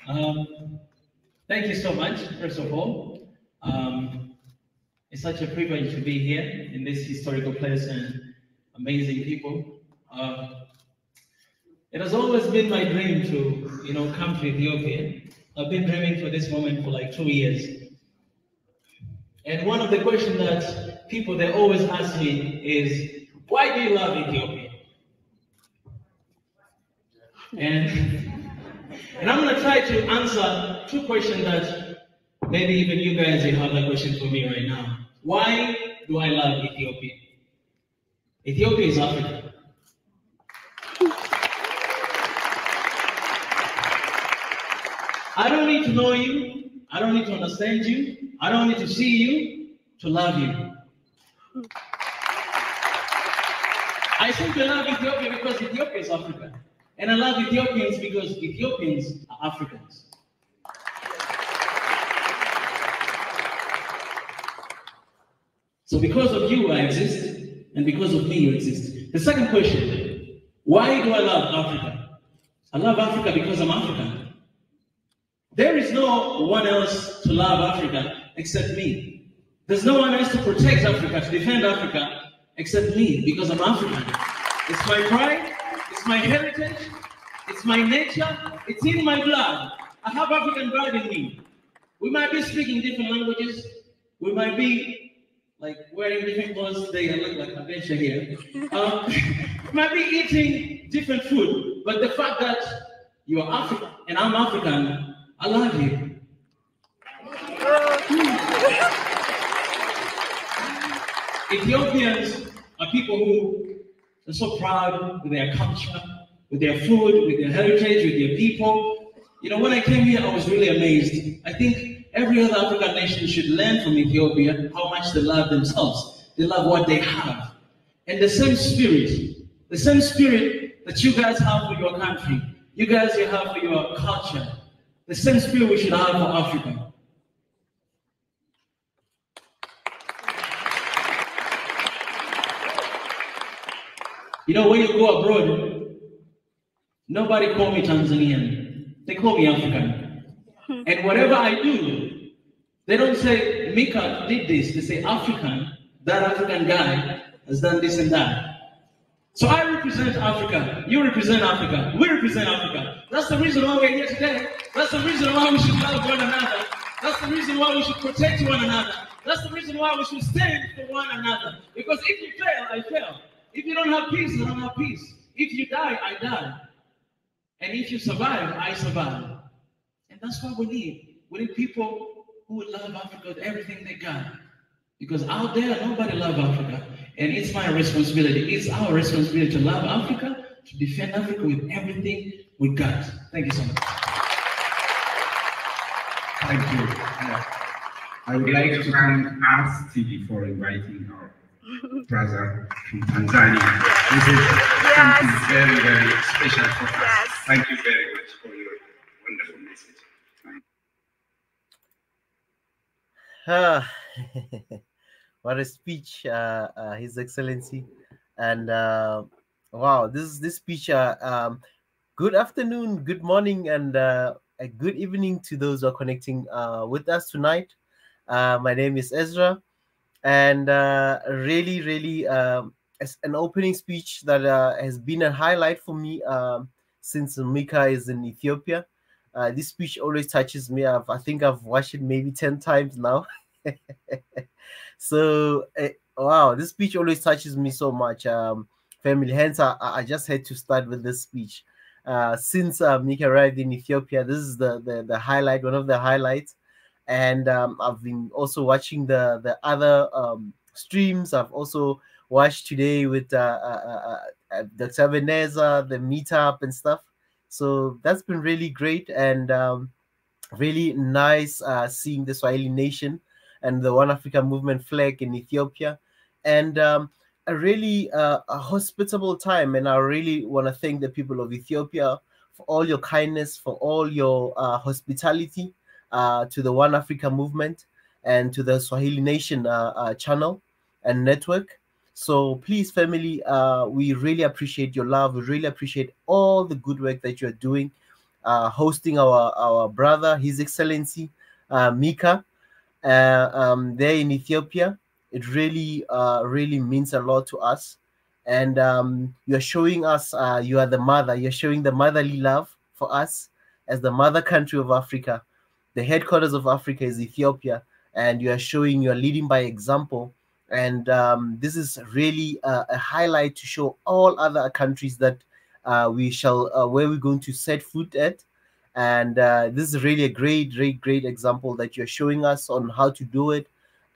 Um, Thank you so much, first of all. It's such a privilege to be here in this historical place and amazing people. It has always been my dream to, come to Ethiopia. I've been dreaming for this moment for like 2 years. And one of the questions that people they always ask me is, why do you love Ethiopia? And and I'm gonna try to answer two questions that maybe even you guys you have that question for me right now. Why do I love Ethiopia? Ethiopia is Africa. I don't need to know you. I don't need to understand you. I don't need to see you to love you. I simply love Ethiopia because Ethiopia is Africa. And I love Ethiopians because Ethiopians are Africans. So because of you, I exist, and because of me, you exist. The second question, why do I love Africa? I love Africa because I'm African. There is no one else to love Africa except me. There's no one else to protect Africa, to defend Africa, except me, because I'm African. It's my pride, it's my heritage, it's my nature, it's in my blood. I have African blood in me. We might be speaking different languages, we might be like wearing different clothes today, I look like an adventure here. We might be eating different food, but the fact that you are African and I'm African, I love you. Ethiopians are people who are so proud with their culture, with their food, with their heritage, with their people. When I came here, I was really amazed. I think every other African nation should learn from Ethiopia how much they love themselves. They love what they have. And the same spirit that you guys have for your country, you guys you have for your culture, the same spirit we should have for Africa. When you go abroad, nobody call me Tanzanian. They call me African. And whatever I do, they don't say, Mika did this. They say, African, that African guy has done this and that. So I represent Africa. You represent Africa. We represent Africa. That's the reason why we're here today. That's the reason why we should love one another. That's the reason why we should protect one another. That's the reason why we should stand for one another. Because if you fail, I fail. If you don't have peace, I don't have peace. If you die, I die. And if you survive, I survive. And that's what we need. We need people who would love Africa with everything they got. Because out there, nobody loves Africa. And it's my responsibility. It's our responsibility to love Africa, to defend Africa with everything we got. Thank you so much. Thank you. I would like to thank us TV for inviting our brother from Tanzania. This is something very, very special for us. Thank you very much for your wonderful message. What a speech, His Excellency. And wow, this speech, good afternoon, good morning, and a good evening to those who are connecting with us tonight. My name is Ezra, and really, as an opening speech that has been a highlight for me since Mika is in Ethiopia. This speech always touches me. I think I've watched it maybe 10 times now. So wow, this speech always touches me so much, family. Hence I just had to start with this speech. Since Mika arrived in Ethiopia, this is the highlight, one of the highlights. And I've been also watching the other streams. I've also watched today with Dr. Veneza, the meetup and stuff. So that's been really great and really nice seeing the Swahili nation and the One Africa movement flag in Ethiopia. And a really a hospitable time. And I really want to thank the people of Ethiopia for all your kindness, for all your hospitality to the One Africa movement and to the Swahili Nation channel and network. So please, family, we really appreciate your love. We really appreciate all the good work that you're doing. hosting our brother, His Excellency Mika, there in Ethiopia. It really really means a lot to us, and you're showing us you are the mother. You're showing the motherly love for us as the mother country of Africa. The headquarters of Africa is Ethiopia, and you are showing, you are leading by example. And this is really a highlight to show all other countries that we shall where we're going to set foot at. And this is really a great example that you're showing us on how to do it.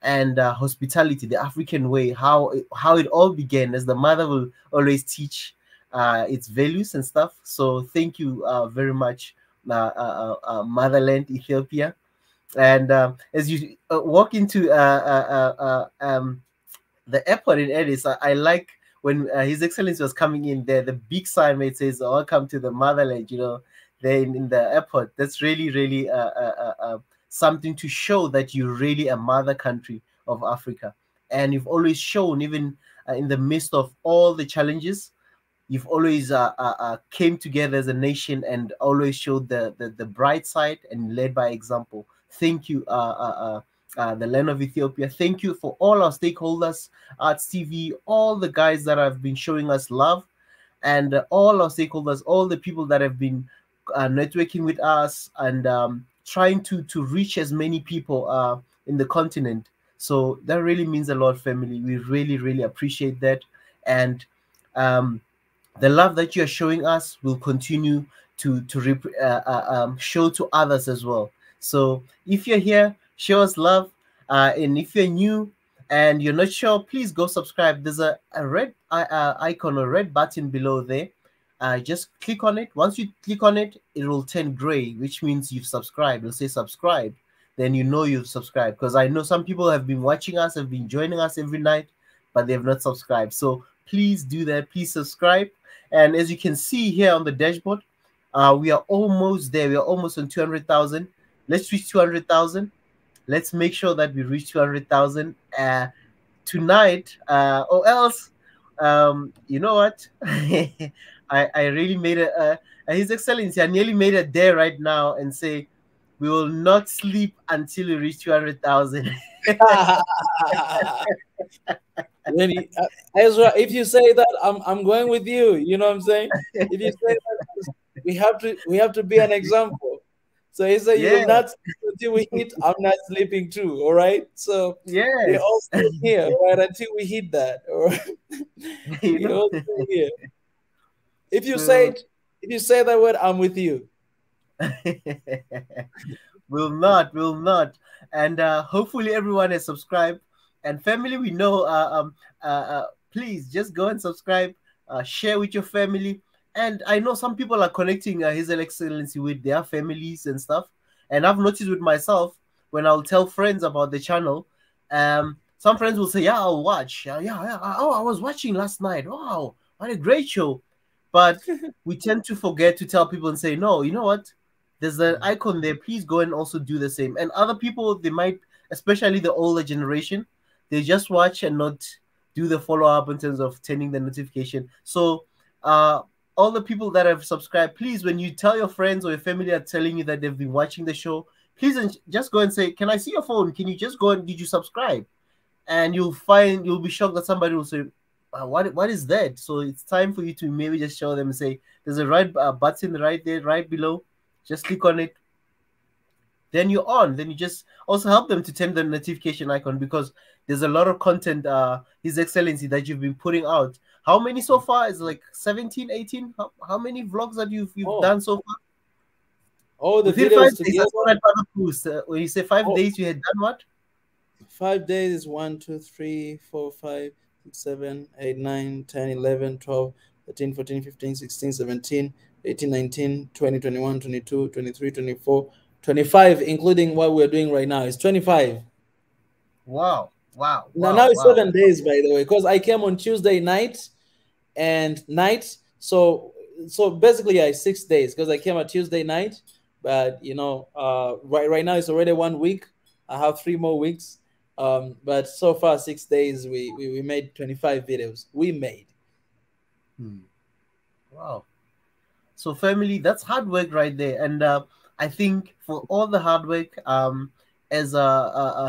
And hospitality, the African way, how it all began, as the mother will always teach its values and stuff. So thank you very much, motherland Ethiopia. And as you walk into the airport in Addis, I like when His Excellency was coming in there, the big sign where it says "Welcome to the motherland." You know, there in the airport. That's really something to show that you're really a mother country of Africa, and you've always shown, even in the midst of all the challenges, you've always came together as a nation and always showed the bright side and led by example. Thank you, the land of Ethiopia. Thank you for all our stakeholders, Arts TV, all the guys that have been showing us love, and all our stakeholders, all the people that have been networking with us and trying to reach as many people in the continent. So that really means a lot, family. We really appreciate that. And the love that you're showing us will continue to show to others as well. So if you're here, show us love. And if you're new and you're not sure, please go subscribe. There's a red icon, a red button below there. Just click on it. Once you click on it, it will turn gray, which means you've subscribed. It'll say subscribe. Then you know you've subscribed. Because I know some people have been watching us, have been joining us every night, but they have not subscribed. So please do that. Please subscribe. And as you can see here on the dashboard, we are almost there. We are almost on 200,000. Let's reach 200,000. Let's make sure that we reach 200,000 tonight, or else, you know what? I really made His Excellency, I nearly made a dare right now and say we will not sleep until we reach 200,000. Ezra, if you say that, I'm going with you. You know what I'm saying? If you say that, we have to be an example. So he said, "You will not sleep until we hit." I'm not sleeping too. All right. So we're all still here, right? Until we hit that. All right. We're all still here. If you say that word, I'm with you. Will not. And hopefully everyone has subscribed. And family, we know, please just go and subscribe, share with your family. And I know some people are connecting His Excellency with their families and stuff. And I've noticed with myself, when I'll tell friends about the channel, some friends will say, "Yeah, I'll watch. Oh, I was watching last night. Wow, what a great show." But we tend to forget to tell people and say, "No, you know what? There's an icon there. Please go and also do the same." And other people, they might, especially the older generation, they just watch and not do the follow-up in terms of turning the notification. So all the people that have subscribed, please, when you tell your friends or your family are telling you that they've been watching the show, please just go and say, "Can I see your phone? Can you just go and did you subscribe?" And you'll be shocked that somebody will say, what is that? So it's time for you to maybe just show them and say, "There's a right button right there, right below. Just click on it. Then you're on." Then you just also help them to turn the notification icon, because there's a lot of content, His Excellency, that you've been putting out. How many so far? Is like 17, 18? How many vlogs that you've done so far? Oh, the within videos 5 days. That's what I thought of post. When you say 5 days, you had done what? 5 days is 1, 2, 3, 4, 5, 6, 7, 8, 9, 10, 11, 12, 13, 14, 15, 16, 17, 18, 19, 20, 21, 22, 23, 24, 25, including what we're doing right now. It's 25. Wow. Now it's 7 days, by the way, because I came on Tuesday night. So basically, 6 days, because I came on Tuesday night. But right now it's already 1 week. I have 3 more weeks. But so far 6 days, we made 25 videos. We made. Wow. So family, that's hard work right there. And I think for all the hard work, as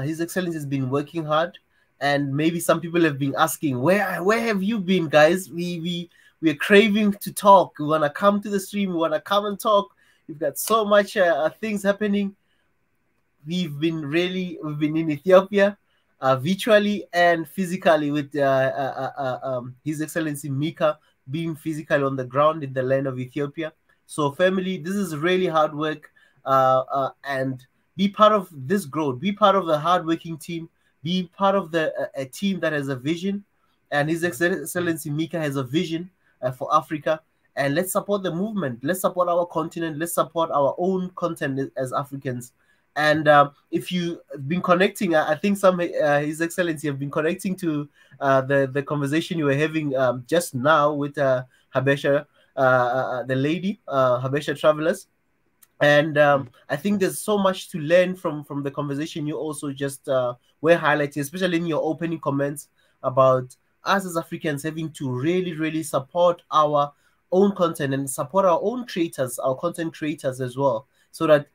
His Excellency has been working hard, and maybe some people have been asking, where have you been, guys? We're craving to talk. We want to come to the stream. We want to come and talk. We've got so much things happening. We've been in Ethiopia, virtually and physically, with His Excellency Mika being physically on the ground in the land of Ethiopia. So family, this is really hard work, and be part of this growth. Be part of the hardworking team. Be part of a team that has a vision, and His Excellency Mika has a vision for Africa. And let's support the movement. Let's support our continent. Let's support our own content as Africans. And if you've been connecting, I think some His Excellency have been connecting to the conversation you were having just now with Habesha, the lady, Habesha Travelers. And I think there's so much to learn from the conversation you also just were highlighting, especially in your opening comments about us as Africans having to really, really support our own content and support our own creators, our content creators as well. So that,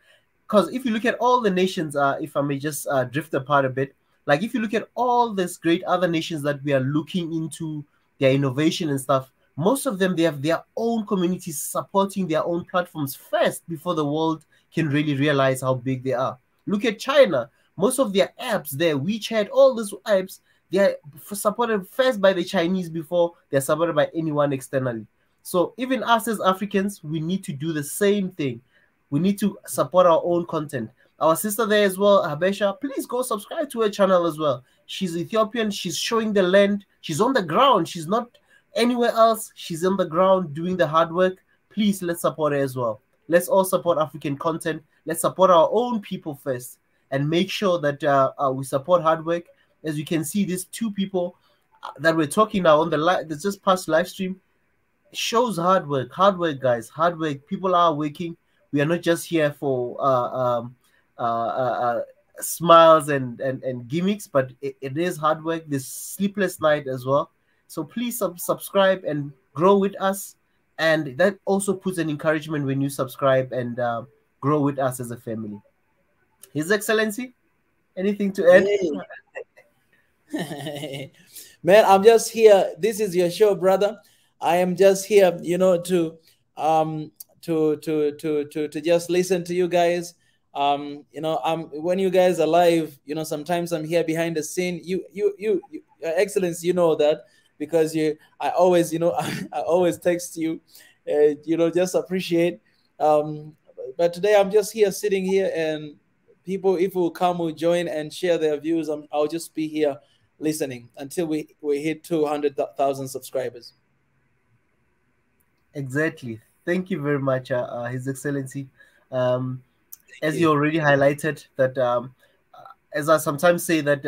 because if you look at all the nations, if I may just drift apart a bit, like if you look at all these great other nations that we are looking into their innovation and stuff, most of them, they have their own communities supporting their own platforms first before the world can really realize how big they are. Look at China. Most of their apps, their WeChat, all these apps, they are supported first by the Chinese before they're supported by anyone externally. So even us as Africans, we need to do the same thing. We need to support our own content. Our sister there as well, Habesha, please go subscribe to her channel as well. She's Ethiopian. She's showing the land. She's on the ground. She's not anywhere else. She's on the ground doing the hard work. Please, let's support her as well. Let's all support African content. Let's support our own people first and make sure that we support hard work. As you can see, these two people that we're talking now on the just past live stream shows hard work. Hard work, guys. Hard work. People are working. We are not just here for smiles and gimmicks, but it is hard work. This sleepless night as well. So please subscribe and grow with us. And that also puts an encouragement when you subscribe and grow with us as a family. His Excellency, anything to add? Man, I'm just here. This is your show, brother. I am just here, to just listen to you guys. When you guys are live, sometimes I'm here behind the scene. Your Excellency, you know that, because I always, I always text you, just appreciate. But today I'm just here, sitting here, and people, if will come, will join and share their views. I'll just be here listening until we hit 200,000 subscribers. Exactly. Thank you very much, His Excellency. As you already highlighted, that as I sometimes say that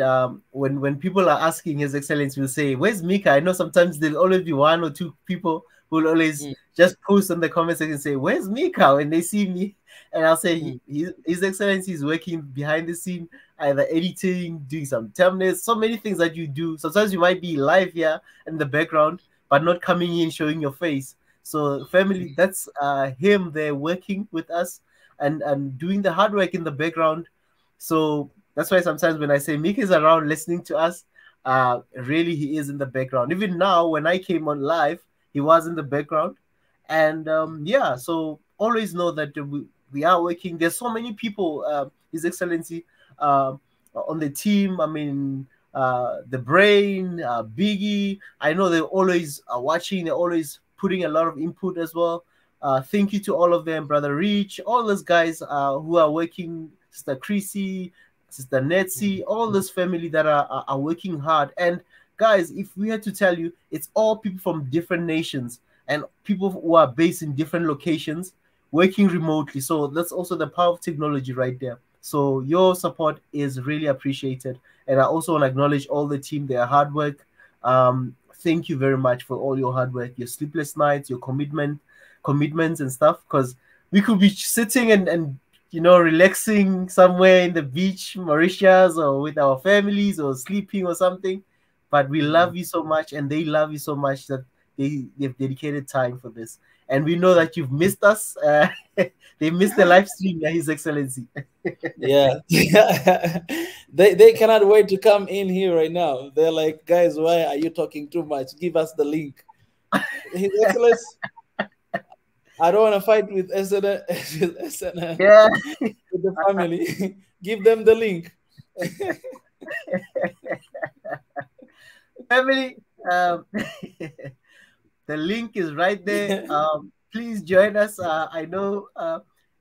when people are asking His Excellency, will say, "Where's Mika?" I know sometimes there'll always be one or two people who will always just post in the comment section and say, "Where's Mika?" when they see me, and I'll say, His Excellency is working behind the scene, either editing, doing some thumbnails, so many things that you do. Sometimes you might be live here in the background, but not coming in showing your face. So family, that's him there working with us and doing the hard work in the background. So that's why sometimes when I say Mika is around listening to us, really he is in the background. Even now, when I came on live, he was in the background. And so always know that we are working. There's so many people, His Excellency, on the team. I mean, the Brain, Biggie. I know they always are watching. They're always putting a lot of input as well. Thank you to all of them, Brother Rich, all those guys who are working, Sister Chrissy, Sister Netsi, all this family that are working hard. And guys, if we had to tell you, it's all people from different nations and people who are based in different locations working remotely. So that's also the power of technology right there. So your support is really appreciated. And I also want to acknowledge all the team, their hard work. Thank you very much for all your hard work, your sleepless nights, your commitments and stuff, because we could be sitting and relaxing somewhere in the beach, Mauritius, or with our families, or sleeping or something. But we love you so much, and they love you so much that they've dedicated time for this, and we know that you've missed us. They missed the live stream, His Excellency. Yeah. They cannot wait to come in here right now. They're like, guys, why are you talking too much? Give us the link. His Excellency, I don't want to fight with SN, Yeah. with the family. Give them the link. Family, the link is right there. Please join us. I know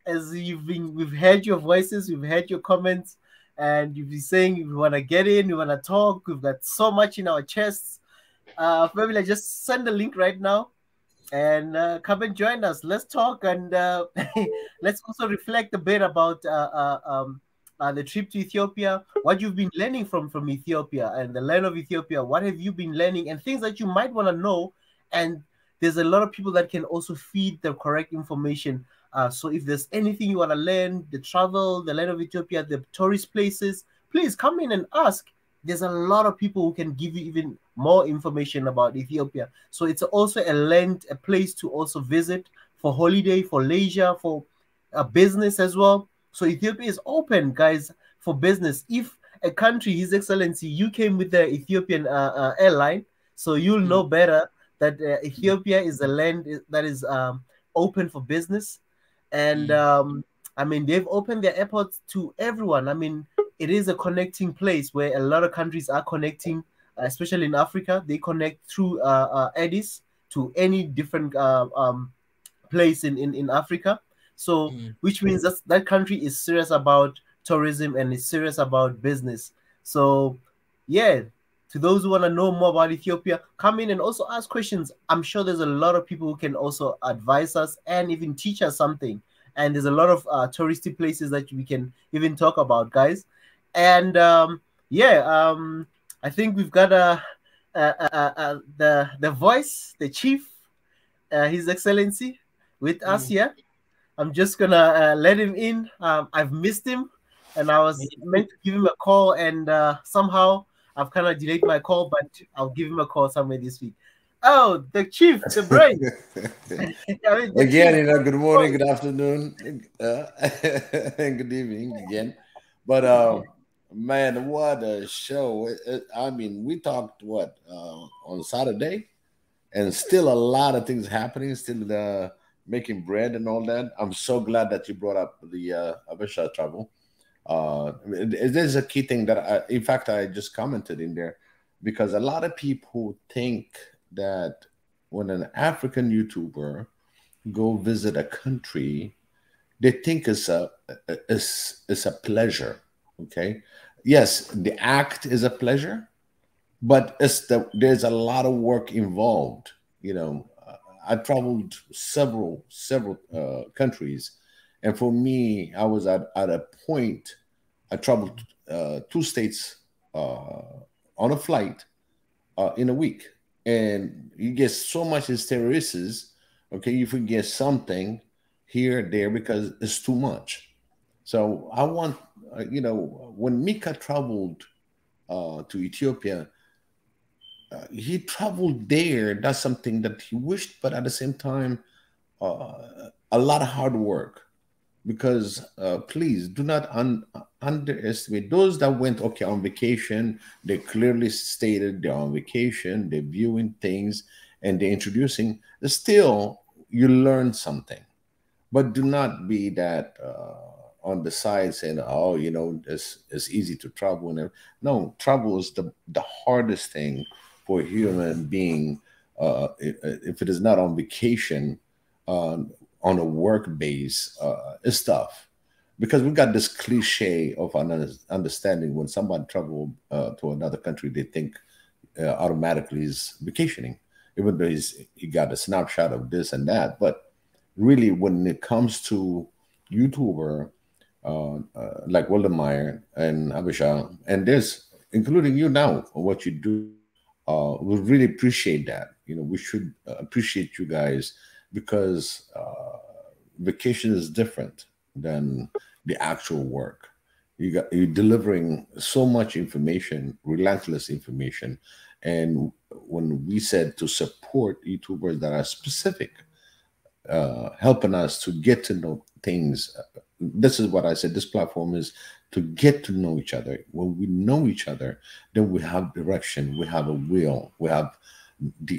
as we've heard your voices, we've heard your comments, and you've been saying you want to get in, you want to talk. We've got so much in our chests. Family, just send the link right now and come and join us. Let's talk, and let's also reflect a bit about the trip to Ethiopia, what you've been learning from Ethiopia and the land of Ethiopia. What have you been learning, and things that you might want to know. And there's a lot of people that can also feed the correct information. So if there's anything you want to learn, the travel, the land of Ethiopia, the tourist places, please come in and ask. There's a lot of people who can give you even more information about Ethiopia. So it's also a place to also visit for holiday, for leisure, for business as well. So Ethiopia is open, guys, for business. If a country, His Excellency, you came with the Ethiopian airline, so you'll know better that Ethiopia is a land that is open for business. And I mean, they've opened their airports to everyone. I mean, it is a connecting place where a lot of countries are connecting, especially in Africa. They connect through Addis to any different place in Africa. So, which means that country is serious about tourism and is serious about business. So, yeah, to those who want to know more about Ethiopia, come in and also ask questions. I'm sure there's a lot of people who can also advise us and even teach us something. And there's a lot of touristy places that we can even talk about, guys. And I think we've got the voice, the chief, His Excellency, with us here. I'm just gonna let him in. I've missed him, and I was meant to give him a call, and somehow I've kind of delayed my call, but I'll give him a call somewhere this week. Oh, the chief, the brain. Again, good morning, good afternoon, and good evening again. But man, what a show! I mean, we talked on Saturday, and still a lot of things happening. Still making bread and all that. I'm so glad that you brought up the Habesha travel. It is a key thing that, in fact, I just commented in there, because a lot of people think that when an African YouTuber go visit a country, they think it's a pleasure. Okay, yes, the act is a pleasure, but there's a lot of work involved. I traveled several countries, and for me, I was at a point. I traveled 2 states on a flight in a week, and you get so much hysteresis. Okay, you forget something here there because it's too much. So I want, when Mika traveled to Ethiopia, he traveled there. That's something that he wished, but at the same time, a lot of hard work. Because please do not underestimate those that went on vacation. They clearly stated they're on vacation, they're viewing things, and they're introducing. Still, you learn something, but do not be that on the side saying, "Oh, it's easy to travel." No, travel is the hardest thing for a human being. If it is not on vacation. On a work base, is tough, because we got this cliche of understanding when somebody travel to another country, they think automatically is vacationing, even though he got a snapshot of this and that. But really, when it comes to YouTuber like Wildermeyer and Habesha, and this, including you now, what you do, we really appreciate that. We should appreciate you guys, because vacation is different than the actual work. You're delivering so much information, relentless information, And when we said to support YouTubers that are specific, helping us to get to know things, this is what I said. This platform is to get to know each other. When we know each other, then we have direction, we have a will, we have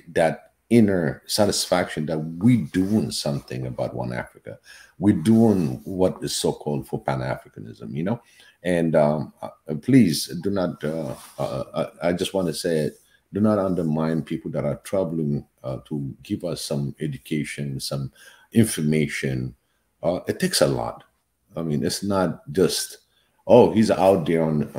that inner satisfaction that we doing something about One Africa. We're doing what is so-called for Pan-Africanism, you know. And please do not, I just want to say it, do not undermine people that are traveling to give us some education, some information. It takes a lot. I mean, it's not just, oh, he's out there on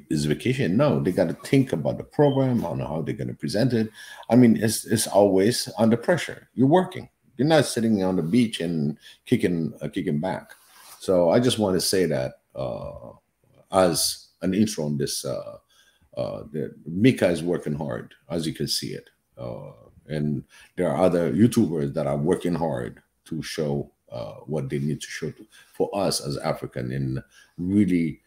his vacation. No, they got to think about the program, on how they're going to present it. I mean, it's always under pressure. You're working. You're not sitting on the beach and kicking back. So I just want to say that as an intro on this, Mika is working hard, as you can see it. And there are other YouTubers that are working hard to show what they need to show for us as African, and really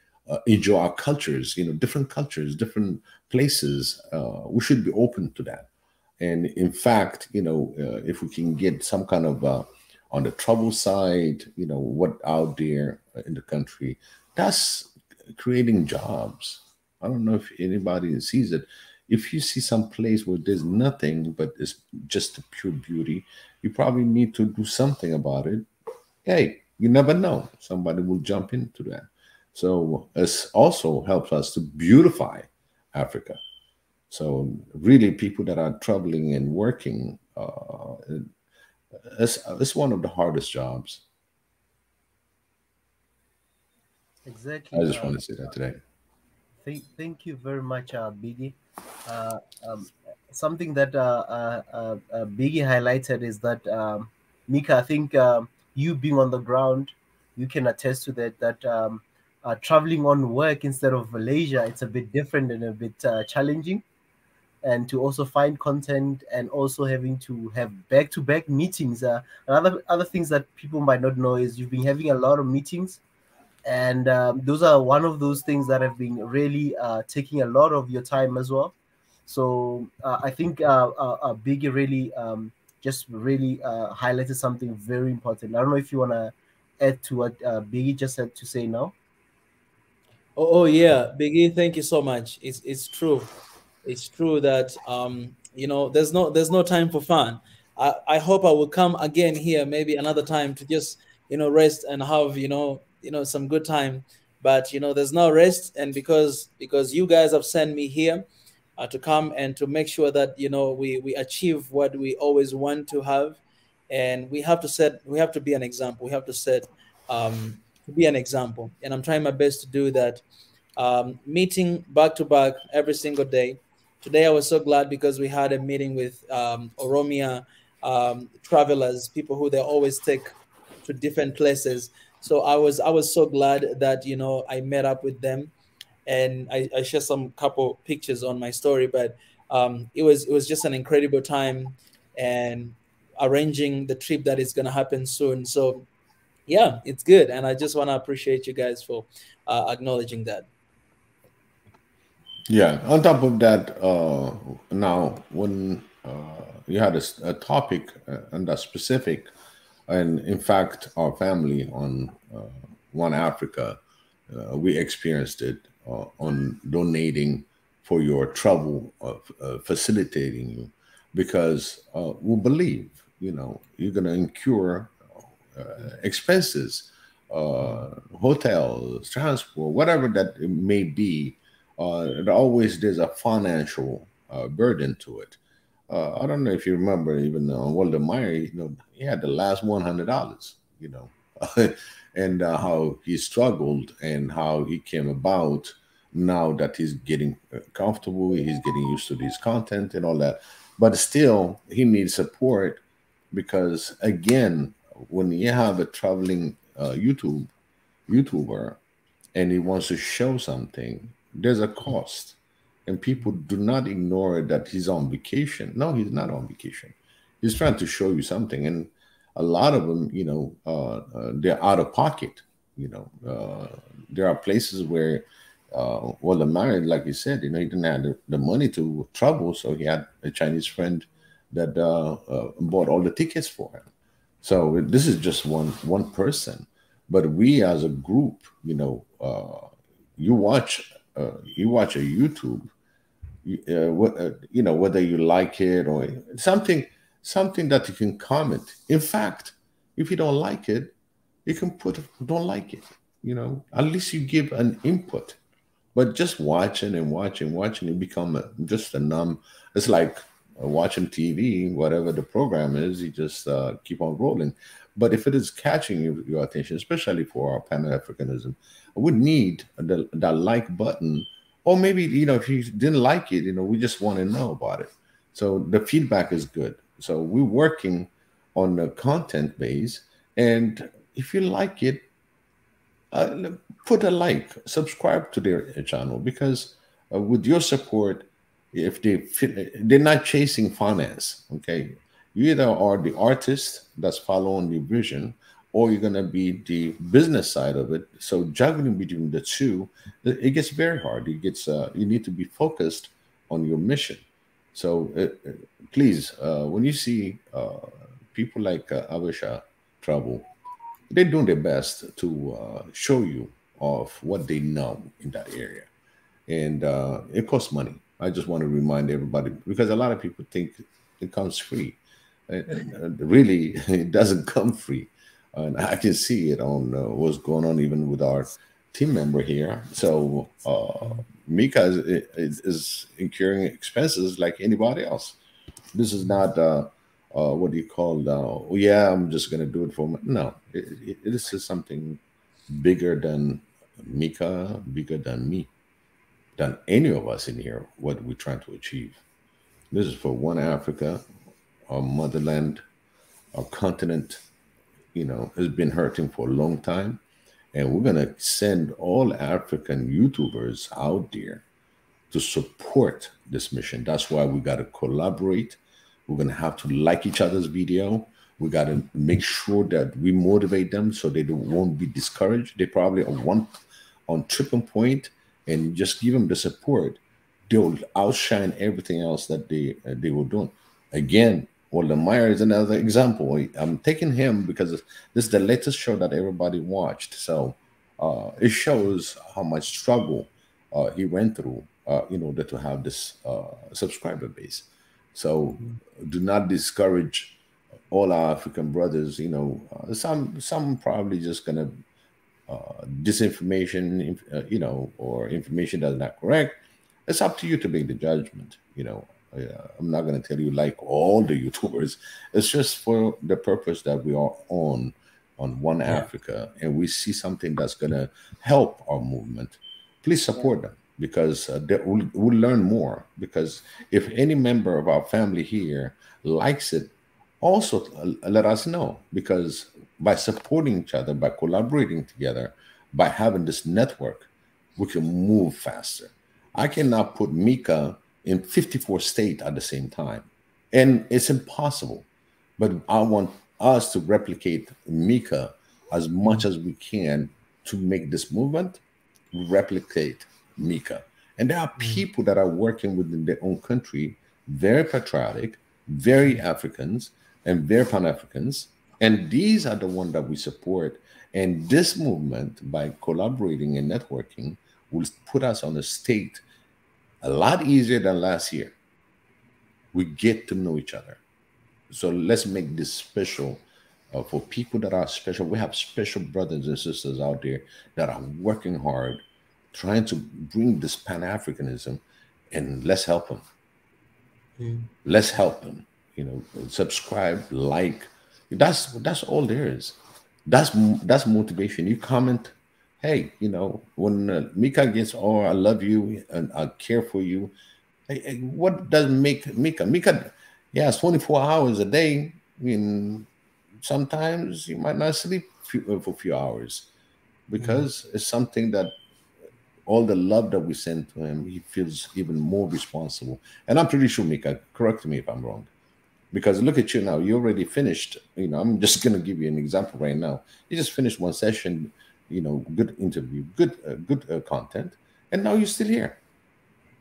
enjoy our cultures, you know, different cultures, different places. We should be open to that. And in fact, you know, if we can get some kind of on the trouble side, you know, what out there in the country, that's creating jobs. I don't know if anybody sees it. If you see some place where there's nothing but it's just a pure beauty, you probably need to do something about it. Hey, you never know. Somebody will jump into that. So it also helps us to beautify Africa. So really, people that are traveling and working, it's one of the hardest jobs. Exactly. I just want to say that today. Thank you very much, Biggie. Something that Biggie highlighted is that, Mika, I think you being on the ground, you can attest to that, traveling on work instead of leisure, it's a bit different and a bit challenging. And to also find content, and also having to have back-to-back meetings. Other things that people might not know is you've been having a lot of meetings, and those are one of those things that have been really taking a lot of your time as well. So I think Biggie really just really highlighted something very important. I don't know if you want to add to what Biggie just had to say now. Oh yeah, Biggie, thank you so much. It's true. It's true that you know, there's no time for fun. I hope I will come again here maybe another time to just, you know, rest and have, you know, some good time. But you know, there's no rest, and because you guys have sent me here to come and to make sure that, you know, we achieve what we always want to have, and we have to be an example. We have to set to be an example, and I'm trying my best to do that. Meeting back to back every single day. Today I was so glad because we had a meeting with Oromia travelers, people who they always take to different places. So I was so glad that, you know, I met up with them, and I shared some couple pictures on my story. But it was just an incredible time, and arranging the trip that is going to happen soon. So yeah, it's good, and I just want to appreciate you guys for acknowledging that. Yeah. On top of that, now when you had a topic and that specific, and in fact, our family on One Africa, we experienced it on donating for your trouble of facilitating you, because we believe, you know, you're going to incur expenses, hotels, transport, whatever that it may be. There's a financial burden to it. I don't know if you remember, even Walter Meyer, you know, he had the last $100, you know, and how he struggled and how he came about. Now that he's getting comfortable, he's getting used to this content and all that, but still he needs support, because again, when you have a traveling YouTuber and he wants to show something, there's a cost. And people do not ignore that he's on vacation. No, he's not on vacation. He's trying to show you something. And a lot of them, you know, they're out of pocket. You know, there are places where well, the married, like you said, he didn't have the money to travel, so he had a Chinese friend that bought all the tickets for him. So this is just one person, but we as a group, you watch a YouTube, whether you like it or something that you can comment. In fact, if you don't like it, you can put don't like it. At least you give an input. But just watching and watching, it become just a numb. It's like watching TV, whatever the program is, you just keep on rolling. But if it is catching your attention, especially for our Pan-Africanism, we need that like button. Or maybe, if you didn't like it, we just want to know about it. So the feedback is good. So we're working on the content base. And if you like it, put a like, subscribe to their channel, because with your support, if they're not chasing finance, okay? You either are the artist that's following the vision, or you're gonna be the business side of it. So juggling between the two, it gets very hard. It gets you need to be focused on your mission. So please, when you see people like Abisha Trouble, they're doing their best to show you of what they know in that area. And it costs money. I just want to remind everybody, because a lot of people think it comes free. And really, it doesn't come free. And I can see it on what's going on even with our team member here. So Mika is incurring expenses like anybody else. This is not what do you call oh yeah, I'm just gonna do it for me. No, it is something bigger than Mika, bigger than me, than any of us in here, what we're trying to achieve. This is for one Africa, our motherland, our continent, has been hurting for a long time. And we're gonna send all African YouTubers out there to support this mission. That's why we gotta collaborate. We're going to have to like each other's video. We got to make sure that we motivate them so they won't be discouraged. They probably are on tripping point, and just give them the support. They'll outshine everything else that they were doing. Again, Walter Meyer is another example. I'm taking him because this is the latest show that everybody watched. So it shows how much struggle he went through in order to have this subscriber base. So do not discourage all our African brothers. Some probably just gonna disinformation, or information that's not correct. It's up to you to make the judgment. I'm not gonna tell you like all the YouTubers. It's just for the purpose that we are on One Africa, and we see something that's gonna help our movement. Please support them, because we'll learn more. Because if any member of our family here likes it, also let us know. Because by supporting each other, by collaborating together, by having this network, we can move faster. I cannot put Mika in 54 states at the same time, and it's impossible. But I want us to replicate Mika as much as we can to make this movement replicate Mika. And there are people that are working within their own country, very patriotic, very Africans, and very Pan-Africans. And these are the ones that we support. And this movement, by collaborating and networking, will put us on a state a lot easier than last year. We get to know each other. So let's make this special for people that are special. We have special brothers and sisters out there that are working hard, trying to bring this Pan-Africanism, and let's help them. Let's help them. Subscribe, like. That's all there is. That's motivation. You comment, hey, when Mika gets, oh, I love you and I care for you. Hey, what does make Mika? Mika, yeah, it's 24 hours a day. I mean, sometimes you might not sleep for a few hours, because it's something that all the love that we send to him, he feels even more responsible. And I'm pretty sure, Mika, correct me if I'm wrong, because look at you now. You already finished. I'm just going to give you an example right now. You just finished one session, good interview, good content. And now you're still here.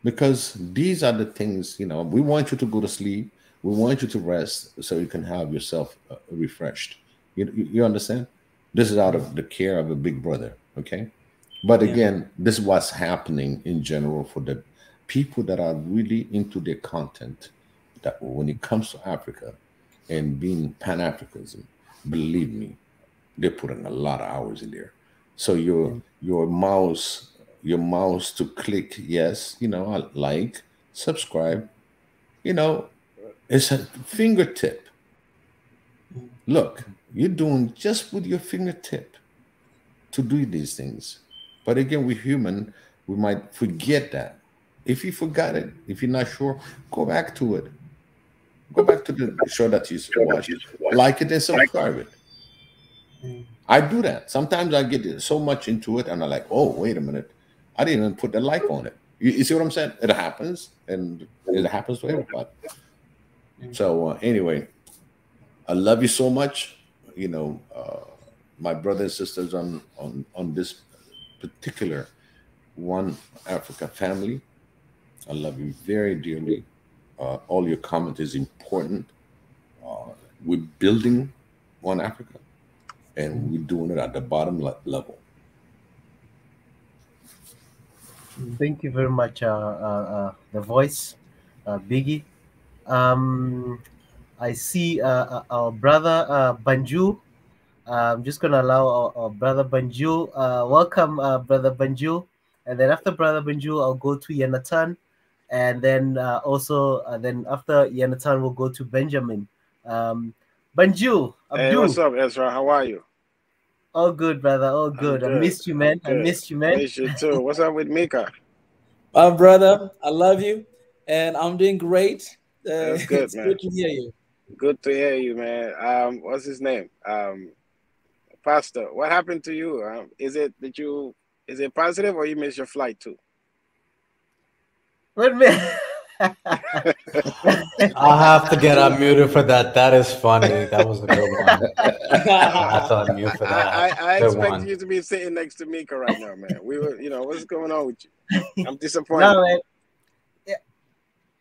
Because these are the things, you know, we want you to go to sleep. We want you to rest so you can have yourself refreshed. You understand? This is out of the care of a big brother, okay? But again, this is what's happening in general for the people that are really into their content, that when it comes to Africa and being Pan-Africanism, believe me, they're putting a lot of hours in there. So your mouse to click yes, you know, like, subscribe, you know, it's a fingertip. Look, you're doing just with your fingertip to do these things. But again, we're human, we might forget that. If you forgot it, if you're not sure, go back to it. Go back to the show that you watched, like it and subscribe it. I do that. Sometimes I get so much into it and I'm like, oh, wait a minute. I didn't even put the like on it. You see what I'm saying? It happens, and it happens to everybody. So anyway, I love you so much. You know, my brothers and sisters on this particular One Africa family. I love you very dearly. All your comment is important. We're building One Africa, and we're doing it at the bottom level. Thank you very much, the voice, Biggie. I see our brother Banju. I'm just gonna allow our brother Banju. Welcome, brother Banju. And then after brother Banju, I'll go to Yanatan, and then also then after Yanatan, we'll go to Benjamin. Banju, Abdul. Hey, what's up, Ezra? How are you? All good, brother. All good. I missed you, man. I missed you, man. Miss you too. What's up with Mika? My brother, I love you, and I'm doing great. That's good, It's man. good to hear you. Good to hear you, man. What's his name? Pastor. What happened to you? Is it positive or you missed your flight too? Wait a minute. I'll have to get unmuted for that. That is funny. That was a good one. I'll have to unmute for that. I Good expect one. you to be sitting next to Mika right now, man. We were, what's going on with you? I'm disappointed. No, man. Yeah.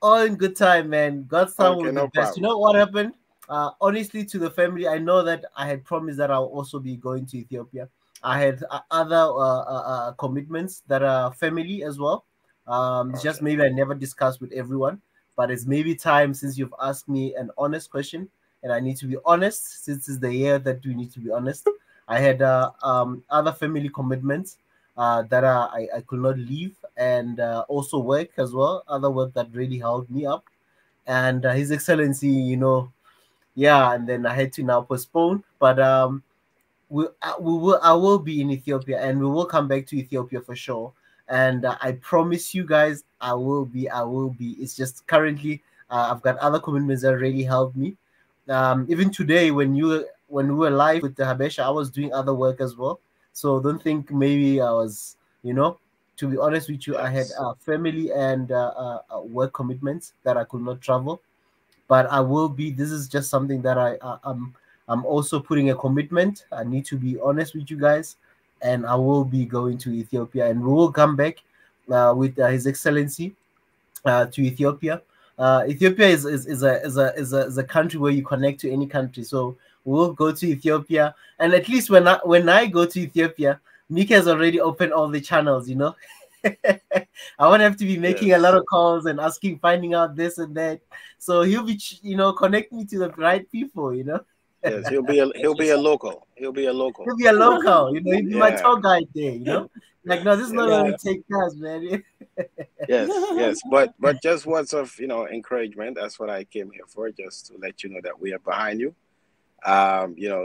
All in good time, man. God's time will be the best. Problem. You know what happened? Honestly, to the family, I know that I had promised that I'll also be going to Ethiopia. I had other commitments that are family as well. It's just maybe I never discussed with everyone, but it's maybe time since you've asked me an honest question, and I need to be honest since it's the year that we need to be honest. I had other family commitments that I could not leave, and also work as well, other work that really held me up. And His Excellency, and then I had to now postpone, but I will be in Ethiopia, and we will come back to Ethiopia for sure. And I promise you guys, I will be. It's just currently I've got other commitments that really helped me. Even today, when we were live with the Habesha, I was doing other work as well. So don't think maybe I was, to be honest with you, yes. I had family and work commitments that I could not travel. But I will be. This is just something that I'm also putting a commitment. I need to be honest with you guys, and I will be going to Ethiopia, and we will come back with His Excellency to Ethiopia. Ethiopia is a country where you connect to any country, so we'll go to Ethiopia. And at least when I go to Ethiopia, Mika has already opened all the channels. I won't have to be making a lot of calls and finding out this and that. So he'll be, connect me to the right people. Yes, he'll be a local. He'll be a local. He'll be a local. He'll be my tour guide there. Like, no, this is not where we take cars, man. yes. But just words of encouragement. That's what I came here for, just to let you know that we are behind you.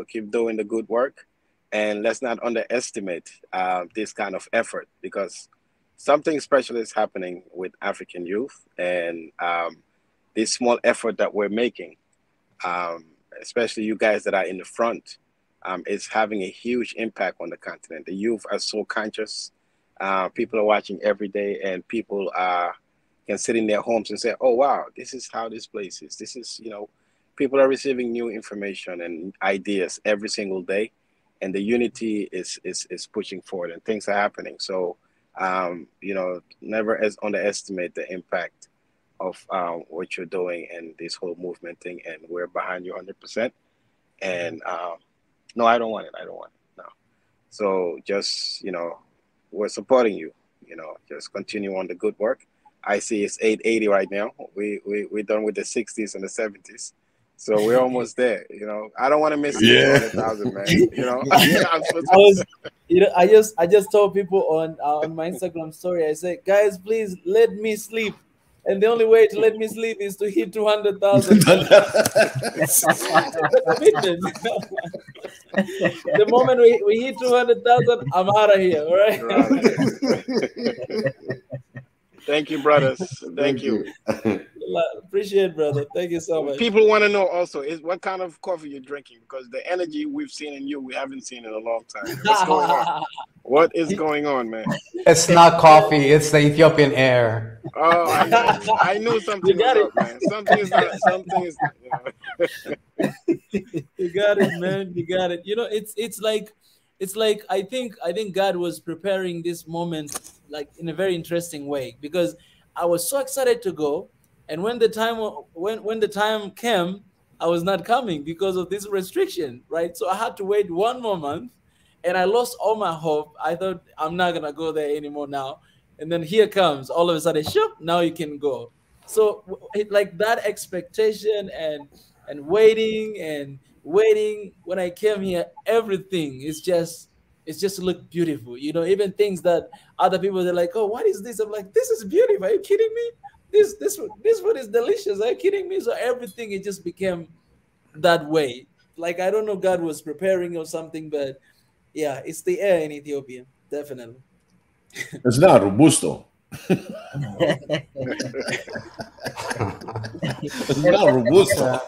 Keep doing the good work, and let's not underestimate this kind of effort, because something special is happening with African youth, and this small effort that we're making, especially you guys that are in the front, is having a huge impact on the continent. The youth are so conscious. People are watching every day, and people can sit in their homes and say, oh, wow, this is how this place is. This is, people are receiving new information and ideas every single day, and the unity is pushing forward, and things are happening. So You know, never underestimate the impact of what you're doing and this whole movement thing. And we're behind you 100%. And no, I don't want it. I don't want it. No. So just, you know, we're supporting you. You know, just continue on the good work. I see it's 880 right now. We're done with the 60s and the 70s. So we're almost there, you know. I don't want to miss 200,000, man. You know, I just told people on my Instagram story. I said, guys, please let me sleep, and the only way to let me sleep is to hit 200,000. The moment we hit 200,000, I'm out of here. All right. Thank you, brothers. Thank you. Appreciate it, brother. Thank you so much. People want to know also is what kind of coffee you're drinking, because the energy we've seen in you, we haven't seen in a long time. What's going on? What is going on, man? It's not coffee. It's the Ethiopian air. Oh, I knew something was up, man. Something is not. Something is. You know. You got it, man. You got it. You know, it's like I think God was preparing this moment like in a very interesting way, because I was so excited to go, and when the time came, I was not coming because of this restriction, right? So I had to wait 1 more month, and I lost all my hope. I thought I'm not gonna go there anymore now, and then here comes all of a sudden, shop, now you can go. So like that expectation and waiting. When I came here, everything is just look beautiful. You know, even things that other people, they're like, oh, what is this? I'm like, this is beautiful. Are you kidding me? This food is delicious. Are you kidding me? So everything, it just became that way. Like, I don't know, God was preparing or something, but yeah, it's the air in Ethiopia, definitely. It's not Robusto. It's not Robusto.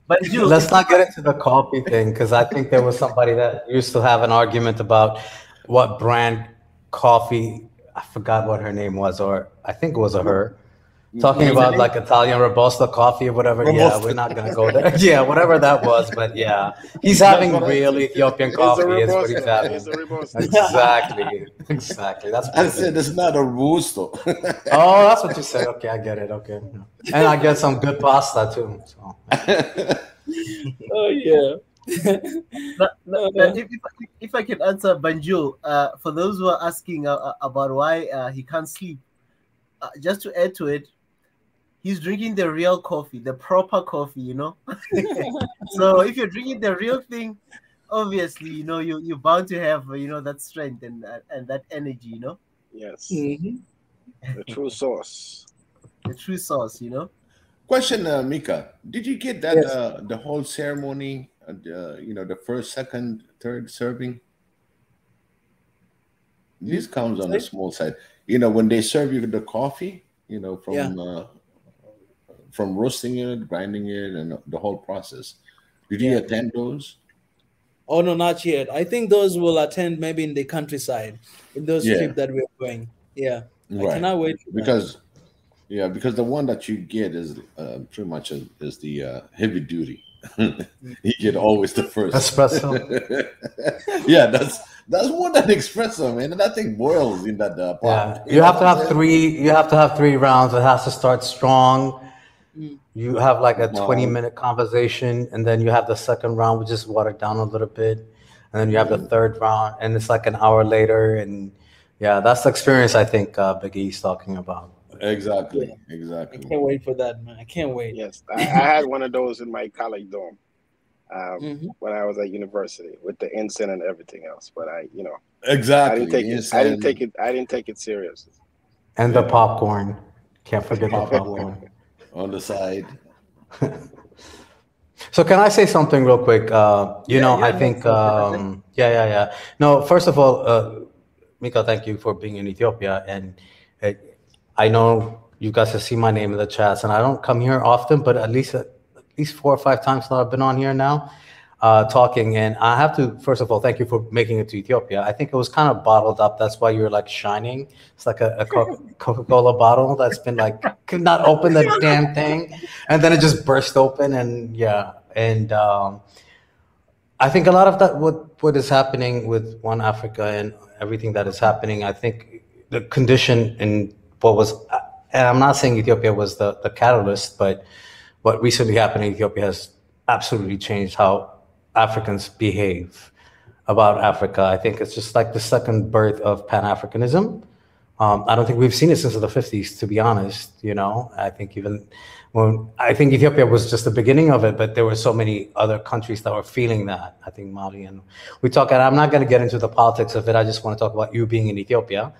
But let's not get into the coffee thing, because I think there was somebody that used to have an argument about what brand coffee. I forgot what her name was, or I think it was a her. Talking about like Italian Robusta coffee or whatever. Robusta. Yeah, we're not gonna go there. Yeah, whatever that was, but yeah, he's having real Ethiopian coffee. Is what he's having. Exactly. That's. I said it's not a Robusto. Oh, that's what you said. Okay, I get it. Okay, and I get some good pasta too. So. Oh yeah. If I can answer Banjo, for those who are asking about why he can't sleep, just to add to it, he's drinking the real coffee, the proper coffee, you know. So if you're drinking the real thing, obviously, you know, you're bound to have, you know, that strength and that energy, you know. Yes. The true source. The true source, you know. Question, Mika, did you get that the whole ceremony? You know, the first, second, third serving. This comes on the small side. You know, when they serve you the coffee, you know, from roasting it, grinding it, and the whole process. Did you attend those? Oh no, not yet. I think those will attend maybe in the countryside, in those trips that we're going. Yeah, right. I cannot wait because the one that you get is pretty much is the heavy duty. You get always the first espresso. Yeah, that's more than espresso, man. And that thing boils in that pot. Yeah, you have to have three. You have to have 3 rounds. It has to start strong. You have like a 20-minute conversation, and then you have the second round, which is watered down a little bit, and then you have the third round, and it's like an hour later. And yeah, that's the experience I think Big E's talking about. Exactly. I can't wait for that, man. I can't wait. Yes, I had one of those in my college dorm when I was at university with the incense and everything else. But I didn't take it seriously. And the popcorn. Can't forget the popcorn on the side. So can I say something real quick? I think No, first of all, Mika, thank you for being in Ethiopia, and I know you guys have seen my name in the chats, and I don't come here often, but at least 4 or 5 times that I've been on here now, talking. And I have to, first of all, thank you for making it to Ethiopia. I think it was kind of bottled up. That's why you're like shining. It's like a Coca-Cola bottle that's been like, could not open the damn thing. And then it just burst open. And I I think a lot of that, what is happening with One Africa and everything that is happening, I think the condition in what was, and I'm not saying Ethiopia was the catalyst, but what recently happened in Ethiopia has absolutely changed how Africans behave about Africa. I think it's just like the second birth of Pan-Africanism. I don't think we've seen it since the 50s, to be honest. You know, I think Ethiopia was just the beginning of it, but there were so many other countries that were feeling that. I think Mali, and and I'm not going to get into the politics of it. I just want to talk about you being in Ethiopia.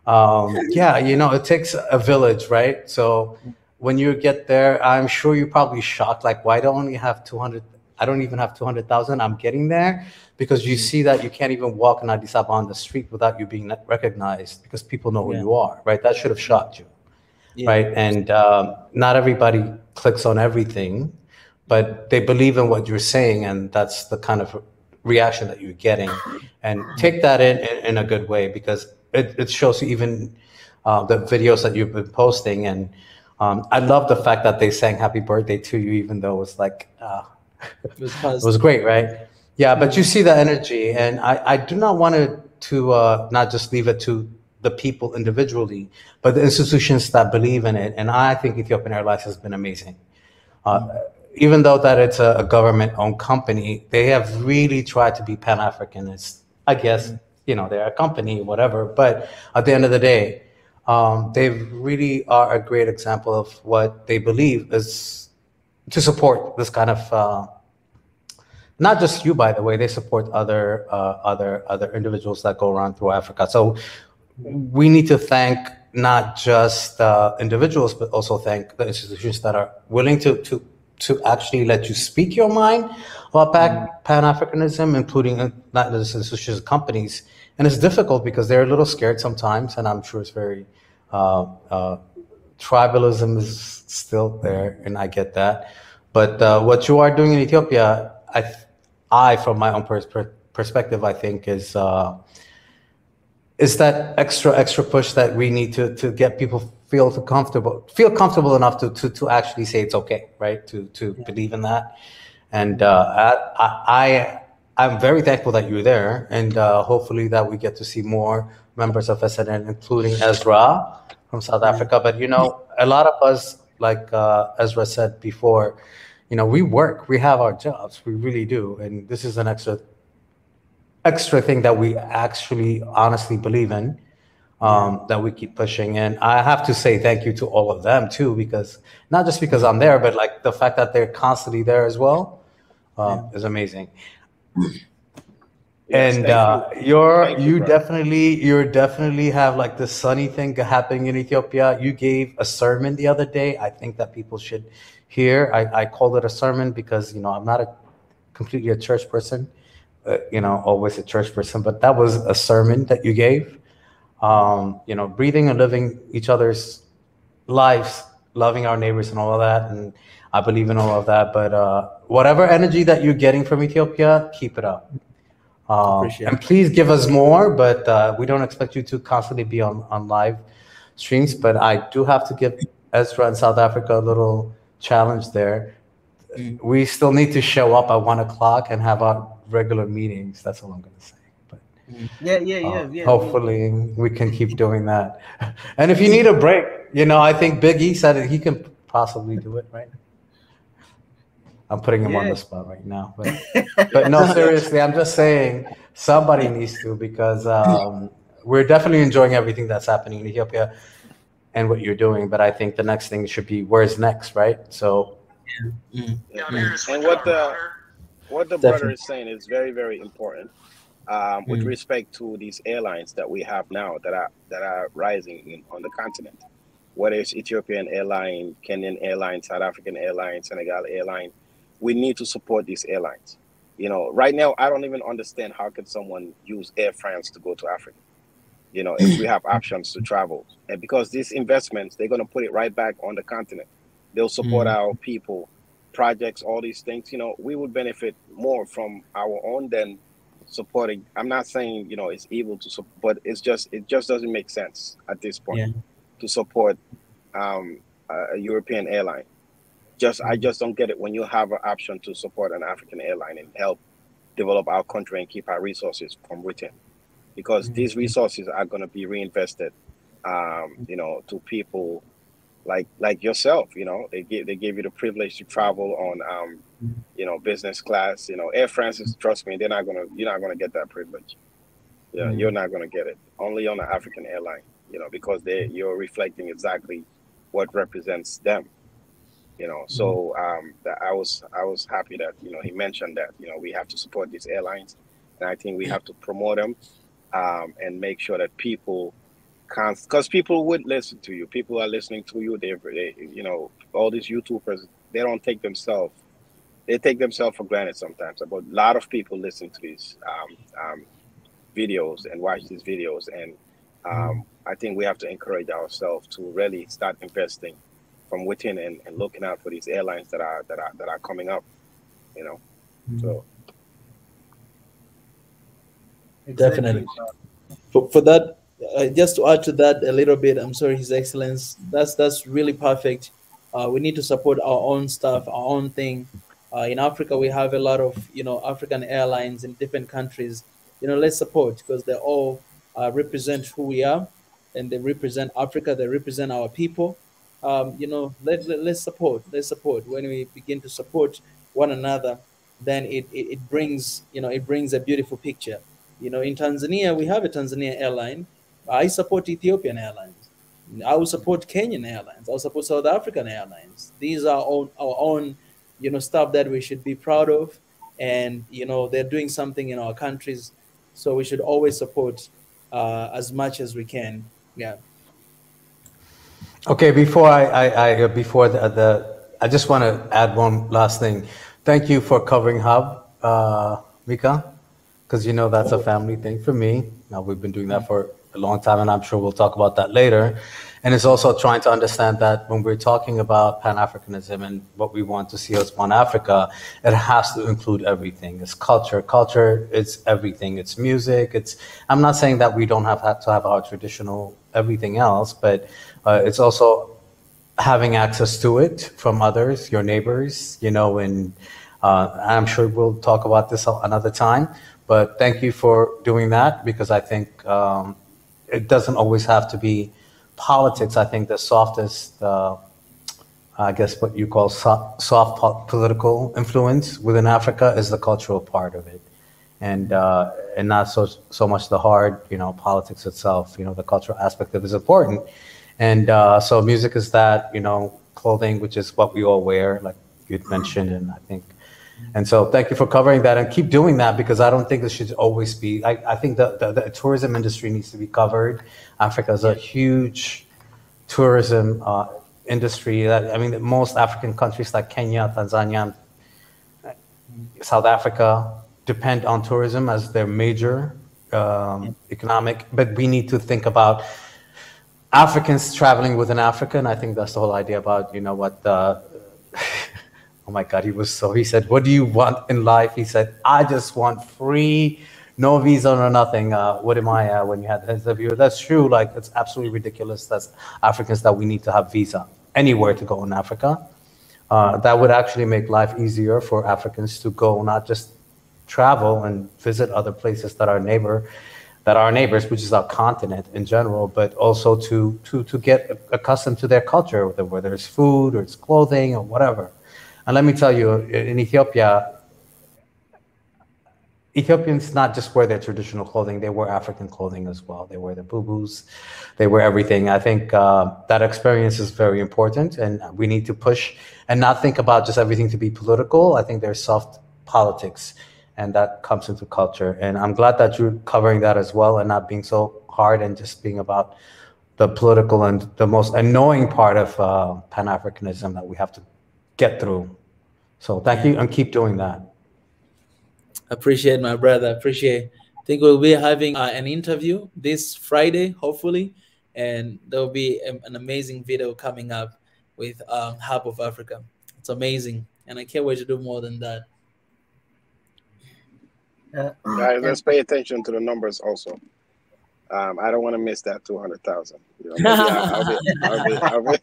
Yeah, you know, it takes a village, right? So when you get there, I'm sure you're probably shocked. Like, why don't you have 200? I don't even have 200,000. I'm getting there because you see that you can't even walk in Addis Ababa on the street without you being recognized because people know who you are, right? That should have shocked you, right? And not everybody clicks on everything, but they believe in what you're saying, and that's the kind of reaction that you're getting. And take that in a good way, because it shows you even the videos that you've been posting. And I love the fact that they sang happy birthday to you, even though it was like, it was great, right? Yeah, but you see the energy, and I do not want to not just leave it to the people individually, but the institutions that believe in it. And I think Ethiopian Airlines has been amazing. Even though that it's a government-owned company, they have really tried to be Pan-Africanist. I guess, you know, they're a company, whatever, but at the end of the day, they really are a great example of what they believe is to support this kind of, not just you, by the way, they support other individuals that go around through Africa. So we need to thank not just individuals, but also thank the institutions that are willing to actually let you speak your mind about Pan-Africanism, including not just institutions, companies. And it's difficult because they're a little scared sometimes, and I'm sure it's very, tribalism is still there, and I get that. But what you are doing in Ethiopia, I from my own perspective, I think is that extra push that we need to get people feel comfortable enough to actually say it's okay, right? To believe in that. And I'm very thankful that you're there, and hopefully that we get to see more members of SNN, including Ezra from South Africa. But you know, a lot of us, like Ezra said before, you know, we have our jobs, we really do, and this is an extra thing that we actually honestly believe in, that we keep pushing. And I have to say thank you to all of them too, because not just because I'm there, but like the fact that they're constantly there as well is amazing. Yes, And you, you definitely have like the sunny thing happening in Ethiopia. You gave a sermon the other day. I think that people should hear. I called it a sermon because, you know, I'm not completely a church person, you know, always a church person, but that was a sermon that you gave. You know, breathing and living each other's lives, loving our neighbors and all of that. And I believe in all of that. But whatever energy that you're getting from Ethiopia, keep it up. And please give us more, but we don't expect you to constantly be on live streams. But I do have to give Ezra in South Africa a little challenge there. We still need to show up at 1 o'clock and have our regular meetings. That's all I'm going to say. But Yeah. Hopefully we can keep doing that. And if you need a break, you know, I think Big E said that he can possibly do it, right? I'm putting him on the spot right now, but no, seriously, I'm just saying somebody needs to, because we're definitely enjoying everything that's happening in Ethiopia and what you're doing. But I think the next thing should be where's next, right? So, and what the brother is saying is very, very important with respect to these airlines that we have now that are rising on the continent, whether it's Ethiopian Airline, Kenyan Airline, South African Airline, Senegal Airline. We need to support these airlines. You know, right now, I don't even understand how could someone use Air France to go to Africa, you know, if we have options to travel. And because these investments, they're going to put it right back on the continent. They'll support our people, projects, all these things. You know, we would benefit more from our own than supporting. I'm not saying, you know, it's evil to support, but it just doesn't make sense at this point to support a European airline. I just don't get it when you have an option to support an African airline and help develop our country and keep our resources from within, because these resources are going to be reinvested, you know, to people like yourself. You know, they gave you the privilege to travel on, you know, business class. You know, Air France is, trust me, you're not gonna get that privilege. Yeah, you're not gonna get it. Only on an African airline. You know, because you're reflecting exactly what represents them. You know, so that I was happy that, you know, he mentioned that, you know, we have to support these airlines, and I think we have to promote them, and make sure that people can't, because people would listen to you. People are listening to you. They you know, all these YouTubers, they don't take themselves. They take themselves for granted sometimes. But a lot of people listen to these videos and watch these videos, and I think we have to encourage ourselves to really start investing from within and looking out for these airlines that are coming up, you know. So definitely. For that, just to add to that a little bit, I'm sorry, His Excellence, that's really perfect. We need to support our own stuff, our own thing. In Africa, we have a lot of, you know, African airlines in different countries. You know, let's support, because they all represent who we are, and they represent Africa. They represent our people. You know, let's support. Let's support. When we begin to support one another, then it brings, you know, it brings a beautiful picture. You know, in Tanzania, we have a Tanzania airline. I support Ethiopian Airlines. I will support Kenyan Airlines. I'll support South African Airlines. These are all our own, you know, stuff that we should be proud of. And, you know, they're doing something in our countries. So we should always support as much as we can. Yeah. Okay, before I just want to add one last thing. Thank you for covering Hub, Mika, because, you know, that's a family thing for me. Now, we've been doing that for a long time, and I'm sure we'll talk about that later. And it's also trying to understand that when we're talking about Pan-Africanism and what we want to see as One Africa, it has to include everything. It's culture. Culture is everything. It's music. I'm not saying that we don't have to have our traditional everything else, but it's also having access to it from others, your neighbors, you know, and I'm sure we'll talk about this another time. But thank you for doing that, because I think it doesn't always have to be politics. I think the softest, I guess what you call soft political influence within Africa is the cultural part of it, and not so much the hard, you know, politics itself. You know, the cultural aspect of it is important, and so music is that, you know, clothing, which is what we all wear, like you'd mentioned, and I think. And so thank you for covering that, and keep doing that, because I don't think it should always be, I think the tourism industry needs to be covered. Africa is a huge tourism industry. I mean, most African countries like Kenya, Tanzania, South Africa depend on tourism as their major economic, but we need to think about Africans traveling within Africa. And I think that's the whole idea about, you know, what oh my God, he said, what do you want in life? He said, I just want free, no visa or nothing. What am I when you had the interview? That's true. Like, it's absolutely ridiculous that Africans that we need to have visa anywhere to go in Africa. That would actually make life easier for Africans to go, not just travel and visit other places that are our neighbors, which is our continent in general, but also to get accustomed to their culture, whether it's food or it's clothing or whatever. And let me tell you, in Ethiopia, Ethiopians not just wear their traditional clothing, they wear African clothing as well. They wear the boo-boos, they wear everything. I think that experience is very important, and we need to push and not think about just everything to be political. I think there's soft politics, and that comes into culture. And I'm glad that you're covering that as well, and not being so hard and just being about the political and the most annoying part of Pan-Africanism that we have to get through. So thank you, and keep doing that. Appreciate, my brother. Appreciate. I think we'll be having an interview this Friday, hopefully, and there'll be an amazing video coming up with Hub of Africa. It's amazing, and I can't wait to do more than that. Guys, let's pay attention to the numbers also. I don't want to miss that 200,000. You know, I'll be.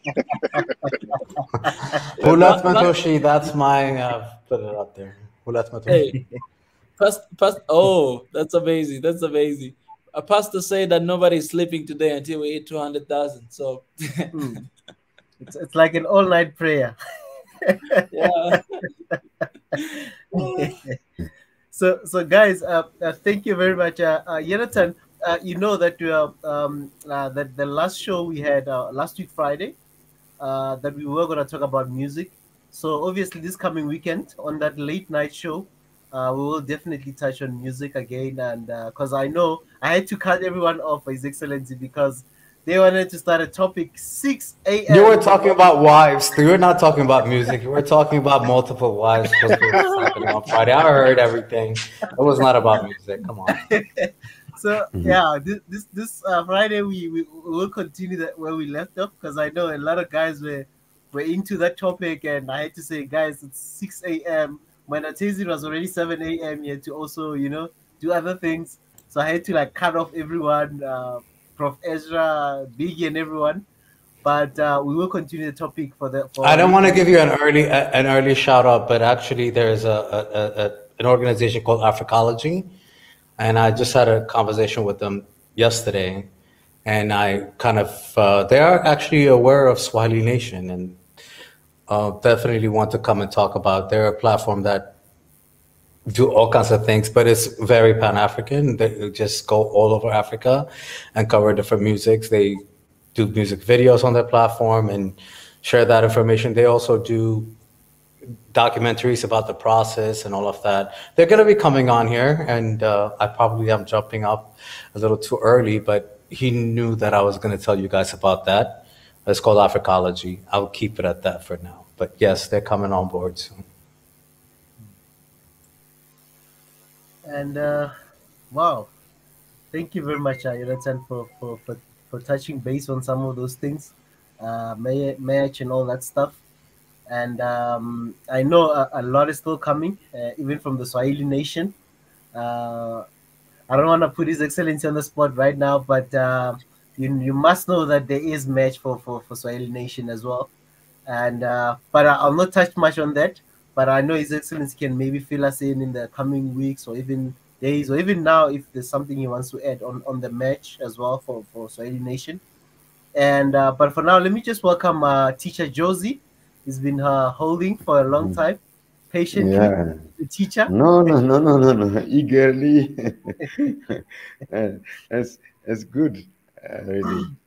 Hulat Matoshi, that's my put it up there. Hulat Matoshi. Hey, Oh, that's amazing. That's amazing. A pastor said that nobody's sleeping today until we hit 200,000. So, It's like an all-night prayer. yeah. So guys, thank you very much, Jonathan. You know that that the last show we had last week Friday, that we were going to talk about music. So obviously, this coming weekend on that late night show, we will definitely touch on music again. And because I know I had to cut everyone off, His Excellency, because they wanted to start a topic 6 a.m. You were talking about wives. You were not talking about music. You were talking about multiple wives supposed to be happening on Friday. I heard everything. It was not about music. Come on. So yeah, this Friday we will continue that where we left off, because I know a lot of guys were into that topic, and I had to say, guys, it's 6 a.m. When I it was already 7 a.m. You had to also do other things, so I had to like cut off everyone, Prof. Ezra, Biggie, and everyone. But we will continue the topic for. I don't want to give you an early shout out, but actually there's an organization called Africology, and I just had a conversation with them yesterday, and I kind of they are actually aware of Swahili Nation, and definitely want to come and talk about. They're a platform that do all kinds of things, but it's very Pan-African. They just go all over Africa and cover different musics. They do music videos on their platform and share that information. They also do documentaries about the process and all of that. They're going to be coming on here, and I probably am jumping up a little too early, but he knew that I was going to tell you guys about that. It's called Africology. I'll keep it at that for now. But yes, they're coming on board soon. And wow, thank you very much, Jonathan, for touching base on some of those things, match and all that stuff. And I know a lot is still coming, even from the Swahili Nation. I don't want to put His Excellency on the spot right now, but you must know that there is match for Swahili Nation as well. And but I'll not touch much on that. But I know His Excellency can maybe fill us in the coming weeks, or even days, or even now, if there's something he wants to add on the match as well for Swahili Nation. And but for now, let me just welcome Teacher Josie. He's been holding for a long time, patiently. Yeah. The teacher. No, eagerly. It's good, really,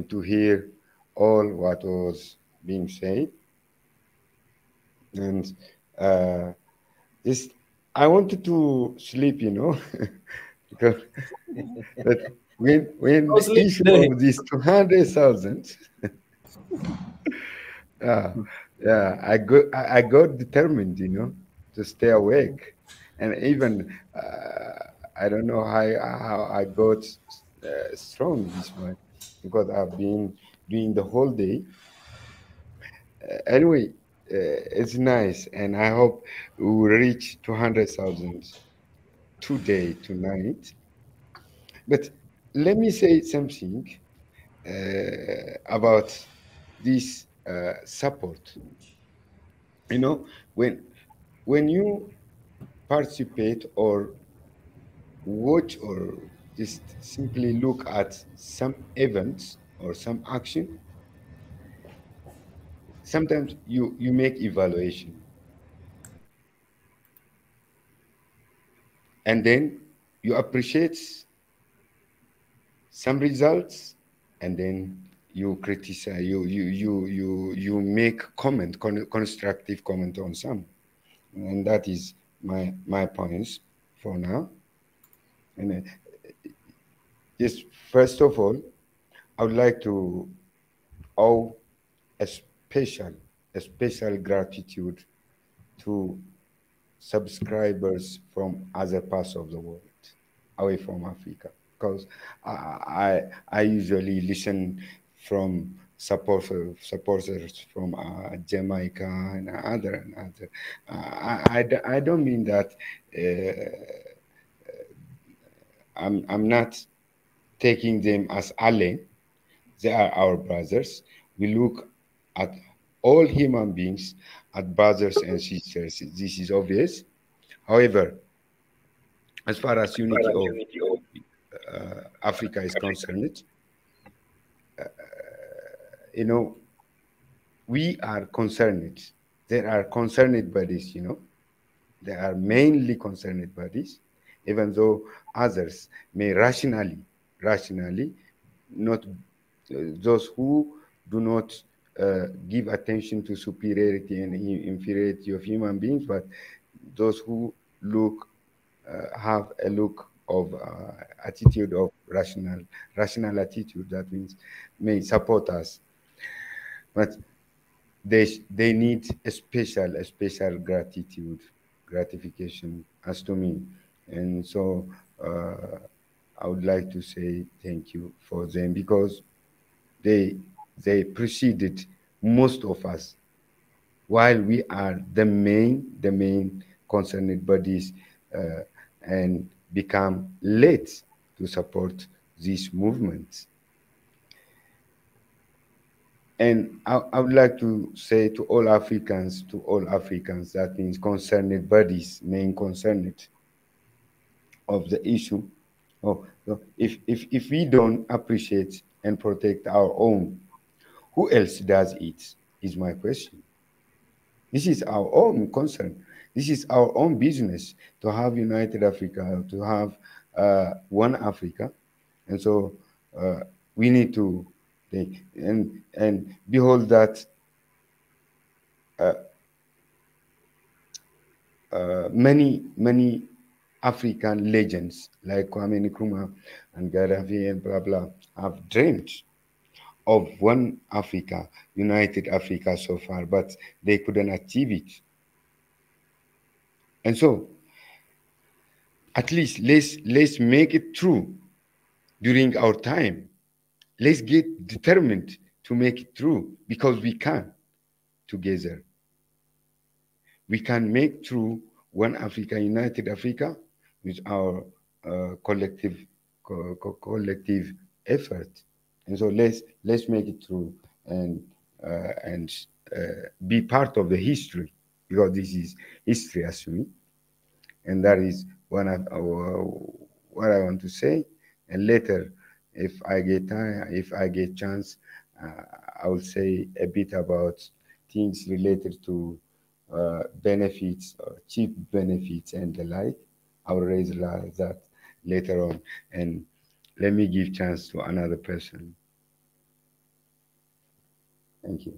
to hear all what was being said. And this, I wanted to sleep, because but when the issue of this 200,000, I got determined, to stay awake, and even I don't know how I got strong this morning, because I've been doing the whole day. Anyway, it's nice, and I hope we will reach 200,000 tonight. But let me say something about this support. When you participate or watch or just simply look at some events or some action, sometimes you make evaluation, and then you appreciate some results, and then you criticize, you make constructive comment on some, and that is my points for now. And just first of all, I would like to owe a special gratitude to subscribers from other parts of the world, away from Africa, because I usually listen from supporters from Jamaica and other. I don't mean that I'm not taking them as ally. They are our brothers. We look at all human beings as brothers and sisters. This is obvious. However, as far as unity of Africa is concerned, you know, we are concerned. There are concerned bodies, you know. There are mainly concerned bodies, even though others may rationally, not those who do not give attention to superiority and inferiority of human beings, but those who look, have a look of attitude of rational attitude, that means may support us, but they need a special gratification as to me. And so I would like to say thank you for them, because they preceded most of us, while we are the main concerned bodies, and become late to support these movements. And I would like to say to all Africans, that means concerned bodies, main concerned of the issue. If we don't appreciate and protect our own, who else does it, is my question. This is our own concern. This is our own business, to have united Africa, to have one Africa. And so we need to think, and behold that many African legends like Kwame Nkrumah and Gaddafi and blah blah have dreamed of one Africa, united Africa so far, but they couldn't achieve it. And so, at least let's make it true during our time. Let's get determined to make it true, because we can together. We can make true one Africa, united Africa, with our collective effort. And so let's make it true and be part of the history, because this is history as to me. And that is what I want to say. And later, if I get time, if I get chance, I will say a bit about things related to benefits, cheap benefits and the like. I will raise that later on. And let me give chance to another person. Thank you.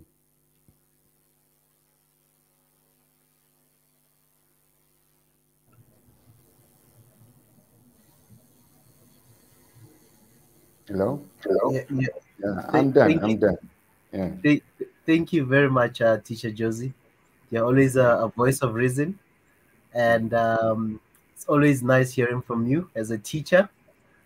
Hello? Yeah. I'm done. Yeah. Thank you very much, Teacher Josie. You're always a voice of reason, and it's always nice hearing from you as a teacher.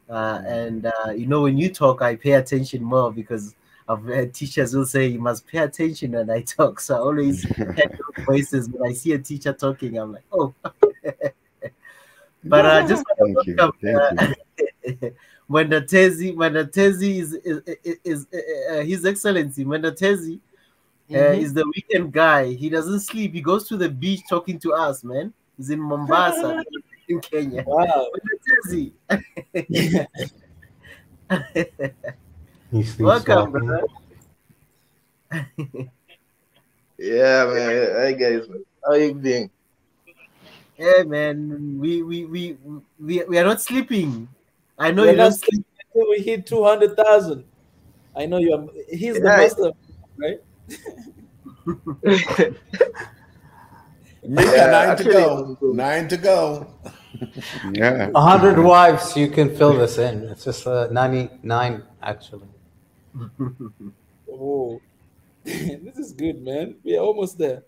And you know, when you talk, I pay attention more, because I've heard teachers will say you must pay attention when I talk. So I always hear those voices when I see a teacher talking. I'm like, oh. But I just want to welcome Mwendatezi is His Excellency Mwendatezi is the weekend guy. He doesn't sleep. He goes to the beach talking to us, man. He's in Mombasa, in Kenya. Wow. Mwendatezi. Welcome, brother. Yeah, man. Hi, guys. How you doing? Yeah, man. We are not sleeping. I know We're you not don't sleep. until we hit 200,000. I know you are. He's the master, right? Mika, 9 to go. Yeah. 100 wives, you can fill this in. It's just 99, actually. Oh, this is good, man. We are almost there.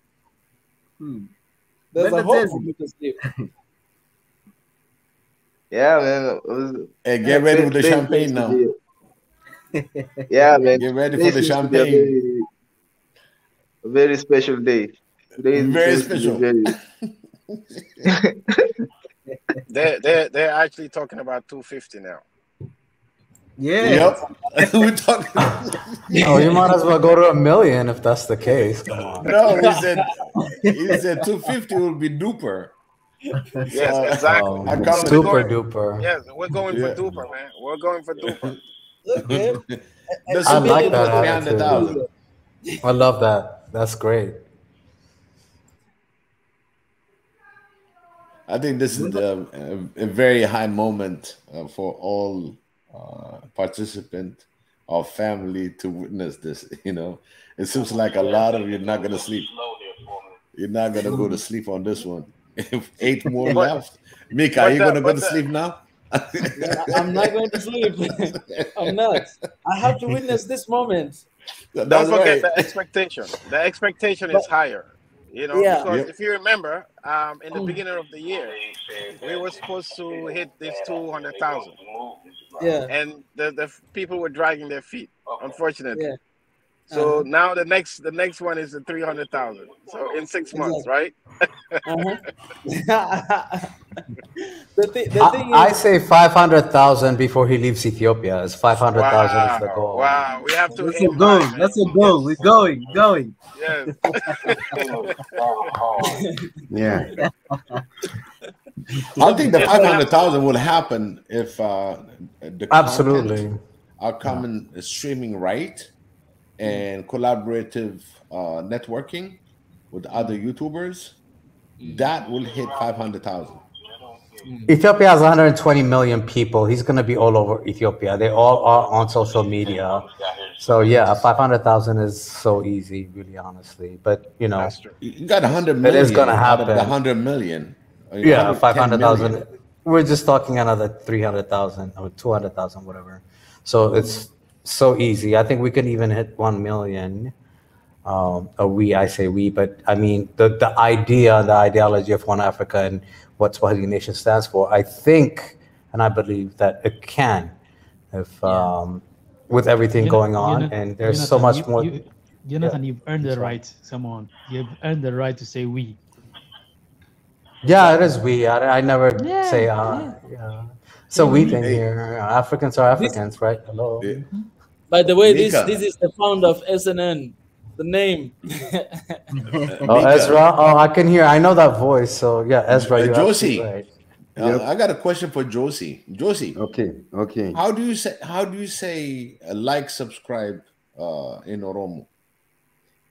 There's a hope for me to sleep. Yeah, man. Hey, get ready with the champagne now. Yeah, man. Get ready for the champagne. A very special day. Today is Very special. They're actually talking about 250 now. Yeah. Yep. We're talking. Oh, you might as well go to 1 million if that's the case. Come on. No, he said 250 will be duper. Yes, exactly. Super duper. Yes, we're going for duper, man. We're going for duper. Okay. I like that attitude. I love that. That's great. I think this is a very high moment for all participants or family to witness this. You know, it seems like a lot of you not gonna sleep. You're not gonna go to sleep on this one. If 8 more left, Mika, are you gonna go to sleep now? I'm not going to sleep. I'm not. I have to witness this moment. Don't forget the expectation. The expectation is higher. You know, because if you remember, in the beginning of the year, we were supposed to hit this 200,000. Yeah. And the people were dragging their feet, unfortunately. Yeah. So now the next one is the 300,000. So in 6 months, right? The thing I say 500,000 before he leaves Ethiopia. It's 500,000 is the goal. Wow, we have to. That's a goal. That's a goal. We're going. Yes. Yeah. I think the 500,000 will happen if the content are coming streaming right and collaborative networking with other YouTubers. That will hit 500,000. Ethiopia has 120 million people. He's going to be all over Ethiopia. They all are on social media. So yeah, 500,000 is so easy, really, honestly. But you know, you got 100 million. It is going to happen. Out of the 100 million. Yeah, 500,000. We're just talking another 300,000 or 200,000, whatever. So it's so easy. I think we can even hit 1 million. I say we, but I mean the idea, the ideology of One Africa and what Swahili Nation stands for. I think, and I believe that it can, if with everything going on, and there's so much more. Jonathan, you've earned the right. Someone, you've earned the right to say we. Yeah, it is we. I never say So we thing here. Africans are Africans, right? Hello. By the way, this is the founder of SNN. The name. Ezra. Oh, I can hear. I know that voice. So yeah, Ezra. Josie. Right. I got a question for Josie. Josie. Okay. How do you say like, subscribe in Oromo?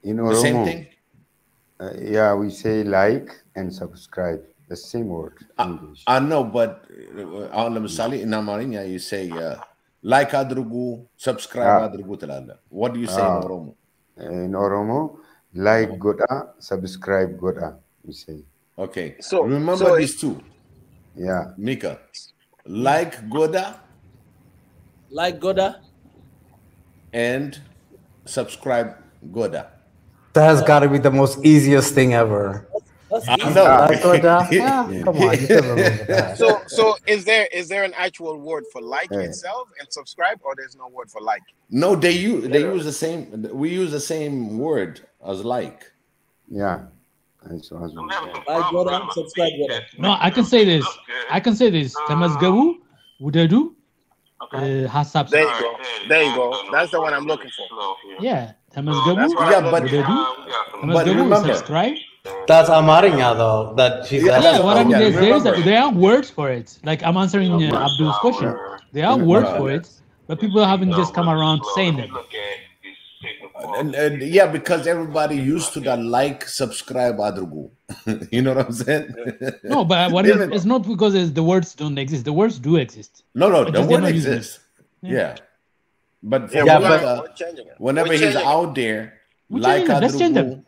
In Oromo, the same thing. Yeah, we say like and subscribe. The same word. English. I know, but on the Misali in Amarinya, you say like adrugu, subscribe adrugu talala. What do you say in Oromo? In Oromo, like Goda, subscribe Goda, we say. Okay. So remember these two. Yeah. Mika. Like Goda. Like Goda. And subscribe Goda. That has got to be the most easiest thing ever. That's I know. Like Goda? Come on, you can remember that. So is there an actual word for like itself and subscribe, or there's no word for like? No, they use the same. We use the same word as like. Yeah. Like Goda, subscribe Goda. No, I can say this. Temasgabu, Wudedu, Hasab. There you go. That's the one I'm looking for. Yeah, Temasgabu. Yeah, but remember, subscribe. That's Amarinya though. What I mean is there are words for it. Like I'm answering Abdul's question. There are words for it, but people haven't just come around saying them. And yeah, because everybody used to that like, subscribe, adrugu. You know what I'm saying? No, but it's not because the words don't exist. The words do exist. No, the word exists. Yeah. But whenever he's out there, like adrugu.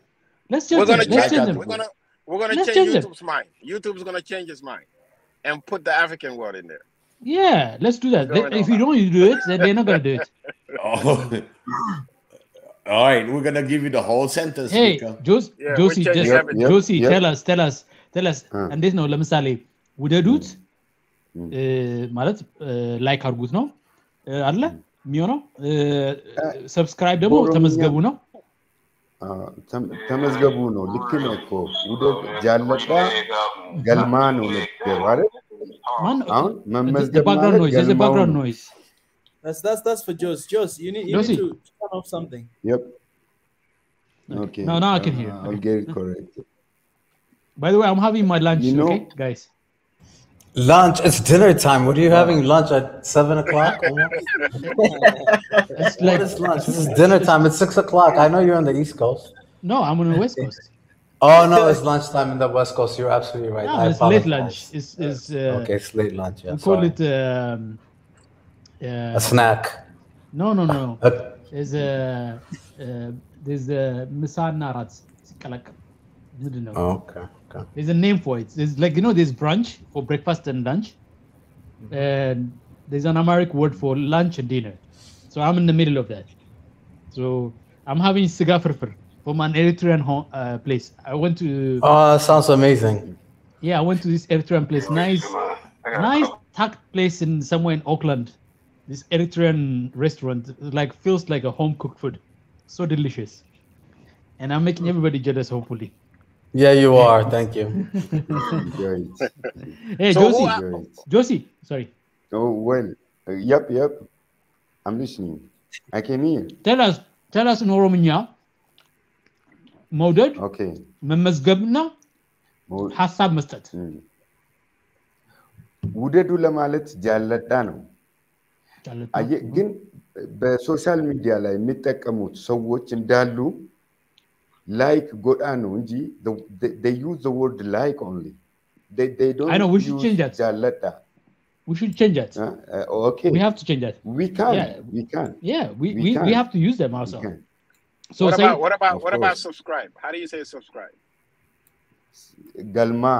Let's change them. We're gonna change YouTube's mind. YouTube's gonna change his mind and put the African word in there. Yeah, let's do that. If you don't do it, then they're not gonna do it. Oh. All right, we're gonna give you the whole sentence. Hey, Josie, Josie, tell us. And this no, let me say, ውደዱት ማለት ላይክ አድርጉት ነው አይደለ? የሚሆነው ሰብስክራይብ ደግሞ ተመዝገቡ ነው። ተመዝገቡ ነው። ልክ ነው እኮ ውደድ ጃለጣ ገልማ ነው ነገር አይደል? አሁን መመዝገብ ማለት background noise. That's for Josie. Josie, you need to turn off something. Yep. Okay. No, now I can hear. I'll get it correct. By the way, I'm having my lunch, You know, okay, guys? Lunch? It's dinner time. What are you having lunch at 7 o'clock? It's like What is lunch? This is dinner time. It's 6 o'clock. I know you're on the East Coast. No, I'm on the West Coast. Oh no, it's lunchtime in the West Coast. You're absolutely right. No, I it's late apologize. lunch. It's Okay, it's late lunch. Yeah, we call sorry. it A snack. No. There's misana rats. Oh, okay. There's a name for it. There's like there's brunch for breakfast and lunch, and there's an Amharic word for lunch and dinner. So I'm in the middle of that. So I'm having siga firfir from an Eritrean place. I went to. Oh, that sounds amazing. Yeah, I went to this Eritrean place. Nice tucked place in somewhere in Auckland. This Eritrean restaurant like feels like a home cooked food. So delicious. And I'm making everybody jealous, hopefully. Yeah, you are. Thank you. Great. Hey, So Josie, sorry. Oh, well, yep. I'm listening. I can hear. Tell us in Oromia. Mawdud. Okay. መመዝገብና ሀሳብ መስጠት ውደዱ ለማለት ጃለዳ ነው። ግን በሶሻል ሚዲያ ላይ የሚጠቀሙት ሰዎች እንዳሉ like ጎዳ ነው እንጂ they use the word like only. They don't. I know, we should change that. ጃለዳ. We should change that. Okay. We have to change that. We can. Yeah. We can. Yeah, we have to use them also. So what about subscribe? How do you say subscribe? Galma.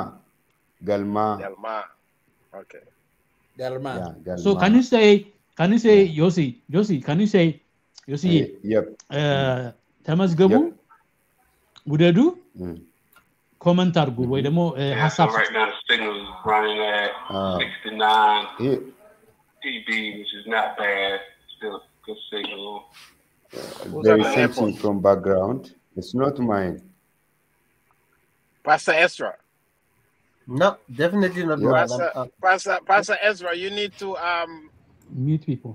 Okay. Galma. Yeah, Galma. So can you say Yossi? Can you say Yossi? Yep. ተመዝገቡ ውደዱ ኮመንት አድርጉ ወይ ደግሞ ሐሳብ right now the signal is running at 69 dB, which is not bad. Still a good signal. There is something from background. It's not mine. Pastor Ezra. No, definitely not mine. Pastor Ezra, you need to mute people.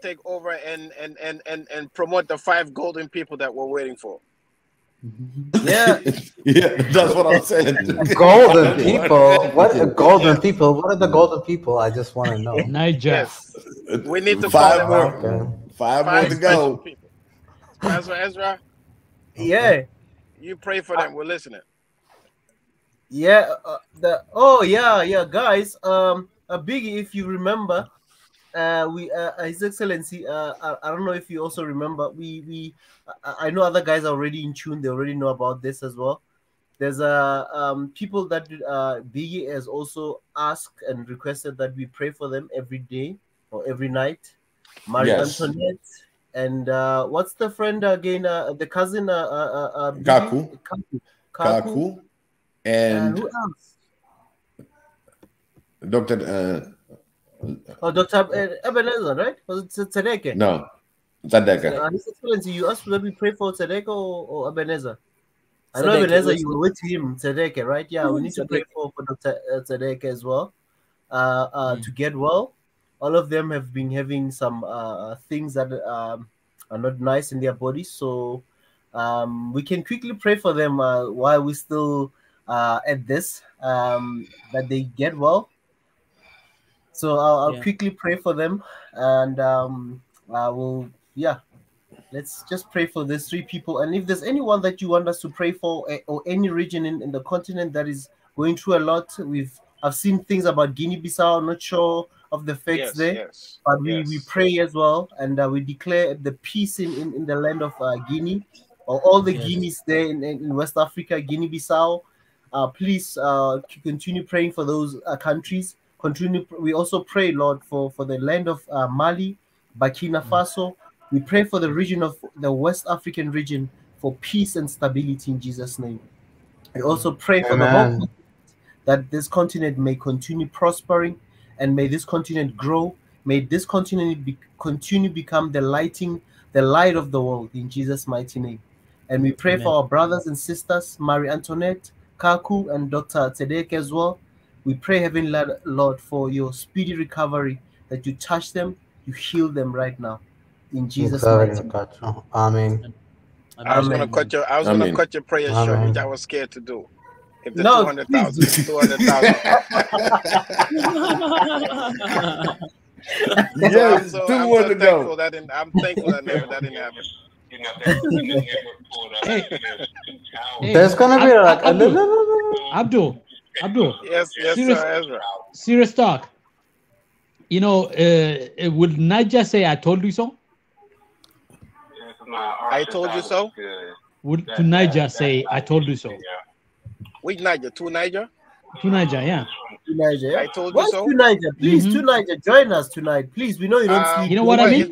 Take over and promote the 5 golden people that we're waiting for. Yeah, that's what I'm saying. Golden people? What are golden people? What are the golden people? I just want to know. Niger. Yes. We need to 5 more. Okay. 5 more to go. Pastor Ezra. Yeah. You pray for them. We're listening. Yeah. Yeah, guys. A biggie, if you remember. His Excellency, I don't know if you also remember, I know other guys are already in tune, they already know about this as well. There's people that Biggie has also asked and requested that we pray for them every day or every night. Marie Antoinette, and what's the friend again, the cousin, Kaku, and who else? Dr. Dr. Ebenezer, right? Was it Tzedeke? No, Tzedeke. His Excellency, you asked that we pray for Tzedeke or Ebenezer? I know Ebenezer, you were with him, Tzedeke, right? Yeah, we need to pray for Dr. Tzedeke as well to get well. All of them have been having some things that are not nice in their bodies, so we can quickly pray for them while we're still at this, that they get well. So I'll quickly pray for them, and I will, let's just pray for these 3 people. And if there's anyone that you want us to pray for, or any region in the continent that is going through a lot, I've seen things about Guinea-Bissau. I'm not sure of the facts there, but we pray as well, and we declare the peace in the land of Guinea, or all the Guineas there in West Africa, Guinea-Bissau. Please continue praying for those countries. We also pray, Lord, for the land of Mali, Burkina Faso. We pray for the region of the West African region for peace and stability in Jesus' name. We also pray for the whole continent, that this continent may continue prospering, and may this continent grow. May this continent continue become the light of the world in Jesus' mighty name. And we pray for our brothers and sisters, Marie Antoinette, Kaku, and Dr. Tzedeke as well. We pray, Heavenly Lord, for your speedy recovery, that you touch them, you heal them right now. In Jesus' mighty name. Amen. I was going to cut your prayer short, which I was scared to do. If the No, 200,000, 200,000. Yes, so two I'm more so to thankful go. that I'm thankful that didn't happen. There's gonna be like Abdul. Yes, serious, sir, Ezra. Serious talk. You know, would Niger say "I told you so"? I told you so. Would to Niger say "I told you so"? Which Niger? To Niger? To Niger, yeah. To Niger, yeah. I told you What's so. to Niger? Please, to Niger, join us tonight, please. We know you don't sleep. You know what I mean?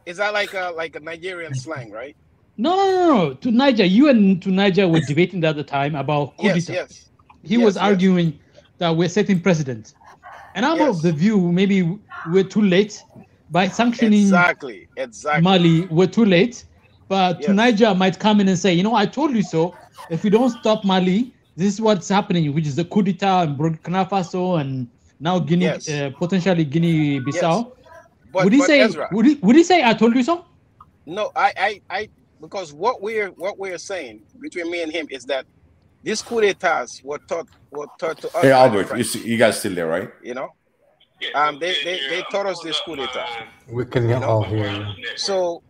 Is that like a Nigerian slang, right? No. To Niger, you and to Niger were debating the other time about coup d'etat. Yes. He was arguing that we're setting precedent. And I'm of the view maybe we're too late by sanctioning exactly. Mali. We're too late, but to Niger might come in and say, you know, I told you so. If we don't stop Mali, this is what's happening, which is the coup d'etat in Burkina Faso and now Guinea, potentially Guinea-Bissau. Would he say? Ezra, would he say? I told you so? No, I because what we're saying between me and him is that these coup d'etats were taught to us. Hey Albert, you guys still there, right? You know, they taught us this coup d'etat. We can all hear you. So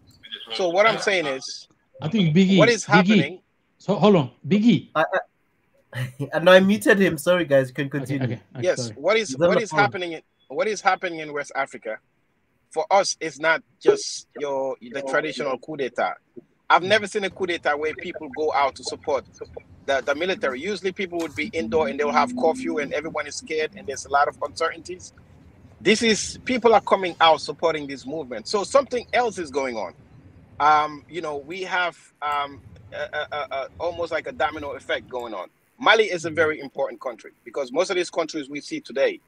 what I'm saying is, I think Biggie. What is happening? So hold on, Biggie. No, I muted him. Sorry, guys, you can continue. Okay, yes, sorry. what is happening? What is happening in West Africa? For us, it's not just the traditional coup d'etat. I've never seen a coup d'etat where people go out to support the military. Usually, people would be indoor and they'll have curfew, and everyone is scared, and there's a lot of uncertainties. People are coming out supporting this movement. So something else is going on. You know, we have almost like a domino effect going on. Mali is a very important country because most of these countries we see today.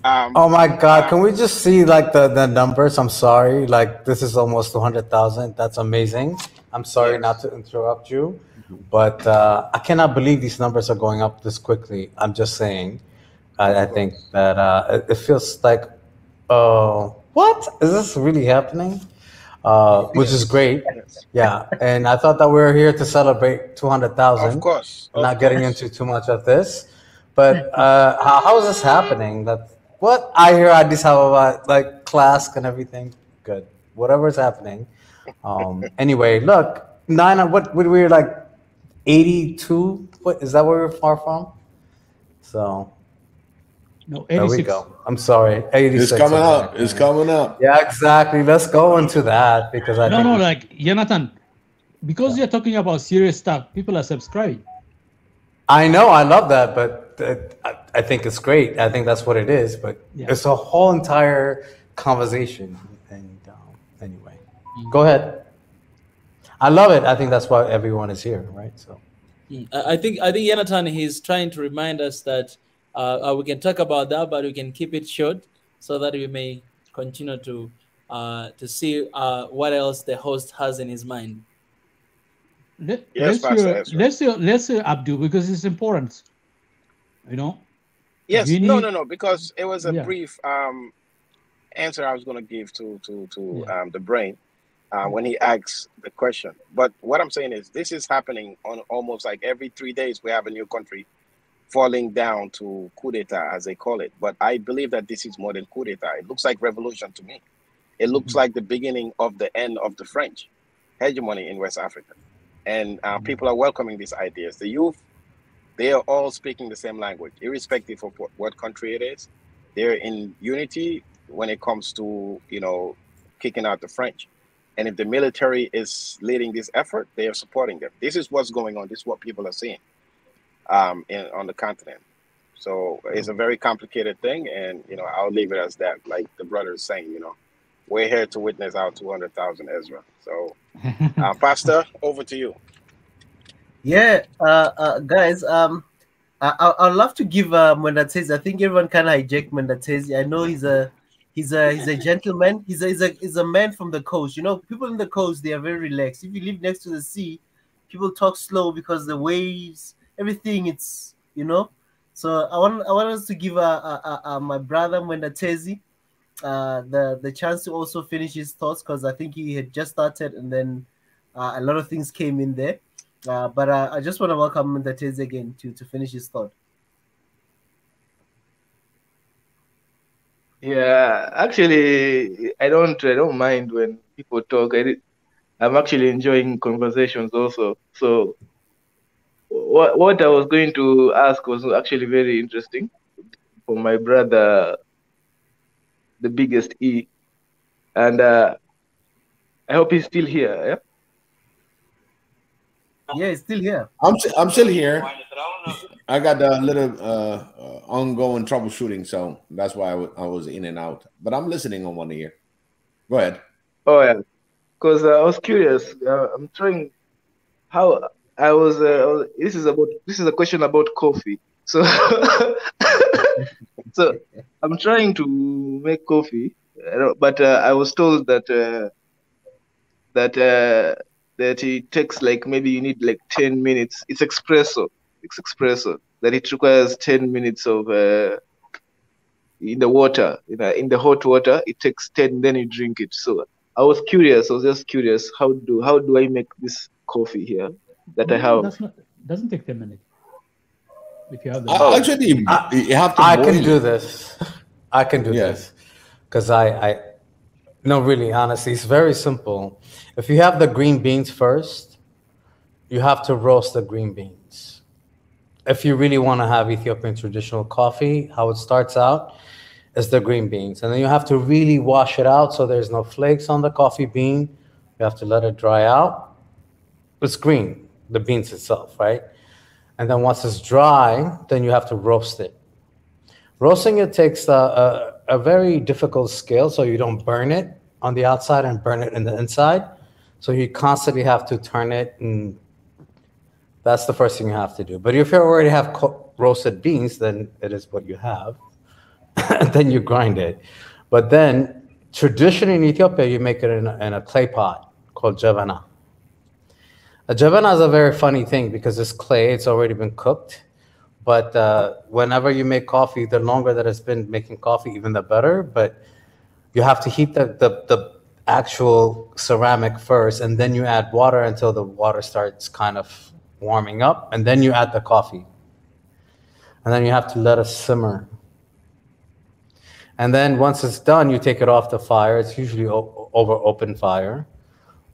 Oh my God! Can we just see like the numbers? I'm sorry, like this is almost 200,000. That's amazing. I'm sorry not to interrupt you, but I cannot believe these numbers are going up this quickly. I'm just saying. I think that it feels like, what is this really happening? Which is great. Yeah, and I thought that we were here to celebrate 200,000. Of course. Not getting into too much of this, but how is this happening? That what I hear Addis Ababa like class and everything. Good, whatever is happening. Anyway, look, what we were like 82. What is that? Where we're far from? So. No, 86. There we go. I'm sorry. 86. It's coming up. It's coming up. Yeah, exactly. Let's go into that because I think like Jonathan, because you're talking about serious stuff, people are subscribing. I know, I love that, but I think it's great. I think that's what it is. But it's a whole entire conversation. And anyway, go ahead. I love it. I think that's why everyone is here, right? So, I think Jonathan, he's trying to remind us that. We can talk about that, but we can keep it short so that we may continue to see what else the host has in his mind. Let's say Abdul, because it's important. You know. Yes. No. Because it was a brief answer I was going to give to the brain when he asks the question. But what I'm saying is, this is happening on almost like every 3 days. We have a new country falling down to coup d'etat, as they call it. But I believe that this is more than coup d'etat. It looks like revolution to me. It looks like the beginning of the end of the French hegemony in West Africa. And people are welcoming these ideas. The youth, they are all speaking the same language, irrespective of what country it is. They're in unity when it comes to, kicking out the French. And if the military is leading this effort, they are supporting them. This is what's going on. This is what people are seeing. On the continent. So it's a very complicated thing, and I'll leave it as that. Like the brother is saying, we're here to witness our 200,000 Ezra. So Pastor, over to you. Yeah, guys, I'd love to give Mwendatezi. I think everyone can hijack Mwendatezi. I know he's a gentleman. He's a man from the coast. People in the coast, they are very relaxed. If you live next to the sea, people talk slow because the waves, everything, it's so I want us to give my brother Mwendatezi the chance to also finish his thoughts, because I think he had just started and then a lot of things came in there. But I just want to welcome the Tez again to finish his thought. Yeah, actually, I don't mind when people talk. I'm actually enjoying conversations also. So what I was going to ask was actually very interesting for my brother, the biggest E, and I hope he's still here. Yeah. Yeah, he's still here. I'm still here. I got a little ongoing troubleshooting, so that's why I was in and out. But I'm listening on one ear. Go ahead. Oh yeah, because I was curious. I'm trying how I was. This is a question about coffee. So so I'm trying to make coffee, but I was told that that it takes like maybe you need like 10 minutes. It's espresso. That it requires 10 minutes of in the water, in the hot water. It takes 10, then you drink it. So I was just curious, how do I make this coffee here that I have? Doesn't take 10 minutes. If you have actually, you have to. I can do this. I can do this because no, really, honestly, it's very simple. If you have the green beans first, you have to roast the green beans. If you really want to have Ethiopian traditional coffee, how it starts out is the green beans. And then you have to really wash it out so there's no flakes on the coffee bean. You have to let it dry out. It's green, the beans itself, right? And then once it's dry, then you have to roast it. Roasting it takes a very difficult skill, so you don't burn it on the outside and burn it in the inside. So you constantly have to turn it, and that's the first thing you have to do. But if you already have roasted beans, then it is what you have. And then you grind it. But then, traditionally in Ethiopia, you make it in a clay pot called jevana. A jevana is a very funny thing because it's clay, it's already been cooked. But whenever you make coffee, the longer that it's been making coffee, even the better. But you have to heat the actual ceramic first, and then you add water until the water starts kind of warming up, and then you add the coffee. And then you have to let it simmer. And then once it's done, you take it off the fire. It's usually over open fire.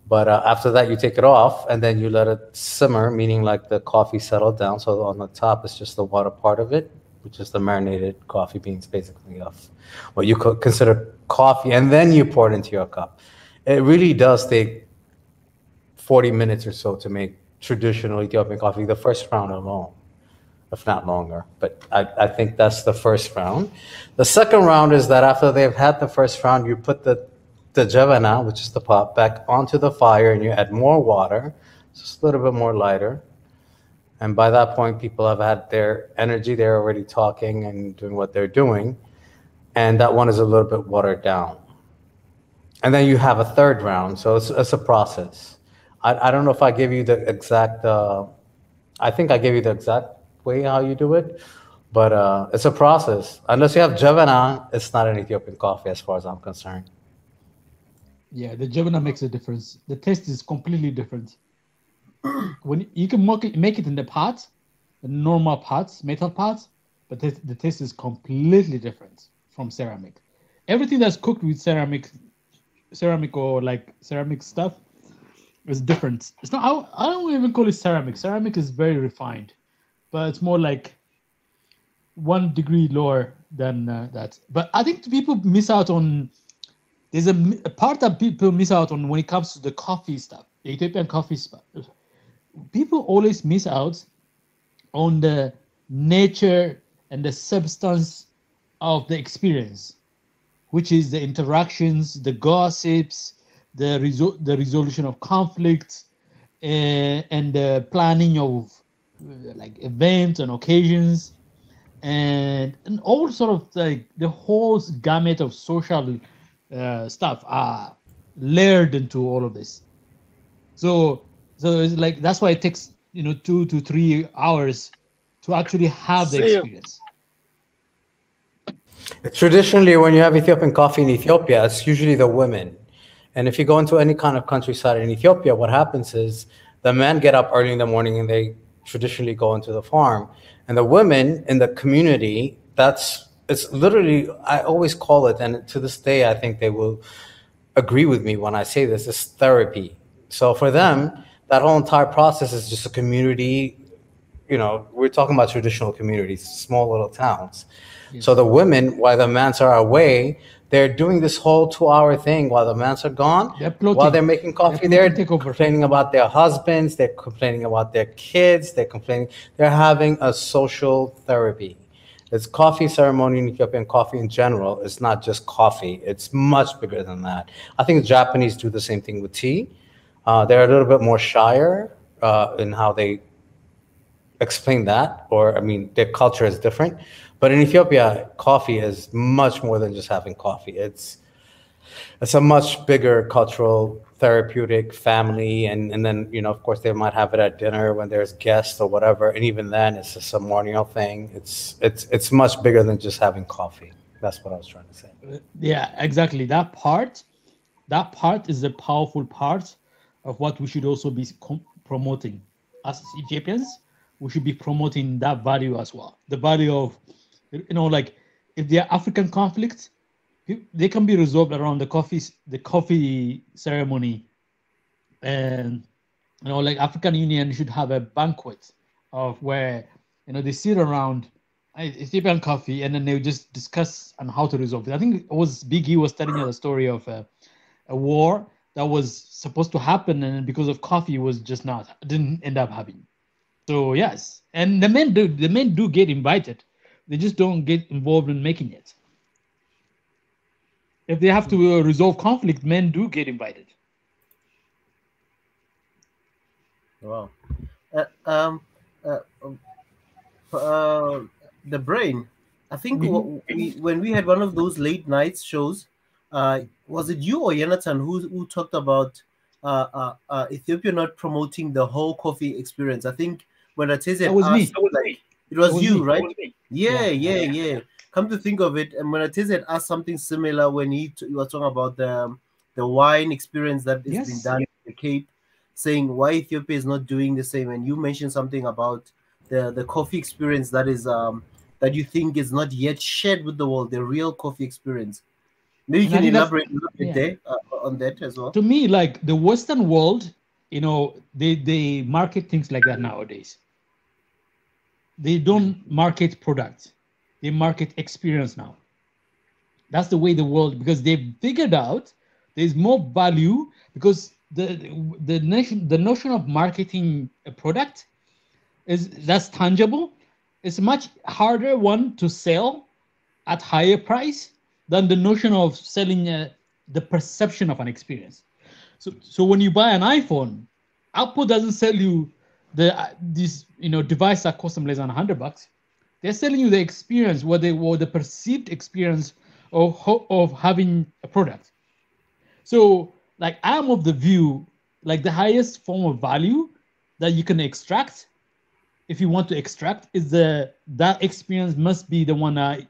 But after that, you take it off, and then you let it simmer, meaning like the coffee settled down. So on the top is just the water part of it, which is the marinated coffee beans, basically, of what you could consider coffee. And then you pour it into your cup. It really does take 40 minutes or so to make traditional Ethiopian coffee, the first round alone, if not longer. But I think that's the first round. The second round is that after they've had the first round, you put the jevana, which is the pot, back onto the fire, and you add more water, just a little bit more lighter. And by that point, people have had their energy. They're already talking and doing what they're doing. And that one is a little bit watered down. And then you have a third round. So it's a process. I don't know if I gave you the exact, I think I gave you the exact way how you do it. But it's a process. Unless you have jevana, it's not an Ethiopian coffee as far as I'm concerned. Yeah, the jevana makes a difference. The taste is completely different. When you can make it in the pot, the normal pots, metal pots, but the taste is completely different from ceramic. Everything that's cooked with ceramic or like ceramic stuff is different. It's not. I don't even call it ceramic. Ceramic is very refined, but it's more like 1 degree lower than that. But I think people miss out on. There's a part that people miss out on when it comes to the coffee stuff, the Ethiopian coffee stuff. People always miss out on the nature and the substance of the experience, which is the interactions, the gossips, the resolution of conflicts, and the planning of like events and occasions, and all sort of like the whole gamut of social stuff are layered into all of this. So it's like that's why it takes 2 to 3 hours to actually have the experience. Traditionally, when you have Ethiopian coffee in Ethiopia, it's usually the women. And if you go into any kind of countryside in Ethiopia, what happens is The men get up early in the morning and they traditionally go into the farm. And the women in the community, it's literally, I always call it, and to this day, I think they will agree with me when I say this, is therapy. So for them, that whole entire process is just a community. You know, we're talking about traditional communities, small little towns. Yes. So the women, while the men are away, they're doing this whole 2-hour thing while the men are gone. While they're making coffee, they're complaining about their husbands, they're complaining about their kids, they're having a social therapy. It's coffee ceremony in Ethiopia, and coffee in general. It's not just coffee. It's much bigger than that. I think the Japanese do the same thing with tea. They're a little bit more shyer in how they explain that, or I mean, their culture is different. But in Ethiopia, coffee is much more than just having coffee. It's a much bigger cultural, therapeutic, family, and then, you know, of course, they might have it at dinner when there's guests or whatever. And even then, it's a ceremonial thing. It's much bigger than just having coffee. That's what I was trying to say. Yeah, exactly. That part is the powerful part of what we should also be promoting as Ethiopians. We should be promoting that value as well. The value of, you know, like if there are African conflicts, they can be resolved around the coffee ceremony. And, you know, like African Union should have a banquet of where, you know, they sit around Ethiopian coffee and then they just discuss on how to resolve it. I think it was Biggie was telling you the story of a war that was supposed to happen, and because of coffee didn't end up happening. So yes, and the men do get invited. They just don't get involved in making it. If they have to resolve conflict, men do get invited. Wow. The brain. I think when we had one of those late night shows, was it you or Jonathan who talked about Ethiopia not promoting the whole coffee experience? I think when Ateze asked, it was you, right? Yeah. Come to think of it, and when Ateze had asked something similar when he was talking about the wine experience that is being done in the Cape, saying why Ethiopia is not doing the same, and you mentioned something about the coffee experience that is that you think is not yet shared with the world, the real coffee experience. Maybe you can elaborate a little bit there on that as well. To me, like the Western world, you know, they market things like that nowadays. They don't market products. They market experience now. That's the way the world, because they've figured out there's more value, because the notion of marketing a product that's tangible. It's much harder one to sell at higher price than the notion of selling the perception of an experience. So when you buy an iPhone, Apple doesn't sell you this device that costs them less than $100. They're selling you the experience, the perceived experience of having a product. So like I'm of the view, like the highest form of value that you can extract, if you want to extract, is that experience must be the one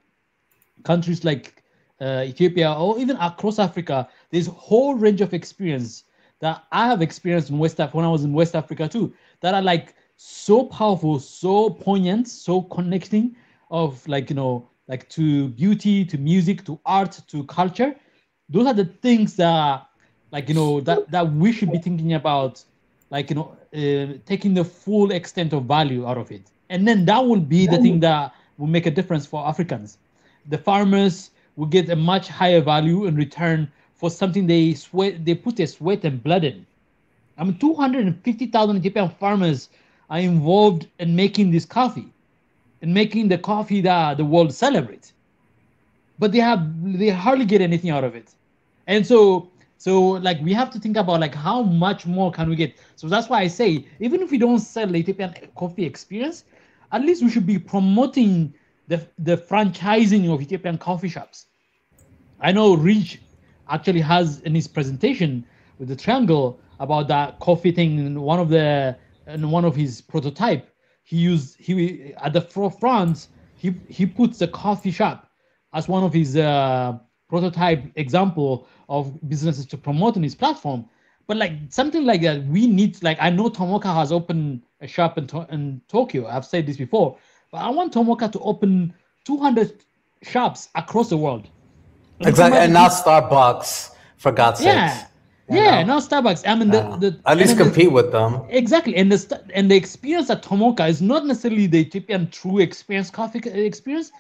countries like Ethiopia or even across Africa. There's a whole range of experience that I have experienced in when I was in West Africa too, that are like so powerful, so poignant, so connecting of like to beauty, to music, to art, to culture. Those are the things that that we should be thinking about, taking the full extent of value out of it. And then that will be the thing that will make a difference for Africans. The farmers will get a much higher value in return for something they put their sweat and blood in. 250,000 Ethiopian farmers are involved in making this coffee, and making the coffee that the world celebrates. But they hardly get anything out of it. And so like we have to think about like how much more can we get. So that's why I say, even if we don't sell the Ethiopian coffee experience, at least we should be promoting the franchising of Ethiopian coffee shops. I know Rich actually has in his presentation with the triangle about that coffee thing in one of his prototype. He at the forefront he puts the coffee shop as one of his prototype example of businesses to promote on his platform. But like something like that, we need, like, I know Tomoka has opened a shop in Tokyo. I've said this before, but I want Tomoka to open 200 shops across the world. Exactly, and not Starbucks, for God's sakes. Yeah, not Starbucks. I mean, at least compete with them. Exactly, and the experience at Tomoka is not necessarily the Ethiopian true experience, coffee experience,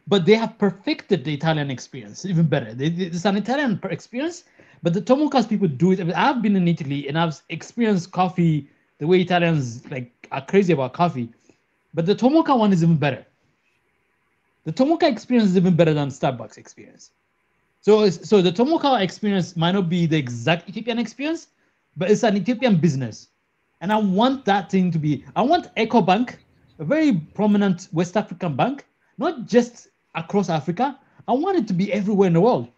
but they have perfected the Italian experience even better. It's an Italian experience. But the Tomoka's people do it. I mean, I've been in Italy and I've experienced coffee the way Italians like are crazy about coffee. But the Tomoka one is even better. The Tomoka experience is even better than Starbucks experience. So the Tomoka experience might not be the exact Ethiopian experience, but it's an Ethiopian business. And I want that thing to be, I want EcoBank, a very prominent West African bank, not just across Africa. I want it to be everywhere in the world.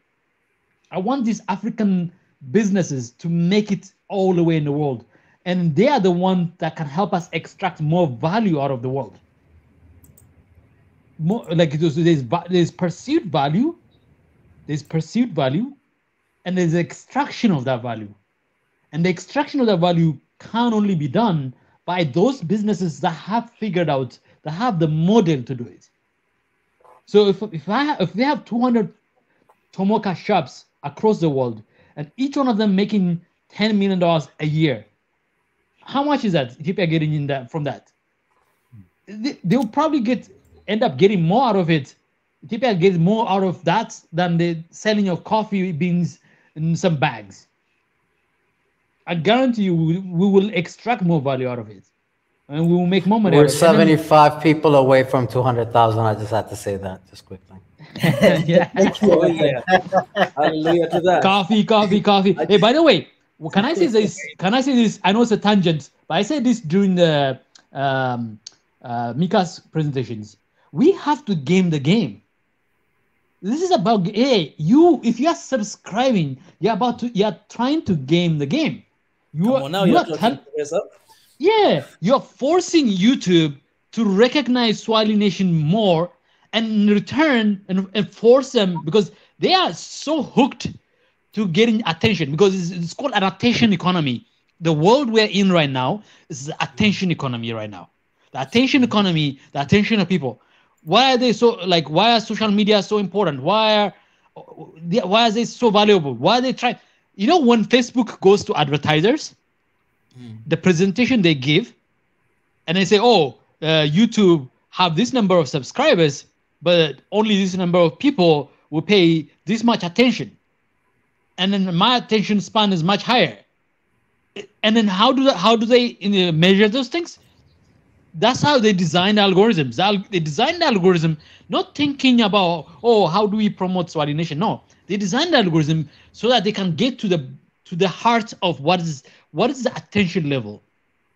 I want these African businesses to make it all the way in the world. And they are the ones that can help us extract more value out of the world. More like there's perceived value, and there's extraction of that value. And the extraction of that value can only be done by those businesses that have figured out, that have the model to do it. So if they have 200 Tomoka shops across the world, and each one of them making $10 million a year, how much is that Ethiopia getting in that from that? They'll probably end up getting more out of it. Ethiopia gets more out of that than the selling of coffee beans in some bags. I guarantee you, we will extract more value out of it, and we will make more money. We're 75 people away from 200,000. I just had to say that just quickly. Yeah. Oh, yeah. Hallelujah to that. Coffee. Hey, by the way, can I say this? I know it's a tangent, but I said this during the Mika's presentations. We have to game the game. This is about, hey, if you are subscribing, you're trying to game the game. You're forcing YouTube to recognize Swahili Nation more, and in return and force them, because they are so hooked to getting attention, because it's called an attention economy. The world we're in right now is the attention economy right now. The attention economy, the attention of people. Why are they so, like, why are social media so important? Why are they so valuable? Why are they trying? You know, when Facebook goes to advertisers, the presentation they give, and they say, YouTube have this number of subscribers, but only this number of people will pay this much attention. And then my attention span is much higher. And then how do they measure those things? That's how they design algorithms. They design the algorithm not thinking about, how do we promote Swahili Nation? No, they design the algorithm so that they can get to the heart of what is the attention level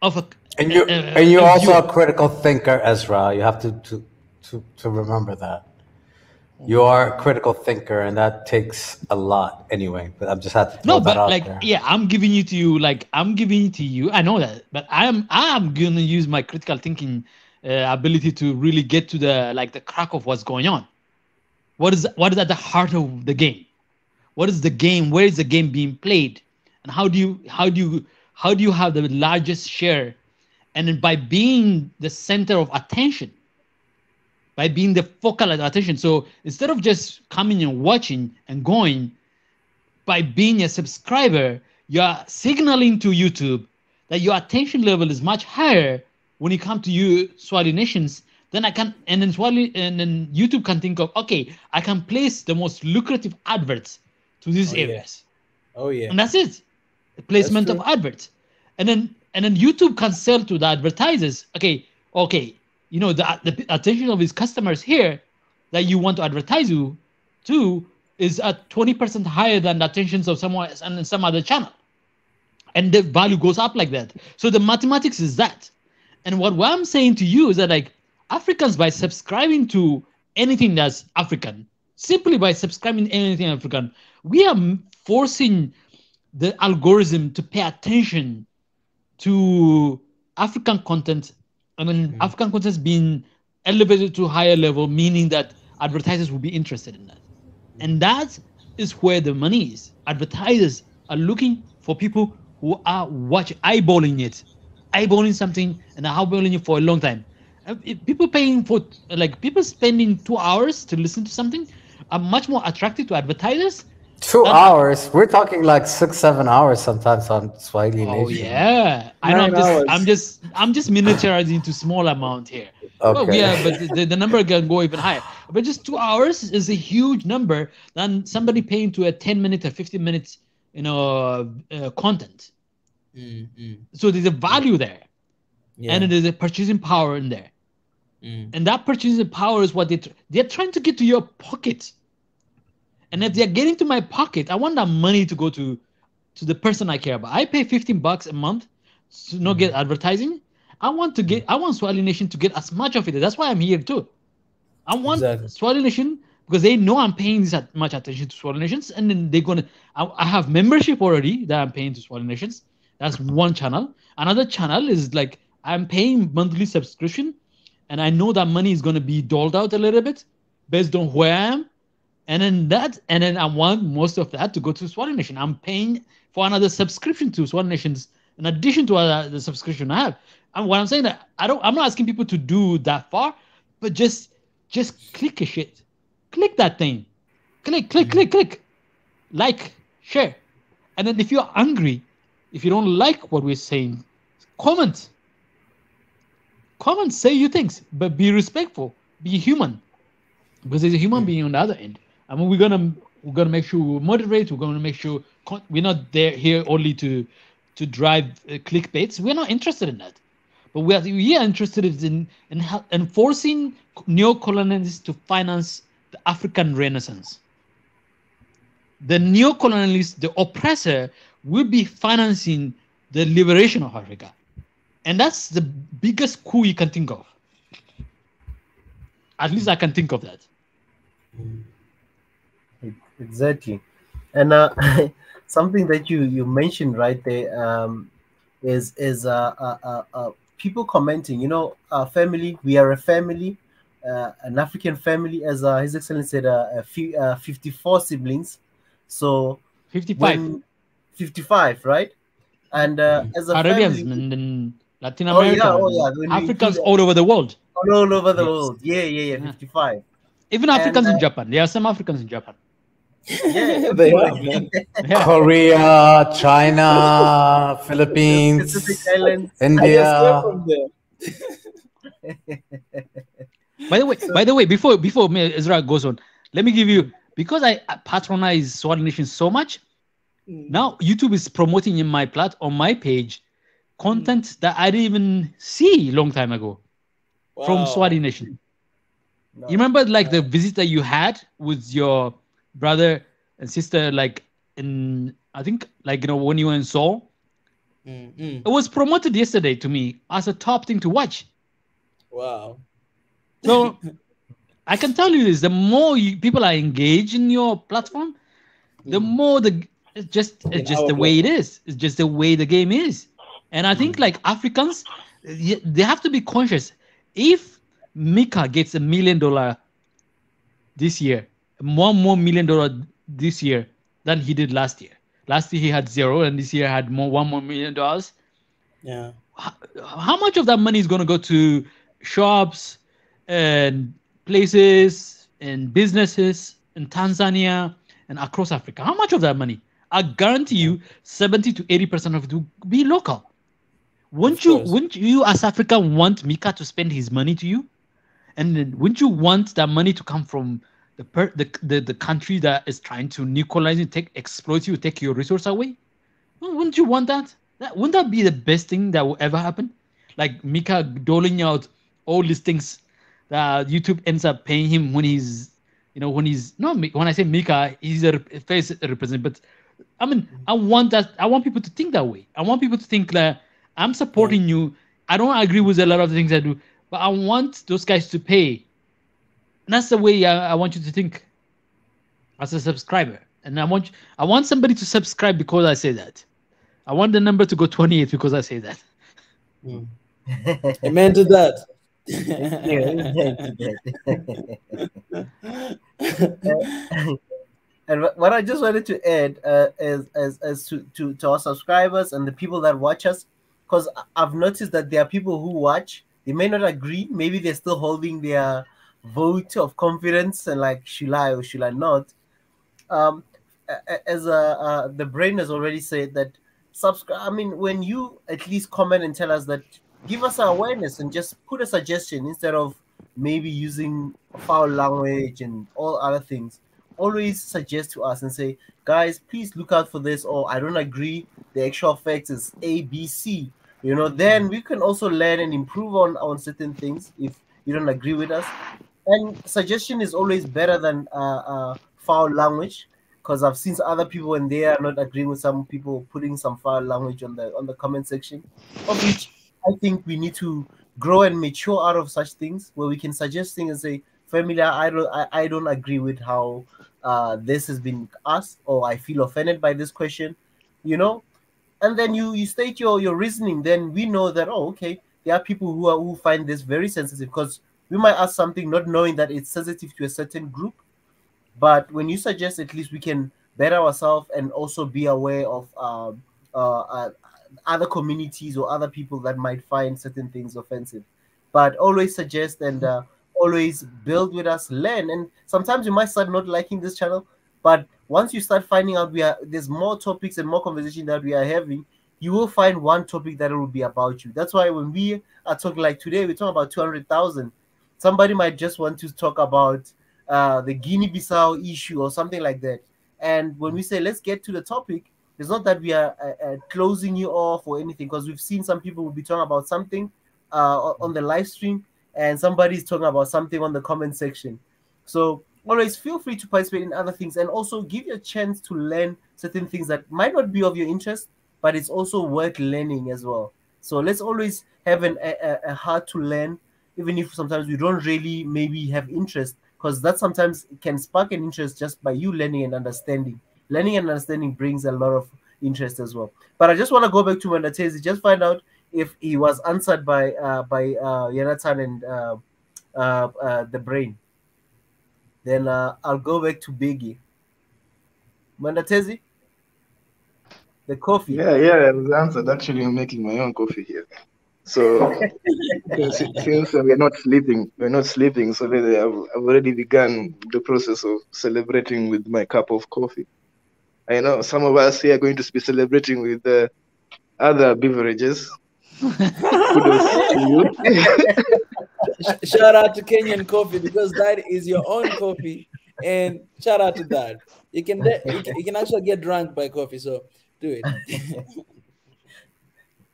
of a. And you're also a critical thinker, Ezra. You have to remember that. You are a critical thinker, and that takes a lot anyway. But I'm just had to throw that out there. Yeah, I'm giving it to you. I know that, but I'm gonna use my critical thinking ability to really get to the crack of what's going on. What is at the heart of the game? What is the game? Where is the game being played? And how do you have the largest share? And then by being the center of attention, by being the focal attention. So instead of just coming and watching and going, by being a subscriber, you are signaling to YouTube that your attention level is much higher when you come to Swahili Nations. Then then YouTube can think of, okay, I can place the most lucrative adverts to these areas. Oh yeah. And that's it. The placement of adverts. And then YouTube can sell to the advertisers, okay, the attention of his customers here that you want to advertise to is at 20% higher than the attentions of someone else and some other channel. And the value goes up like that. So the mathematics is that. And what I'm saying to you is that, like, Africans, by subscribing to anything that's African, simply by subscribing to anything African, we are forcing the algorithm to pay attention to African content. I mean, African content is being elevated to a higher level, meaning that advertisers will be interested in that. And that is where the money is. Advertisers are looking for people who are eyeballing something and eyeballing it for a long time. People paying for people spending 2 hours to listen to something are much more attractive to advertisers. 2 hours? We're talking like 6-7 hours sometimes on Swahili Nation. Oh yeah, I know. I'm just miniaturizing into small amount here. Okay. But the number can go even higher. But just 2 hours is a huge number than somebody paying to a 10-minute or 15 minutes, content. So there's a value there, and there's a purchasing power in there, and that purchasing power is what they're trying to get to your pocket. And if they're getting to my pocket, I want that money to go to the person I care about. I pay $15 a month to not get advertising. I want Swahili Nation to get as much of it. That's why I'm here too. I want Swahili Nation because they know I'm paying this much attention to Swahili Nations, and then they're gonna. I have membership already that I'm paying to Swahili Nations. That's one channel. Another channel is like I'm paying monthly subscription, and I know that money is gonna be doled out a little bit based on where I am. And then I want most of that to go to Swahili Nation. I'm paying for another subscription to Swahili Nations in addition to the subscription I have. And what I'm saying that I'm not asking people to do that far, but just click a shit, click that thing, click, like, share, and then if you're angry, if you don't like what we're saying, comment, say your things, but be respectful, be human, because there's a human being on the other end. I mean, we're gonna make sure we moderate. We're gonna make sure we're not here only to drive clickbaits. We're not interested in that, but we are interested in enforcing neo-colonialists to finance the African Renaissance. The neo-colonialist, the oppressor, will be financing the liberation of Africa, and that's the biggest coup you can think of. At least I can think of that. Exactly. And something that you mentioned right there is people commenting, family, we are a family, an African family, as His Excellency said, 54 siblings. So 55, right? And as a Arabians family, and Latin America, Africans all over the world. All over the world. Yeah, 55. Even Africans in Japan. There are some Africans in Japan. Yeah, they are, man. Korea, China, Philippines, India. By the way, before Ezra goes on, let me give you, because I patronize Swahili Nation so much. Now YouTube is promoting on my page content that I didn't even see long time ago from Swahili Nation. No. You remember the visit that you had with your brother and sister, I think when you were in Seoul? It was promoted yesterday to me as a top thing to watch. Wow. So I can tell you this: the more people are engaged in your platform, the more it's just the way it is. It's just the way the game is. And I think Africans, they have to be conscious. If Mika gets $1 million this year, $1 more million this year than he did last year. Last year he had 0, and this year had $1 more million. Yeah. How much of that money is going to go to shops and places and businesses in Tanzania and across Africa? How much of that money? I guarantee you 70 to 80% of it will be local. Wouldn't you as Africa want Mika to spend his money to you? And then wouldn't you want that money to come from the country that is trying to neo-colonize you, exploit you, take your resource away? Wouldn't you want that? Wouldn't that be the best thing that will ever happen? Like Mika doling out all these things that YouTube ends up paying him when when I say Mika, he's a face representative, but I mean, I want people to think that way. I want people to think that I'm supporting you. I don't agree with a lot of the things I do, but I want those guys to pay. And that's the way I want you to think as a subscriber. And I want somebody to subscribe because I say that. I want the number to go 28 because I say that. Amen to that. And what I just wanted to add as to our subscribers and the people that watch us, because I've noticed that there are people who watch, they may not agree, maybe they're still holding their vote of confidence and like, should I or should I not? As the brain has already said that subscribe. I mean, when you at least comment and tell us that, give us awareness and just put a suggestion instead of maybe using foul language and all other things. Always suggest to us and say, guys, please look out for this, or I don't agree. The actual fact is A, B, C. You know, then we can also learn and improve on certain things if you don't agree with us. And suggestion is always better than foul language, because I've seen other people when they are not agreeing with some people putting some foul language on the comment section, of which I think we need to grow and mature out of such things where we can suggest things and say, family, I don't agree with how this has been asked, or I feel offended by this question, you know, and then you state your reasoning. Then we know that, oh, okay, there are people who find this very sensitive, because we might ask something not knowing that it's sensitive to a certain group. But when you suggest, at least we can better ourselves and also be aware of other communities or other people that might find certain things offensive. But always suggest and always build with us, learn. And sometimes you might start not liking this channel, but once you start finding out there's more topics and more conversation that we are having, you will find one topic that will be about you. That's why when we are talking, like today, we're talking about 200,000. Somebody might just want to talk about the Guinea-Bissau issue or something like that. And when we say, let's get to the topic, it's not that we are closing you off or anything, because we've seen some people will be talking about something on the live stream, and somebody's talking about something on the comment section. So always feel free to participate in other things, and also give you a chance to learn certain things that might not be of your interest, but it's also worth learning as well. So let's always have a heart to learn, even if sometimes we don't really maybe have interest, because that sometimes can spark an interest just by you learning and understanding. Learning and understanding brings a lot of interest as well. But I just want to go back to Mandatezi, just find out if he was answered by Jonathan and the brain. Then I'll go back to Biggie. Mandatezi, the coffee. Yeah, it was answered. Actually, I'm making my own coffee here. So since we're not sleeping, so really I've already begun the process of celebrating with my cup of coffee. I know some of us here are going to be celebrating with other beverages. Kudos to you. Shout out to Kenyan coffee, because that is your own coffee, and shout out to that. You can actually get drunk by coffee, so do it.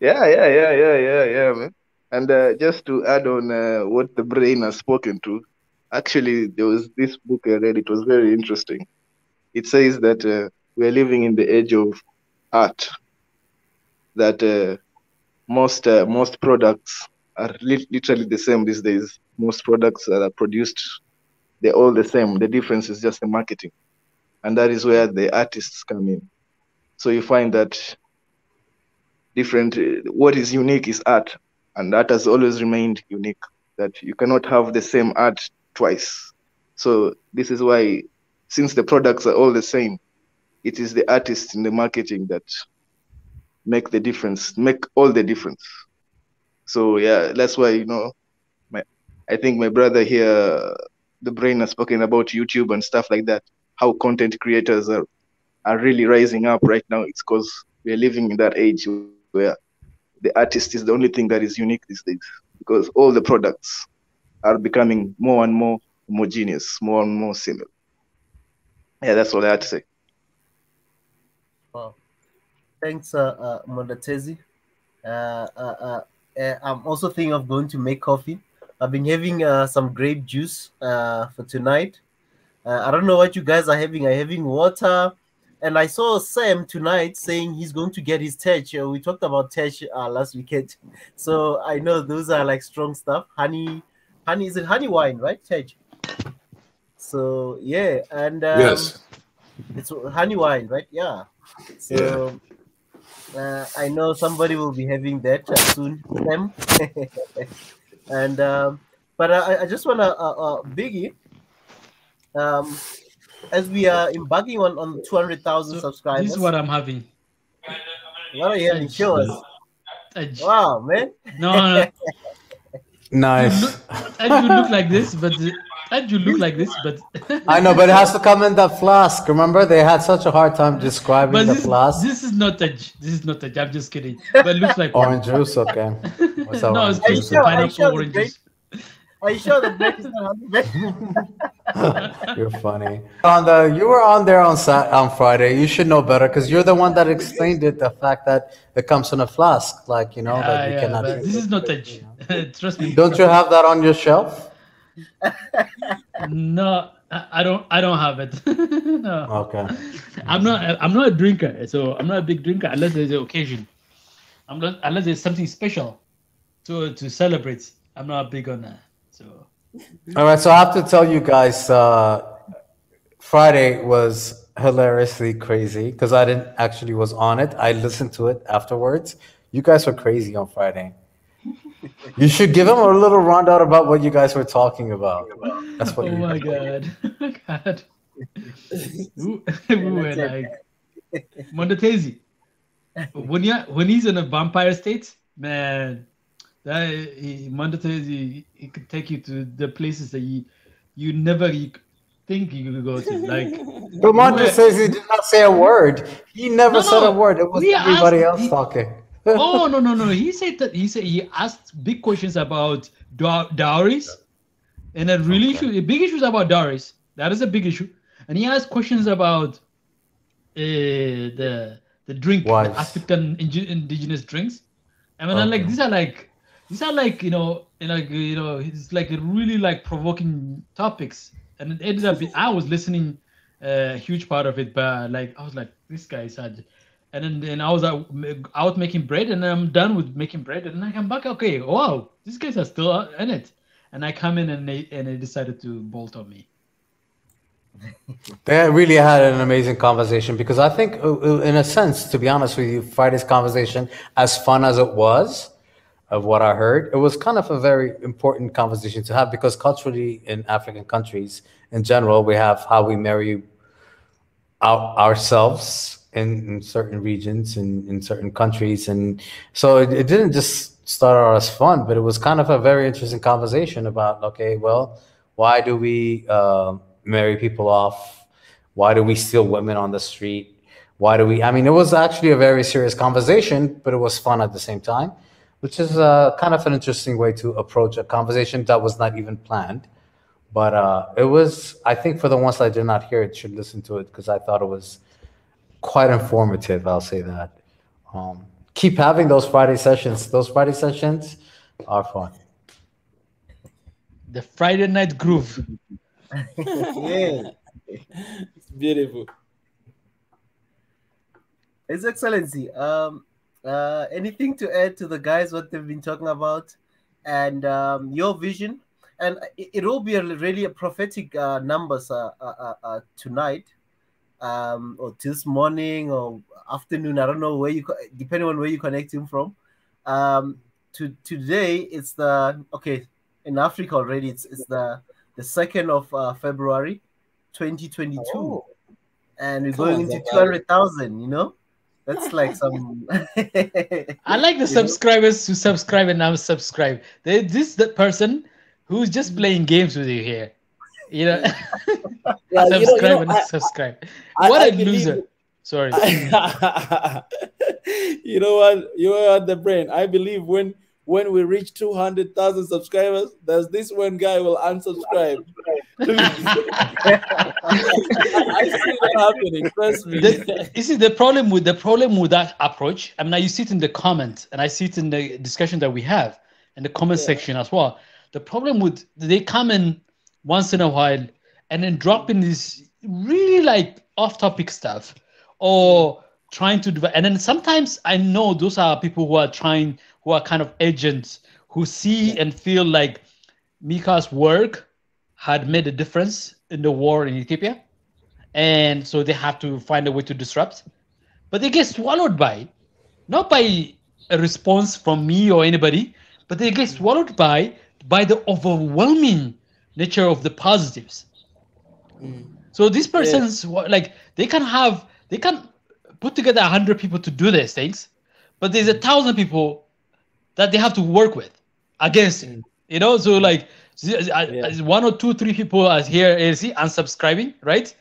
Yeah, man. And just to add on what the brain has spoken to, actually, there was this book I read. It was very interesting. It says that we are living in the age of art. That most products are literally the same these days. Most products that are produced, they're all the same. The difference is just the marketing, and that is where the artists come in. So you find that what is unique is art, and art has always remained unique, that you cannot have the same art twice. So this is why, since the products are all the same, it is the artists in the marketing that make all the difference. So yeah, that's why, I think my brother here, the brain, has spoken about YouTube and stuff like that, how content creators are really rising up right now. It's because we're living in that age where the artist is the only thing that is unique these days, because all the products are becoming more and more homogeneous, more and more similar. Yeah, that's all I had to say. Wow. Thanks, Mandatezi. I'm also thinking of going to make coffee. I've been having some grape juice for tonight. I don't know what you guys are having. I'm having water. And I saw Sam tonight saying he's going to get his Tej. We talked about Tej last weekend. So I know those are like strong stuff. Honey, is it honey wine, right? Tej. So yeah, and yes, it's honey wine, right? Yeah. So I know somebody will be having that soon, Sam. And but I just want to Biggie. as we are embarking on 200,000 subscribers. This is what I'm having. What are you having? Show us. Wow, man. No. Nice. You look like this, but you look like this, but I know, but it has to come in the flask. Remember, they had such a hard time describing the flask. This is not Taj. This is not Taj. I'm just kidding. But it looks like orange juice. Okay. What's that? No, it's pineapple orange juice. Are you sure the break is not You're funny. You were on there on Friday. You should know better because you're the one that explained it. The fact that it comes in a flask, like that you cannot. This is not Taj. Trust me. Don't you have that on your shelf? No, I don't have it. No. Okay. I'm not a drinker, so I'm not a big drinker unless there's an occasion. Unless there's something special to celebrate. I'm not big on that. So. All right, so I have to tell you guys, Friday was hilariously crazy because I didn't actually was on it. I listened to it afterwards. You guys were crazy on Friday. You should give them a little rundown about what you guys were talking about. That's what. Oh my God! God. We were like Mondatezi. When he's in a vampire state, man. Mondatezi, he could take you to the places that you never think you could go to. Like, but Mondatezi did not say a word. He never said a word. It was everybody else talking. Oh no! He said he asked big questions about dowries, and a big issues about dowries. That is a big issue. And he asked questions about the drink, the African indigenous drinks. I mean, like these are like it's like really like provoking topics, and it ended up. I was listening a huge part of it, but like I was like, this guy is hard. And then I was out making bread, and then I'm done with making bread, and I come back. Okay, wow, these guys are still in it, and I come in and they decided to bolt on me. They really had an amazing conversation because I think, in a sense, to be honest with you, Friday's conversation, as fun as it was, of what I heard, it was kind of a very important conversation to have because culturally in African countries in general, we have how we marry ourselves in certain regions and in certain countries. And so it didn't just start out as fun, but it was kind of a very interesting conversation about, okay, well, why do we marry people off? Why do we steal women on the street? It was actually a very serious conversation, but it was fun at the same time, which is kind of an interesting way to approach a conversation that was not even planned. But it was, I think for the ones that did not hear it, should listen to it because I thought it was quite informative, I'll say that. Keep having those Friday sessions. Those Friday sessions are fun. The Friday night groove. Yeah. It's beautiful. His Excellency, anything to add to the guys, what they've been talking about, and your vision? And it will be really a prophetic numbers tonight, or this morning or afternoon. I don't know where depending on where you connecting from. Today it's in Africa already. It's the 2nd of February, 2022, and we're going into 200,000. You know. That's like some. I like the subscribers who subscribe and now subscribe. The person who's just playing games with you here. Subscribe and subscribe. What a loser. Sorry. You know what? You are the brain. I believe when we reach 200,000 subscribers, there's this one guy will unsubscribe. I see that happening. Trust me. You see the problem with that approach. I mean, you see it in the comments, and I see it in the discussion that we have in the comment section as well. The problem with they come in once in a while and then drop in this really like off-topic stuff or trying to do, and then sometimes I know those are people who are kind of agents who see and feel like Mika's work had made a difference in the war in Ethiopia, and so they have to find a way to disrupt, but they get swallowed not by a response from me or anybody, but they get swallowed by the overwhelming nature of the positives. So these persons, like, they can put together 100 people to do these things, but there's 1,000 people that they have to work with against it. You know, so like 1 or 2, 3 people are here unsubscribing, right?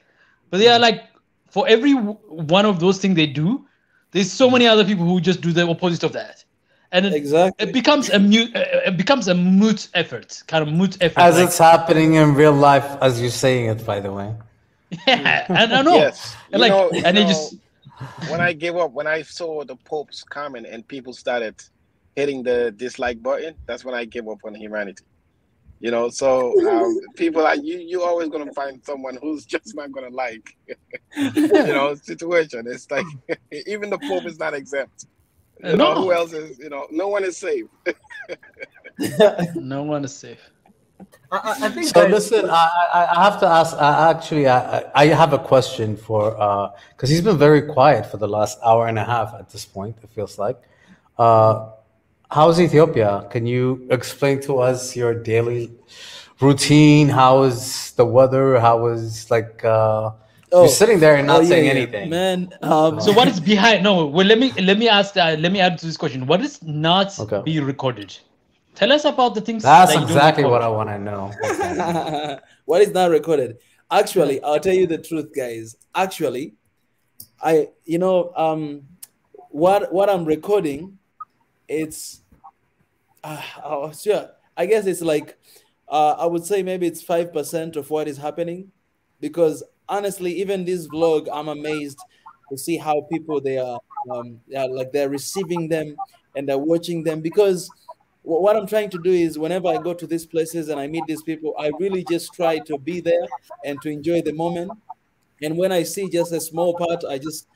But they are like, for every one of those things they do, there's so many other people who just do the opposite of that. And it becomes a moot effort, kind of moot effort. As it's happening in real life, as you're saying it, by the way. Yeah, and I know. Yes. And when I gave up, when I saw the Pope's comment and people started hitting the dislike button, that's when I gave up on humanity. You know, so people are you always gonna find someone who's just not gonna like situation. It's like even the Pope is not exempt. You know, who else is, no one is safe. No one is safe. I think so. Listen, I have to ask. I have a question for because he's been very quiet for the last hour and a half at this point. It feels like. How's Ethiopia? Can you explain to us your daily routine? How is the weather? How is you're sitting there and not saying anything, man. So what is behind? No, well, let me ask. Let me add to this question. What is not be recorded? Tell us about the things. That's exactly what I want to know. What is not recorded? Actually, I'll tell you the truth, guys. Actually, what I'm recording, it's sure. I guess it's like I would say maybe it's 5% of what is happening, because honestly, even this vlog, I'm amazed to see how people they're receiving them and they're watching them, because what I'm trying to do is whenever I go to these places and I meet these people, I really just try to be there and to enjoy the moment. And when I see just a small part, I just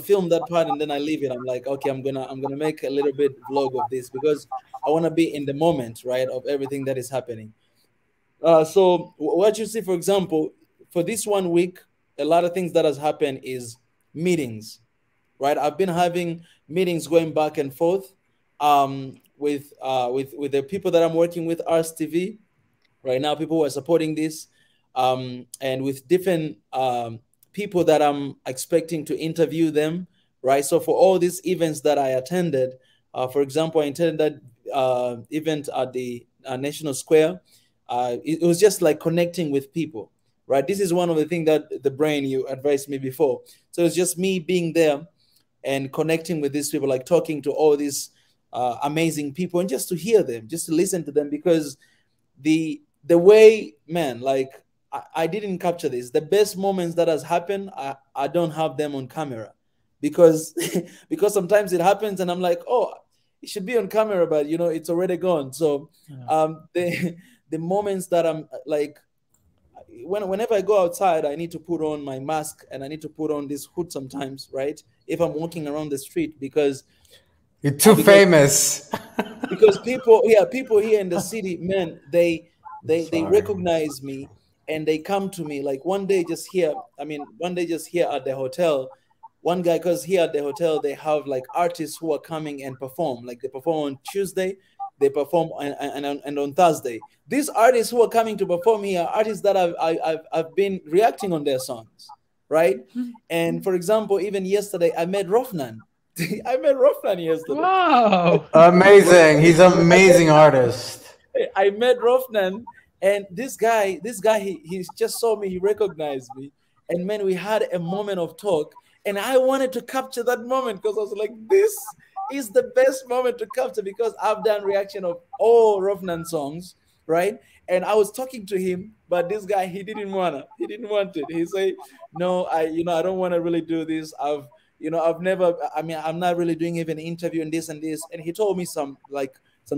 film that part and then I leave it. I'm like, okay, I'm gonna make a little bit vlog of this because I want to be in the moment, right, of everything that is happening. So what you see, for example, for this 1 week, a lot of things that has happened is meetings, right? I've been having meetings going back and forth with the people that I'm working with, Ars TV, right now, people who are supporting this, and with different people that I'm expecting to interview them, right? So for all these events that I attended, for example, I attended that event at the National Square. It was just like connecting with people, right? This is one of the things that the brain, you advised me before. So it's just me being there and connecting with these people, like talking to all these amazing people, and just to hear them, just to listen to them, because the way, man, like I didn't capture this. The best moments that has happened, I don't have them on camera, because because sometimes it happens and I'm like, oh, it should be on camera, but it's already gone. So the moments that I'm like, whenever I go outside, I need to put on my mask and I need to put on this hood sometimes, right? If I'm walking around the street, because you're too famous. Because people here in the city, man, they recognize me and they come to me. Like one day just here at the hotel, one guy, because here at the hotel they have like artists who are coming and perform. Like they perform on Tuesday, they perform and on Thursday. These artists who are coming to perform here are artists that I've been reacting on their songs, right? And for example, even yesterday I met Rofnan. I met Rofnan yesterday. Wow, amazing! He's an amazing artist. I met Rofnan, and this guy, he just saw me, he recognized me, and man, we had a moment of talk, and I wanted to capture that moment because I was like, this is the best moment to capture, because I've done reaction of all Rofnan songs, right? And I was talking to him, but this guy, he didn't want it. He said, no, I don't want to really do this. I'm not really doing even interview and this and this. And he told me some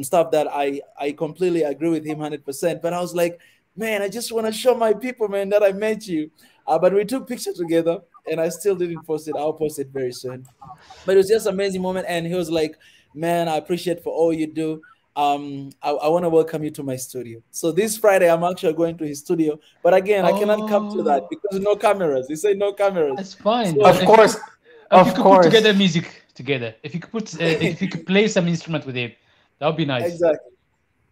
stuff that I completely agree with him 100%. But I was like, man, I just want to show my people, man, that I met you. But we took pictures together and I still didn't post it. I'll post it very soon. But it was just an amazing moment. And he was like, man, I appreciate for all you do. I want to welcome you to my studio. So this Friday, I'm actually going to his studio. But again, I cannot capture that because no cameras. He said no cameras. That's fine. So, of course. If you could put together music together, if you could play some instrument with him, that would be nice.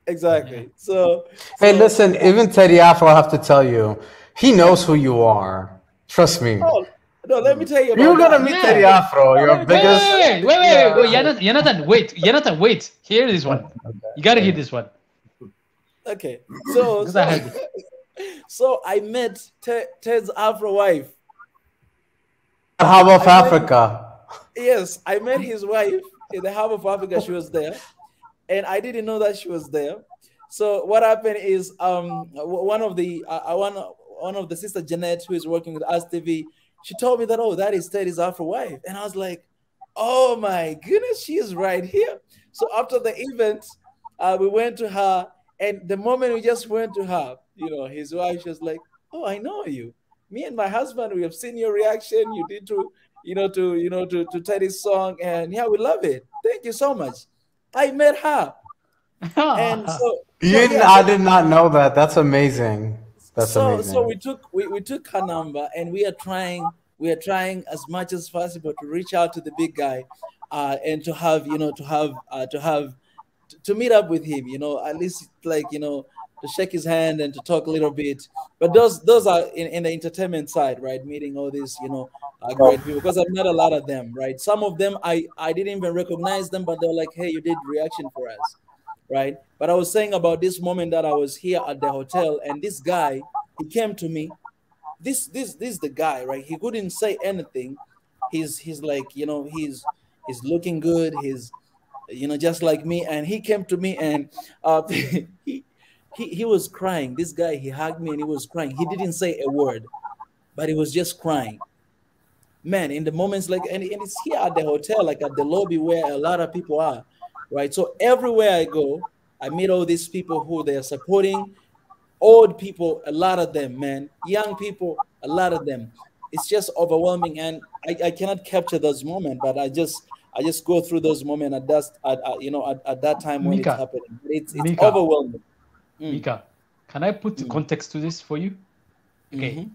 Exactly. So hey, listen, even Teddy Afro, I have to tell you, He knows who you are. Trust me. Oh, no, let me tell you about You're gonna that. meet Teddy Afro. Your biggest. Wait, Jonathan, wait. Hear this one. You gotta hear this one. Okay, so I met Ted's Afro wife. Hub of Africa. Yes, I met his wife in the Hub of Africa. She was there, and I didn't know that she was there. So what happened is, one of the sister Jeanette, who is working with Us TV, she told me that, oh, that is Teddy's Afro wife, and I was like, oh my goodness, she is right here. So after the event, we went to her, and the moment we just went to her, his wife, she was like, oh, I know you. Me and my husband, we have seen your reaction. You did to Teddy's song, and yeah, we love it. Thank you so much. I met her, and I did not know that. That's amazing. That's amazing. So we took her number, and we are trying as much as possible to reach out to the big guy, and to have to meet up with him. At least to shake his hand and to talk a little bit. But those are in the entertainment side, right? Meeting all these great people, because I've met a lot of them, right? Some of them I didn't even recognize them, but they're like, hey, you did reaction for us, right? But I was saying about this moment that I was here at the hotel, and this guy, he came to me. This is the guy, right? He couldn't say anything. He's like, he's looking good. He's just like me, and he came to me, and he was crying. This guy, he hugged me and he was crying. He didn't say a word, but he was just crying. Man, in the moments and it's here at the hotel, like at the lobby where a lot of people are, right? So everywhere I go, I meet all these people who they are supporting. Old people, a lot of them, man. Young people, a lot of them. It's just overwhelming, and I cannot capture those moments, but I just go through those moments at that time when it's happening. It's overwhelming. Mika, can I put the context to this for you? Okay,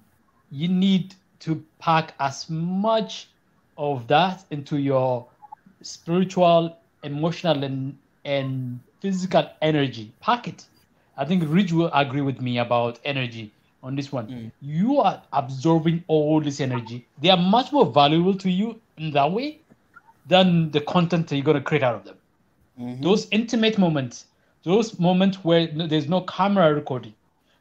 you need to pack as much of that into your spiritual, emotional, and physical energy. Pack it. I think Rich will agree with me about energy on this one. You are absorbing all this energy. They are much more valuable to you in that way than the content that you're going to create out of them. Those intimate moments, those moments where there's no camera recording,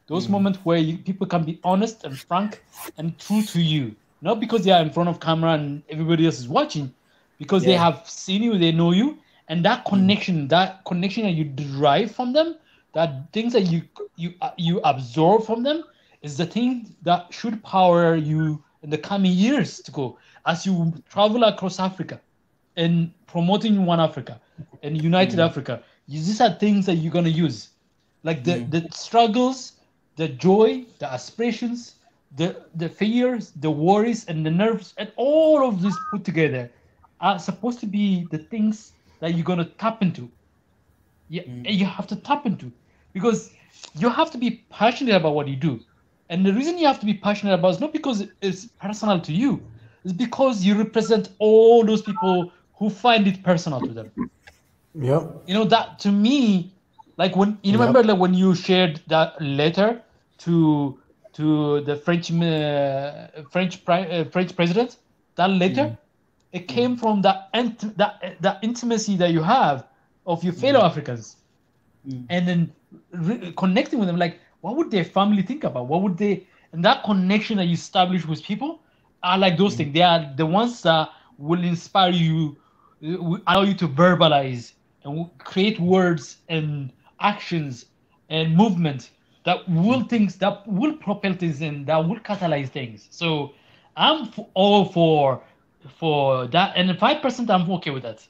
those moments where people can be honest and frank and true to you, not because they are in front of camera and everybody else is watching, because they have seen you, they know you, and that connection that you derive from them, that things that you absorb from them, is the thing that should power you in the coming years to go as you travel across Africa and promoting One Africa and United Africa. These are things that you're going to use, like the struggles, the joy, the aspirations, the fears, the worries, and the nerves, and all of this put together are supposed to be the things that you're going to tap into. You have to tap into, because you have to be passionate about what you do. And the reason you have to be passionate about it is not because it's personal to you, it's because you represent all those people who find it personal to them. That to me, like when you remember, like when you shared that letter to the French president, that letter, it came from that intimacy that you have of your fellow Africans, and then connecting with them, like what would their family think about? What would they? And that connection that you establish with people are like those things. They are the ones that will inspire you, allow you to verbalize and create words and actions and movement that will propel things and that will catalyze things. So I'm all for that, and 5% I'm okay with that.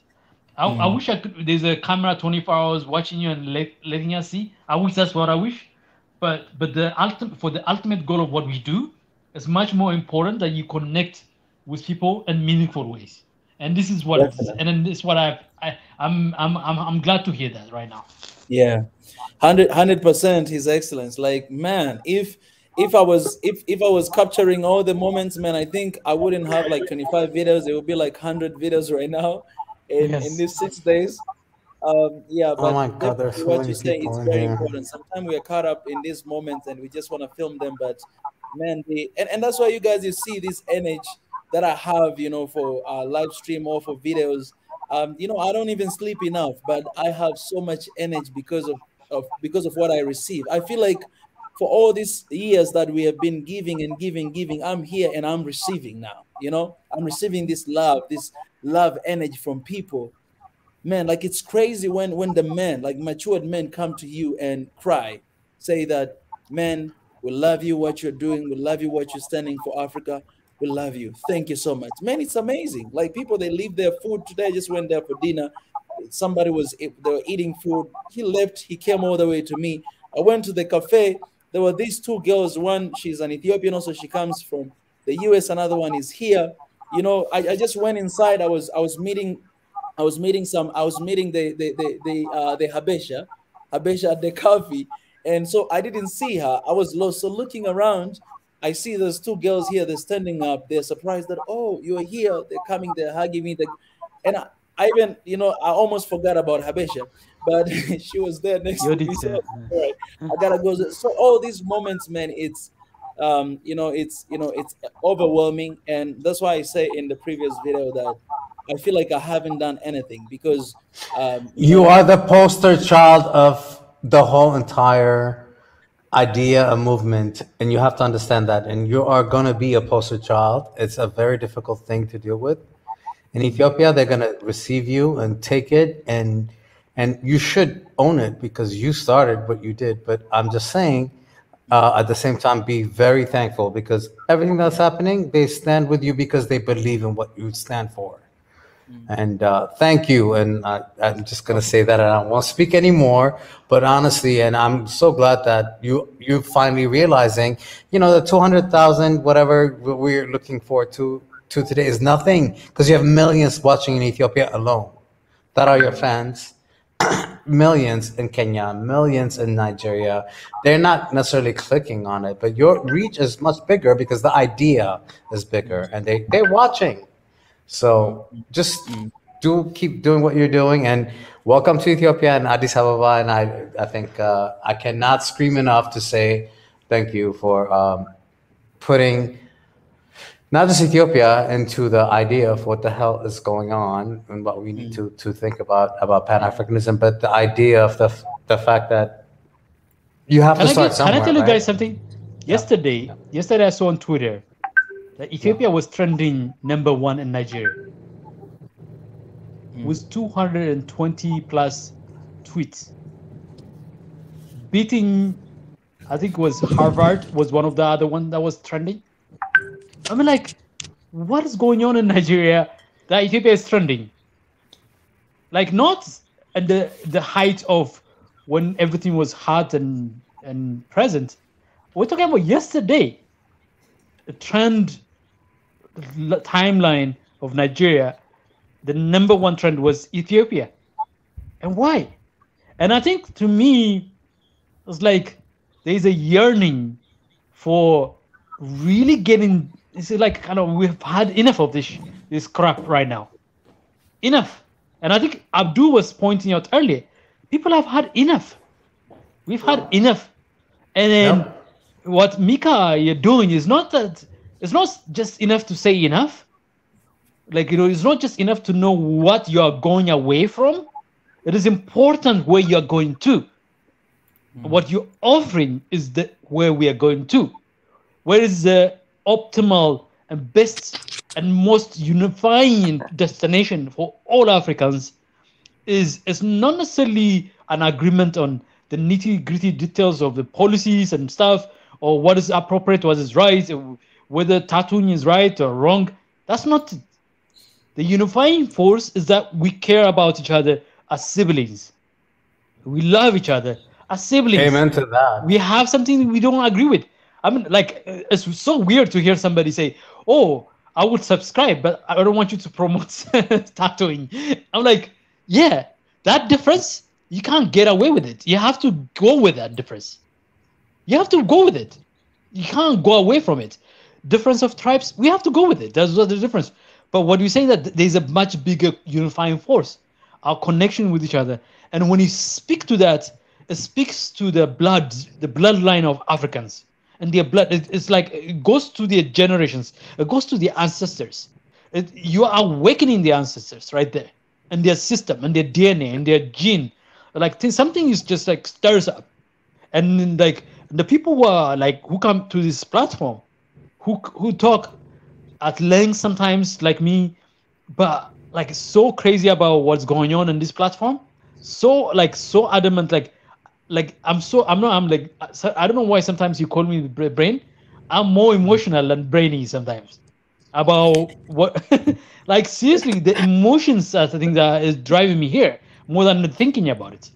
I wish I could. There's a camera 24 hours watching you and letting us see. I wish that's what I wish, but the ultimate goal of what we do is much more important that you connect with people in meaningful ways. And this is what it is. And then this is what I'm glad to hear that right now. Yeah, 100%, His Excellence. Like, man, if I was capturing all the moments, man, I think I wouldn't have like 25 videos. It would be like 100 videos right now in these 6 days. But oh my God, there's so what many you say people is in very here. important. Sometimes we are caught up in these moments and we just want to film them, but man, and that's why you guys, you see this energy that I have, for live stream or for videos. I don't even sleep enough, but I have so much energy because of what I receive. I feel like for all these years that we have been giving and giving, I'm here and I'm receiving now. I'm receiving this love energy from people. Man, like it's crazy when the men, like matured men, come to you and cry, say that, man, we love you, what you're doing, we love you, what you're standing for Africa, we love you, thank you so much. Man, it's amazing. Like people, they leave their food today. I just went there for dinner. They were eating food. He left, he came all the way to me. I went to the cafe. There were these two girls. One, she's an Ethiopian, also she comes from the US. Another one is here. I just went inside. I was meeting the Habesha at the coffee, and so I didn't see her. I was lost. So looking around, I see there's two girls here. They're standing up. They're surprised that, oh, you're here. They're coming. They're hugging me. And I even, I almost forgot about Habesha, but she was there next to me. So, right, I gotta go. So all these moments, man, it's overwhelming, and that's why I say in the previous video that I feel like I haven't done anything, because you are the poster child of the whole entire idea, a movement, and you have to understand that. And you are going to be a poster child. It's a very difficult thing to deal with. In Ethiopia, they're going to receive you and take it, and you should own it because you started what you did. But I'm just saying, at the same time, be very thankful, because everything that's happening, they stand with you because they believe in what you stand for. And thank you. And I'm just going to say that, and I won't speak anymore. But honestly, and I'm so glad that you finally realizing, the 200,000, whatever we're looking forward to today is nothing, because you have millions watching in Ethiopia alone that are your fans. Millions in Kenya, millions in Nigeria. They're not necessarily clicking on it, but your reach is much bigger because the idea is bigger, and they're watching. So just keep doing what you're doing, and welcome to Ethiopia and Addis Ababa. And I think I cannot scream enough to say thank you for putting not just Ethiopia into the idea of what the hell is going on and what we need to think about Pan-Africanism, but the idea of the fact that you have to start somewhere. Can I tell you guys something? Yesterday I saw on Twitter that Ethiopia was trending #1 in Nigeria with 220 plus tweets, beating, I think it was Harvard was one of the other one that was trending. I mean, like, what is going on in Nigeria that Ethiopia is trending? Like, not at the height of when everything was hot and present. We're talking about yesterday. The trend timeline of Nigeria, the #1 trend was Ethiopia. And why? And I think, to me, it's like there's a yearning for really getting. It's like kind of, we've had enough of this crap right now. Enough. And I think Abdul was pointing out earlier, people have had enough. We've had enough. And then what Mika, you're doing is not that. It's not just enough to say enough. Like, it's not just enough to know what you are going away from. It is important where you are going to. What you're offering is where we are going to. Where is the optimal and best and most unifying destination for all Africans is not necessarily an agreement on the nitty-gritty details of the policies and stuff, or what is appropriate, what is right, whether tattooing is right or wrong. That's not it. The unifying force is that we care about each other as siblings. We love each other as siblings. Amen to that. We have something we don't agree with. I mean, like, it's so weird to hear somebody say, oh, I would subscribe, but I don't want you to promote tattooing. I'm like, yeah, that difference, you can't get away with it. You have to go with that difference. You have to go with it. You can't go away from it. Difference of tribes, we have to go with it. That's what the difference. But what you say, that there's a much bigger unifying force, our connection with each other. And when you speak to that, it speaks to the bloodline of Africans. and their blood. It's like it goes to their generations. It goes to their ancestors. You are awakening the ancestors right there, and their system, and their DNA, and their gene. Like something is just like stirs up, and like the people who come to this platform, who talk at length sometimes like me, but like so crazy about what's going on in this platform, so adamant, like I don't know why sometimes you call me brain. I'm more emotional than brainy sometimes about what like seriously the emotions are the thing that is driving me here more than the thinking about it.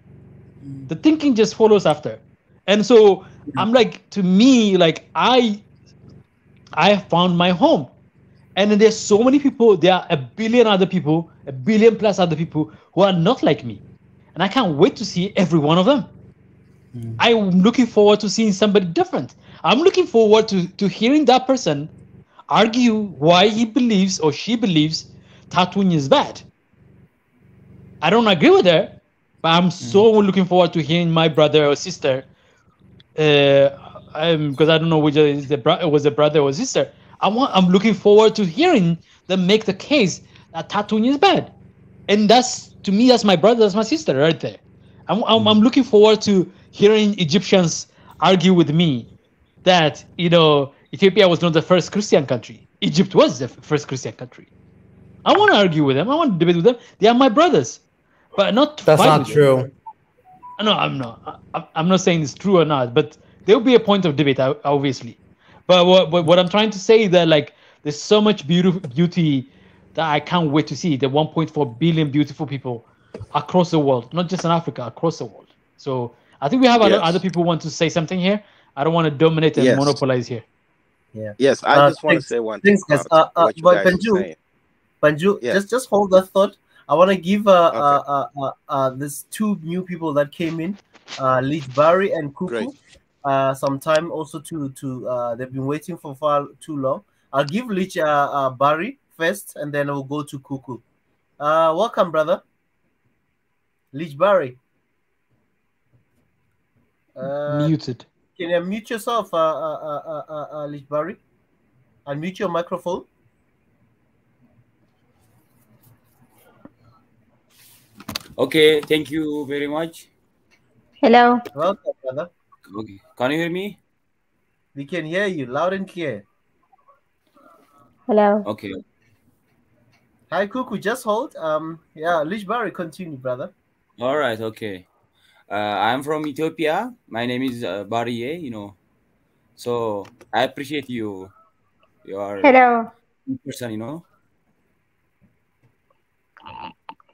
The thinking just follows after. And so I'm like, to me, like I found my home. And then there's so many people, there are a billion plus other people who are not like me. And I can't wait to see every one of them. I'm looking forward to seeing somebody different. I'm looking forward to hearing that person argue why he believes or she believes tattooing is bad. I don't agree with her, but I'm so looking forward to hearing my brother or sister, because I don't know which was the brother or sister. I'm looking forward to hearing them make the case that tattooing is bad, and to me that's my brother, that's my sister right there. I'm looking forward to hearing Egyptians argue with me that Ethiopia was not the first Christian country. Egypt was the first Christian country. I want to argue with them. I want to debate with them. They are my brothers, but not to That's fight not with true. them. No, I'm not. I'm not saying it's true or not, but there will be a point of debate, obviously. But what I'm trying to say is that like there's so much beauty that I can't wait to see. The 1.4 billion beautiful people across the world, not just in Africa, across the world. So I think we have other people who want to say something here. I don't want to dominate and monopolize here. Yeah. Yes, I just want to say one thing about what you guys are saying. Banju, just hold that thought. I want to give these two new people that came in, Lich Barry and Kuku, some time also to they've been waiting for far too long. I'll give Lich Barry first, and then we'll go to Kuku. Welcome, brother. Lich Barry. Muted. Can you mute yourself, Lich Barry? Unmute your microphone. Okay, thank you very much. Hello. Welcome, brother. Okay, can you hear me? We can hear you loud and clear. Hello. Okay. Hi, Kuku. Just hold. Yeah, Lich Barry, continue, brother. All right. Okay. I'm from Ethiopia. My name is Barry. So I appreciate you. You are Hello. a person.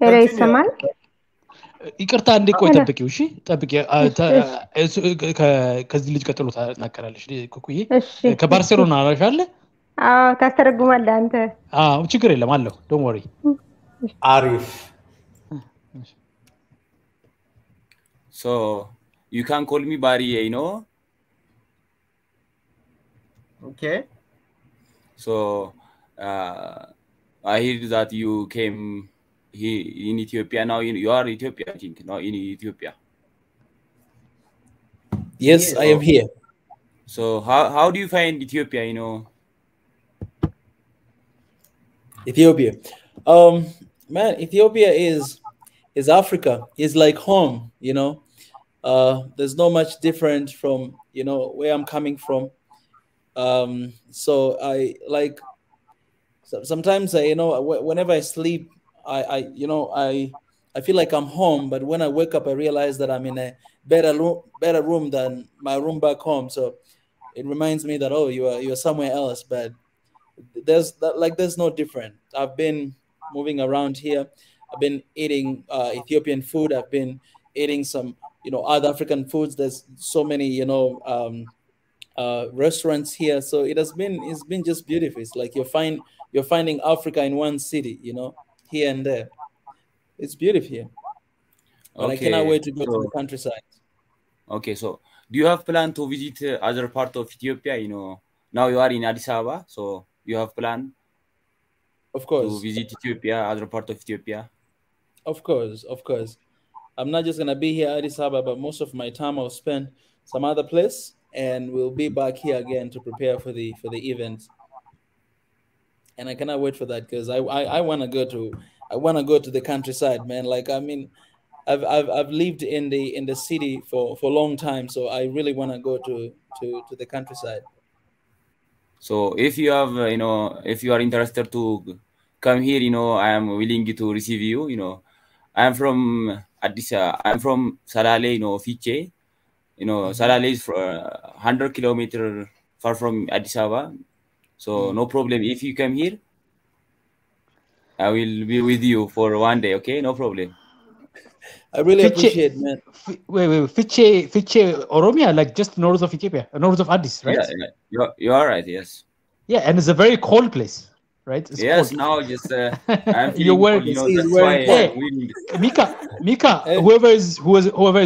Hello, ይሰማል? ይቅርታ አንዴ ቆይ ጠብቂው። እሺ ጠብቂ። ከዚህ ልጅ ቀጥሎ ታናገራለሽ። ኩኩዬ ከባርሴሎና አላሽ አለ? አዎ ታስተረጉማለህ አንተ። አዎ ችግር የለም አለው። ዶንት ወሪ። አሪፍ። So you can call me Barry, Okay. So I heard that you came here in Ethiopia. Now you are Ethiopia, I think. Not in Ethiopia. Yes, I am here. So how do you find Ethiopia? Ethiopia, man, Ethiopia is Africa. It's like home. There's not much different from where I'm coming from. So I like sometimes whenever I sleep, I feel like I'm home, but when I wake up I realize that I'm in a better room than my room back home. So it reminds me that you're somewhere else, but there's no different. I've been moving around here. I've been eating Ethiopian food. I've been eating some other African foods. There's so many restaurants here, so it's been just beautiful. It's like you're finding Africa in one city, here and there. It's beautiful here. And I cannot wait to go to the countryside. Okay, so do you have plan to visit other part of Ethiopia? Now you are in Addis Ababa, so you have plan of course to visit Ethiopia, other part of Ethiopia? Of course. I'm not just gonna be here at Addis Ababa, but most of my time I'll spend some other place. and we'll be back here again to prepare for the event. And I cannot wait for that because I want to go to the countryside, man. Like, I mean, I've lived in the city for a long time, so I really want to go to the countryside. So if you have, if you are interested to come here, I am willing to receive you. I am from Addis. I'm from Salale, Fiche. Salale is 100 kilometers far from Addis Ababa. So no problem. If you come here, I will be with you for one day. Okay, no problem. I really appreciate, man. Wait, Fiche, Oromia, like just north of Ethiopia, north of Addis, right? Yeah, you are right. Yes. Yeah, and it's a very cold place, right? It's yes. cold. Now just I'm feeling wearing, cold, that's why hey, Mika, whoever is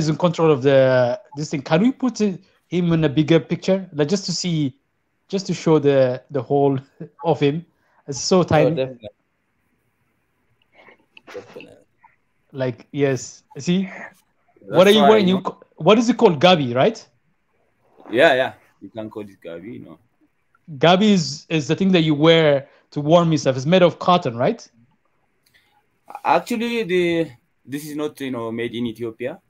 in control of this thing, can we put him in a bigger picture, like just to show the whole of him? It's so tiny. Oh, definitely. Like, yes. See, what are you wearing? What is it called? Gabi, right? Yeah. You can call it Gabi, Gabi is the thing that you wear to warm yourself. It's made of cotton, right? Actually, this is not made in Ethiopia.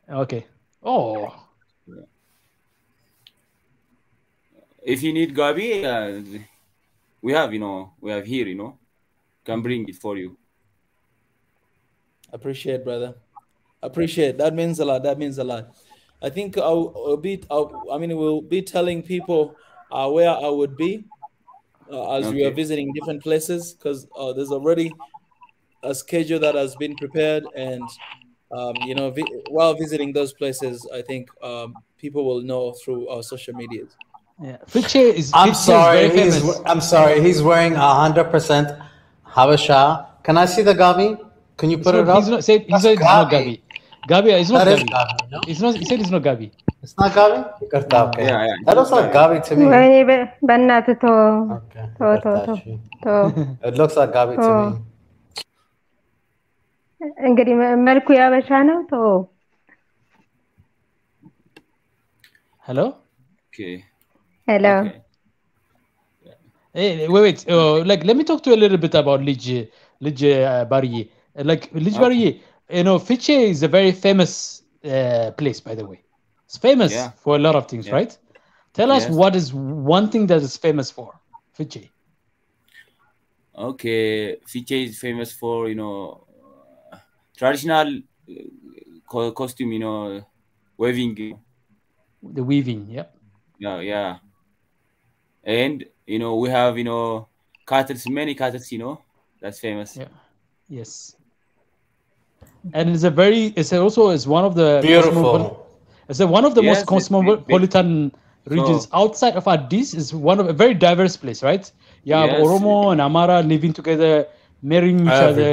Okay. Oh. Yeah. If you need Gabi, we have here. Can bring it for you. Appreciate, brother. Appreciate. That means a lot. I think we'll be telling people where I would be as we are visiting different places, because there's already a schedule that has been prepared, and while visiting those places, I think people will know through our social medias. Yeah, Fiche is. I'm sorry. He's wearing 100% Habesha. Can I see the Gabi? Can you put it up? He said it's not Gabi. Gabi is not Gabi. No? He said it's not Gabi. It's not Gabi? Okay. Yeah. That looks like Gabi to me. It looks like Gabi to me. እንግዲህ መልኩ ያበሻ ነው ቶ Hello? Okay. Hello. Okay. Hey, wait. Like, let me talk to you a little bit about Lij Barye. Like, Lij Barye, Fiche is a very famous place, by the way. It's famous for a lot of things, right? Tell us what is one thing that is famous for Fiche. Okay, Fiche is famous for traditional costume, weaving. The weaving, yeah. Yeah. And we have many cattle, that's famous. Yeah. Yes. And it's also one of the beautiful. It's one of the most cosmopolitan regions outside of Addis. Is one of a very diverse place, right? You have Oromo and Amara living together, marrying each other,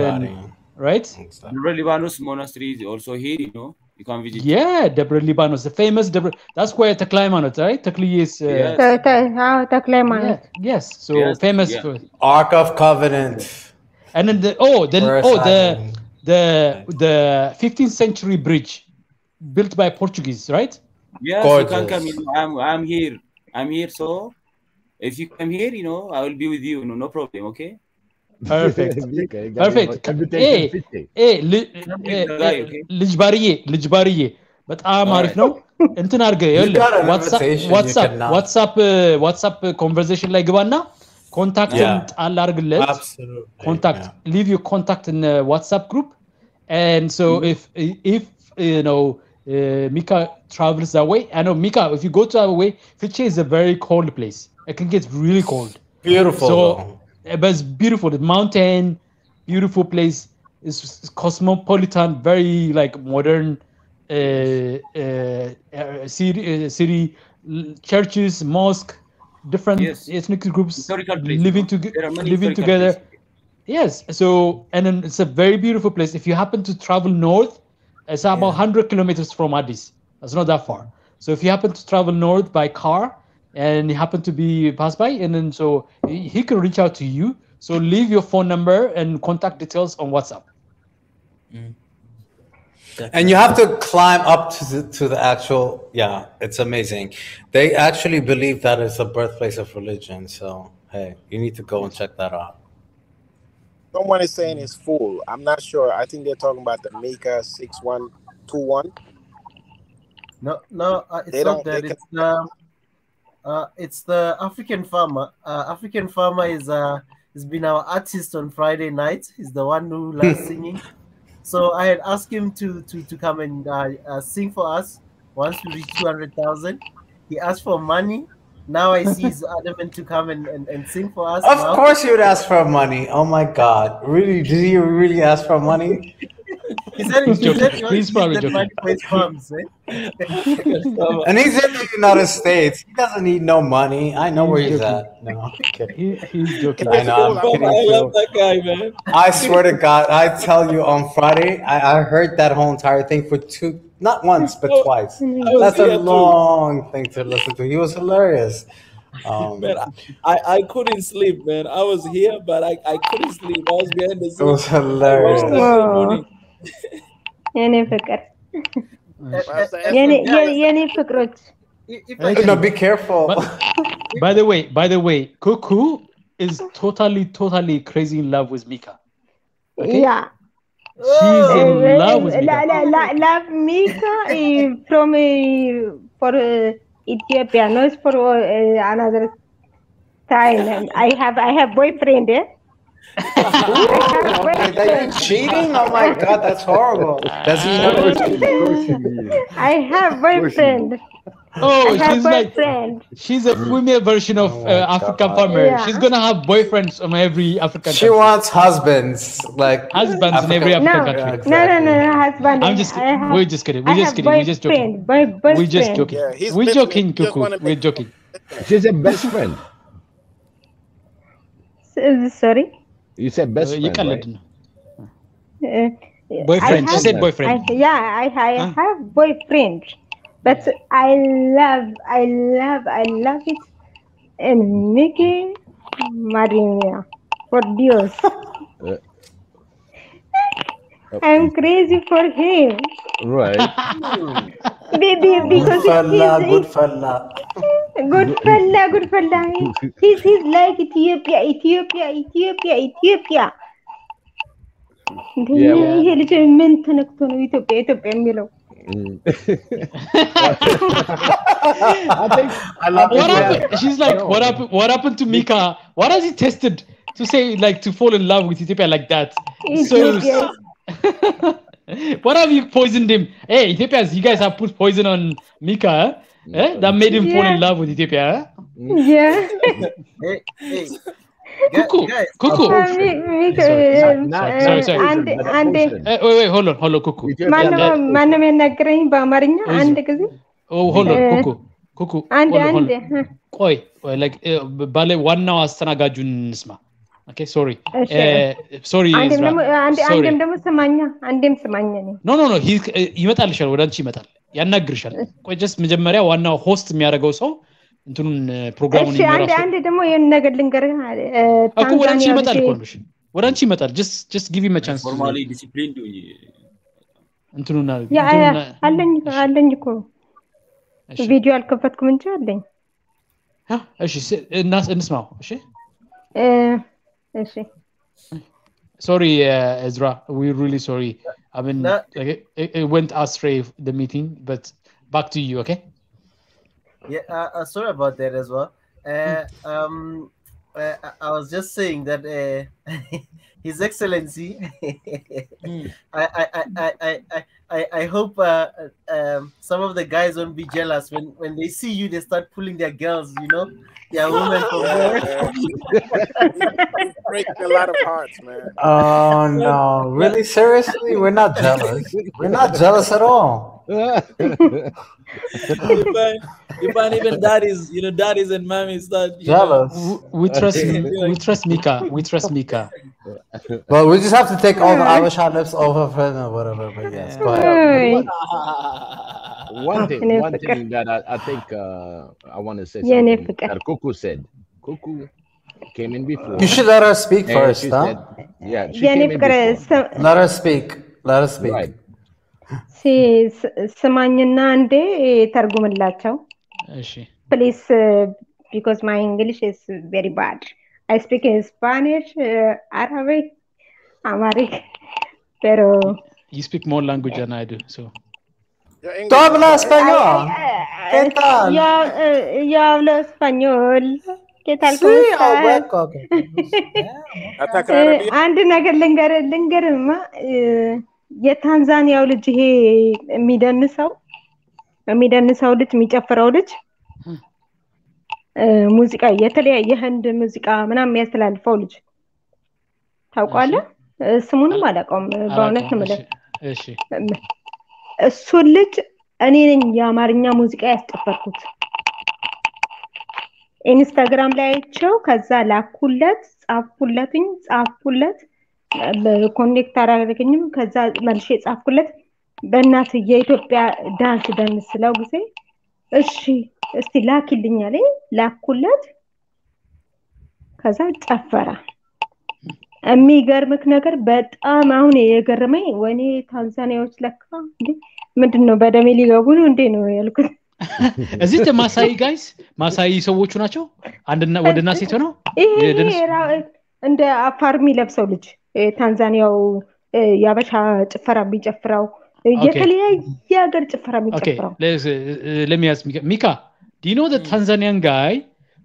right? Debre Libanos monastery is also here, you can visit. Yeah, Debre Libanos, the famous Debre. That's where Taklaimanot, right? Takli is. Taklaimanot. Yes, so famous for Ark of Covenant. And then the 15th century bridge built by Portuguese, right? Yes, you can come in. I'm here. So if you come here, I will be with you. No problem. Okay. Perfect. ልጅ ባርዬ በጣም አሪፍ ነው። እንትን አድርገህ ዋትሳፕ ኮንቨርሴሽን ላይ ግባና ኮንታክትን ጣል አድርግለት። ኮንታክት leave your contact in the WhatsApp group, and so if Mika travels that way, I know Mika, if you go to that way, Fiche is a very cold place. It can get really cold. Beautiful. So but it's beautiful. The mountain, beautiful place. It's cosmopolitan, very like modern city, churches, mosque, different ethnic groups living together. Yes. So, and then it's a very beautiful place. If you happen to travel north, it's about 100 kilometers from Addis. It's not that far. So if you happen to travel north by car, and he happened to be passed by, and then so he can reach out to you. So leave your phone number and contact details on WhatsApp. And you have to climb up to the actual, yeah, it's amazing. They actually believe that it's the birthplace of religion. So, hey, you need to go and check that out. Someone is saying it's full. I'm not sure. I think they're talking about the Mika 6121. No, it's not that. It's the African Farmer. African Farmer is has been our artist on Friday night. He's the one who loves singing. So I had asked him to come and sing for us once we reach 200,000. He asked for money. Now I see he's adamant to come and sing for us. Of course you would ask for money. Oh my God. Really? Did he really ask for money? He said he's probably joking. Money for his farms, eh? And he's in the United States. He doesn't need no money. I know where he's at. No, he's joking. I know. I'm kidding. I love that guy, man. I swear to God, I tell you, on Friday, I heard that whole entire thing for not once, but twice. That's a long thing to listen to. He was hilarious. Man, I couldn't sleep, man. I was here, but I couldn't sleep. I was behind the scenes. It was hilarious. Yani fikir. Yani fikroch. No, be careful. By the way, Cuckoo is totally crazy in love with Mika. Okay? Yeah. She's in love with Mika. Love Mika from for Ethiopia, not for another time. I have boyfriend. Are you cheating? Oh my God, that's horrible. Does he know? I have boyfriend. Oh, she's a female version of African farmer. Yeah. She's gonna have boyfriends from every African She country. wants husbands, like husbands in every African country. Yeah, exactly. No, husband. We're just kidding. We're just joking. We're just joking. Yeah, we're joking, Cuckoo. We're joking. She's a best friend. Sorry? You said best friend, right? Boyfriend. She said boyfriend. I have boyfriend, but I love it, and Mickey Marina for Dios. I'm crazy for him. Right. Baby, because good fella. Good fella. He's like Ethiopia. ይሄ ልጅ ምን ተነክቶ ነው ኢትዮጵያ የሚለው? She's like, what happened to Mika? What has he tested to say, like, to fall in love with Ethiopia like that? So, what have you poisoned him? Hey, Ethiopians, you guys have put poison on Mika, eh? That made him fall in love with Ethiopia. Yeah. Hey. Cuckoo. Sorry. Wait, hold on, Cuckoo. ማንም የነገረኝ በአማርኛ አንድ ጊዜ hold on, Cuckoo. አንድ ቆይ like ባለ ዋናው አስተናጋጁን እንስማ። Okay, sorry. አንዴም ደግሞ ስማኛ ነኝ። No, ይመጣልሻል፣ ወደ አንቺ ይመጣል፣ ያናግርሻል። ቆይ just መጀመሪያ ዋናው ሆስት የሚያደርገው ሰው እንትኑን ፕሮግራሙን ይመራል። አንዴ ደግሞ የሆነ ነገር ልንገርህ እኮ ወደ አንቺ ይመጣል እኮ ነው። ወደ አንቺ ይመጣል። just give him a chance. Formally disciplined እንትኑን አለኝ እኮ ቪዲዮ አልከፈትኩም እንጂ አለኝ። እሺ እንስማው። እሺ sorry Ezra, we're really sorry. I mean it went astray, the meeting, but back to you, okay? Yeah, sorry about that as well. I was just saying that His Excellency, I hope some of the guys won't be jealous when they see you. They start pulling their girls, their women for more. Breaking a lot of hearts, man. Oh no! Really? Seriously? We're not jealous. We're not jealous at all. Even daddies and mommies start jealous. We trust Mika. Well, we just have to take all the Irish lips off of her or whatever. But yes, go ahead. One thing that I think I want to say something that Cuckoo said. Cuckoo came in before. You should let her speak first, huh? Said, she came in before. Let her speak. Right. ስማኝና አንዴ ተርጉምላቸው እሺ please because my English is very bad. I speak in Spanish, Arabic, Amharic, pero you speak more language than I do, so ¿Tú hablas español? ¿Qué tal? yo hablo español. ¿Qué tal? ¿Cómo estás? አንድ ነገር ልንገርማ የታንዛኒያው ልጅ ይሄ የሚደንሰው ልጅ የሚጨፍረው ልጅ ሙዚቃ የተለያየ ህንድ ሙዚቃ ምናምን የሚያስተላልፈው ልጅ ታውቃለህ? ስሙንም አላውቀውም በእውነት ነው የምልህ። እሺ እሱ ልጅ እኔ ነኝ የአማርኛ ሙዚቃ ያስጨፈርኩት ኢንስታግራም ላይ አይቼው ከዛ ላኩለት ጻፍኩለት ኮኔክት አደረገኝም ከዛ መልሼ ጻፍኩለት በእናት የኢትዮጵያ ዳንስ ስለው ጊዜ እሺ እስቲ ላኪልኝ አለኝ ላኩለት ከዛ ጨፈረ የሚገርምክ ነገር በጣም አሁን የገረመኝ ወኔ ታንዛኒያዎች ለካ እንዴ ምንድነው በደሜ ሊገቡ ነው እንዴ ነው ያልኩት እዚህ ማሳይ ጋይስ ማሳይ ሰዎቹ ናቸው አንድና ወደና ሴት ነው እንደ አፋር የሚለብሰው ልጅ ታንዛኒያው ያበሻ ጭፈራ ቢጨፍራው የተለያየ ሀገር ጭፈራ የሚጨፍረው let me ask Mika do you know the Tanzanian guy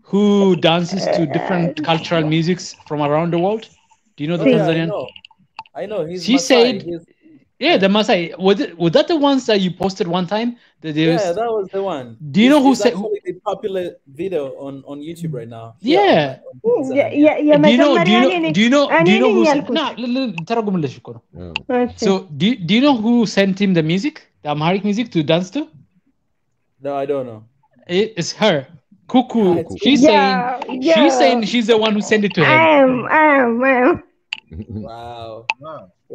who dances to different cultural musics from around the world do you know the Tanzanian I know he's she said yeah the Maasai was that the ones that you posted one time that was the one do you know who said a popular video on YouTube right now do you know who ተረጉምልሽ እኮ ነው so do you know who sent him the music the Amharic music to dance to no I don't know it's her Cuckoo she's saying she's the one who sent it to him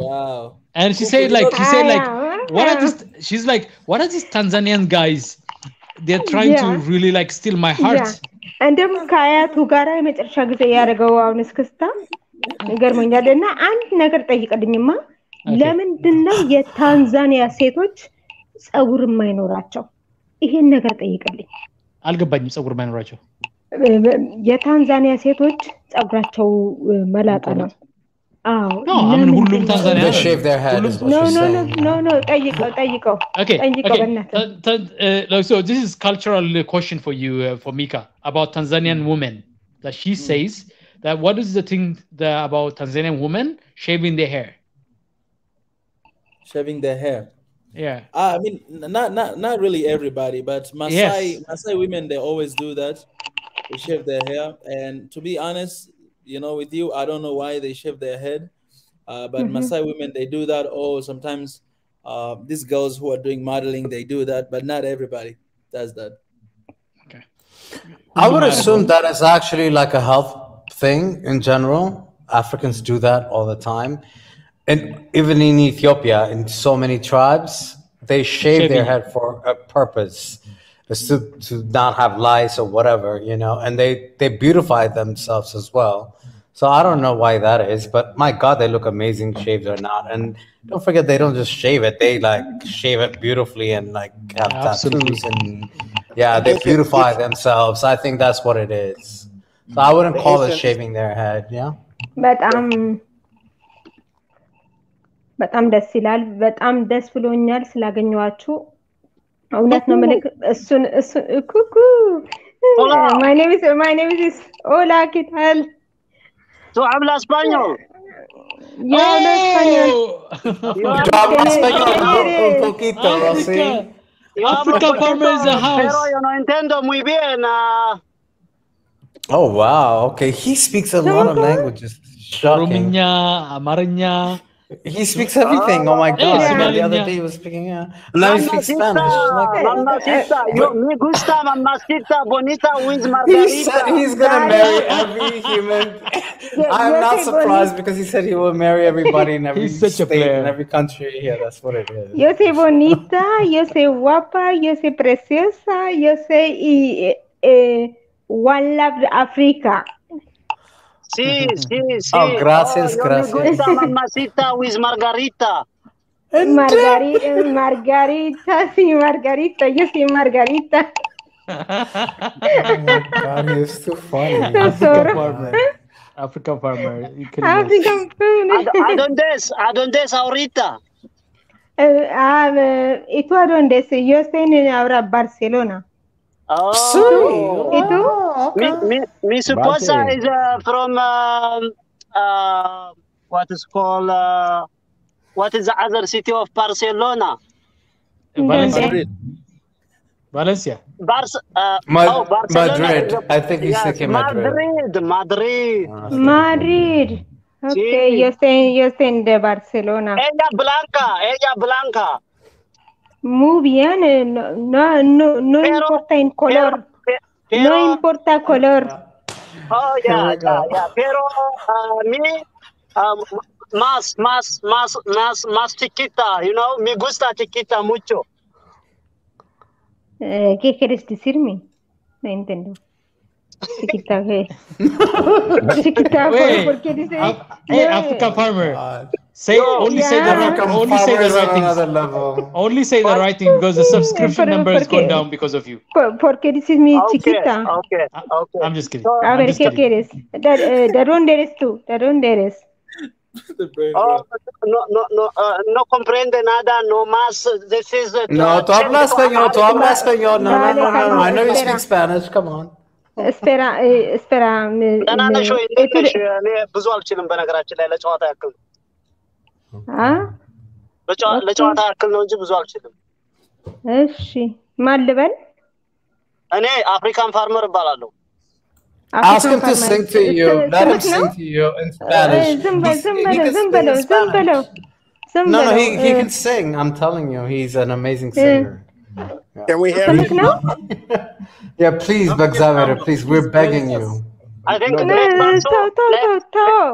wow and she said like what are these she's like what are these Tanzanian guys they're trying to really like steal my heart እንደም ካያቱ ጋራ የመጨረሻ ጊዜ ያደረገው አሁን እስክስታ ይገርመኛልና አንድ ነገር ጠይቀልኝማ ለምንድነው የታንዛኒያ ሴቶች ጸጉር የማይኖራቸው ይሄን ነገር ጠይቀልኝ አልገባኝም ጸጉር የማይኖራቸው የታንዛኒያ ሴቶች ጸጉራቸው መላጣ ነው no I mean ሁሉም ታንዛኒያ they shave their head no ጠይቀው okay so this is cultural question for you for Mika about Tanzanian women that she says that what is the thing about Tanzanian women shaving their hair yeah I mean not really everybody but Maasai women they always do that they shave their hair and to be honest you know with you I don't know why they shave their head but Maasai women they do that or sometimes these girls who are doing modeling they do that but not everybody does that okay I would assume that is actually like a health thing in general Africans do that all the time and even in Ethiopia in so many tribes they shave their head for a purpose to not have lice or whatever, you know, and they beautify themselves as well. So I don't know why that is, but my God, they look amazing, shaved or not. And don't forget, they don't just shave it; they like shave it beautifully and like have tattoos and they beautify themselves. I think that's what it is. So I wouldn't call it shaving their head, yeah. በጣም ደስ ይላል። በጣም ደስ ብሎኛል ስላገኘኋችሁ። እውነት ነው መልክ እሱን ኩኩ my name is hola qué tal tú hablas español yo hablo español yo hablo español un poquito sí Africa Farmer is a house pero yo no entiendo muy bien oh wow okay he speaks a lot of languages shocking Romanya Amaranya he speaks everything. Oh my God! The other day he was speaking. Now he speaks Spanish. Mamacita, me gusta mamacita bonita with margarita. He said he's gonna marry every human. I'm not surprised because he said he will marry everybody in every state in every country. Yeah, that's what it is. Yo soy bonita, yo soy guapa, yo soy preciosa, yo soy one love Africa. Sí. Oh, gracias. Me gusta mamacita with margarita. Margarita, Margarita, sí, Margarita, yo sí, Margarita. Oh God, he's too funny. African farmer. African farmer. African food. ¿A dónde es ahorita? ¿Y tú a dónde es? Yo estoy ahora en Barcelona. Oh. ¿Y tú? Mi esposa is from what is called what is the other city of Barcelona? Valencia. Valencia. Barcelona. Madrid. I think he's thinking Madrid. Madrid. Madrid. Okay, Sí. yo estoy de Barcelona. Ella blanca. Muy bien, no importa en color. No importa color. Oh, ya. Pero mí, más chiquita, me gusta chiquita mucho. ¿Qué quieres decirme? No entiendo. Chiquita, ¿qué? Chiquita, ¿por qué dice? Hey, African farmer. Only say the right things. Only say the right thing because the subscription number is going down because of you. ¿Por qué dices mi chiquita? Okay. I'm just kidding. A ver, ¿qué quieres? ¿De dónde eres tú? ¿De dónde eres? Oh, no comprende nada, no más. This is No, tú hablas español. No. I know you speak Spanish. Come on. espera. ብዙ አልችልም በነገራችን ላይ ለጨዋታ ያክል ነው። ለጨዋታ ያክል ነው እንጂ ብዙ አልችልም። እሺ ማን ልበል? እኔ አፍሪካን ፋርመር እባላለሁ። Ask him to sing to you. Let him sing to you in Spanish. ዝም በለው. No, he can sing. I'm telling you, he's an amazing singer. Can we hear him? Yeah, please, Bagzavera, please, we're begging you. I think ተው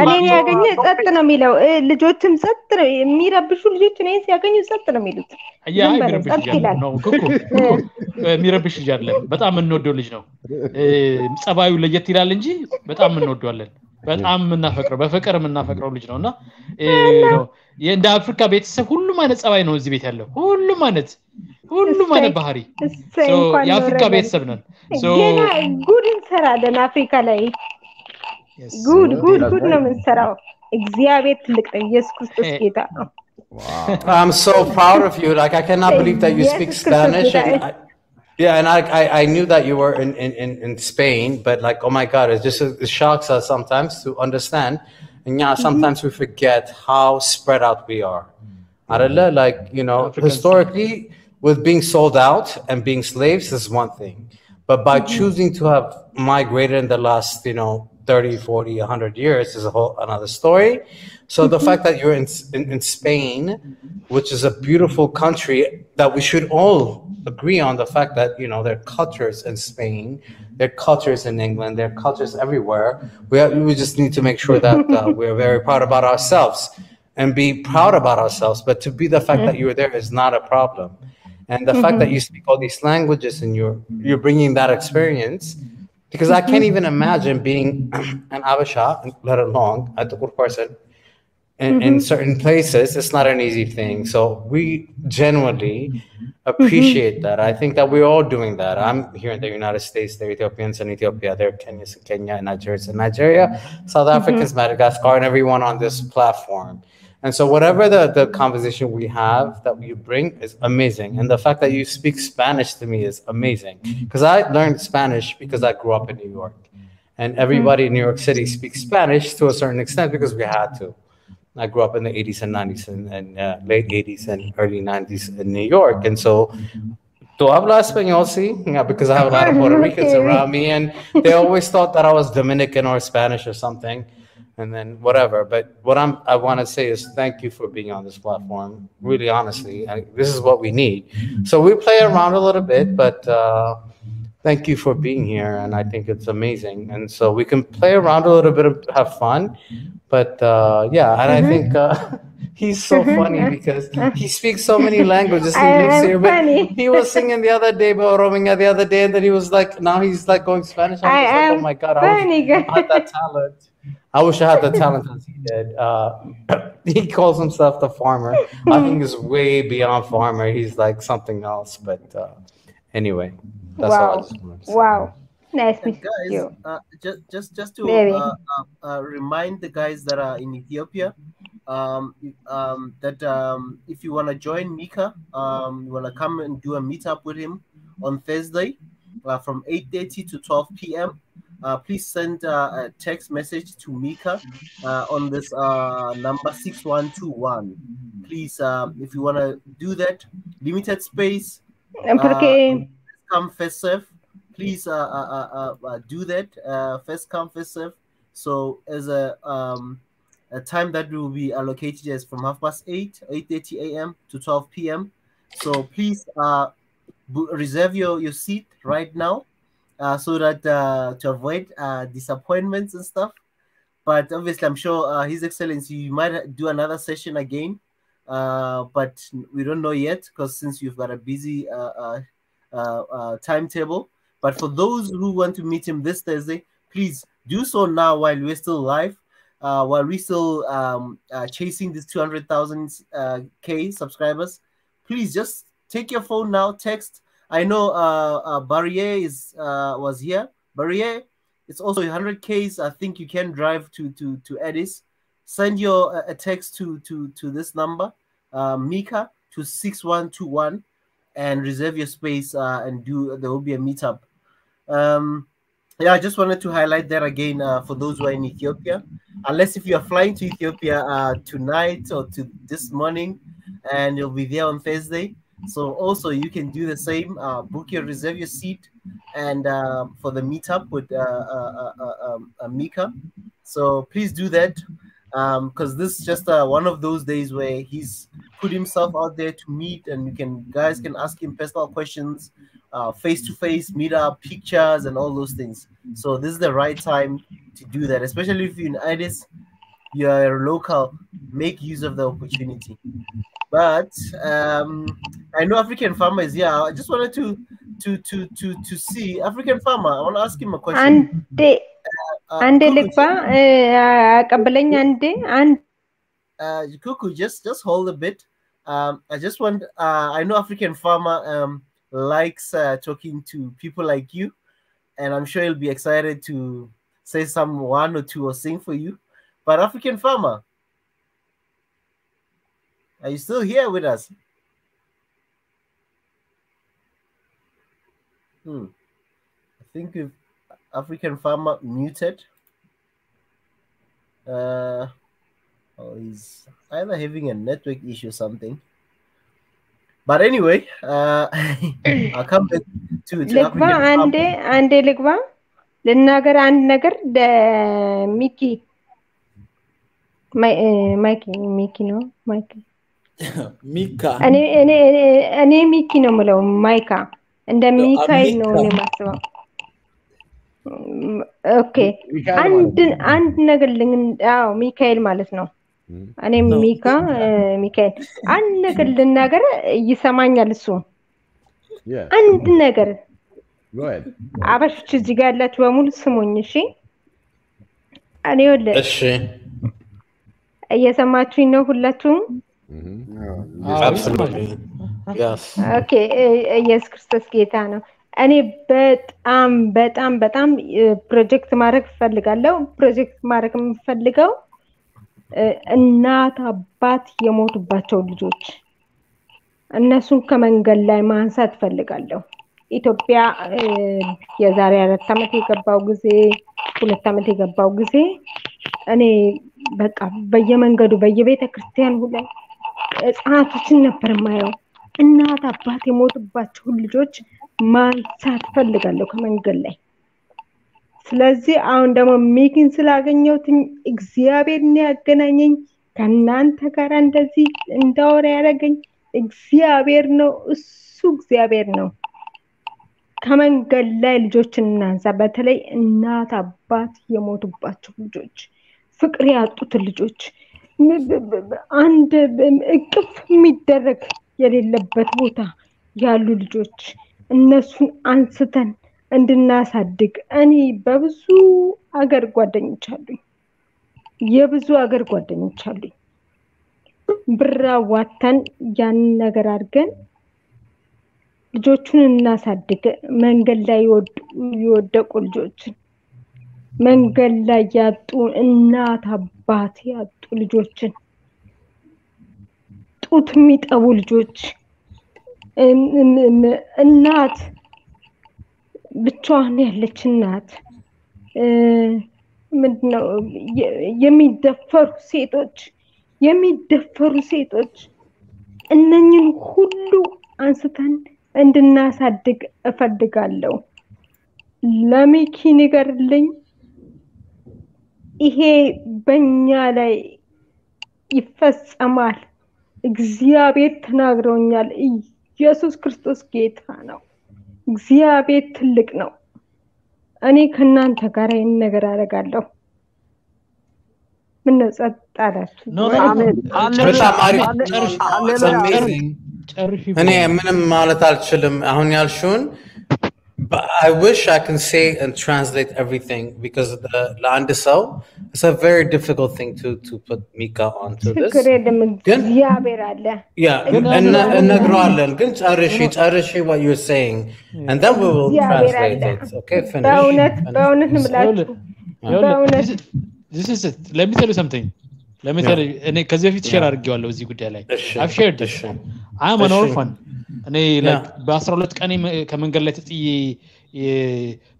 እኔን ያገኘ ጸጥ ነው የሚለው። ልጆችም ጸጥ ነው የሚረብሹ ልጆች እኔን ሲያገኙ ጸጥ ነው የሚሉት። የሚረብሽ ልጅ አይደለም። በጣም የምንወደው ልጅ ነው። ጸባዩ ለየት ይላል እንጂ በጣም እንወደዋለን። በጣም የምናፈቅረው በፍቅር የምናፈቅረው ልጅ ነውና እንደ አፍሪካ ቤተሰብ ሁሉም አይነት ጸባይ ነው እዚህ ቤት ያለው። ሁሉም አይነት ባህሪ የአፍሪካ ቤተሰብ ነን። ገና ጉድ እንሰራለን አፍሪካ ላይ ጉድ ነው የምንሰራው። እግዚአብሔር ትልቅ ነው። ኢየሱስ ክርስቶስ ጌታ ነው። I'm so proud of you. Like I cannot believe that you speak Spanish. And I knew that you were in Spain, but like, oh my God, it shocks us sometimes to understand. And yeah, sometimes we forget how spread out we are. Like, historically, with being sold out and being slaves is one thing. But by choosing to have migrated in the last, 30, 40, 100 years is a whole another story. So the fact that you're in Spain, which is a beautiful country, that we should all agree on the fact that, there are cultures in Spain, there are cultures in England, there are cultures everywhere. We just need to make sure that we're very proud about ourselves and be proud about ourselves. But to be the fact that you're there is not a problem. And the fact that you speak all these languages and you're bringing that experience, because I can't even imagine being an Abasha, let alone a Tukur person, in certain places. It's not an easy thing. So we genuinely appreciate that. I think that we're all doing that. I'm here in the United States. There are Ethiopians in Ethiopia. There are Kenyans in Kenya, and Nigerians in Nigeria, South Africans, Madagascar, and everyone on this platform. And so whatever the conversation we have that you bring is amazing. And the fact that you speak Spanish to me is amazing. Because I learned Spanish because I grew up in New York. And everybody in New York City speaks Spanish to a certain extent because we had to. I grew up in the 80s and 90s and late 80s and early 90s in New York. And so to habla español, sí, because I have a lot of Puerto Ricans around me. And they always thought that I was Dominican or Spanish or something. And then whatever. But what I want to say is thank you for being on this platform. Really, honestly, this is what we need. So we play around a little bit, but thank you for being here, and I think it's amazing. And so we can play around a little bit, have fun, but yeah, and I think he's so funny because he speaks so many languages. He lives here, but he was singing the other day about Romania the other day, and then he was like, now he's like going Spanish. I'm just like, oh my God, I wish I had that talent. I wish I had the talent as he did. He calls himself the farmer. I think he's way beyond farmer. He's like something else, but anyway, that's all I just wanted to say. Wow. Nice meeting you. Just to remind the guys that are in Ethiopia, that if you want to join Mika, you want to come and do a meetup with him on Thursday from 8:30 to 12 p.m. Please send a text message to Mika on this number 6121. Please, if you want to do that, limited space. Come first serve. Please do that. First come first serve. So as a time that will be allocated as from 8:30 a.m. to 12 p.m. So please reserve your seat right now, so that to avoid disappointments and stuff. But obviously, I'm sure His Excellency, you might do another session again, but we don't know yet, because since you've got a busy timetable. But for those who want to meet him this Thursday, please do so now while we're still live, while we're still chasing these 200,000 K subscribers. Please just take your phone now, text. I know Barrier was here. Barrier, it's also 100Ks. I think you can drive to Addis. Send your a text to this number, Mika, to 6121, and reserve your space, and there will be a meetup. Yeah, I just wanted to highlight that again for those who are in Ethiopia. Unless if you are flying to Ethiopia tonight or to this morning, and you'll be there on Thursday. So also you can do the same, book reserve your seat, and for the meetup with Mika. So please do that, because this is just one of those days where he's put himself out there to meet, and guys can ask him personal questions, face to face, meet up, pictures, and all those things. So this is the right time to do that, especially if you're in Addis, you're local. Make use of the opportunity. But I know African Farmer is here. I just wanted to see African Farmer. I want to ask him a question. Kuku, just hold a bit. I just want. I know African Farmer likes talking to people like you, and I'm sure he'll be excited to say one or two or sing for you. But African Farmer, are you still here with us? I think if African Farmer muted. He's either having a network issue or something. But anyway, I'll come back to African Farmer. Ande Ligva, Lenagar and Nagar, the Mickey. Mikey, no, Mikey. Mika. Any Mickey no malo, Micah. And the Mika no name. Okay. And Nagal, Mikael Malis no. Ane Mikael. And Nagar, Yisamanya Su. Yeah. And Nagar. Go ahead. Abash Chizigal to Amul Samunishi. And you yes, I'm watching no Hulatum. Absolutely. Yes. Okay, yes, Christos Gaetano. And በጣም ፕሮጀክት ማድረግ ፈልጋለሁ። ፕሮጀክት ማድረግ የምፈልገው እናት አባት የሞቱባቸው ልጆች እነሱን ከመንገድ ላይ ማንሳት ፈልጋለሁ። ኢትዮጵያ የዛሬ 4 ዓመት የገባው ጊዜ 2 ዓመት የገባው ጊዜ እኔ በቃ በየመንገዱ በየቤተ ክርስቲያኑ ላይ ህፃናቶችን ነበር ማየው። እናት አባት የሞቱባቸው ልጆች ማንሳት ፈልጋለሁ ከመንገድ ላይ። ስለዚህ አሁን ደግሞ ሚኪን ስላገኘሁት እግዚአብሔር ያገናኘኝ ከናንተ ጋር እንደዚህ እንዳወራ ያደረገኝ እግዚአብሔር ነው። እሱ እግዚአብሔር ነው። ከመንገድ ላይ ልጆችን እናንሳ። በተለይ እናት አባት የሞቱባቸው ልጆች፣ ፍቅር ያጡት ልጆች፣ አንድ እቅፍ የሚደረግ የሌለበት ቦታ ያሉ ልጆች እነሱን አንስተን እንድናሳድግ እኔ በብዙ አገር ጓደኞች አሉኝ። የብዙ አገር ጓደኞች አሉኝ። ብር አዋተን ያን ነገር አድርገን ልጆቹን እናሳድግ። መንገድ ላይ የወደቁ ልጆችን፣ መንገድ ላይ ያጡ እናት አባት ያጡ ልጆችን፣ ጡት የሚጠቡ ልጆች፣ እናት ብቻዋን ያለች እናት፣ ምንድነው የሚደፈሩ ሴቶች እነኝን ሁሉ አንስተን እንድናሳድግ እፈልጋለሁ። ለሚኪ ንገርልኝ፣ ይሄ በእኛ ላይ ይፈጸማል። እግዚአብሔር ተናግሮኛል። ኢየሱስ ክርስቶስ ጌታ ነው። እግዚአብሔር ትልቅ ነው። እኔ ከናንተ ጋር ይሄን ነገር አደርጋለሁ። ምን ነው ጸጥ አላችሁ? እኔ ምንም ማለት አልችልም አሁን ያልሽውን but I wish I can say and translate everything because ለአንድ ሰው it's a very difficult thing to put Mika onto this እግዚአብሔር አለ እነግረዋለን ግን ጨርሺ what you're saying and then we will translate it okay finish በእውነት ንምላችሁ በእውነት this is it let me tell you something let me tell you እኔ ከዚህ በፊት ሼር አድርጌዋለሁ እዚህ ጉዳይ ላይ I've shared this I am an orphan እኔ like በ12 ቀን ከመንገድ ላይ ተጥዬ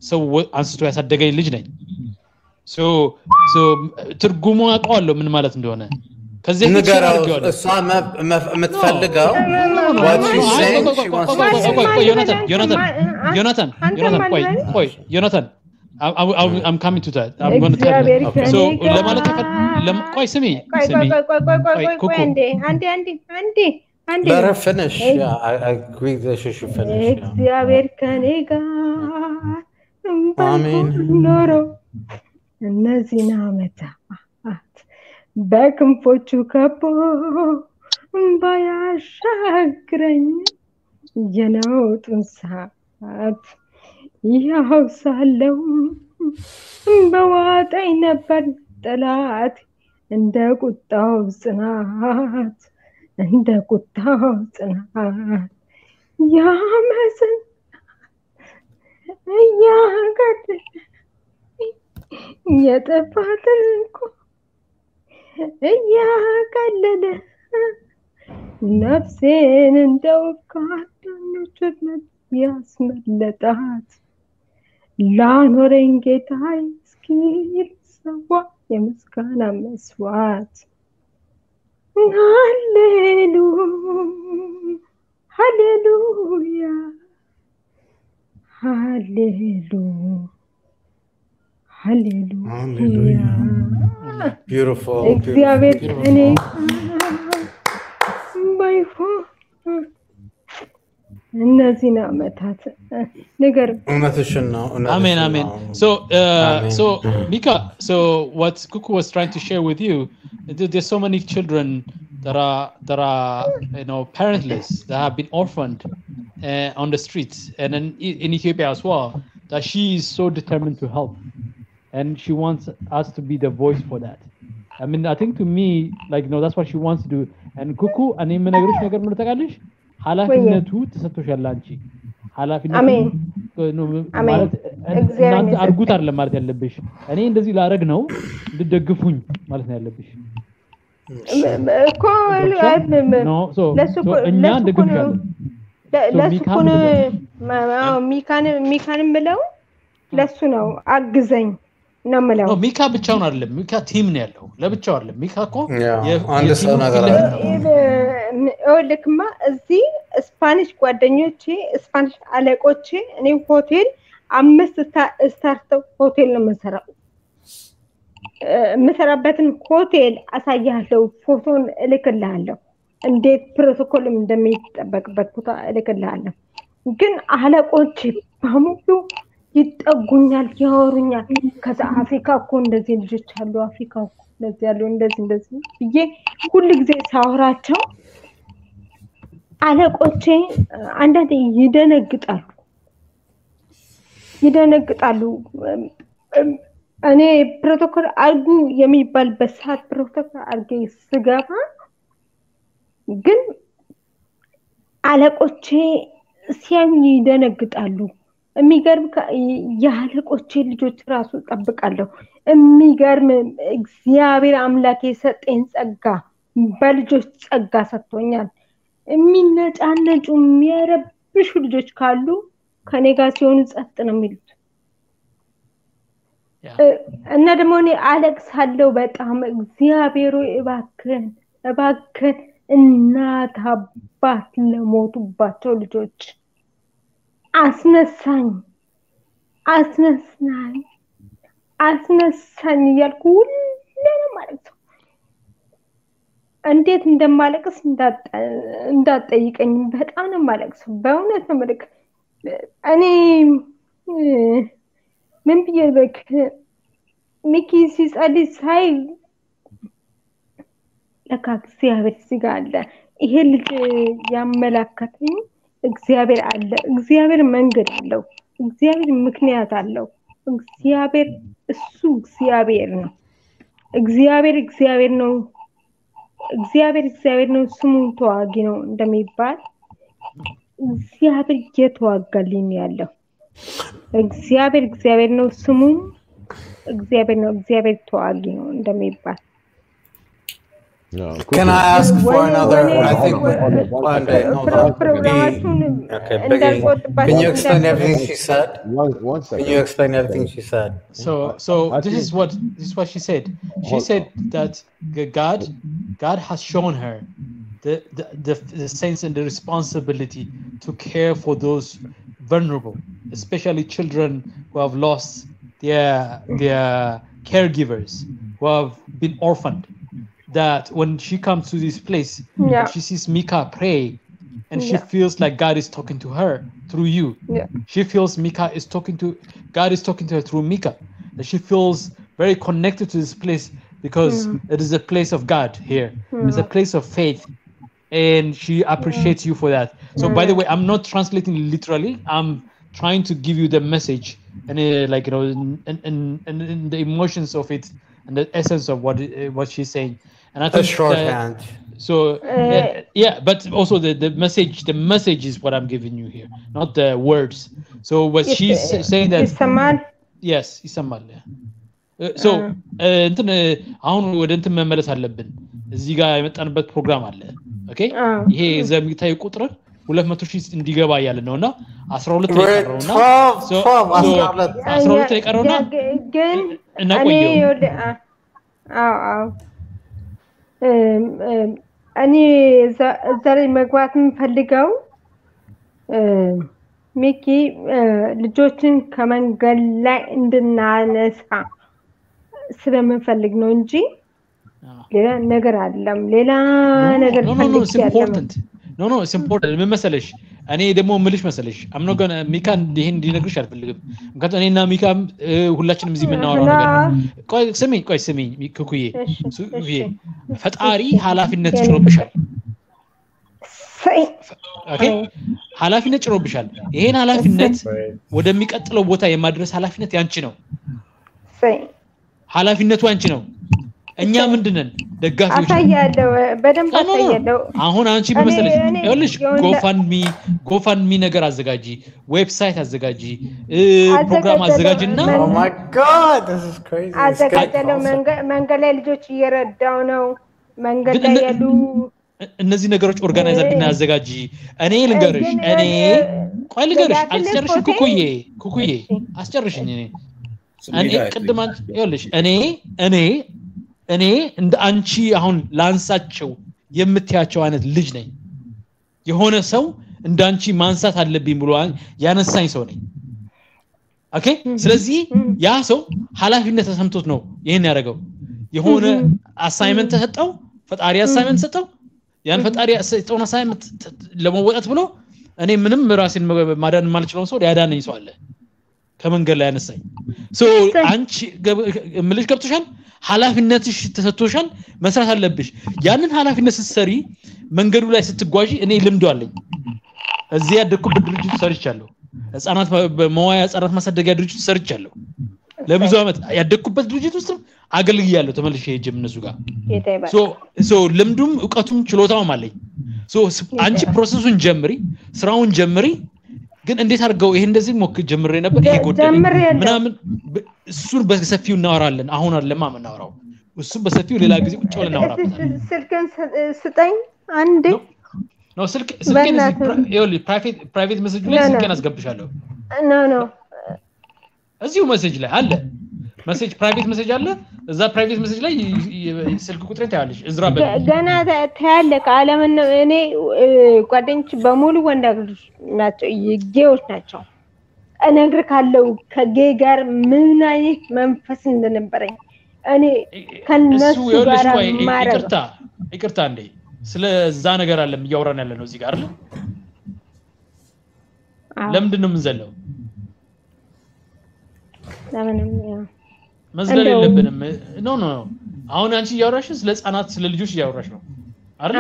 ሰው አንስቶ ያሳደገኝ ልጅ ነኝ so ትርጉሙ አውቀዋለሁ ምን ማለት እንደሆነ ከዚህ በፊት ሼር አድርጌዋለሁ እሷ የምትፈልገው what she saying she wants Jonathan I'm coming to that I'm going to tell you okay. So ለማለት ቆይ ስሚ አንዴ Let her finish. Yeah, I agree that she should finish. እግዚአብሔር ከኔ ጋር አሜን ኖሮ እነዚህን ዓመታት በክንፎቹ ከቦ ባያሻግረኝ የነውጡን ሰዓት ያው ሳለው በዋጠኝ ነበር ጠላት እንደ ቁጣው ጽናት እንደ ቁጣው ጽናት ያመሰን ያገደ የጠፋትን እኮ ያቀለለ ነፍሴን እንደው ካዳኖች ያስመለጣት ላኖረኝ ጌታዬ እስኪል ሰዋ የምስጋና መስዋዕት Hallelujah. Beautiful. እነዚህን ዓመታት ነገር እውነትሽን ነው አሜን so Mika so what Kuku was trying to share with you there's so many children that are parentless that have been orphaned on the streets and in Ethiopia as well that she is so determined to help and she wants us to be the voice for that I mean I think to me like that's what she wants to do and Kuku እኔ የምነግርሽ ነገር ምን ታውቃለሽ ኃላፊነቱ ተሰጥቶሻል አንቺ ኃላፊነቱ ማለት እናንተ አርጉት አይደለም ማለት ያለብሽ እኔ እንደዚህ ላረግ ነው እንድትደግፉኝ ማለት ነው ያለብሽ እኮ እኛ እንደግፍሻለን ሚካን ብለው ለሱ ነው አግዘኝ ነው ማለት ነው ሚካ ብቻውን አይደለም ሚካ ቲም ነው ያለው ለብቻው አይደለም ሚካ እኮ አንድ ሰው ነገር ልክማ እዚህ ስፓኒሽ ጓደኞቼ ስፓኒሽ አለቆቼ እኔ ሆቴል 5 ስታር ሆቴል ነው የምሰራበትን ሆቴል አሳያለሁ ፎቶን እልክልሃለሁ እንዴት ፕሮቶኮልም እንደሚጠበቅበት ቦታ እልክልሃለሁ ግን አለቆች በሙሉ ይጠጉኛል ያወሩኛል ከዛ አፍሪካ እኮ እንደዚህ ልጆች አሉ አፍሪካ እኮ እንደዚህ ያሉ እንደዚህ ብዬ ሁሉ ጊዜ ሳወራቸው አለቆቼ አንዳንዴ ይደነግጣሉ እኔ ፕሮቶኮል አርጉ የሚባልበት ሰዓት ፕሮቶኮል አርጌ ስገባ ግን አለቆቼ ሲያዩኝ ይደነግጣሉ የሚገርም የአለቆቼ ልጆች ራሱ ጠብቃለሁ የሚገርም እግዚአብሔር አምላክ የሰጠኝ ጸጋ በልጆች ጸጋ ሰጥቶኛል የሚነጫነጩ የሚያረብሹ ልጆች ካሉ ከኔ ጋር ሲሆኑ ጸጥ ነው የሚሉት እና ደግሞ እኔ አለቅሳለሁ በጣም እግዚአብሔር እባክህን እናት አባት ለሞቱባቸው ልጆች አስነሳኝ እያልኩ ሁሌም ማለት ነው እንዴት እንደማለቅስ እንዳትጠይቀኝ በጣም ነው የማለቅሰው በእውነት ነው ማለት እኔ ምን ብዬ በክ ሚኪ ሲጸልይ ሳይ ለካ እግዚአብሔር እዚህ ጋር አለ ይሄ ልጅ ያመላከተኝ እግዚአብሔር አለ እግዚአብሔር መንገድ አለው እግዚአብሔር ምክንያት አለው እግዚአብሔር እሱ እግዚአብሔር ነው እግዚአብሔር ነው ስሙን ተዋጊ ነው እንደሚባል እግዚአብሔር እየተዋጋልኝ ያለው እግዚአብሔር ነው ስሙን እግዚአብሔር ተዋጊ ነው እንደሚባል Can I ask for another? I think one day. Can you explain everything she said? One second. Can you explain everything she said? So this is what she said. She said that God has shown her the sense and the responsibility to care for those vulnerable, especially children who have lost their caregivers, who have been orphaned. That when she comes to this place, she sees Mika pray, and she feels like God is talking to her through you. She feels God is talking to her through Mika. And she feels very connected to this place because it is a place of God here. It's a place of faith, and she appreciates you for that. So, by the way, I'm not translating literally. I'm trying to give you the message and and the emotions of it and the essence of what she's saying. And I think shorthand. So but also the message is what I'm giving you here, not the words. So what she's saying that yes, ይሰማል so እንትን አሁን ወደ እንትን መመለስ አለብን እዚህ ጋር የመጣንበት ፕሮግራም አለ ኦኬ ይሄ ዘሚታይ ቁጥር 200,000 እንዲገባ ያለ ነውና 12 ላይ ቀረውና 12 ላይ ቀረውና ግን እኔ ዛሬ መግባት የምፈልገው ሚኪ ልጆችን ከመንገድ ላይ እንድናነሳ ስለምፈልግ ነው እንጂ ሌላ ነገር አይደለም ሌላ ነገር ፈልግ ያለው No, it's important. ምን መሰለሽ እኔ ደግሞ ምልሽ መሰለሽ I'm not going to ሚካ ይሄን እንዲነግርሽ አልፈልግም ምክንያቱም እኔና ሚካ ሁላችንም እዚህ የምናወራው ነገር ነው ቆይ ስሚኝ ኩኩዬ ፈጣሪ ኃላፊነት ጭኖብሻል ኦኬ ኃላፊነት ጭኖብሻል ይሄን ኃላፊነት ወደሚቀጥለው ቦታ የማድረስ ኃላፊነት ያንቺ ነው ኃላፊነቱ ያንቺ ነው እኛ ምንድነን ደጋፊዎች አሳያለሁ በደንብ አሳያለሁ አሁን አንቺ በመሰለሽ ይኸውልሽ ጎፋንሚ ነገር አዘጋጂ ዌብሳይት አዘጋጂ ፕሮግራም አዘጋጂና oh my god this is crazy አዘጋጃለሁ መንገድ ላይ ልጆች እየረዳው ነው መንገድ ላይ ያሉ እነዚህ ነገሮች ኦርጋናይዝ አድርገና አዘጋጂ እኔ ልንገርሽ አልጨርሽም ኩኩዬ አስጨርሽኝ እኔ ቅድም ይኸውልሽ እኔ እንደ አንቺ አሁን ላንሳቸው የምትያቸው አይነት ልጅ ነኝ የሆነ ሰው እንደ አንቺ ማንሳት አለብኝ ብሎ ያነሳኝ ሰው ነኝ ኦኬ ስለዚህ ያ ሰው ኃላፊነት ተሰምቶት ነው ይሄን ያደረገው የሆነ አሳይመንት ተሰጠው ፈጣሪ አሳይመንት ሰጠው ያን ፈጣሪ ሰጠውን አሳይመንት ለመወጣት ብሎ እኔ ምንም ራሴን ማዳን የማልችለው ሰው ያዳነኝ ሰው አለ ከመንገድ ላይ ያነሳኝ ሶ አንቺ ምልሽ ገብቶሻል ሐላፊነትሽ ተሰጥቶሻል መስራት አለብሽ ያንን ሐላፊነት ስትሰሪ መንገዱ ላይ ስትጓዢ እኔ ልምዱ አለኝ እዚህ ያደኩበት ድርጅት ሰርቻለሁ ህፃናት በመዋያ ህፃናት ማሳደጊያ ድርጅት ሰርቻለሁ ለብዙ አመት ያደኩበት ድርጅት ውስጥ አገልግያለሁ ተመልሼ ሄጄም እነሱ ጋር ሶ ልምዱም ዕውቀቱም ችሎታውም አለኝ ሶ አንቺ ፕሮሰሱን ጀምሪ ስራውን ጀምሪ ግን እንዴት አድርገው ይሄ እንደዚህ ሞክ ጀምሬ ነበር ይሄ ጎደለኝ ምናምን እሱን በሰፊው እናወራለን አሁን አይደለም ማመናወራው እሱን በሰፊው ሌላ ጊዜ ቁጭ ብለን እናወራለን ስልክን ስጠኝ አንዴ ነው ስልኬን ፕራይቬት ሜሴጅ ላይ ስልኬን አስገብሻለሁ ኖ እዚሁ ሜሴጅ ላይ አለ ሜሴጅ ፕራይቬት ሜሴጅ አለ እዛ ፕራይቬት ሜሴጅ ላይ ስልክ ቁጥሬን ታያለሽ እዝራ ገና ታያለህ ዓለምን እኔ ጓደኞች በሙሉ ወንዳግሮች ናቸው ጌዎች ናቸው እነግርካለሁ ከጌ ጋር ምን አይነት መንፈስ እንደነበረኝ እኔ ከነሱ ጋር ማረግ ይቅርታ እንዴ ስለዛ ነገር አለም እያወራን ያለ ነው እዚህ ጋር አይደል ለምንድን ነው የምንዘለው ለምንም መዝለል የለብንም ኖ አሁን አንቺ እያወራሽ ስለ ህፃናት ስለ ልጆች እያወራሽ ነው አይደል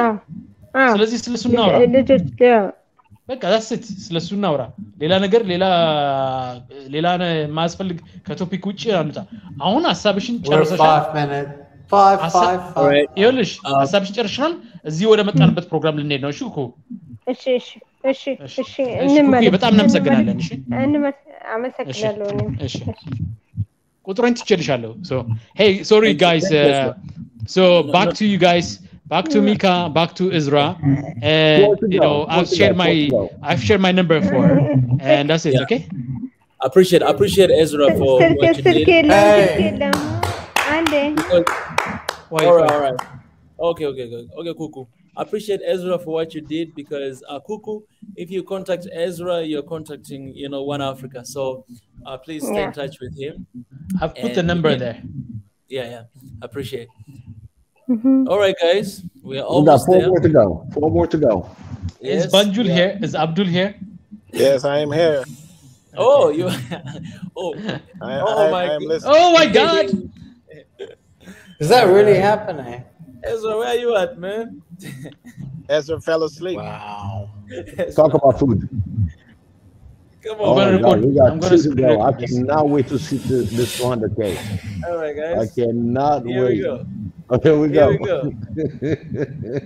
ስለዚህ ስለሱ እናውራ ልጆች በቃ ዳስት ስለሱ እናውራ ሌላ ነገር ሌላ ማስፈልግ ከቶፒክ ውጪ አምጣ አሁን ሐሳብሽን ጨርሰሻል 5 ይኸውልሽ ሐሳብሽን ጨርሰሻል እዚህ ወደ መጣንበት ፕሮግራም ልንሄድ ነው እሺ እንመለስ በጣም እናመሰግናለን እሺ አመሰግናለሁ እሺ ቁጥሩን ትችልሻለሁ so hey sorry guys so back to you guys back to Mika back to Ezra and you know I've shared my number for her and that's it okay appreciate Ezra for what you did all right okay Kuku appreciate Ezra for what you did because Kuku if you contact Ezra you're contacting One Africa so please stay in touch with him I've put the number there yeah appreciate all right guys we are almost there 4 more to go is Banjul here is Abdul here yes I am here oh you oh my god is that really happening Ezra where are you at man Ezra fell asleep wow talk about food come on I'm gonna go. I cannot wait to see this 200K all right guys I cannot wait okay we go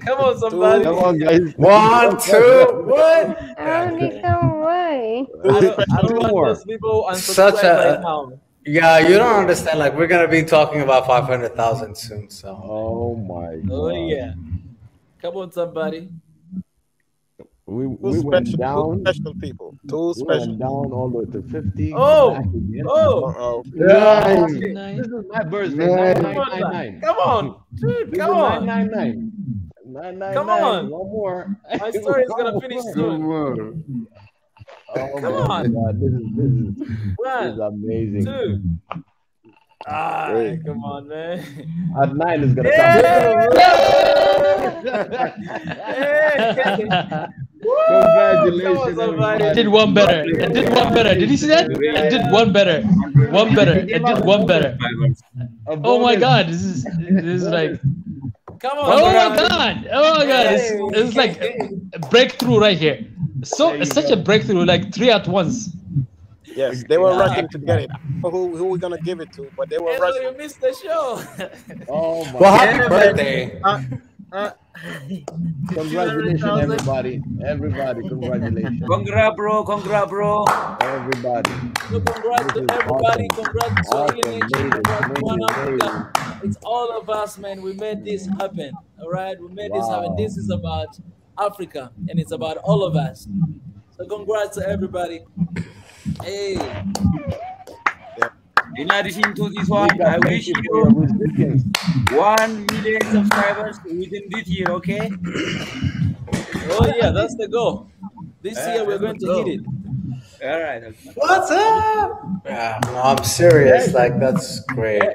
come on somebody come on guys 1 2 1 I need some way I don't want those people such a yeah you don't understand like we're gonna be talking about 500,000 soon so oh my god oh yeah come on somebody we went down special people we went down all the way to 50 nice. This is my birthday 999 come on dude come on 999 come on one more my story is gonna finish soon come on god, this is amazing 2 come on man at 9 is gonna come congratulations everybody. It did one better did you see that it did one better it did one better oh my god this is like come on oh my god it's like a breakthrough right here so it's such a breakthrough like 3 at once yes they were rushing to get it who we're gonna give it to but they were rushing you missed the show oh my well happy birthday congratulations everybody congratulations congrats bro everybody congrats to everybody congrats to Swahili nation congrats to One Africa it's all of us man we made this happen all right we made this happen this is about Africa and it's about all of us so congrats to everybody hey in addition to this one I wish you 1 million subscribers within this year okay oh yeah that's the goal this year we're going to hit it all right what's up no I'm serious like that's great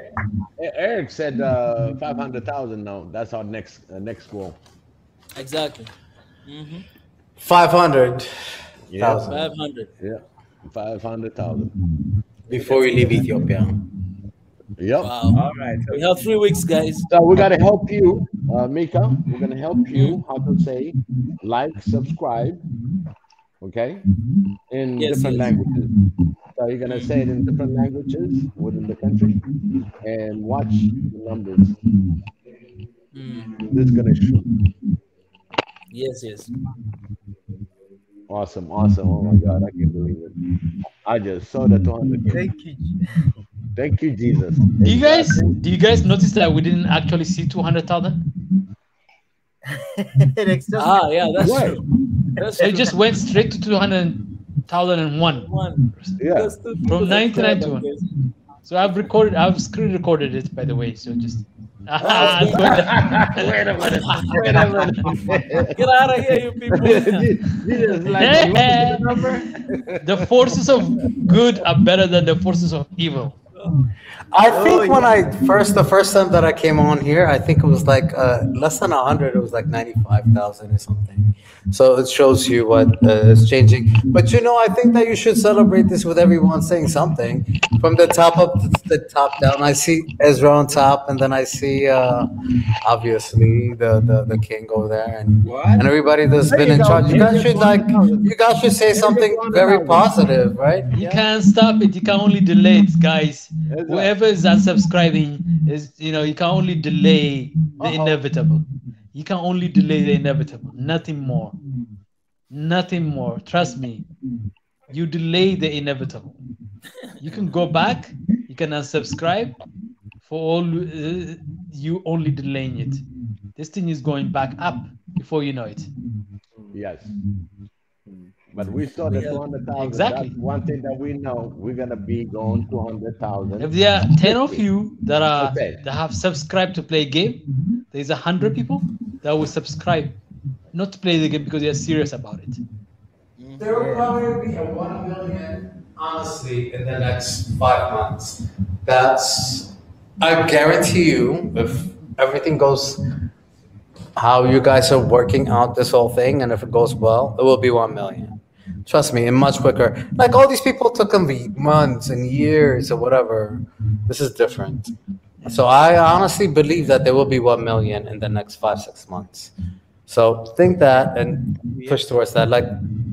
Eric said 500,000 now that's our next goal exactly 500,000. Yeah. 500. Yeah. 500,000. Before we leave Ethiopia. Yep. Wow. All right. We have 3 weeks, guys. So we got to help you, Mika. We're going to help you how to say like, subscribe, okay, in different languages. So you're going to say it in different languages within the country and watch the numbers. This is going to shoot. Yes, yes. Awesome, awesome. Oh my God, I can't believe it. I just saw the 200. Thank you. Thank you, Jesus. Do you guys notice that we didn't actually see 200,000? Yeah, that's true. That's It just went straight to 200,001. Yeah. From 99 to 1. So I've screen recorded it, by the way. So just Wait a minute. Get out of here, you people. The forces of good are better than the forces of evil. I think when the first time that I came on here, I think it was like less than 100. It was like 95,000 or something. So it shows you what is changing. But I think that you should celebrate this with everyone saying something. From the top up to the top down, I see Ezra on top, and then I see obviously the king over there, and everybody that's been in charge. You guys should say something very positive, right? You can't stop it. You can only delay it, guys. Whoever is unsubscribing is, you can only delay the inevitable. You can only delay the inevitable. Nothing more. Nothing more. Trust me. You delay the inevitable. You can go back. You can unsubscribe. For all you only delaying it. This thing is going back up before you know it. Yes. But we saw the 200,000. Exactly. That's one thing that we know. We're gonna be going 200,000. If there are 10 of you that have subscribed to play a game, there's 100 people that will subscribe not to play the game because they are serious about it. There will probably be a 1 million, honestly, in the next 5 months. I guarantee you, if everything goes how you guys are working out this whole thing, and if it goes well, it will be 1 million. Trust me, and much quicker. Like all these people took them months and years or whatever. This is different. So I honestly believe that there will be 1 million in the next 5-6 months. So think that and push towards that. Like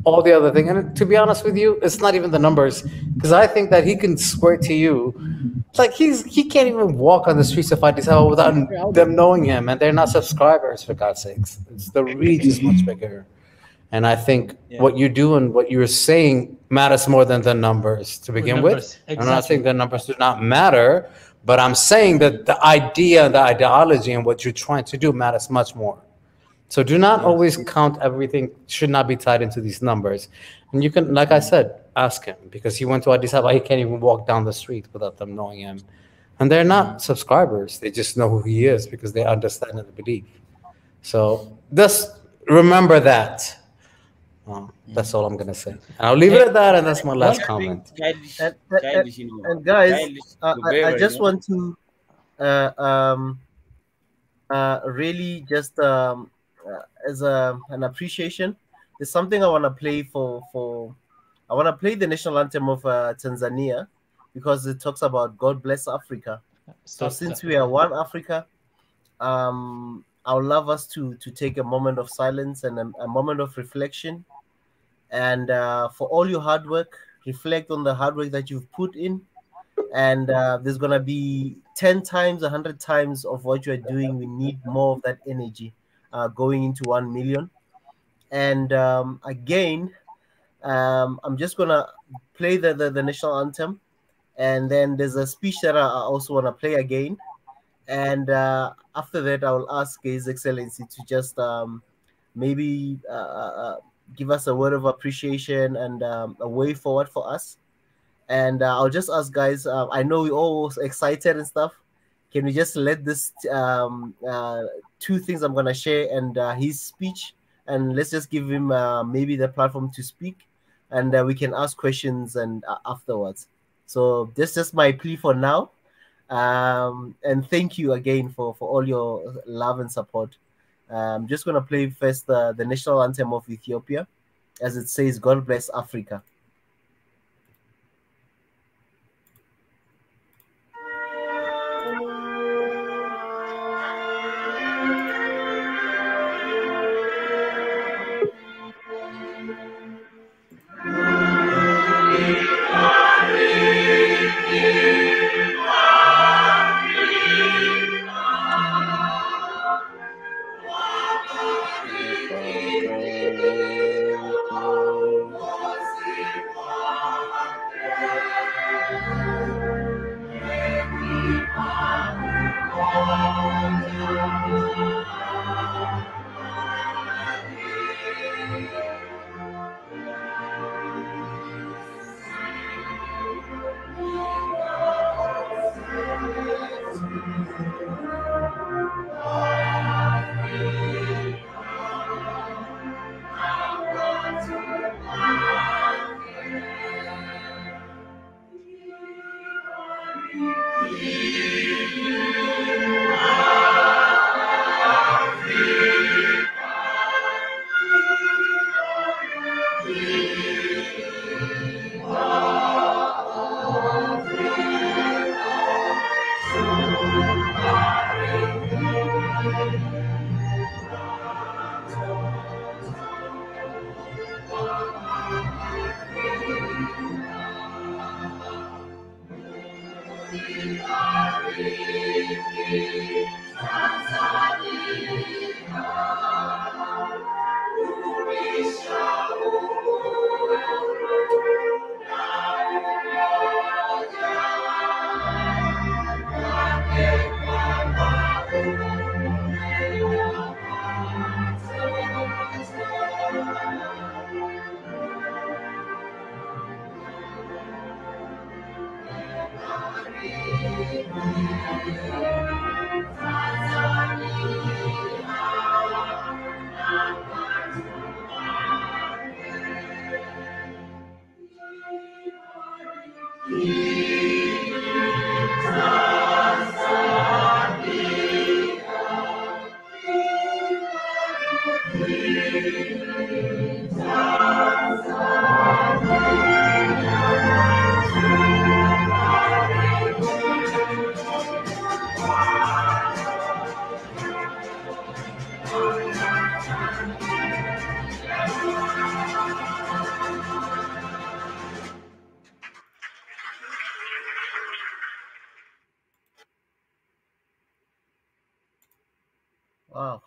all the other thing. And to be honest with you, it's not even the numbers, because I think that he can swear to you. It's like he can't even walk on the streets of Addis Ababa without them knowing him, and they're not subscribers, for God's sakes. It's the reach is much bigger. And I think what you do and what you're saying matters more than the numbers to begin with. Exactly. I'm not saying the numbers do not matter, but I'm saying that the idea, the ideology, and what you're trying to do matters much more. So do not always count everything, should not be tied into these numbers. And you can, like I said, ask him, because he went to Addis Ababa, he can't even walk down the street without them knowing him. And they're not subscribers, they just know who he is because they understand and believe. So just remember that. That's all I'm gonna say. And I'll leave it at that, and that's my last comment. And guys, I just want to really just as an appreciation, there's something I want to play I want to play the national anthem of Tanzania, because it talks about God bless Africa. So since we are one Africa, I would love us to take a moment of silence and a moment of reflection. And for all your hard work, reflect on the hard work that you've put in. And there's going to be 10 times, 100 times of what you're doing. We need more of that energy going into 1 million. And again, I'm just going to play the national anthem. And then there's a speech that I also want to play again. And after that, I will ask His Excellency to just maybe give us a word of appreciation and a way forward for us. And I'll just ask guys, I know we're all excited and stuff. Can we just let this 2 things I'm going to share and his speech, and let's just give him maybe the platform to speak, and we can ask questions and afterwards. So this is just my plea for now. And thank you again for all your love and support. I'm just going to play first the national anthem of Ethiopia, as it says, God bless Africa. Wow,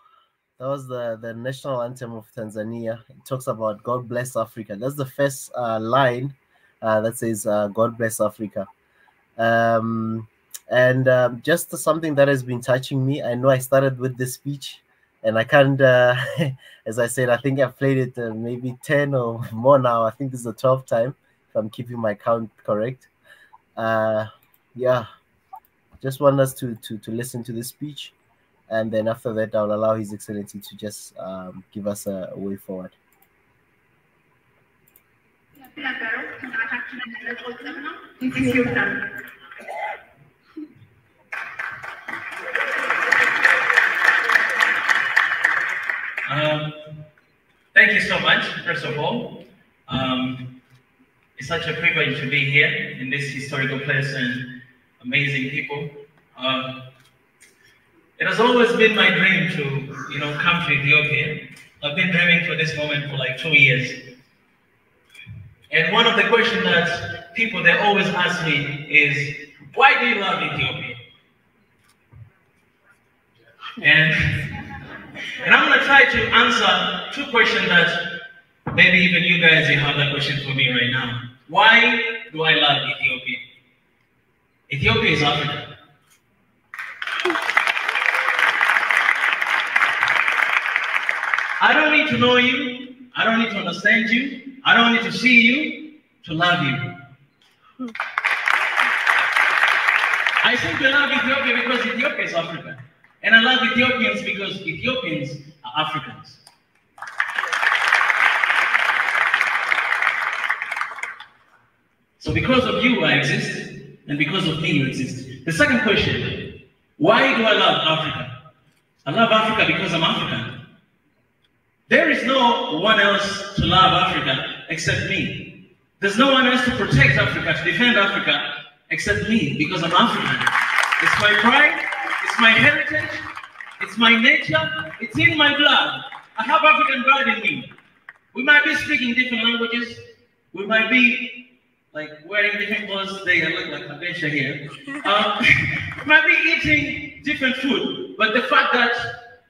that was the national anthem of Tanzania. It talks about God bless Africa. That's the first line that says God bless Africa. Just something that has been touching me. I know I started with this speech, and I can't, as I said, I think I've played it maybe 10 or more now. I think this is the 12th time, if I'm keeping my count correct. Yeah, just want us to listen to this speech. And then after that, I'll allow His Excellency to just give us a way forward. It's your turn. Thank you so much, first of all. It's such a privilege to be here in this historical place and amazing people. It has always been my dream to, come to Ethiopia. I've been dreaming for this moment for like 2 years. And one of the questions that people, they always ask me is, why do you love Ethiopia? And I'm going to try to answer 2 questions that maybe even you guys, you have that question for me right now. Why do I love Ethiopia? Ethiopia is Africa. I don't need to know you. I don't need to understand you. I don't need to see you to love you. I simply love Ethiopia because Ethiopia is Africa. And I love Ethiopians because Ethiopians are Africans. So because of you, I exist. And because of me, you exist. The second question, why do I love Africa? I love Africa because I'm African. There is no one else to love Africa except me. There's no one else to protect Africa, to defend Africa, except me, because I'm African. It's my pride, it's my heritage, it's my nature, it's in my blood. I have African blood in me. We might be speaking different languages, we might be like wearing different clothes today. I look like Kadesha here. We might be eating different food, but the fact that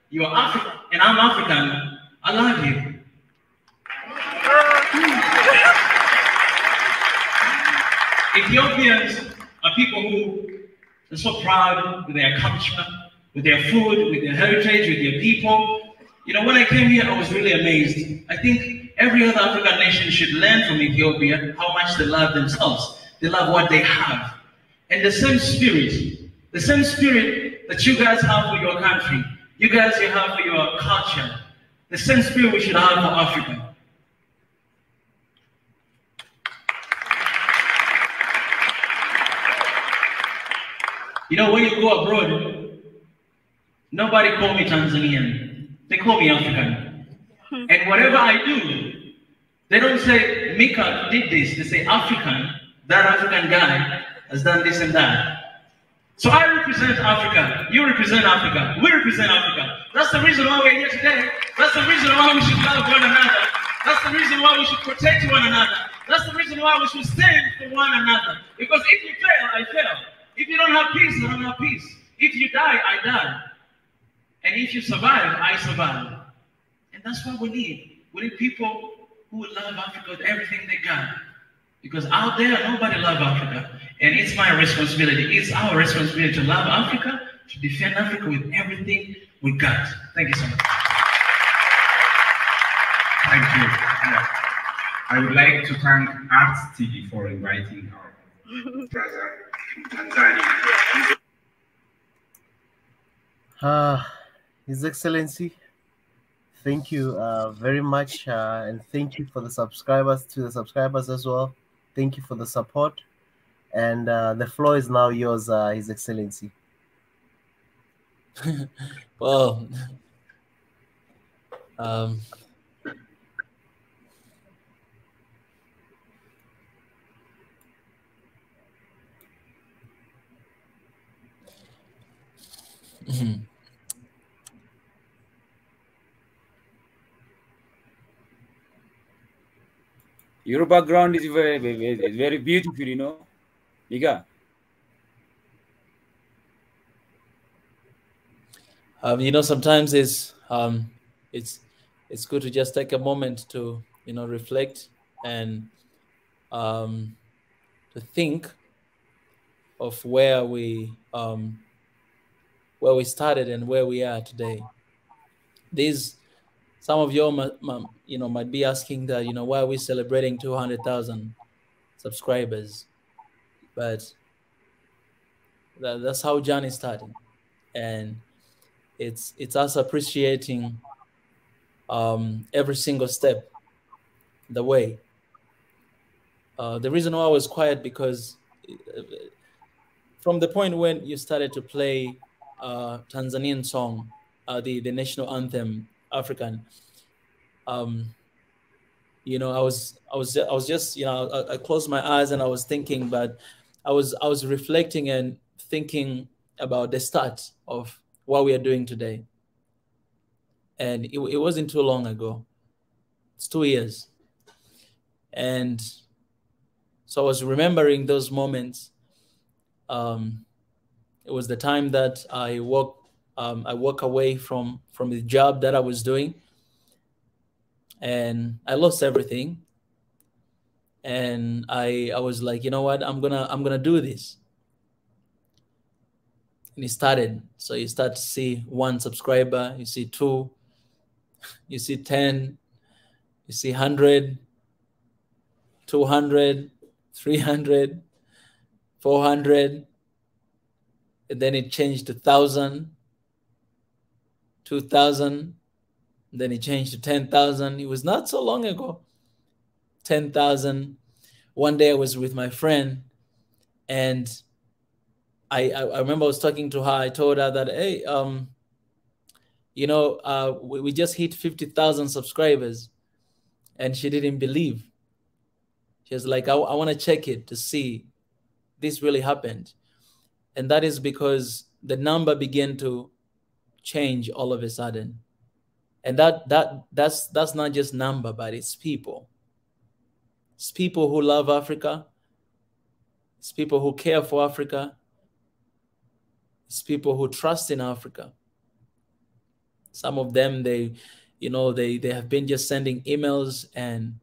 you're African and I'm African, I love you. Ethiopians are people who are so proud with their culture, with their food, with their heritage, with their people. You know, when I came here, I was really amazed. I think every other African nation should learn from Ethiopia how much they love themselves. They love what they have. And the same spirit that you guys have for your country, you guys have for your culture, the same spirit we should have for Africa. You know, when you go abroad, nobody call me Tanzanian. They call me African. And whatever I do, they don't say, Mika did this. They say, African, that African guy has done this and that. So I represent Africa. You represent Africa. We represent Africa. That's the reason why we're here today. That's the reason why we should love one another. That's the reason why we should protect one another. That's the reason why we should stand for one another. Because if you fail, I fail. If you don't have peace, I don't have peace. If you die, I die. And if you survive, I survive. And that's what we need. We need people who love Africa with everything they got. Because out there, nobody loves Africa. And it's my responsibility. It's our responsibility to love Africa, to defend Africa with everything we got. Thank you so much. Thank you. I would like to thank Arts TV for inviting our brother from Tanzania. His Excellency, thank you very much, and thank you for the subscribers, as well. Thank you for the support, and the floor is now yours, His Excellency. Well, your background is very beautiful, you know, Mika. You know, sometimes it's good to just take a moment to, you know, reflect and to think of where we started and where we are today. Some of you might be asking that, you know, why are we celebrating 200,000 subscribers? But that's how Johnny started, and it's us appreciating every single step the way. The reason why I was quiet, because from the point when you started to play Tanzanian song, the national anthem, African, you know, I was just, you know, I closed my eyes and I was thinking, but I was reflecting and thinking about the start of what we are doing today. And it wasn't too long ago. It's 2 years. And so I was remembering those moments. It was the time that I walk away from the job that I was doing, and I lost everything. And I was like, you know what, I'm gonna do this. And it started. So you start to see 1 subscriber, you see 2, you see 10, you see 100, 200, 300, 400. And then it changed to 1,000, 2,000. Then it changed to 10,000. It was not so long ago. 10,000. One day I was with my friend, and I remember I was talking to her. I told her that, hey, we just hit 50,000 subscribers, and she didn't believe. She was like, I want to check it to see this really happened. And that is because the number began to change all of a sudden. And that's not just number, but it's people. It's people who love Africa. It's people who care for Africa. It's people who trust in Africa. Some of them, they have been just sending emails and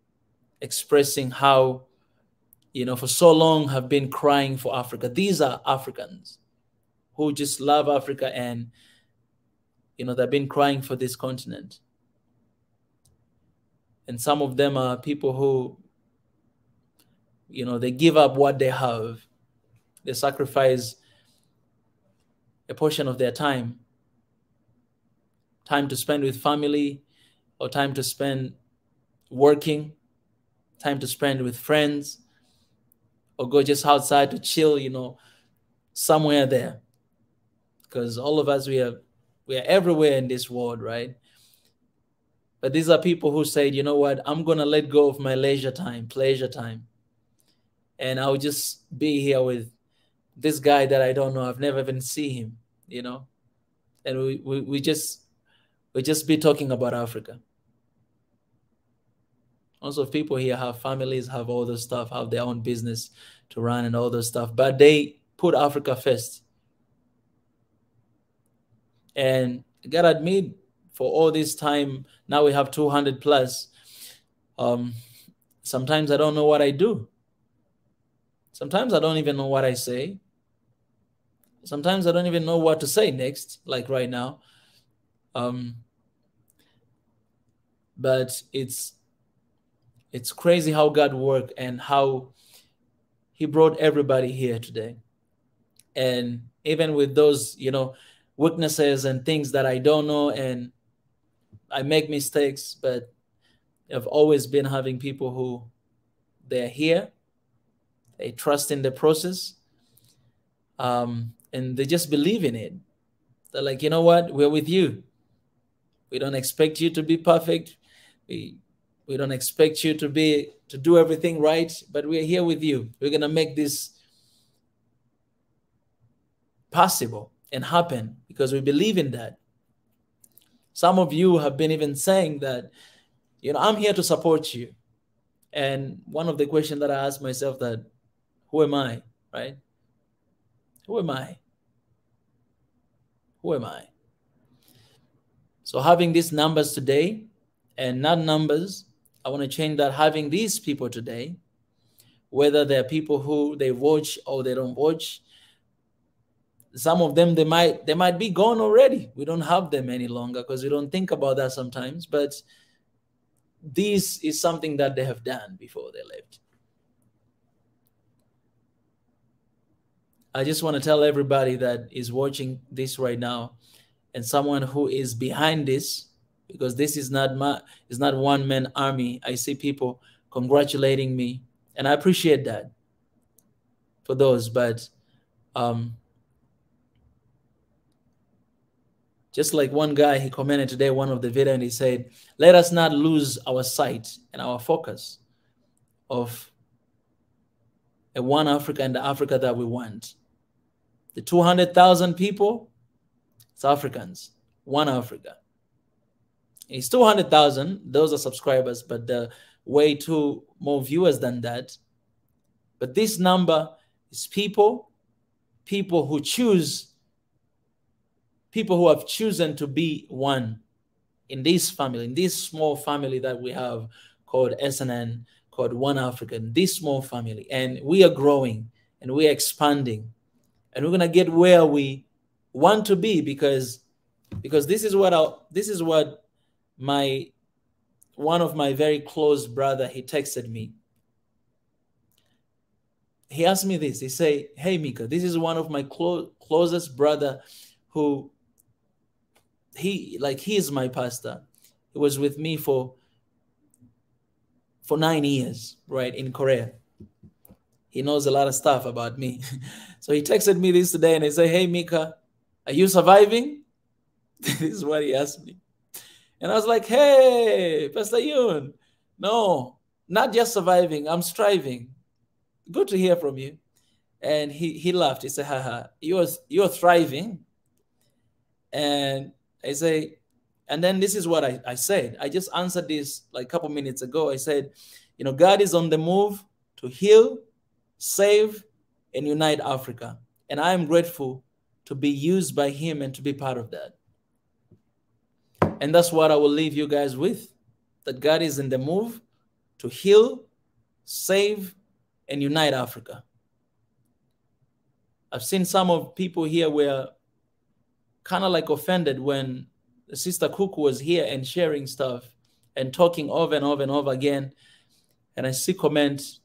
expressing how, for so long have been crying for Africa. These are Africans who just love Africa, and, they've been crying for this continent. And some of them are people who, they give up what they have. They sacrifice a portion of their time to spend with family, or time to spend working, time to spend with friends, or go just outside to chill, somewhere there. Because all of us, we are everywhere in this world, right? But these are people who said, you know what, I'm going to let go of my pleasure time. And I'll just be here with this guy that I don't know. I've never even seen him, And we just be talking about Africa. Also, people here have families, have all this stuff, have their own business to run and all this stuff, but they put Africa first. And I gotta admit, for all this time, now we have 200 plus. Sometimes I don't know what I do. Sometimes I don't even know what I say. Sometimes I don't even know what to say next, like right now. But it's crazy how God worked and how He brought everybody here today. And even with those, weaknesses and things that I don't know, and I make mistakes, but I've always been having people who, they're here, they trust in the process, and they just believe in it. They're like, you know what, we're with you. We don't expect you to be perfect. We don't expect you to do everything right, but we're here with you. We're going to make this possible and happen because we believe in that. Some of you have been even saying that, I'm here to support you. And one of the questions that I ask myself, that who am I, right? Who am I? Who am I? So having these numbers today, and not numbers, I want to change that. Having these people today, whether they're people who they watch or they don't watch, some of them, they might be gone already. We don't have them any longer because we don't think about that sometimes. But this is something that they have done before they left. I just want to tell everybody that is watching this right now, and someone who is behind this, because this is not one-man army. I see people congratulating me, and I appreciate that for those. But just like one guy, he commented today, one of the video, and he said, let us not lose our sight and our focus of a one Africa and the Africa that we want. The 200,000 people, it's Africans, one Africa. It's 200,000, those are subscribers, but way too more viewers than that. But this number is people who choose, people who have chosen to be one in this family, in this small family that we have called SNN, called One African, this small family. And we are growing and we are expanding, and we're going to get where we want to be because this is what one of my very close brother, he texted me. He asked me this. He said, hey, Mika, this is one of my closest brother who he is my pastor. He was with me for 9 years, right, in Korea. He knows a lot of stuff about me. So he texted me this today and he said, hey, Mika, are you surviving? This is what he asked me. And I was like, hey, Pastor Yun, no, not just surviving, I'm striving. Good to hear from you. And he laughed. He said, haha, you're thriving. And I say, and then this is what I said. I just answered this like a couple minutes ago. I said, you know, God is on the move to heal, save, and unite Africa. And I am grateful to be used by him and to be part of that. And that's what I will leave you guys with, that God is in the move to heal, save, and unite Africa. I've seen some of people here were kind of like offended when Sister Cook was here and sharing stuff and talking over and over and over again. And I see comments,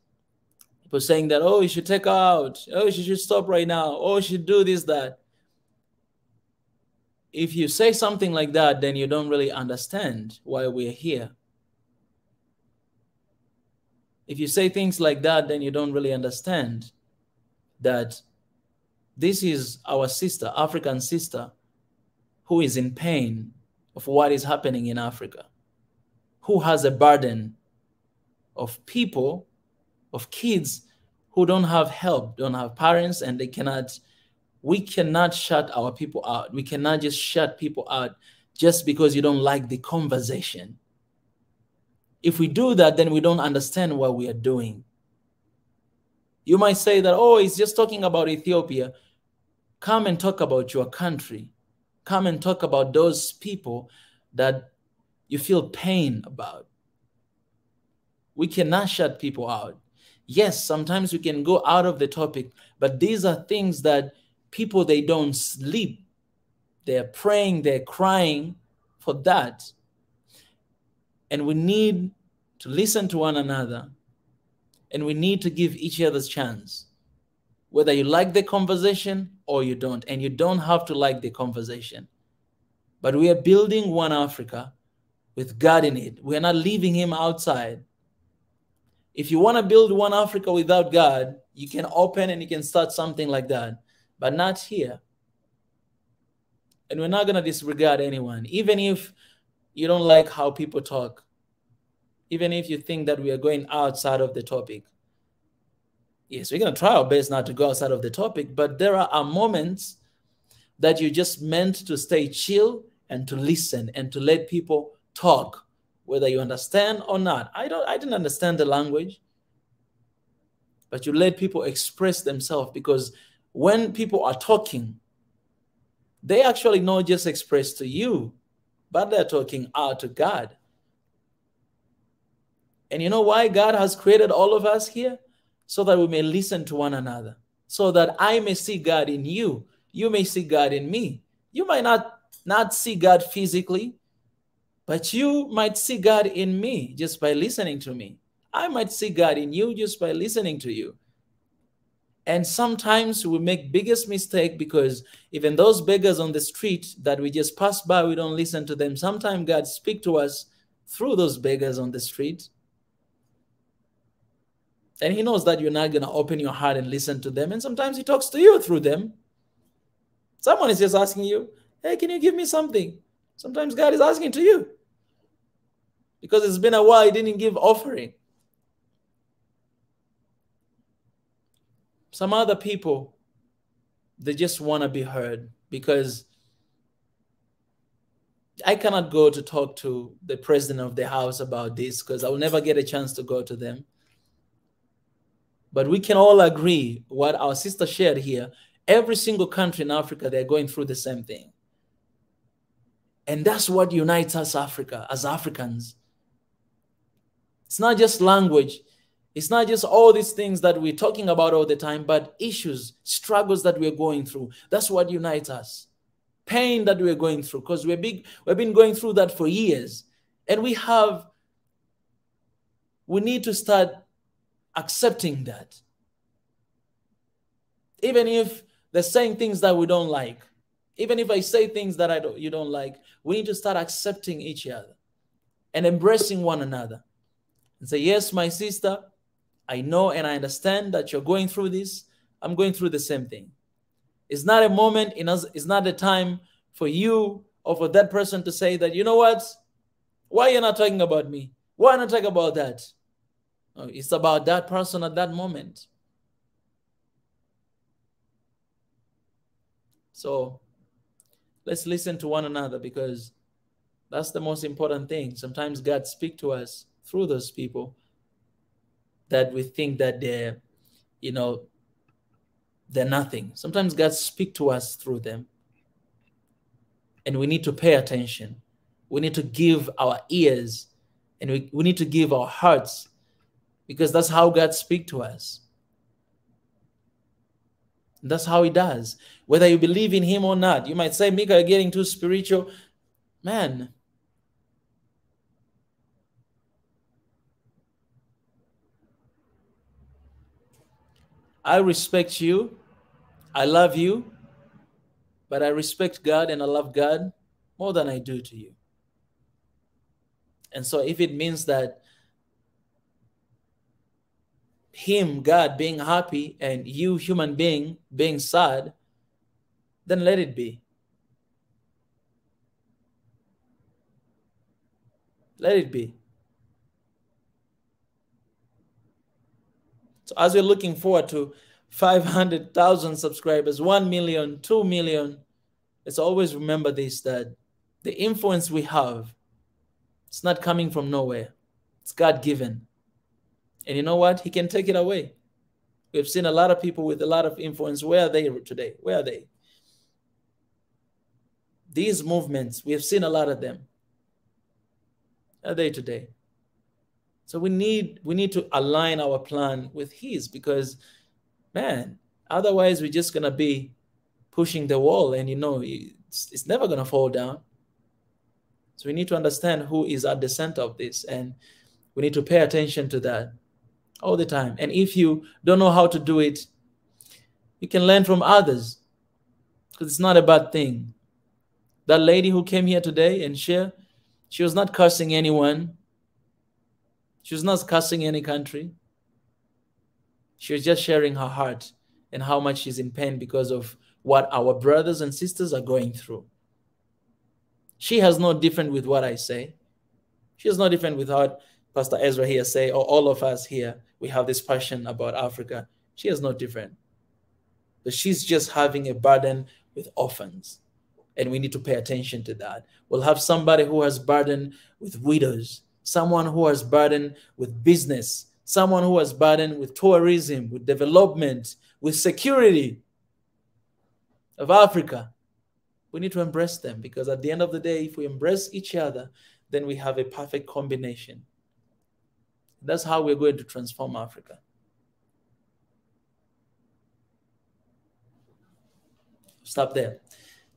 people saying that, oh, you should take her out. Oh, you should stop right now. Oh, you should do this, that. If you say something like that, then you don't really understand why we're here. If you say things like that, then you don't really understand that this is our sister, African sister, who is in pain of what is happening in Africa, who has a burden of people, of kids who don't have help, don't have parents, and we cannot shut our people out. We cannot just shut people out just because you don't like the conversation. If we do that, then we don't understand what we are doing. You might say that, oh, he's just talking about Ethiopia. Come and talk about your country. Come and talk about those people that you feel pain about. We cannot shut people out. Yes, sometimes we can go out of the topic, but these are things that people, they don't sleep. They're praying, they're crying for that. And we need to listen to one another, and we need to give each other a chance, whether you like the conversation or you don't. And you don't have to like the conversation. But we are building one Africa with God in it. We are not leaving him outside. If you want to build one Africa without God, you can open and you can start something like that, but not here. And we're not going to disregard anyone, even if you don't like how people talk, even if you think that we are going outside of the topic. Yes, we're going to try our best not to go outside of the topic, but there are moments that you're just meant to stay chill and to listen and to let people talk, whether you understand or not. I didn't understand the language, but you let people express themselves, because when people are talking, they actually not just express to you, but they're talking out to God. And you know why God has created all of us here? So that we may listen to one another, so that I may see God in you. You may see God in me. You might not see God physically, but you might see God in me just by listening to me. I might see God in you just by listening to you. And sometimes we make biggest mistake, because even those beggars on the street that we just pass by, we don't listen to them. Sometimes God speaks to us through those beggars on the street. And he knows that you're not going to open your heart and listen to them. And sometimes he talks to you through them. Someone is just asking you, hey, can you give me something? Sometimes God is asking to you, because it's been a while he didn't give offering. Some other people, they just want to be heard, because I cannot go to talk to the president of the house about this, because I will never get a chance to go to them. But we can all agree what our sister shared here. Every single country in Africa, they're going through the same thing. And that's what unites us, Africa, as Africans. It's not just language. It's not just all these things that we're talking about all the time, but issues, struggles that we're going through. That's what unites us. Pain that we're going through, because we've been going through that for years. And we need to start accepting that. Even if they're saying things that we don't like, even if I say things that you don't like, we need to start accepting each other and embracing one another and say, yes, my sister, I know and I understand that you're going through this. I'm going through the same thing. It's not a moment, it's not a time for you or for that person to say that, you know what, why are you not talking about me? Why not talk about that? No, it's about that person at that moment. So let's listen to one another, because that's the most important thing. Sometimes God speaks to us through those people that we think that they're, you know, they're nothing. Sometimes God speaks to us through them. And we need to pay attention. We need to give our ears, and we need to give our hearts, because that's how God speaks to us. That's how he does. Whether you believe in him or not. You might say, Mika, you're getting too spiritual. Man, I respect you. I love you. But I respect God and I love God more than I do to you. And so if it means that him, God, being happy and you, human being, being sad, then let it be. Let it be. So as we're looking forward to 500,000 subscribers, 1 million, 2 million, let's always remember this, that the influence we have, it's not coming from nowhere. It's God-given. And you know what? He can take it away. We've seen a lot of people with a lot of influence. Where are they today? Where are they? These movements, we have seen a lot of them. Where are they today? So we need to align our plan with his, because, man, otherwise we're just going to be pushing the wall, and, you know, it's never going to fall down. So we need to understand who is at the center of this, and we need to pay attention to that all the time. And if you don't know how to do it, you can learn from others, because it's not a bad thing. That lady who came here today and shared, she was not cursing anyone. She was not cursing any country. She was just sharing her heart and how much she's in pain because of what our brothers and sisters are going through. She has no different with what I say. She has no different with what Pastor Ezra here say, or all of us here. We have this passion about Africa. She has no different. But she's just having a burden with orphans. And we need to pay attention to that. We'll have somebody who has burden with widows, someone who has burden with business, someone who has burden with tourism, with development, with security of Africa. We need to embrace them, because at the end of the day, if we embrace each other, then we have a perfect combination. That's how we're going to transform Africa. Stop there.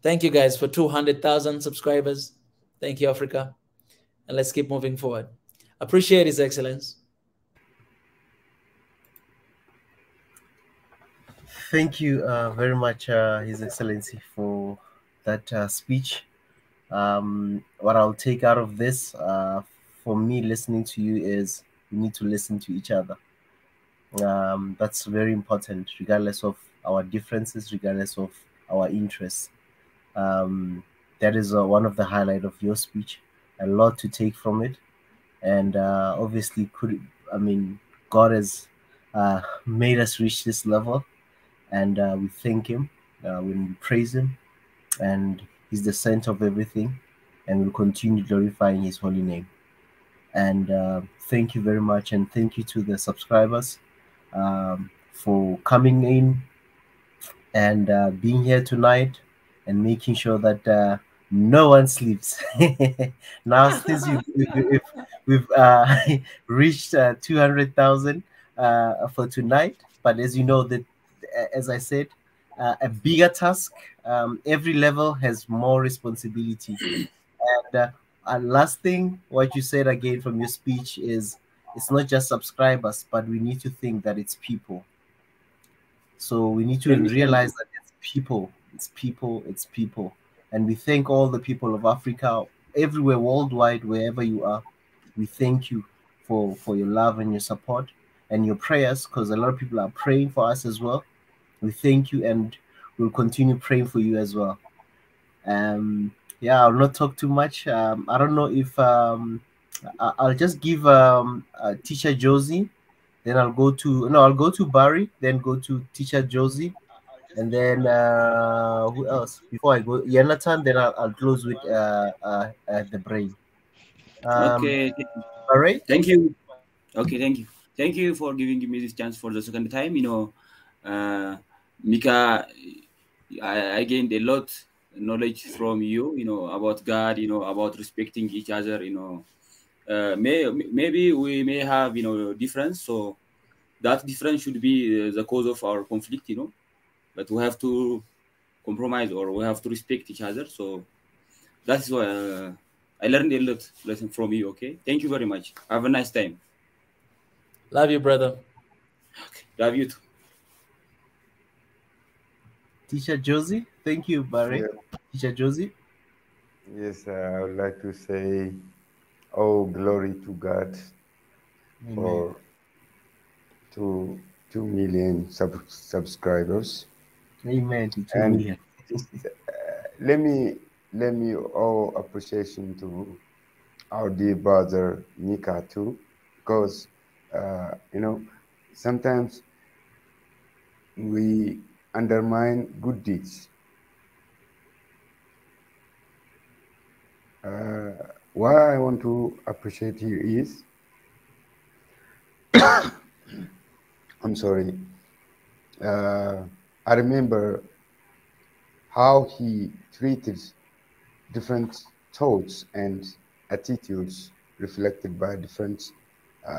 Thank you guys for 200,000 subscribers. Thank you, Africa. And let's keep moving forward. Appreciate His Excellence. Thank you very much, His Excellency, for that speech. What I'll take out of this, for me, listening to you, is we need to listen to each other. That's very important, regardless of our differences, regardless of our interests. That is one of the highlights of your speech. A lot to take from it, and obviously, God has made us reach this level, and we thank Him when we praise Him, and He's the center of everything, and we'll continue glorifying His holy name. And thank you very much, and thank you to the subscribers for coming in and being here tonight and making sure that no one sleeps. Now, since we've reached 200,000 for tonight, but as you know, that, as I said, a bigger task. Every level has more responsibility. And last thing, what you said again from your speech is, it's not just subscribers, but we need to think that it's people. So we need to realize that it's people. It's people. It's people. And we thank all the people of Africa, everywhere, worldwide, wherever you are. We thank you for your love and your support and your prayers, because a lot of people are praying for us as well. We thank you, and we'll continue praying for you as well. yeah, I'll not talk too much. I don't know if I'll just give teacher Josie, then I'll go to Barry, then go to teacher Josie, and then who else? Before I go, Jonathan, then I'll close with the brain. Okay. All right. Thank you. Okay, thank you. Thank you for giving me this chance for the second time. Mika, I gained a lot knowledge from you. About God. About respecting each other. Maybe we may have difference. So that difference should be the cause of our conflict. But we have to compromise or we have to respect each other. So that's why I learned a lot lesson from you. Okay, thank you very much. Have a nice time. Love you, brother. Okay, love you too. Teacher Josie, thank you, Barry. Yeah. Teacher Josie. Yes, I would like to say, oh, glory to God. Amen. For 2 million subscribers. Amen to 2 and million. Just, let me all appreciation to our dear brother Nika too, because sometimes we undermine good deeds. What I want to appreciate here is, I'm sorry, I remember how he treated different thoughts and attitudes reflected by different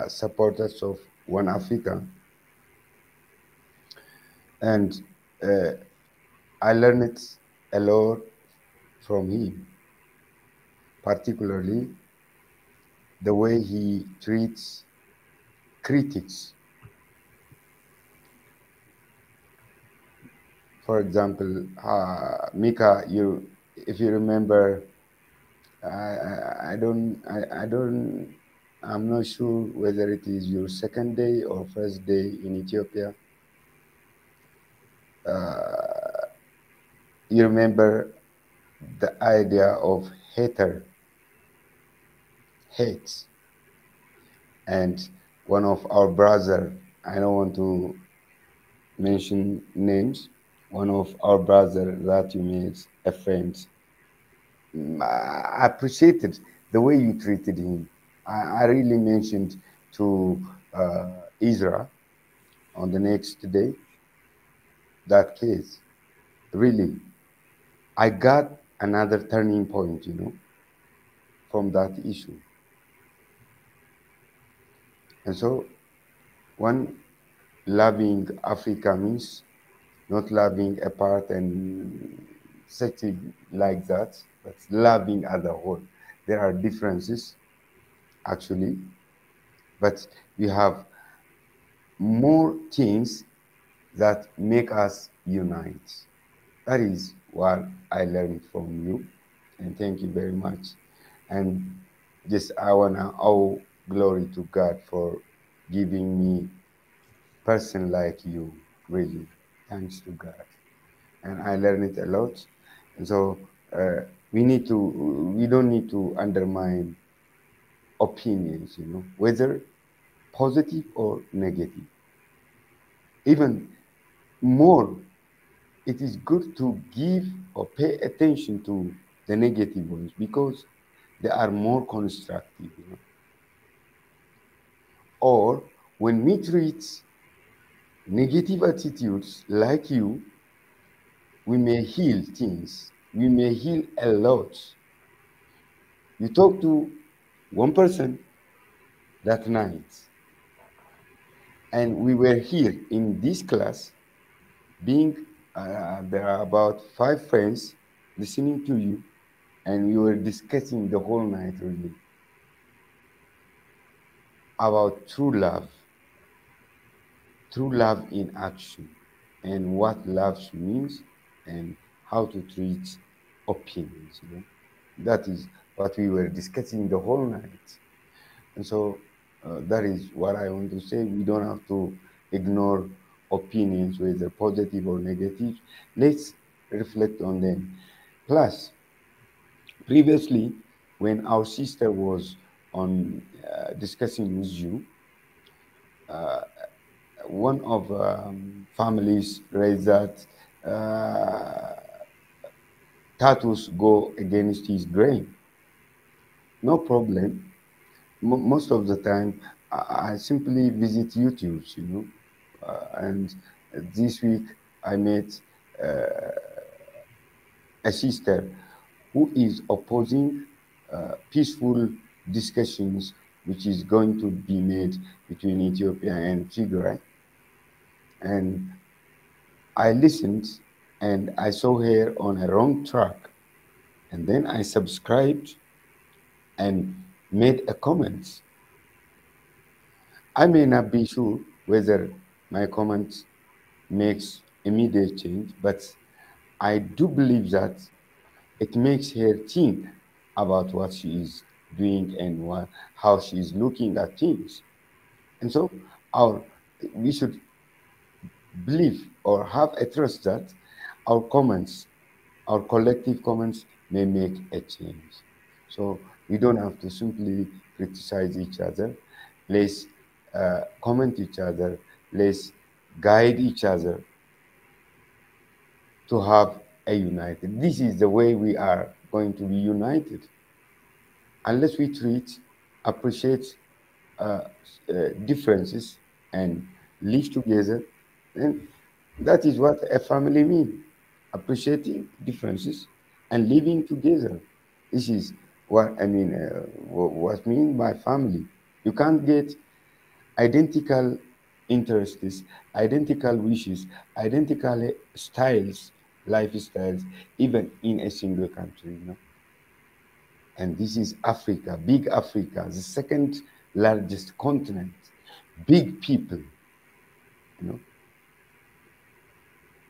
supporters of One Africa. And I learned a lot from him, particularly the way he treats critics. For example, Mika, if you remember, I'm not sure whether it is your second day or first day in Ethiopia. You remember the idea of hate, and one of our brother, I don't want to mention names, one of our brother that you made a friend, I appreciated the way you treated him. I really mentioned to Israel on the next day that case. Really, I got another turning point, from that issue. And so, one, loving Africa means not loving a part and setting like that, but loving as a whole. There are differences, actually, but we have more things that make us unite. That is what I learned from you, and thank you very much. And just I wanna owe glory to God for giving me person like you, really. Thanks to God. And I learned it a lot. And so we don't need to undermine opinions, whether positive or negative. Even more, it is good to give or pay attention to the negative ones because they are more constructive. Or when we treat negative attitudes like you, we may heal things. We may heal a lot. You talk to one person that night, and we were here in this class, being there are about 5 friends listening to you, and we were discussing the whole night really about true love in action, and what love means, and how to treat opinions. That is what we were discussing the whole night. And so that is what I want to say. We don't have to ignore opinions, whether positive or negative. Let's reflect on them. Plus, Previously, when our sister was on discussing with you, one of families raised that tattoos go against his grain. No problem. Most of the time, I simply visit YouTube, you know, and this week I met a sister who is opposing peaceful discussions which is going to be made between Ethiopia and Tigray. And I listened and I saw her on a wrong track. And then I subscribed and made a comment. I may not be sure whether my comment makes immediate change, but I do believe that it makes her think about what she is doing and how she is looking at things. And so we should believe or have a trust that our comments, our collective comments, may make a change. So we don't have to simply criticize each other. Let's comment each other. Let's guide each other to have a united. This is the way we are going to be united. Unless we appreciate differences and live together, then that is what a family means. Appreciating differences and living together. This is what I mean, what mean by family. You can't get identical interests, identical wishes, identical styles, lifestyles, even in a single country, you know. And this is Africa, big Africa, the second largest continent, big people, you know,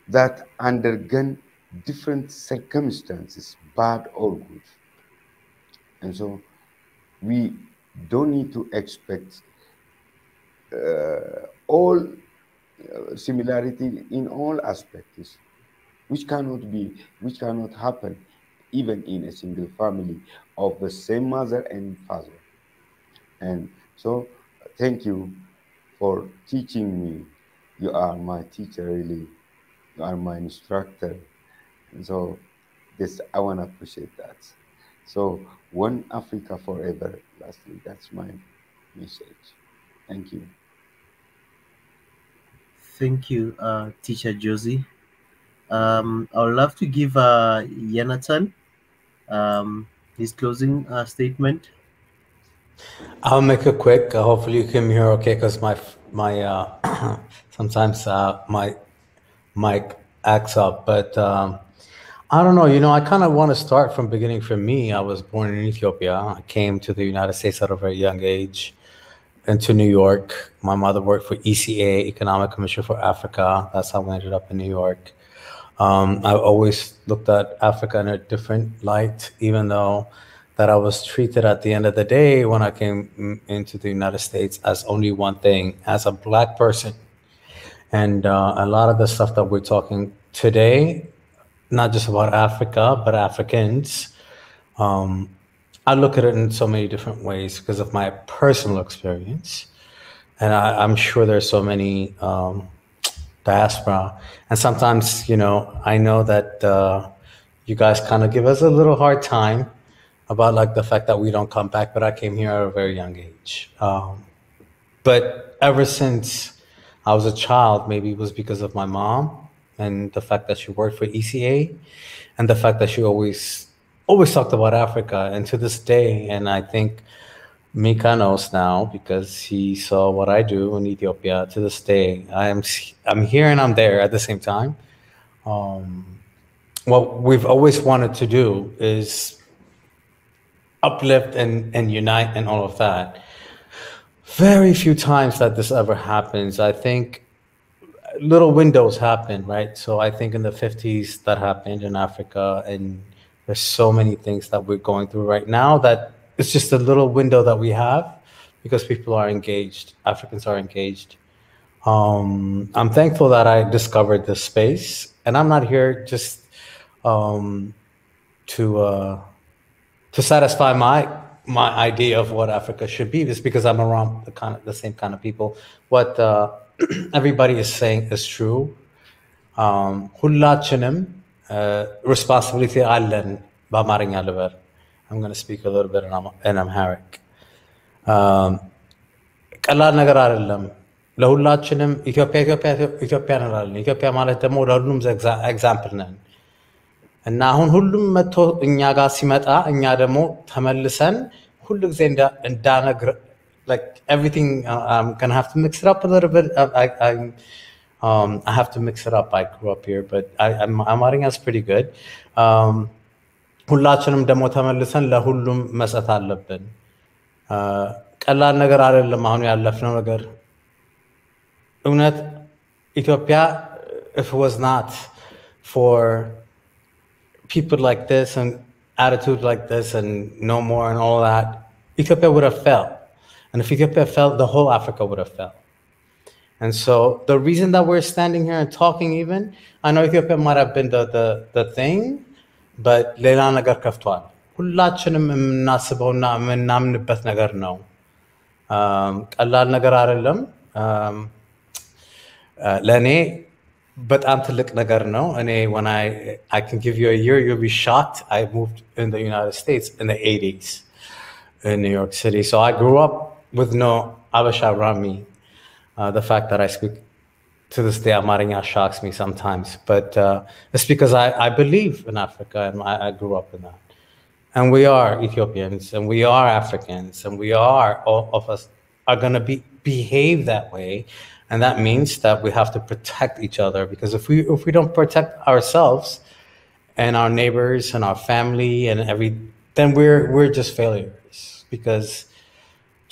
that undergone different circumstances, bad or good. And so we don't need to expect all similarity in all aspects, which cannot happen even in a single family of the same mother and father. And so thank you for teaching me. You are my teacher, really. You are my instructor. And so this, I want to appreciate that. So one Africa forever, lastly, that's my message. Thank you. Thank you, Teacher Josie. I would love to give Jonathan his closing statement. I'll make it quick. Hopefully you can hear okay, because my sometimes my mic acts up. But I don't know. You know, I kind of want to start from beginning. For me, I was born in Ethiopia. I came to the United States at a very young age, into New York. My mother worked for ECA, Economic Commission for Africa. That's how I ended up in New York. I always looked at Africa in a different light, even though that I was treated at the end of the day when I came into the United States as only one thing, as a Black person. And a lot of the stuff that we're talking today, not just about Africa, but Africans, I look at it in so many different ways because of my personal experience. And I'm sure there's so many diaspora. And sometimes, you know, I know that you guys kind of give us a little hard time about like the fact that we don't come back, but I came here at a very young age. But ever since I was a child, maybe it was because of my mom and the fact that she worked for ECA and the fact that she always talked about Africa. And to this day, and I think Mika knows now because he saw what I do in Ethiopia, to this day, I'm here and I'm there at the same time. What we've always wanted to do is uplift and unite and all of that. Very few times that this ever happens. I think little windows happen, right? So I think in the 50s that happened in Africa, and there's so many things that we're going through right now that it's just a little window that we have because people are engaged, Africans are engaged. I'm thankful that I discovered this space, and I'm not here just to to satisfy my idea of what Africa should be, is because I'm around the same kind of people. What everybody is saying is true. ሁላችንም responsibility አለን በአማርኛ ልበል. I'm going to speak a little bit in Amharic. ቀላል ነገር አይደለም። ለሁላችንም ኢትዮጵያ እንላለን። ኢትዮጵያ ማለት ደግሞ ለሁሉም ኤግዛምፕል ነን እና አሁን ሁሉም መጥቶ እኛ ጋር ሲመጣ እኛ ደግሞ ተመልሰን ሁሉ ጊዜ እንዳነግር like everything I'm going to have to mix it up a little bit. I have to mix it up. I grew up here, but አማርኛ is pretty good. ሁላችንም ደግሞ ተመልሰን ለሁሉም መስጠት አለብን። ቀላል ነገር አይደለም አሁን ያለፍነው ነገር። እውነት ኢትዮጵያ, if it was not for people like this and attitude like this and no more and all that, Ethiopia would have fell. And if Ethiopia fell, the whole Africa would have fell. And so the reason that we're standing here and talking, even, I know Ethiopia might have been the thing, but ሌላ ነገር ከፍቷል። ሁላችንም የምናስበውና የምናምንበት ነገር ነው። ቀላል ነገር አይደለም። ለእኔ በጣም ትልቅ ነገር ነው። እኔ when I can give you a year, you'll be shocked. I moved in the United States in the 80s in New York City. So I grew up with no Habesha around me. The fact that I speak to this day Amharic shocks me sometimes, but it's because I believe in Africa and I grew up in that. And we are Ethiopians and we are Africans and we are, all of us are going to behave that way. And that means that we have to protect each other, because if we don't protect ourselves and our neighbors and our family and then we're just failures. Because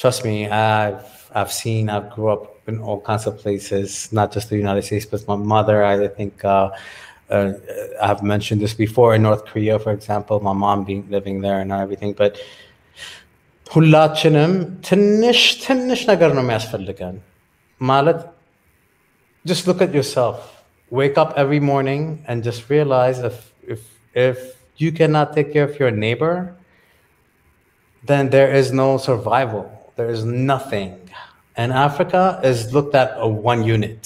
trust me, I've grew up in all kinds of places, not just the United States, but my mother, I think I've mentioned this before, in North Korea, for example, my mom living there and everything. But ሁላችንም ትንሽ ነገር ነው የሚያስፈልገን ማለት, just look at yourself. Wake up every morning and just realize if you cannot take care of your neighbor, then there is no survival. There is nothing. And Africa is looked at a one unit.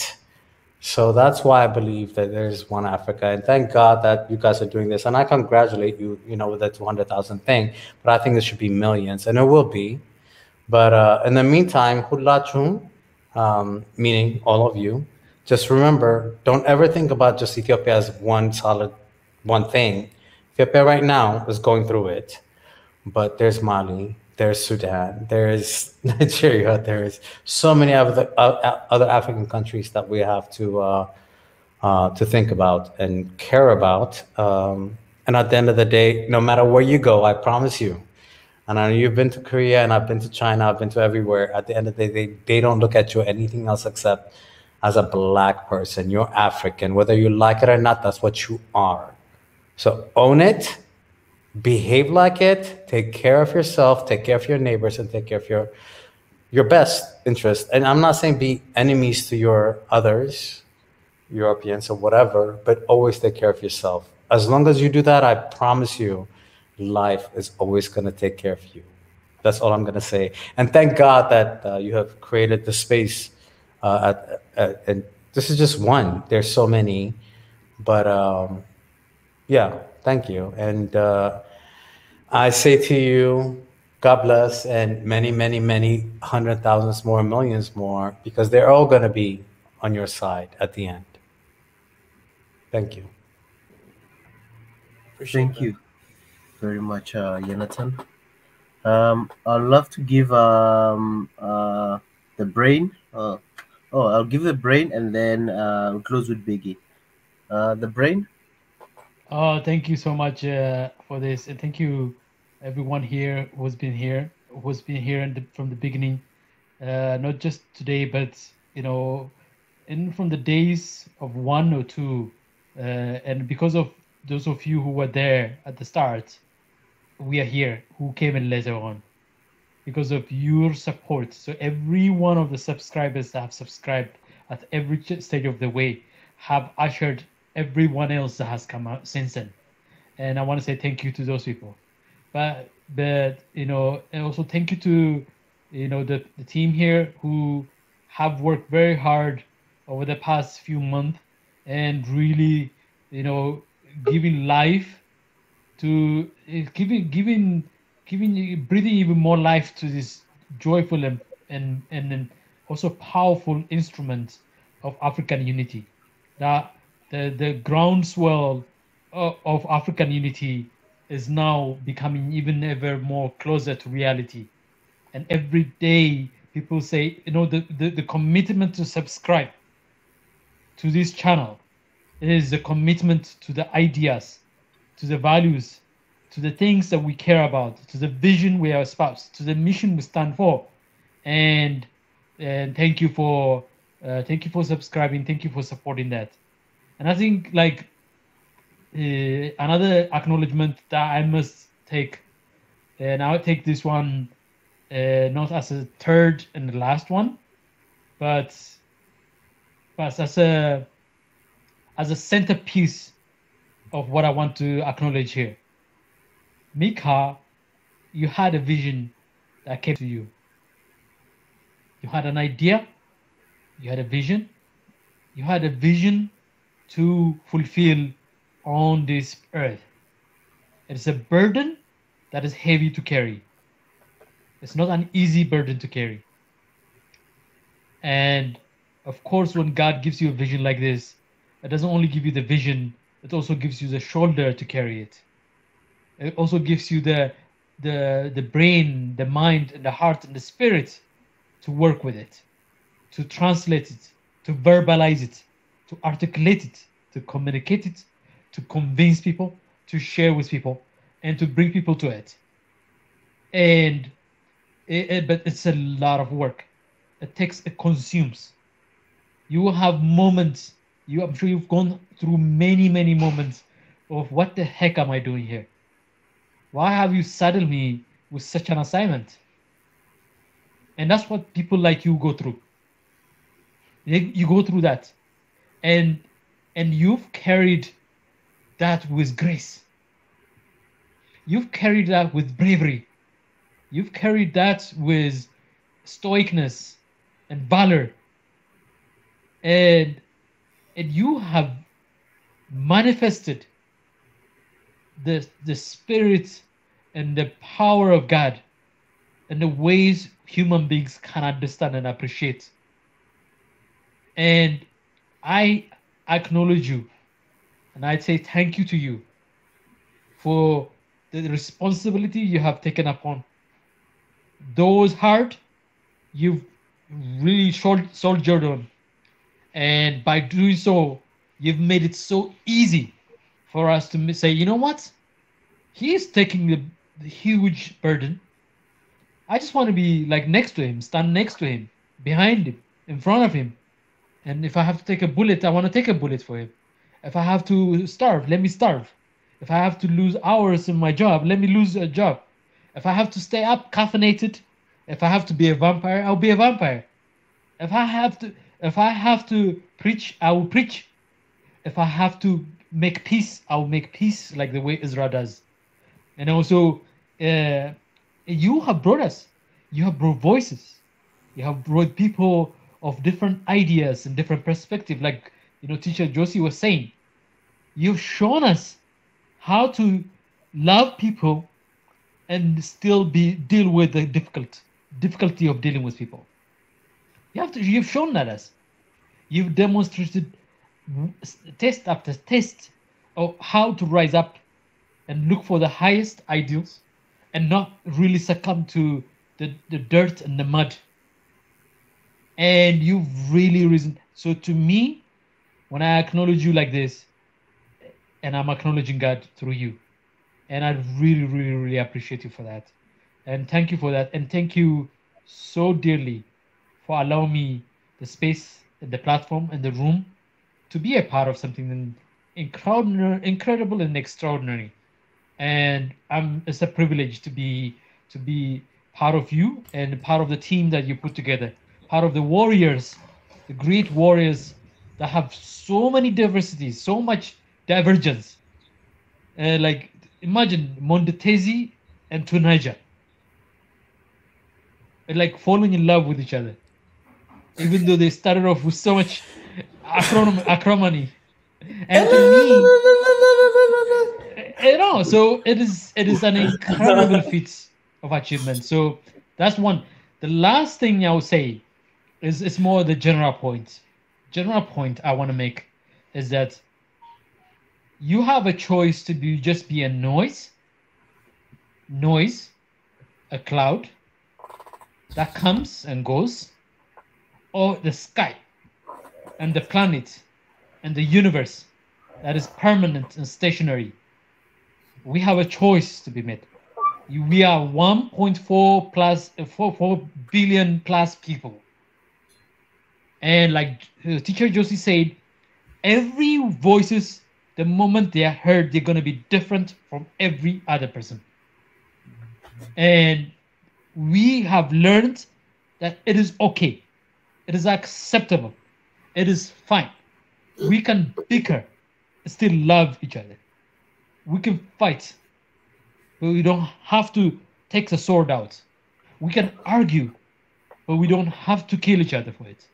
So that's why I believe that there's one Africa. And thank God that you guys are doing this. And I congratulate you, with the 200,000 thing. But I think there should be millions, and it will be. But in the meantime, hullachum, meaning all of you, just remember, don't ever think about just Ethiopia as one thing. Ethiopia right now is going through it. But there's Mali, there's Sudan, there's Nigeria, there's so many other African countries that we have to think about and care about. And at the end of the day, no matter where you go, I promise you, and I know you've been to Korea and I've been to China, I've been to everywhere. At the end of the day, they don't look at you anything else except as a black person. You're African. Whether you like it or not, that's what you are. So own it. Behave like it, take care of yourself, take care of your neighbors, and take care of your best interest. And I'm not saying be enemies to your others, Europeans or whatever, but always take care of yourself. As long as you do that, I promise you, life is always going to take care of you. That's all I'm going to say. And thank God that you have created the space. And this is just one. There's so many. But yeah, thank you. And I say to you, God bless, and many, many, many 100,000s more, millions more, because they're all going to be on your side at the end. Thank you. Thank you very much, Jonathan. I'd love to give the brain. I'll give the brain, and then we'll close with Biggie. The brain. Oh, thank you so much for this, and thank you everyone here who's been here from the beginning, not just today, but from the days of 1 or 2, and because of those of you who were there at the start, we are here, who came in later on, because of your support. So every one of the subscribers that have subscribed at every stage of the way have ushered everyone else that has come out since then. And I want to say thank you to those people. But But and also thank you to the team here who have worked very hard over the past few months and really giving life to breathing even more life to this joyful and also powerful instrument of African unity. That the groundswell of African unity is now becoming even ever more closer to reality. And every day people say, the commitment to subscribe to this channel is a commitment to the ideas, to the values, to the things that we care about, to the vision we espouse, to the mission we stand for. And thank you for subscribing. Thank you for supporting that. And I think like another acknowledgement that I must take, and I'll take this one not as a third and the last one, but as a centerpiece of what I want to acknowledge here. Mika, you had a vision that came to you. You had an idea, you had a vision, you had a vision to fulfill on this earth. It's a burden that is heavy to carry. It's not an easy burden to carry. And of course, when God gives you a vision like this, it doesn't only give you the vision, it also gives you the shoulder to carry it. It also gives you the brain, the mind, and the heart, and the spirit to work with it, to translate it, to verbalize it, to articulate it, to communicate it, to convince people, to share with people, and to bring people to it. And but it's a lot of work. It consumes. You will have moments. I'm sure you've gone through many moments of what the heck am I doing here? Why have you saddled me with such an assignment? And that's what people like you go through. You go through that, and you've carried that with grace. You've carried that with bravery. You've carried that with stoicness and valor. And you have manifested the spirit and the power of God in the ways human beings can understand and appreciate. And I acknowledge you, and I say thank you to you for the responsibility you have taken upon. Those hard, you've really soldiered on. And by doing so, you've made it so easy for us to say, you know what? He's taking the huge burden. I just want to be like next to him, stand next to him, behind him, in front of him. And if I have to take a bullet, I want to take a bullet for him. If I have to starve, let me starve. If I have to lose hours in my job, let me lose a job. If I have to stay up caffeinated, if I have to be a vampire, I'll be a vampire. If I have to preach, I will preach. If I have to make peace, I will make peace like the way Israel does. And also, you have brought us. You have brought voices. You have brought people of different ideas and different perspectives. Like, Teacher Josie was saying, you've shown us how to love people and still deal with the difficulty of dealing with people. You've shown that us. You've demonstrated test after test of how to rise up and look for the highest ideals and not really succumb to the dirt and the mud. And you've really risen. So to me, when I acknowledge you like this, and I'm acknowledging God through you, and I really appreciate you for that. And thank you for that. And thank you so dearly for allowing me the space, the platform, and the room to be a part of something incredible and extraordinary. And it's a privilege to be part of you and part of the team that you put together, part of the warriors, the great warriors that have so many diversities, so much divergence. Like imagine Mondetezi and to Niger. They're like falling in love with each other, even though they started off with so much acrimony. And to me, so it is an incredible feat of achievement. So that's one. The last thing I would say is it's more the general point. General point I want to make is that you have a choice to just be a noise, a cloud that comes and goes, or the sky and the planet and the universe that is permanent and stationary. We have a choice to be made. We are 1.4 billion plus people. And like Teacher Josie said, every voices, the moment they are heard, they're going to be different from every other person. And we have learned that it is okay. It is acceptable. It is fine. We can bicker and still love each other. We can fight, but we don't have to take the sword out. We can argue, but we don't have to kill each other for it.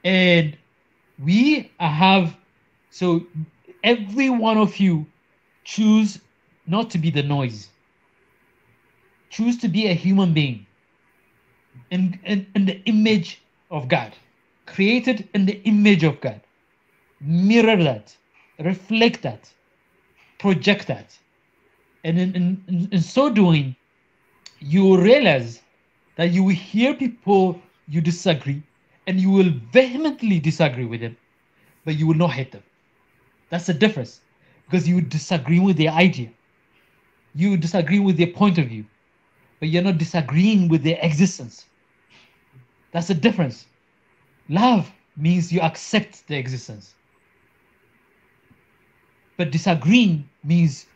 And we have, so every one of you choose not to be the noise. Choose to be a human being in the image of God, created in the image of God. Mirror that, reflect that, project that. And in so doing, you will realize that you will hear people you disagree, and you will vehemently disagree with them, but you will not hate them. That's the difference, because you disagree with their idea. You disagree with their point of view, but you're not disagreeing with their existence. That's the difference. Love means you accept the existence. But disagreeing means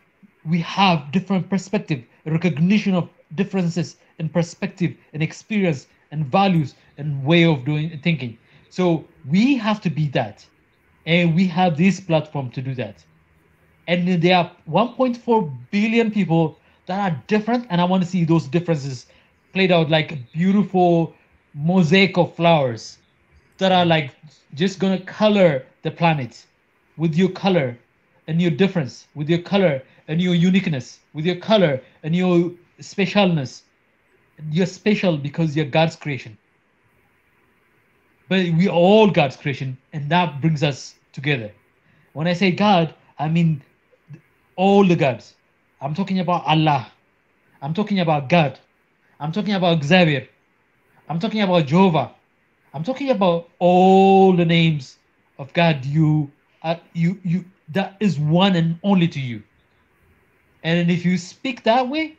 we have different perspective, recognition of differences in perspective and experience and values and way of thinking. So we have to be that. And we have this platform to do that. And there are 1.4 billion people that are different, and I want to see those differences played out like a beautiful mosaic of flowers that are like just gonna color the planet with your color and your difference, with your color and your uniqueness, with your color and your specialness. You're special because you're God's creation. But we are all God's creation, and that brings us together. When I say God, I mean all the gods. I'm talking about Allah. I'm talking about God. I'm talking about Xavier. I'm talking about Jehovah. I'm talking about all the names of God. That is one and only to you. And if you speak that way,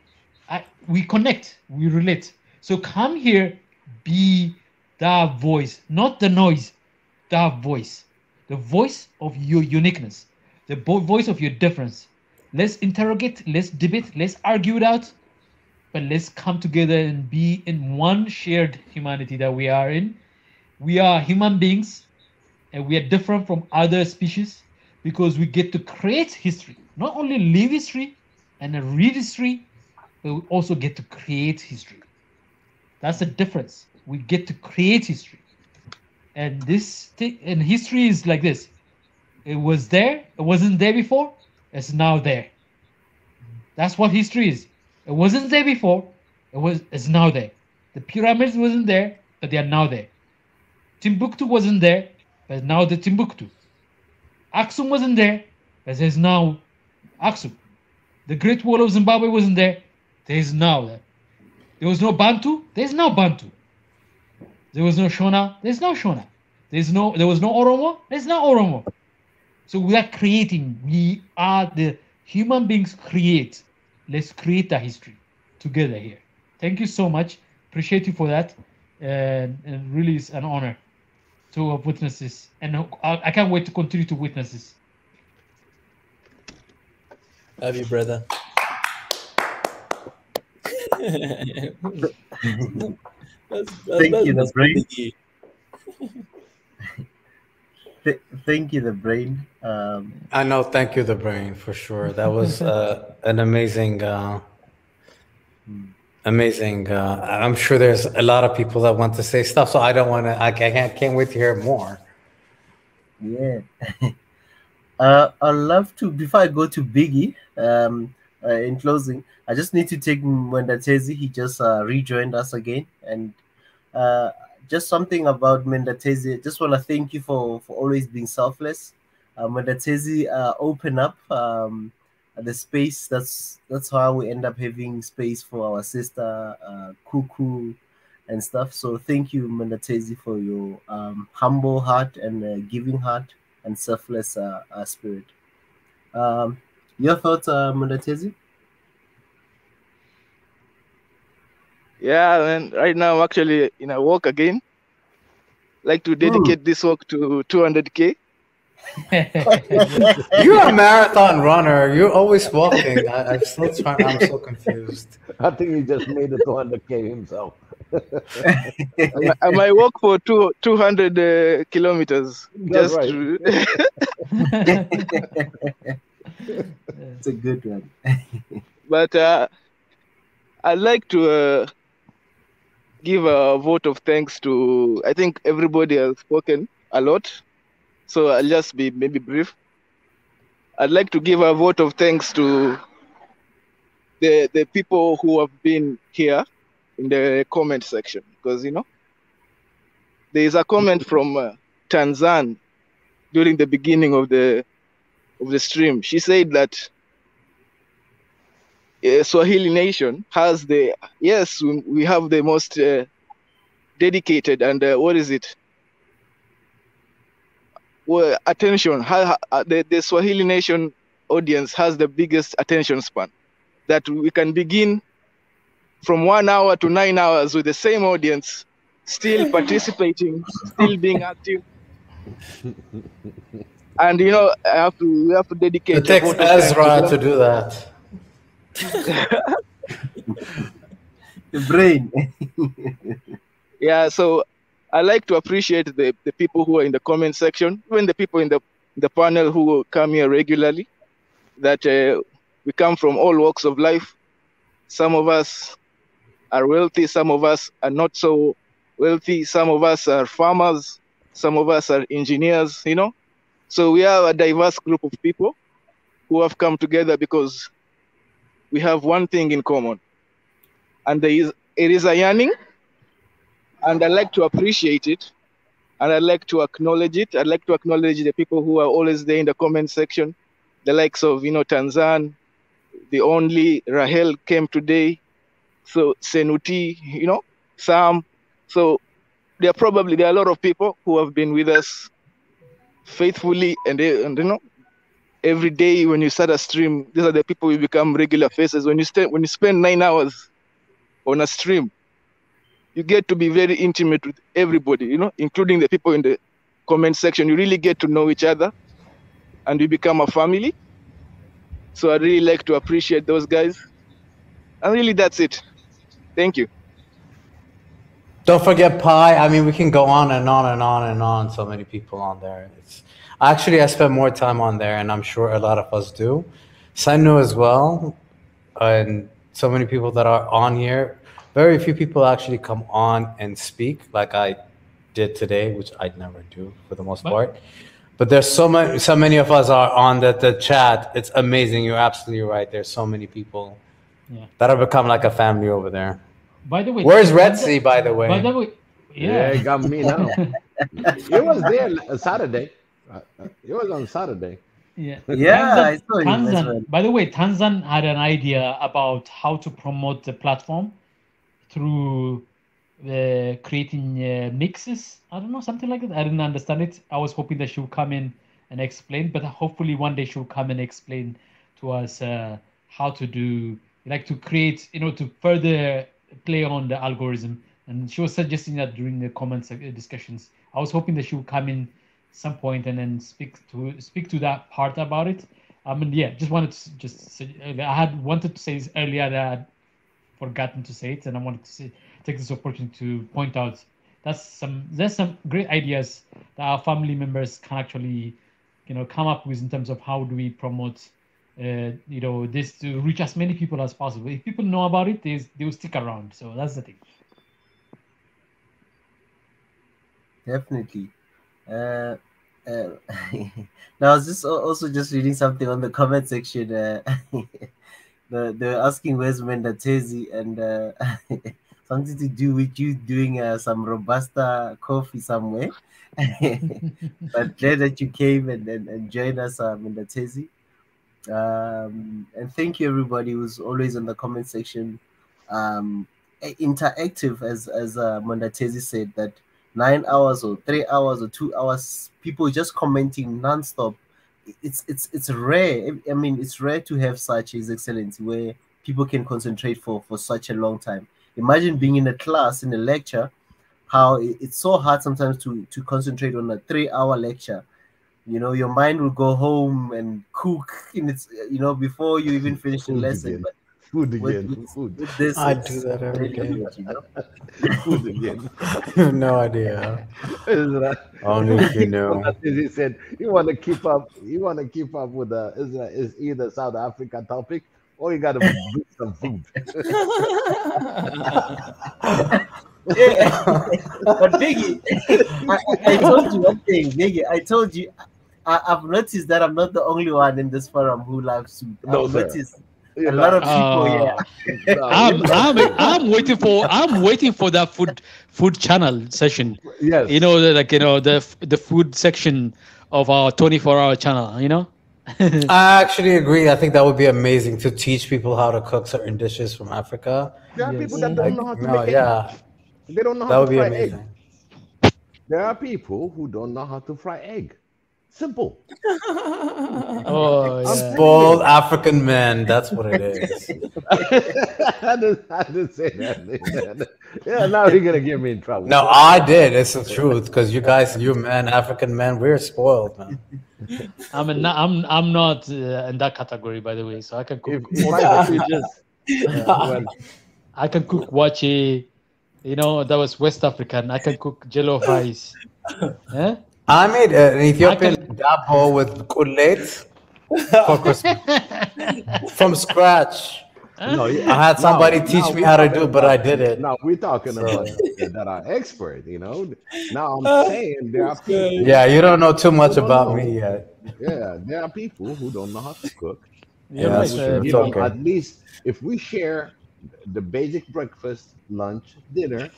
we connect, we relate. So come here, be that voice, not the noise, that voice, the voice of your uniqueness, the voice of your difference. Let's interrogate, let's debate, let's argue it out, but let's come together and be in one shared humanity that we are in. We are human beings, and we are different from other species because we get to create history, not only live history and read history, but we also get to create history. That's the difference. We get to create history. And and history is like this. It was there, it wasn't there before, it's now there. That's what history is. It wasn't there before, it's now there. The pyramids wasn't there, but they are now there. Timbuktu wasn't there, but now the Timbuktu. Aksum wasn't there, but there's now Aksum. The Great Wall of Zimbabwe wasn't there, there's now there. There was no Bantu, there's now Bantu. There was no Shona, there's now Shona. There was no Oromo, there's now Oromo. So we are creating. We are the human beings create. Let's create that history together here. Thank you so much. Appreciate you for that. And really it's an honor to have witnessed this. And I can't wait to continue to witness this. Love you, brother. Thank you, the brain. Thank you, the brain. I know. Thank you, the brain, for sure. That was an amazing Amazing. I'm sure there's a lot of people that want to say stuff, so I don't want to. I can't wait to hear more. Yeah. I'd love to. Before I go to Biggie, in closing, I just need to take Mwendatezi. He just rejoined us again, and just something about Mwendatezi. Just want to thank you for always being selfless. Mwendatezi open up the space. That's how we end up having space for our sister Kuku and stuff. So thank you, Mwendatezi, for your humble heart and giving heart and selfless spirit. Your thoughts, Mwendatezi? Yeah, and right now I'm actually in a walk again. Like to dedicate this walk to 200K. You're a marathon runner. You're always walking. I'm still trying. I'm so confused. I think he just made it 200K himself. I might walk for 200 kilometers. That's just right. It's a good one. But I'd like to give a vote of thanks to, I think everybody has spoken a lot, so I'll just be maybe brief. I'd like to give a vote of thanks to the people who have been here in the comment section, because there is a comment from Tanzan during the beginning of the stream. She said that Swahili nation has we have the most dedicated and attention. The Swahili nation audience has the biggest attention span, that we can begin from 1 hour to 9 hours with the same audience, still participating, still being active. And we have to dedicate. It takes Ezra to do that. The brain. Yeah, so I like to appreciate the people who are in the comment section, even the people in the panel who come here regularly, that we come from all walks of life. Some of us are wealthy, some of us are not so wealthy, some of us are farmers, some of us are engineers, So we have a diverse group of people who have come together because we have one thing in common, and it is a yearning, and I like to appreciate it, and I like to acknowledge it. I'd like to acknowledge the people who are always there in the comment section, the likes of Tanzan, the only Rahel came today, so Senuti, Sam. So there are a lot of people who have been with us faithfully, and every day when you start a stream, these are the people who become regular faces. When you spend 9 hours on a stream, you get to be very intimate with everybody, including the people in the comment section. You really get to know each other, and you become a family. So I really like to appreciate those guys. And really, that's it. Thank you. Don't forget Pi. I mean, we can go on and on and on and on. So many people on there. I spend more time on there, and I'm sure a lot of us do. Sanu as well, and so many people that are on here. Very few people actually come on and speak like I did today, which I never do for the most part. But there's so many of us are on the chat. It's amazing. You're absolutely right. There's so many people that have become like a family over there. By the way, where's Red Sea? By the way, yeah, it got me now. It was there Saturday. It was on Saturday. Yeah, I saw Tanzan. By the way, Tanzan had an idea about how to promote the platform through creating mixes. I don't know, something like that. I didn't understand it. I was hoping that she would come in and explain, but hopefully one day she'll come and explain to us how to do, to create, to further play on the algorithm. And she was suggesting that during the comments discussions. I was hoping that she would come in some point and then speak to that part about it. Just wanted to I had wanted to say this earlier that I'd forgotten to say it, and I wanted to take this opportunity to point out there's some great ideas that our family members can actually come up with in terms of how do we promote you know, this to reach as many people as possible. If people know about it, they will stick around. So that's the thing. Definitely. Now I was just also just reading something on the comment section. They're asking where's Mendatezi, and something to do with you doing some Robusta coffee somewhere. But glad that you came and joined us, Mendatezi. And thank you everybody who's always in the comment section, interactive, as Mendatezi said, that 9 hours or 3 hours or 2 hours, people just commenting non-stop. It's rare. I mean, it's rare to have such His Excellency where people can concentrate for such a long time. Imagine being in a class, in a lecture, how it's so hard sometimes to concentrate on a 3-hour lecture. You know, your mind will go home and cook in its, you know, before you even finish the lesson. Again. But Food again. Food. with this, I it's do that every really day. good, you know? Food again. I have no idea. Only if you know. He said you want to keep up. You want to keep up with the is either South Africa topic or you got to bring some food. Yeah. But Biggie, I told you one thing, Biggie. I told you, I've noticed that I'm not the only one in this forum who loves food. No, I've sir. noticed a lot of people. I'm waiting for that food channel session. Yes. You know, like, you know, the food section of our 24-hour channel. You know. I actually agree. I think that would be amazing to teach people how to cook certain dishes from Africa. There are people that don't know how to make yeah. egg. They don't know That how would to be fry amazing. egg. There are people who don't know how to fry egg. Simple. Oh, Spoiled African men. That's what it is. I didn't say that. Yeah, now you're gonna get me in trouble. No, I did. It's the truth, because you guys, you men, African men, we're spoiled, man. I'm not in that category, by the way. So I can cook. I can cook wache. You know, that was West African. I can cook jello rice. I made an Ethiopian dabo with kullet for Christmas from scratch. No, I had somebody teach me how to do it, but I did it. Now we're talking about that are expert, you know. Now I'm saying there are people. Yeah, you don't know too much about me yet. Yeah, there are people who don't know how to cook. Yeah, that's true. It's okay. At least if we share the basic breakfast, lunch, dinner,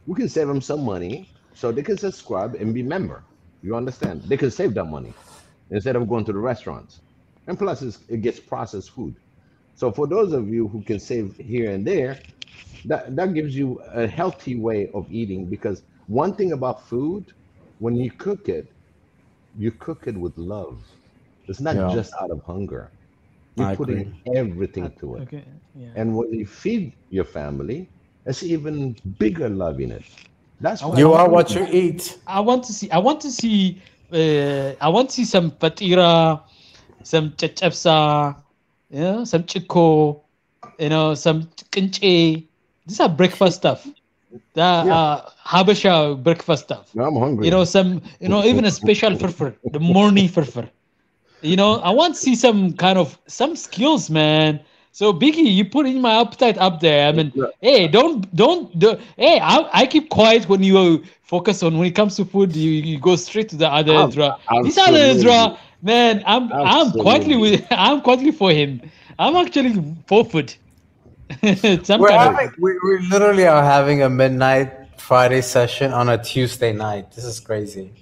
we can save them some money so they can subscribe and be member. You understand? They can save that money instead of going to the restaurants. And plus, it gets processed food. So for those of you who can save here and there, that gives you a healthy way of eating, because one thing about food, when you cook it with love. It's not just out of hunger. You're putting everything to it. Okay. Yeah. And when you feed your family, it's even bigger love in it. That's why you are what you eat. I want to see some patira, some chachapsa, you know, some chico, you know, some kinche. These are breakfast stuff. Habesha breakfast stuff. No, I'm hungry. You know, even a special furfur, the morning furfur. You know, I want to see some skills, man. So Biggie, you put in my appetite up there. I mean, hey, don't. Hey, I keep quiet when you focus on when it comes to food. You go straight to the other draw. This other draw, man. I'm quietly for him. I'm actually for food. We literally are having a midnight Friday session on a Tuesday night. This is crazy.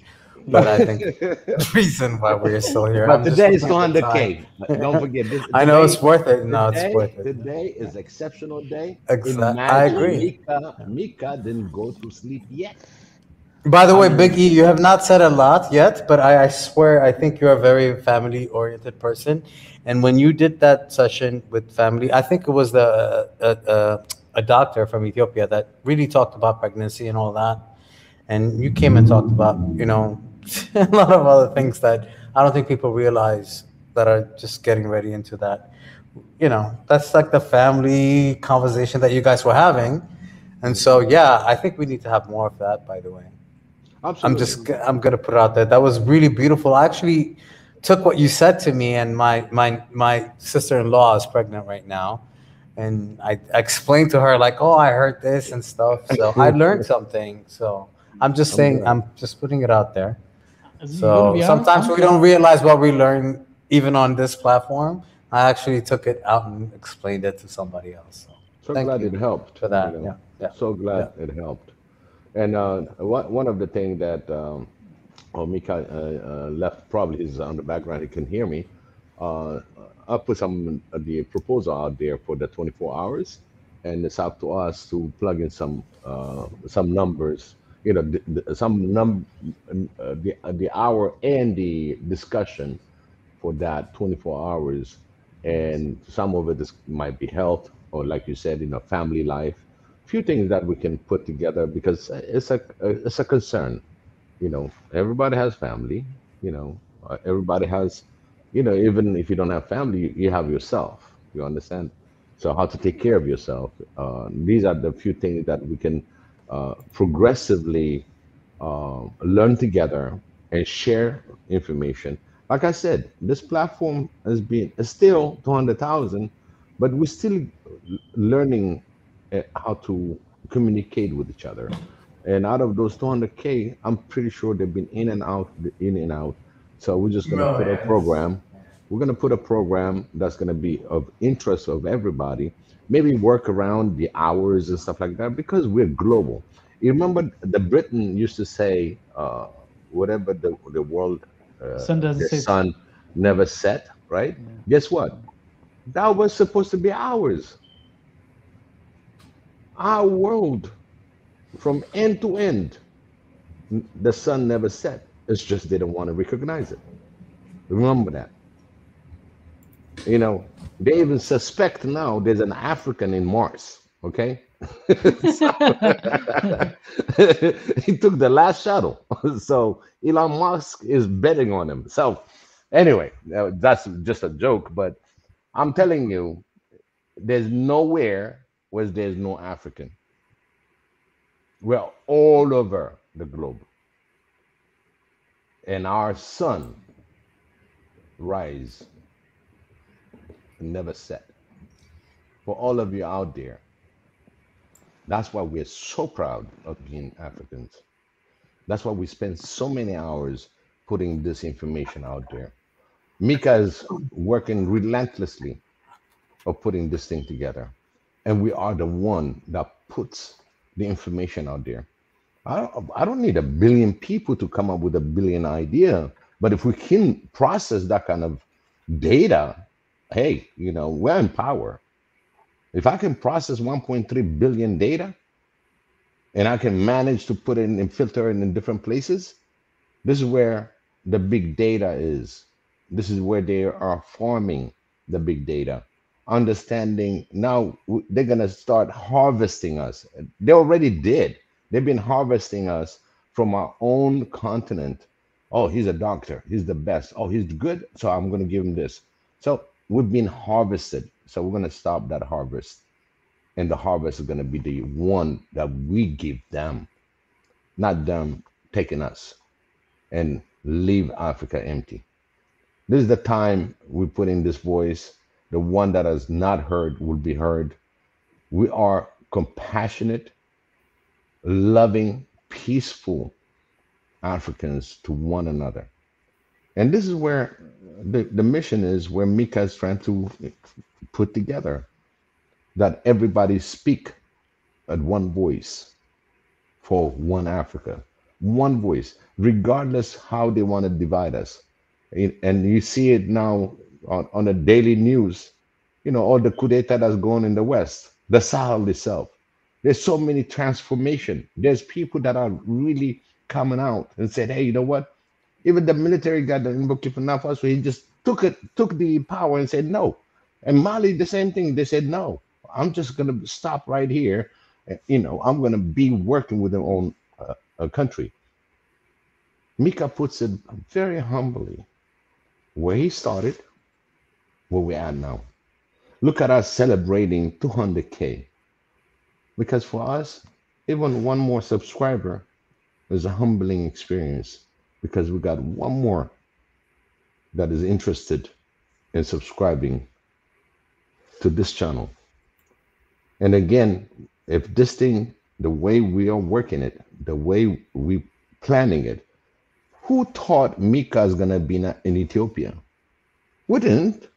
But I think the reason why we're still here. But today is 200K. Don't forget this. I know it's worth it. No, it's worth it. Today is exceptional day. Exactly. I agree. Mika didn't go to sleep yet. By the way, Big E, you have not said a lot yet, but I swear I think you're a very family-oriented person. And when you did that session with family, I think it was a doctor from Ethiopia that really talked about pregnancy and all that. And you came and talked about, you know, a lot of other things that I don't think people realize that are just getting ready into that. You know, that's like the family conversation that you guys were having. And so, yeah, I think we need to have more of that, by the way. Absolutely. I'm going to put it out there. That was really beautiful. I actually took what you said to me, and my sister-in-law is pregnant right now, and I explained to her like, oh, I heard this and stuff. So I learned something. So I'm just saying, I'm just putting it out there. So sometimes we don't realize what we learn even on this platform. I actually took it out and explained it to somebody else. So thank glad you it helped for that. you know. Yeah. So glad it helped. And one of the things that Mika left, probably is on the background, he can hear me. I put the proposal out there for the 24 hours, and it's up to us to plug in some numbers. You know, the hour and the discussion for that 24 hours, and some of it might be health, or like you said, family life. Few things that we can put together, because it's a concern. Everybody has family. Everybody has, even if you don't have family, you have yourself. You understand? So how to take care of yourself. These are the few things that we can progressively learn together and share information. Like I said, this platform is still 200,000, but we're still learning how to communicate with each other. And out of those 200K, I'm pretty sure they've been in and out, in and out. So we're just gonna put a program. We're gonna put a program that's gonna be of interest of everybody. Maybe work around the hours and stuff like that, because we're global. You remember the Britain used to say, whatever the world, Sun doesn't the set. sun never set, right? Guess what? That was supposed to be ours. Our world, from end to end, the sun never set. It's just they don't want to recognize it. Remember that. They even suspect now there's an African in Mars. Okay. He took the last shuttle. So Elon Musk is betting on him. So anyway, that's just a joke, but I'm telling you, there's nowhere where there's no African. We're all over the globe. And our sun rise and never set. For all of you out there, that's why we're so proud of being Africans. That's why we spend so many hours putting this information out there. Mika is working relentlessly of putting this thing together. And we are the one that puts the information out there. I don't need 1 billion people to come up with 1 billion idea, but if we can process that kind of data, hey, we're in power. If I can process 1.3 billion data, and I can manage to put it in and filter it in different places, this is where the big data is. This is where they are forming the big data. Understanding now they're going to start harvesting us. They already did. They've been harvesting us from our own continent. Oh, he's a doctor. He's the best. Oh, he's good. So I'm going to give him this. So we've been harvested. So we're going to stop that harvest. And the harvest is going to be the one that we give them, not them taking us and leave Africa empty. This is the time we put in this voice. The one that has not heard will be heard. We are compassionate, loving, peaceful Africans to one another. And this is where the mission is, where Mika is trying to put together, that everybody speak at one voice for one Africa, one voice, regardless how they want to divide us. And you see it now on the daily news, all the coup d'etat that's going in the West, the Sahel itself. There's so many transformation. There's people that are really coming out and said, hey, you know what? Even the military guy in Burkina Faso, he just took the power and said no. And Mali, the same thing. They said no. I'm just going to stop right here. I'm going to be working with their own country. Mika puts it very humbly, where he started, where we are now. Look at us celebrating 200K. Because for us, even one more subscriber is a humbling experience, because we got one more that is interested in subscribing to this channel. And again, if this thing, the way we are working it, the way we planning it, who thought Mika is gonna be in Ethiopia? We didn't,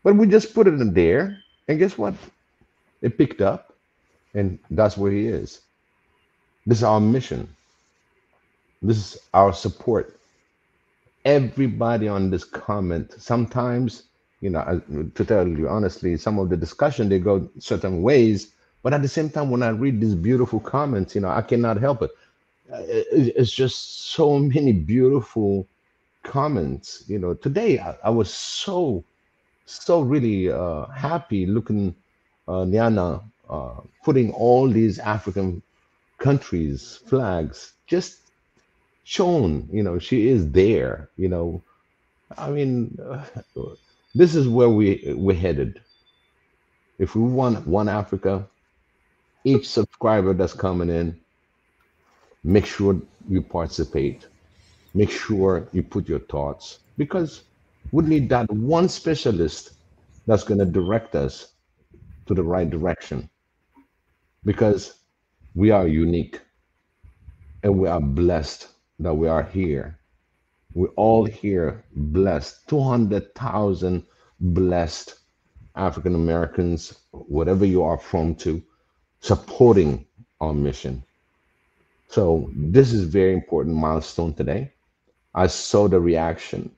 but we just put it in there, and guess what? It picked up, and that's where he is. This is our mission. This is our support. Everybody on this comment, sometimes, you know, to tell you honestly, some of the discussion, they go certain ways, but at the same time, when I read these beautiful comments, you know, I cannot help it. It's just so many beautiful comments. You know, today I was so really happy looking Niana putting all these African countries flags just shown. You know, she is there. You know, I mean, this is where we're headed. If we want one Africa, each subscriber that's coming in, make sure you participate. Make sure you put your thoughts, because we need that one specialist that's going to direct us to the right direction, because we are unique and we are blessed that we are here. We're all here blessed, 200,000 blessed African Americans, whatever you are from, to supporting our mission. So this is very important milestone today. I saw the reaction.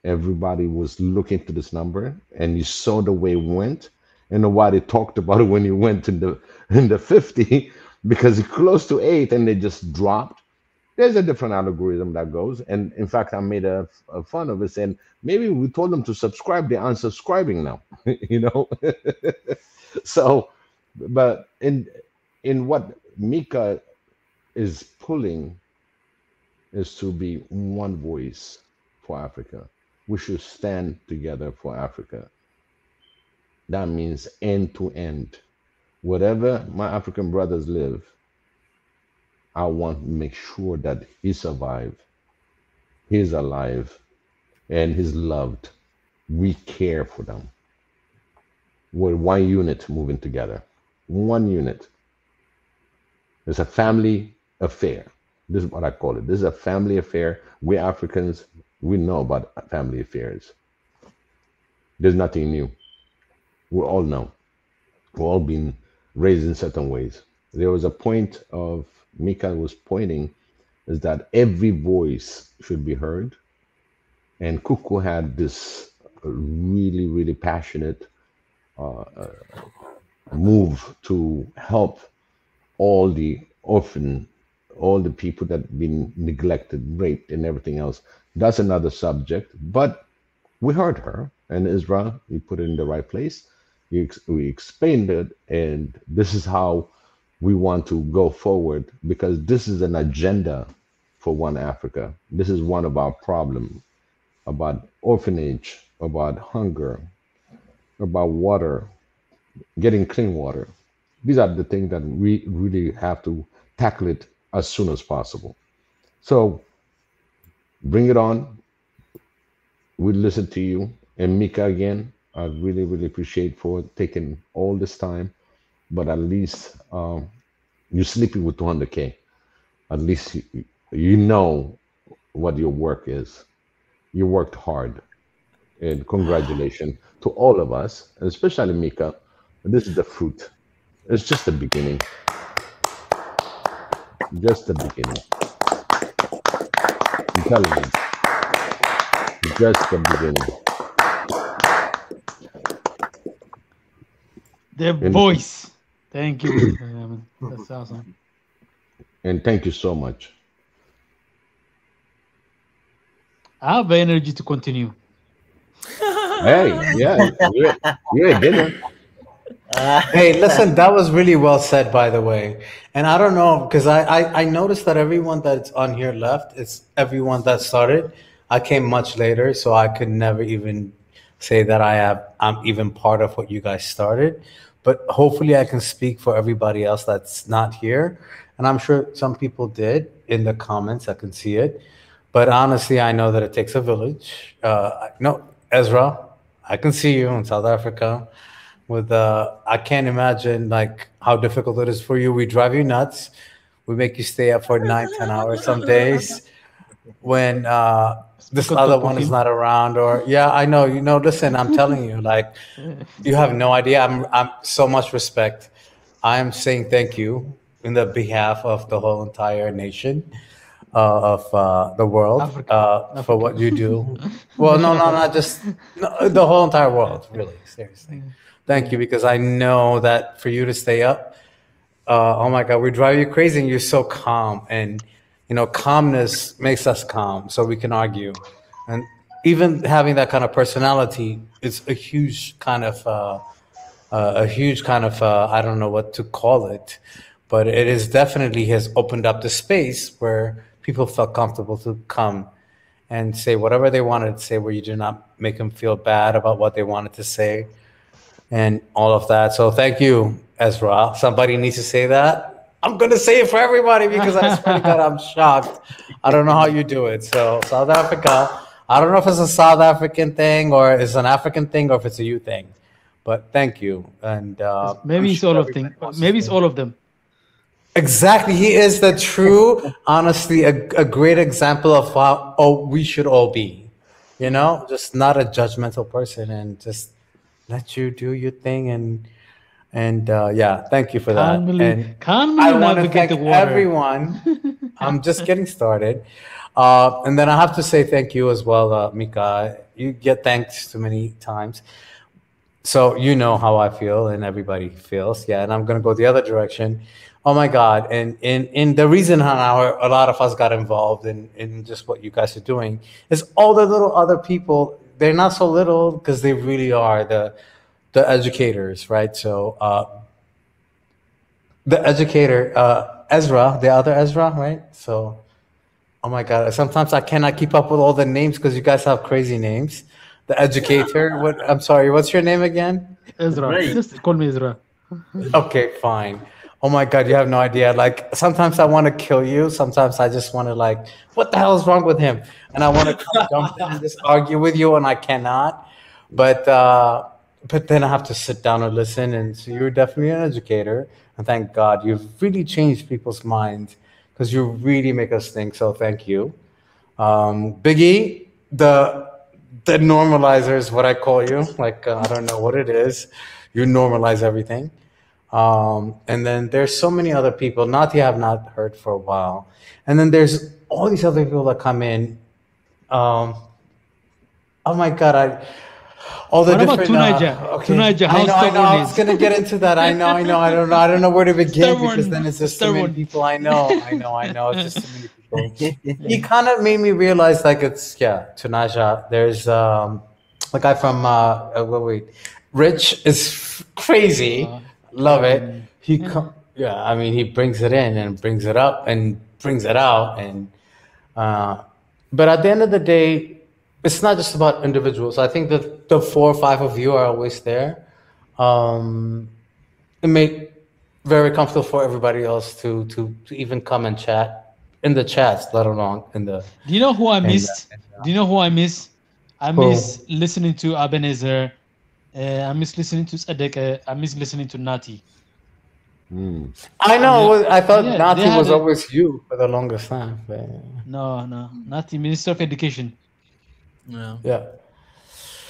Everybody was looking to this number, and you saw the way it went, and nobody talked about it when you went in the 50, because it's close to 8 and they just dropped. There's a different algorithm that goes, and in fact, I made a fun of it, saying maybe we told them to subscribe, they're unsubscribing now, you know. So, but in what Mika is pulling is to be one voice for Africa. We should stand together for Africa. That means end to end. Wherever my African brothers live, I want to make sure that he survives, he's alive, and he's loved. We care for them. We're one unit moving together. One unit. It's a family affair. This is what I call it. This is a family affair. We Africans, we know about family affairs. There's nothing new. We all know. We've all been raised in certain ways. There was a point of Mika was pointing, is that every voice should be heard. And Kuku had this really, really passionate move to help all the orphan, all the people that have been neglected, raped, and everything else. That's another subject, but we heard her, and Israel, you put it in the right place. We explained it, and this is how we want to go forward, because this is an agenda for One Africa. This is one of our problems, about orphanage, about hunger, about water, getting clean water. These are the things that we really have to tackle it as soon as possible. So bring it on. We'll listen to you. And Mika, again, I really, really appreciate for taking all this time. But at least you're sleeping with 200K. At least you know what your work is. You worked hard. And congratulations to all of us, and especially Mika. This is the fruit. It's just the beginning. Just the beginning. I'm telling you. Just the beginning. The voice. Thank you. That's awesome. And thank you so much. I have energy to continue. Hey, yeah, you're a dinner. Hey, listen, that was really well said, by the way. And I don't know, because I noticed that everyone that's on here left is everyone that started. I came much later, so I could never even say that I'm even part of what you guys started. But hopefully I can speak for everybody else that's not here. And I'm sure some people did in the comments. I can see it. But honestly, I know that it takes a village. No, Ezra, I can see you in South Africa. With I can't imagine like how difficult it is for you. We drive you nuts. We make you stay up for 9-10 hours some days when this other one is not around. Or yeah, I know. You know, listen, I'm telling you, like, you have no idea. I'm so much respect. I am saying thank you in the behalf of the whole entire nation of the world for what you do. Well, no, not just the whole entire world, really, seriously. Thank you, because I know that for you to stay up, oh my God, we drive you crazy, and you're so calm. And, you know, calmness makes us calm, so we can argue. And even having that kind of personality is a huge kind of, I don't know what to call it, but it is definitely has opened up the space where people felt comfortable to come and say whatever they wanted to say, where you did not make them feel bad about what they wanted to say and all of that. So thank you, Ezra. Somebody needs to say that. I'm going to say it for everybody, because I swear to God, I'm shocked. I don't know how you do it. So South Africa, I don't know if it's a South African thing or it's an African thing or if it's a you thing, but thank you. And maybe it's all of them. Maybe it's all of them. Exactly. He is the true, honestly, a great example of how we should all be, you know, just not a judgmental person, and just let you do your thing. And yeah, thank you for that. And I want to thank everyone. I'm just getting started. And then I have to say thank you as well, Mika. You get thanked too many times. So you know how I feel, and everybody feels. Yeah, and I'm going to go the other direction. Oh my God. And in the reason how a lot of us got involved in just what you guys are doing is all the little other people. They're not so little, because they really are the educators, right? So the educator, Ezra, the other Ezra, right? So, oh my God, sometimes I cannot keep up with all the names because you guys have crazy names. The educator, I'm sorry, what's your name again? Ezra, just call me Ezra. Okay, fine. Oh my God, you have no idea. Like, sometimes I want to kill you. Sometimes I just want to, like, what the hell is wrong with him? And I want to jump in and just argue with you, and I cannot. But then I have to sit down and listen. And so you're definitely an educator. And thank God you've really changed people's minds, because you really make us think. So thank you. Biggie, the normalizer is what I call you. Like, I don't know what it is. You normalize everything. And then there's so many other people. Nati I have not heard for a while. And then there's all these other people that come in. Oh my God, all the what different. About Tunaja? Okay. Tunaja, I know. I was gonna get into that. I know. I don't know where to begin, because then it's just so many people. I know. It's just too many people. He kind of made me realize, like, it's Tunaja. There's a guy from Rich is crazy. Love it. He he brings it in and brings it up and brings it out, and but at the end of the day, it's not just about individuals. I think that the 4 or 5 of you are always there. It made very comfortable for everybody else to even come and chat in the chats, let alone in the. Do you know who I missed? Do you know who I miss? I miss listening to Ebenezer. I miss listening to Sadek. I miss listening to Nati. I know. I thought Nati was always you for the longest time. But... No, Nati, Minister of Education. Yeah.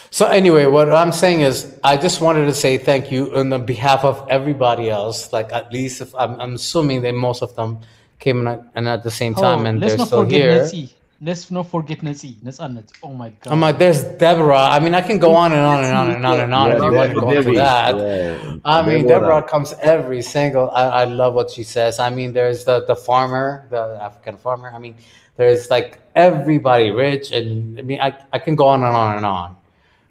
So anyway, what I'm saying is, I just wanted to say thank you on the behalf of everybody else. Like, at least if I'm assuming that most of them came in at the same time, and they're still here. Let's not forget Nancy. Oh my God. I'm like, there's Deborah. I mean, I can go on and on and on and on and on if you want to go into that. Yeah. I mean, Deborah comes every single. I love what she says. I mean, there's the farmer, the African farmer. I mean, there's like everybody rich, and I mean, I can go on and on and on.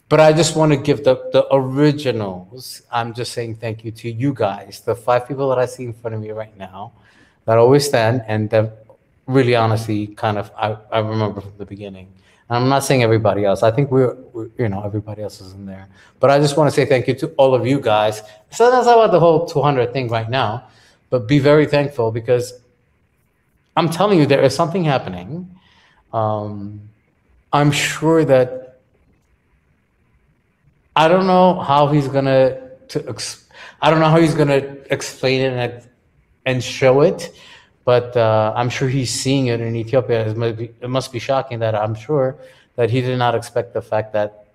But I just want to give the originals. I'm just saying thank you to you guys, the 5 people that I see in front of me right now, that always stand and that. Really, honestly, kind of, I remember from the beginning. And I'm not saying everybody else. I think we're everybody else is in there. But I just want to say thank you to all of you guys. So that's about the whole 200 thing right now. But be very thankful, because I'm telling you, there is something happening. I'm sure that I don't know how he's gonna explain it and show it, but I'm sure he's seeing it in Ethiopia. It must be shocking that I'm sure that he did not expect the fact that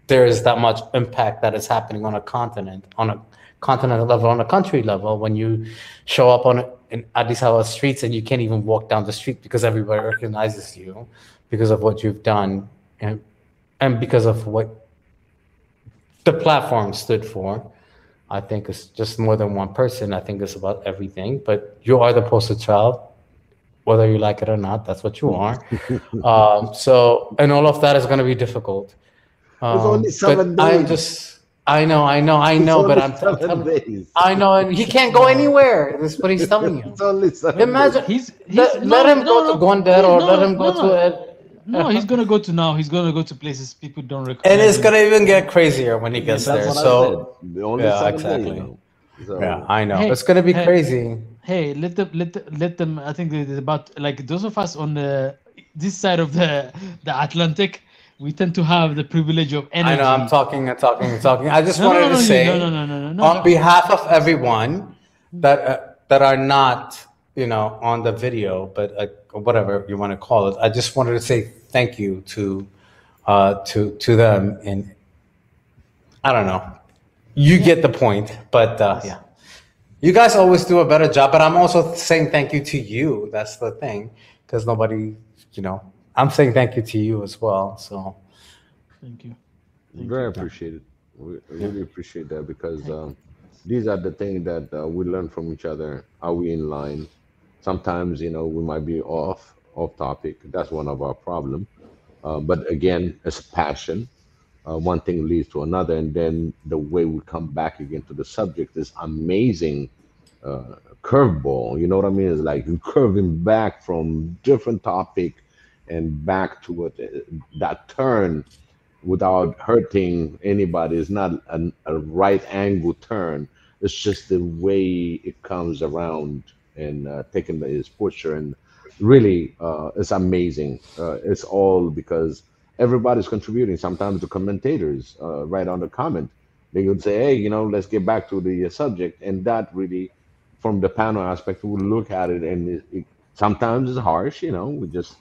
there is that much impact that is happening on a continent level, on a country level, when you show up in Addis Ababa streets and you can't even walk down the street because everybody recognizes you because of what you've done and because of what the platform stood for. I think it's just more than one person. I think it's about everything. But you are the poster child, whether you like it or not. That's what you are. So, and all of that is going to be difficult. It's only 7 days. I know, but I'm telling you. I know, and he can't go anywhere. That's what he's telling you. It's only 7 Imagine, days. Let him go to Gondar or let him go to... No, he's gonna go to places people don't recognize. And it's gonna even get crazier when he gets there. So only 7 days. So, yeah, I know. It's gonna be crazy. Hey, let them. I think it's about like those of us on this side of the Atlantic. We tend to have the privilege of energy. I know. I'm talking. I just wanted to say, no, on behalf of everyone that are not, on the video, but whatever you want to call it, I just wanted to say thank you to them. And I don't know, you get the point, but yeah, you guys always do a better job. But I'm also saying thank you to you. That's the thing, because nobody, I'm saying thank you to you as well. So, thank you. Very appreciated. We really appreciate that, because these are the things that we learn from each other. Are we in line? Sometimes, we might be off topic. That's one of our problems. But again, it's passion. One thing leads to another, and then the way we come back again to the subject is amazing curveball. You know what I mean? It's like curving back from different topic and back to it. That turn without hurting anybody. It's not a right angle turn. It's just the way it comes around and taking his posture, and really it's amazing. It's all because everybody's contributing. Sometimes the commentators write on the comment, they would say, hey, let's get back to the subject, and that really, from the panel aspect, we look at it, and it sometimes it's harsh. We just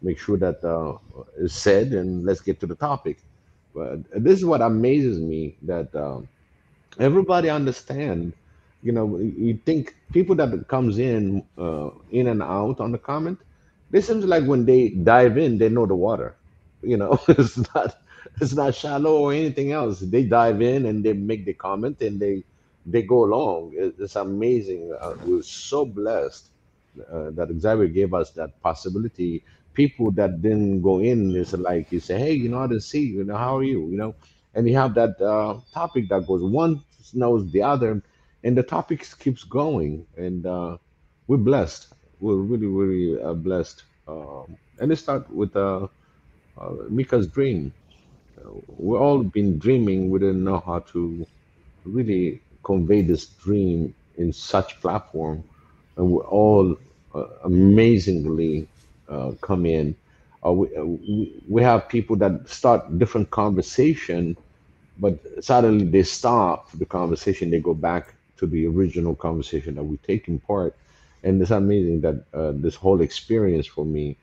make sure that it's said, and let's get to the topic. But this is what amazes me, that everybody understand. You think people that comes in and out on the comment, it seems like when they dive in, they know the water. It's not shallow or anything else. They dive in and they make the comment, and they go along. It's amazing. We're so blessed that Xavier gave us that possibility. People that didn't go in, is like you say, hey, I didn't see you. How are you? And you have that topic that goes, one knows the other, and the topic keeps going. And we're blessed. We're really, really blessed. And it starts with Mika's dream. We've all been dreaming. We didn't know how to really convey this dream in such platform, and we all amazingly come in. We have people that start different conversation, but suddenly they stop the conversation. They go back to the original conversation that we're taking part. And it's amazing that this whole experience for me,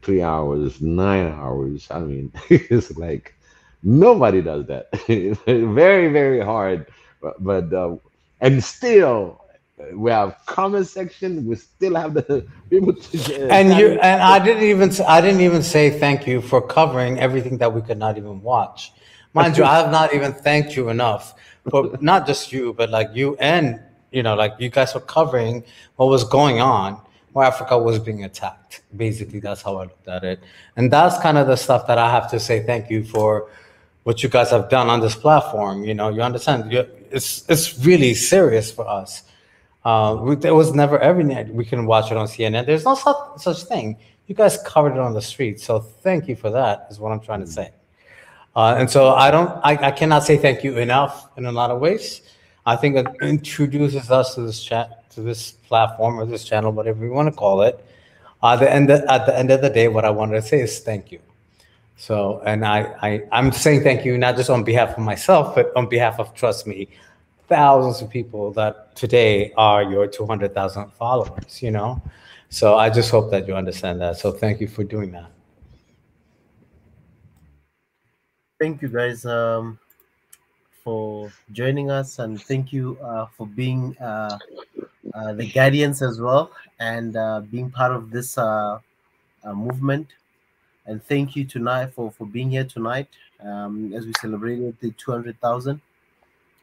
3 hours, 9 hours, I mean, it's like nobody does that. Very, very hard. But and still, we have comment section. We still have the people. I didn't even say thank you for covering everything that we could not even watch. Mind you, I have not even thanked you enough. But not just you, but like you and like you guys were covering what was going on, where Africa was being attacked. Basically, that's how I looked at it, and that's kind of the stuff that I have to say thank you for. What you guys have done on this platform, you understand. It's really serious for us. There was never every night we can watch it on CNN. There's no such thing. You guys covered it on the street, so thank you for that. Is what I'm trying to say. And so I cannot say thank you enough in a lot of ways. I think it introduces us to this chat, to this platform or this channel, whatever you want to call it. At the end of the day, what I wanted to say is thank you. So, and I'm saying thank you not just on behalf of myself, but on behalf of, trust me, thousands of people that today are your 200,000 followers. You know, so I just hope that you understand that. So, thank you for doing that. Thank you, guys, for joining us, and thank you for being the guardians as well, and being part of this movement. And thank you tonight for being here tonight as we celebrated the 200,000.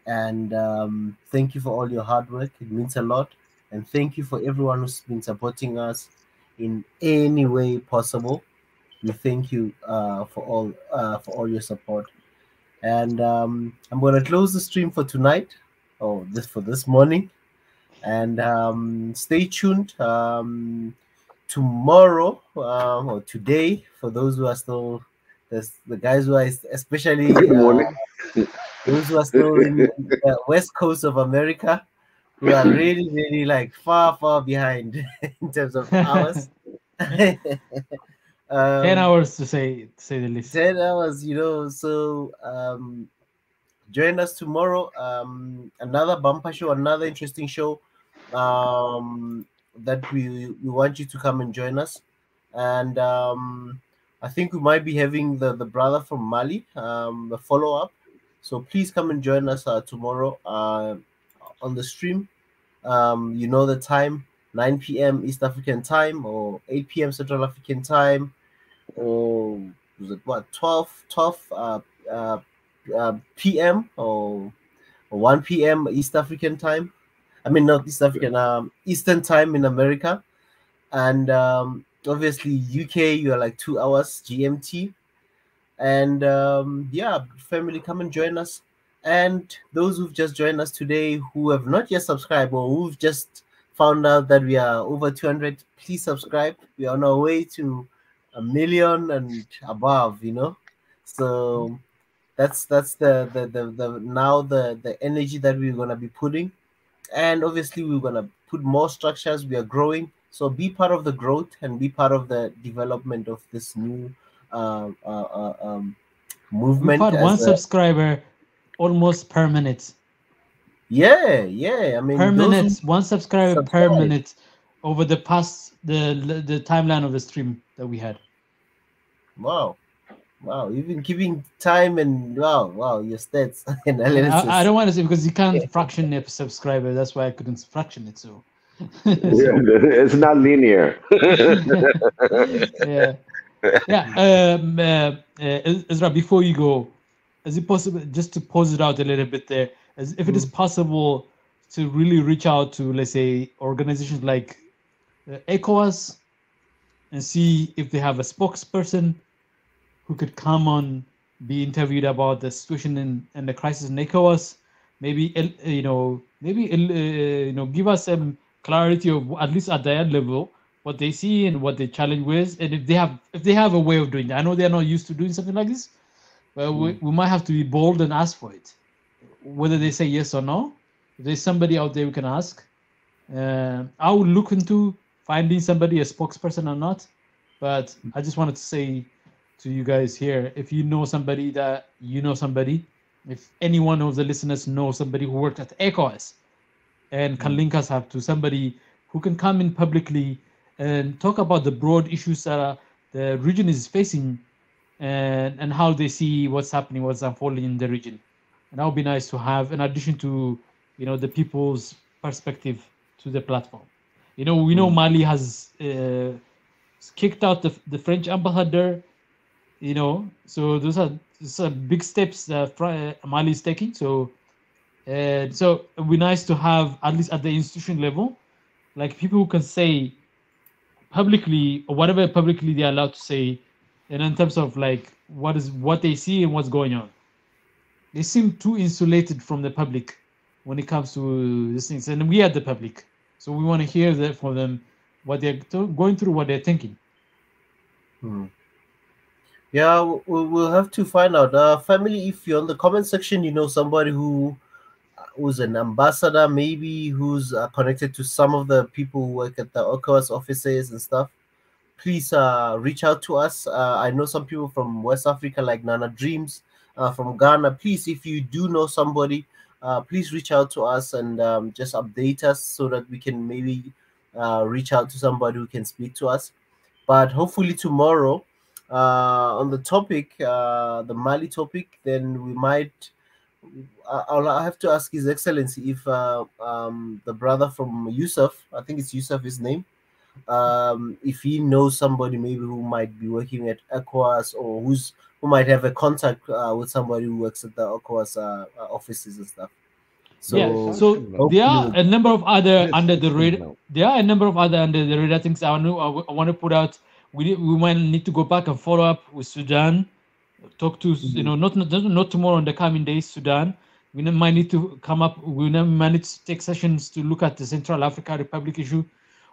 And thank you for all your hard work. It means a lot. And thank you for everyone who's been supporting us in any way possible. We thank you for all your support. And I'm gonna close the stream for tonight, or for this morning. And stay tuned tomorrow or today, for those who are still the guys who are especially those who are still in the west coast of America, who are really like far behind in terms of hours. 10 hours to say the least. 10 hours, so join us tomorrow. Another bumper show, another interesting show that we want you to come and join us. And I think we might be having the brother from Mali, the follow-up. So please come and join us tomorrow on the stream. The time, 9 p.m. East African time, or 8 p.m. Central African time, or was it 12 p.m. or 1 p.m. East African time. I mean, not East African, Eastern time in America. And obviously UK, you are like 2 hours GMT. And family, come and join us. And those who've just joined us today, who have not yet subscribed, or who've just found out that we are over 200, please subscribe. We are on our way to 1 million and above, so that's the now the energy that we're going to be putting. And obviously we're going to put more structures. We are growing, so be part of the growth and be part of the development of this new movement. We've had one subscriber almost per minute. Yeah, I mean, per minute, one subscriber per minute over the past the timeline of the stream that we had. Wow, you've been keeping time, and wow, your stats and analysis. I don't want to say, because you can't fraction a subscriber. That's why I couldn't fraction it. So it's not linear. Ezra, before you go, is it possible just to pause it out a little bit there, as if it is possible to really reach out to, let's say, organizations like ECOWAS and see if they have a spokesperson who could come on, be interviewed about the situation and the crisis in ECOWAS, maybe give us some clarity of, at least at their level, what they see and what they challenge with, and if they have a way of doing that. I know they're not used to doing something like this, but we might have to be bold and ask for it, whether they say yes or no. If there's somebody out there we can ask, I will look into finding somebody, a spokesperson or not. But I just wanted to say to you guys here, if you know somebody that you know somebody, if any one of the listeners know somebody who worked at ECOWAS and can link us up to somebody who can come in publicly and talk about the broad issues that the region is facing, and how they see what's happening, what's unfolding in the region. And that would be nice to have, in addition to, the people's perspective to the platform. We know Mali has kicked out the French ambassador, so those are big steps that Mali is taking. So it would be nice to have, at least at the institution level, like people who can say publicly, or whatever publicly they're allowed to say, and in terms of like what they see and what's going on. They seem too insulated from the public when it comes to these things, and we are the public, so we want to hear that from them, what they're going through, what they're thinking. Yeah, we'll have to find out. Family, if you're on the comment section, somebody who's an ambassador, maybe who's connected to some of the people who work at the ECOWAS offices and stuff, please reach out to us. I know some people from West Africa, like Nana Dreams from Ghana. Please, if you do know somebody, please reach out to us and just update us so that we can maybe reach out to somebody who can speak to us. But hopefully tomorrow, on the topic, the Mali topic, then we might. I'll have to ask His Excellency if the brother from Yusuf, I think it's Yusuf, his name, if he knows somebody maybe who might be working at ECOWAS or who might have a contact with somebody who works at the ECOWAS offices and stuff. So, yeah, so there are a number of other under the radar. There are a number of other under the radar things I want to put out. We might need to go back and follow up with Sudan. Talk to not tomorrow, in the coming days, Sudan. We might need to come up. We might need to take sessions to look at the Central African Republic issue.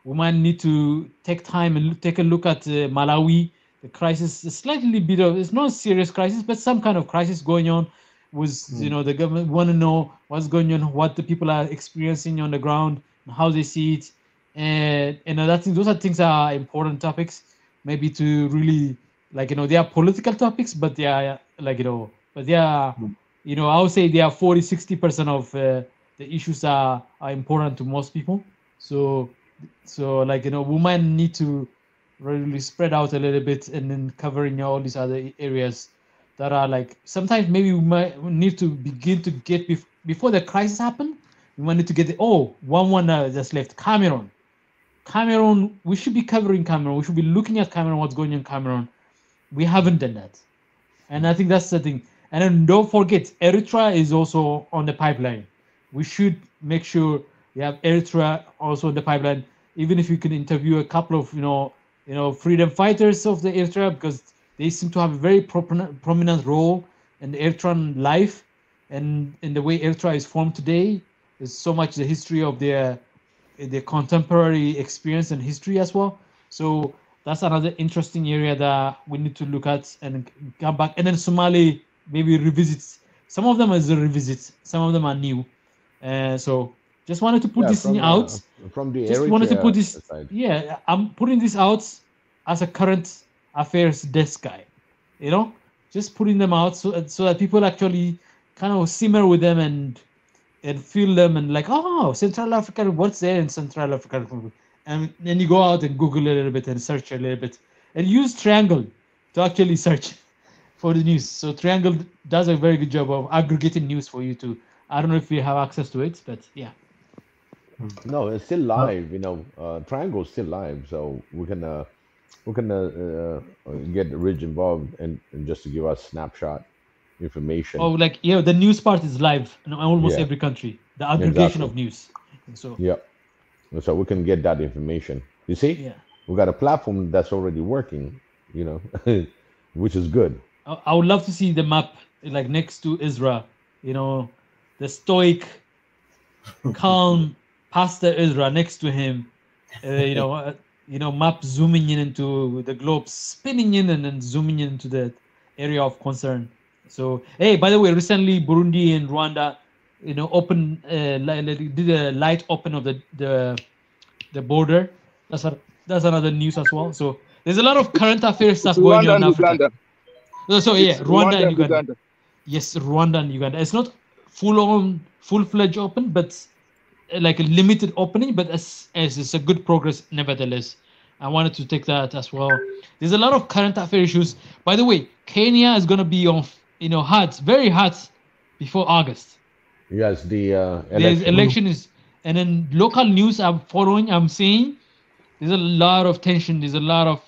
We might need to take time and take a look at Malawi. The crisis, a slightly bit of, it's not a serious crisis, but some kind of crisis going on. Was the government want to know what's going on, what the people are experiencing on the ground, and how they see it, and I think those are things that are important topics. Maybe to really they are political topics, but they are but they are I would say they are 40-60% of the issues are important to most people. So we might need to really spread out a little bit and then covering all these other areas that are sometimes maybe we might need to begin to get before the crisis happen. We might need to get one just left. Cameroon, we should be covering Cameroon. We should be looking at Cameroon, what's going on in Cameroon. We haven't done that, and I think that's the thing. And then don't forget, Eritrea is also on the pipeline. We should make sure we have Eritrea also on the pipeline. Even if you can interview a couple of freedom fighters of the Eritrea, because they seem to have a very prominent role in the Eritrean life, and in the way Eritrea is formed today. There's so much the history of their contemporary experience and history as well. So that's another interesting area that we need to look at and come back. And then Somali maybe revisits. Some of them is a revisit. Some of them are new. So just wanted to put this thing out. From the just Eritrea wanted to put this. side. Yeah, I'm putting this out as a current affairs desk guy. Just putting them out so that people actually kind of simmer with them and feel them and Central Africa, what's there in Central Africa? And then you go out and Google a little bit and search a little bit and use Triangle to actually search for the news. So Triangle does a very good job of aggregating news for you too. I don't know if you have access to it, but yeah. No, it's still live. Triangle is still live, so we can get Ridge involved and just to give us snapshot information. Oh, the news part is live in almost every country. The aggregation of news. So so we can get that information. You see, we got a platform that's already working. Which is good. I would love to see the map next to Ezra. The stoic, calm Pastor Ezra next to him. Map zooming in into the globe, spinning in and then zooming into the area of concern. So, hey, by the way, recently Burundi and Rwanda, open did a light open of the border. That's another news as well. So there's a lot of current affairs stuff going on in Africa. Rwanda and Uganda. Yes, Rwanda and Uganda. It's not full-fledged open, but a limited opening, but as it's a good progress nevertheless. I wanted to take that as well. There's a lot of current affair issues. By the way, Kenya is going to be on hot, very hot before August. Yes, the election is, and then local news I'm following. I'm seeing there's a lot of tension. There's a lot of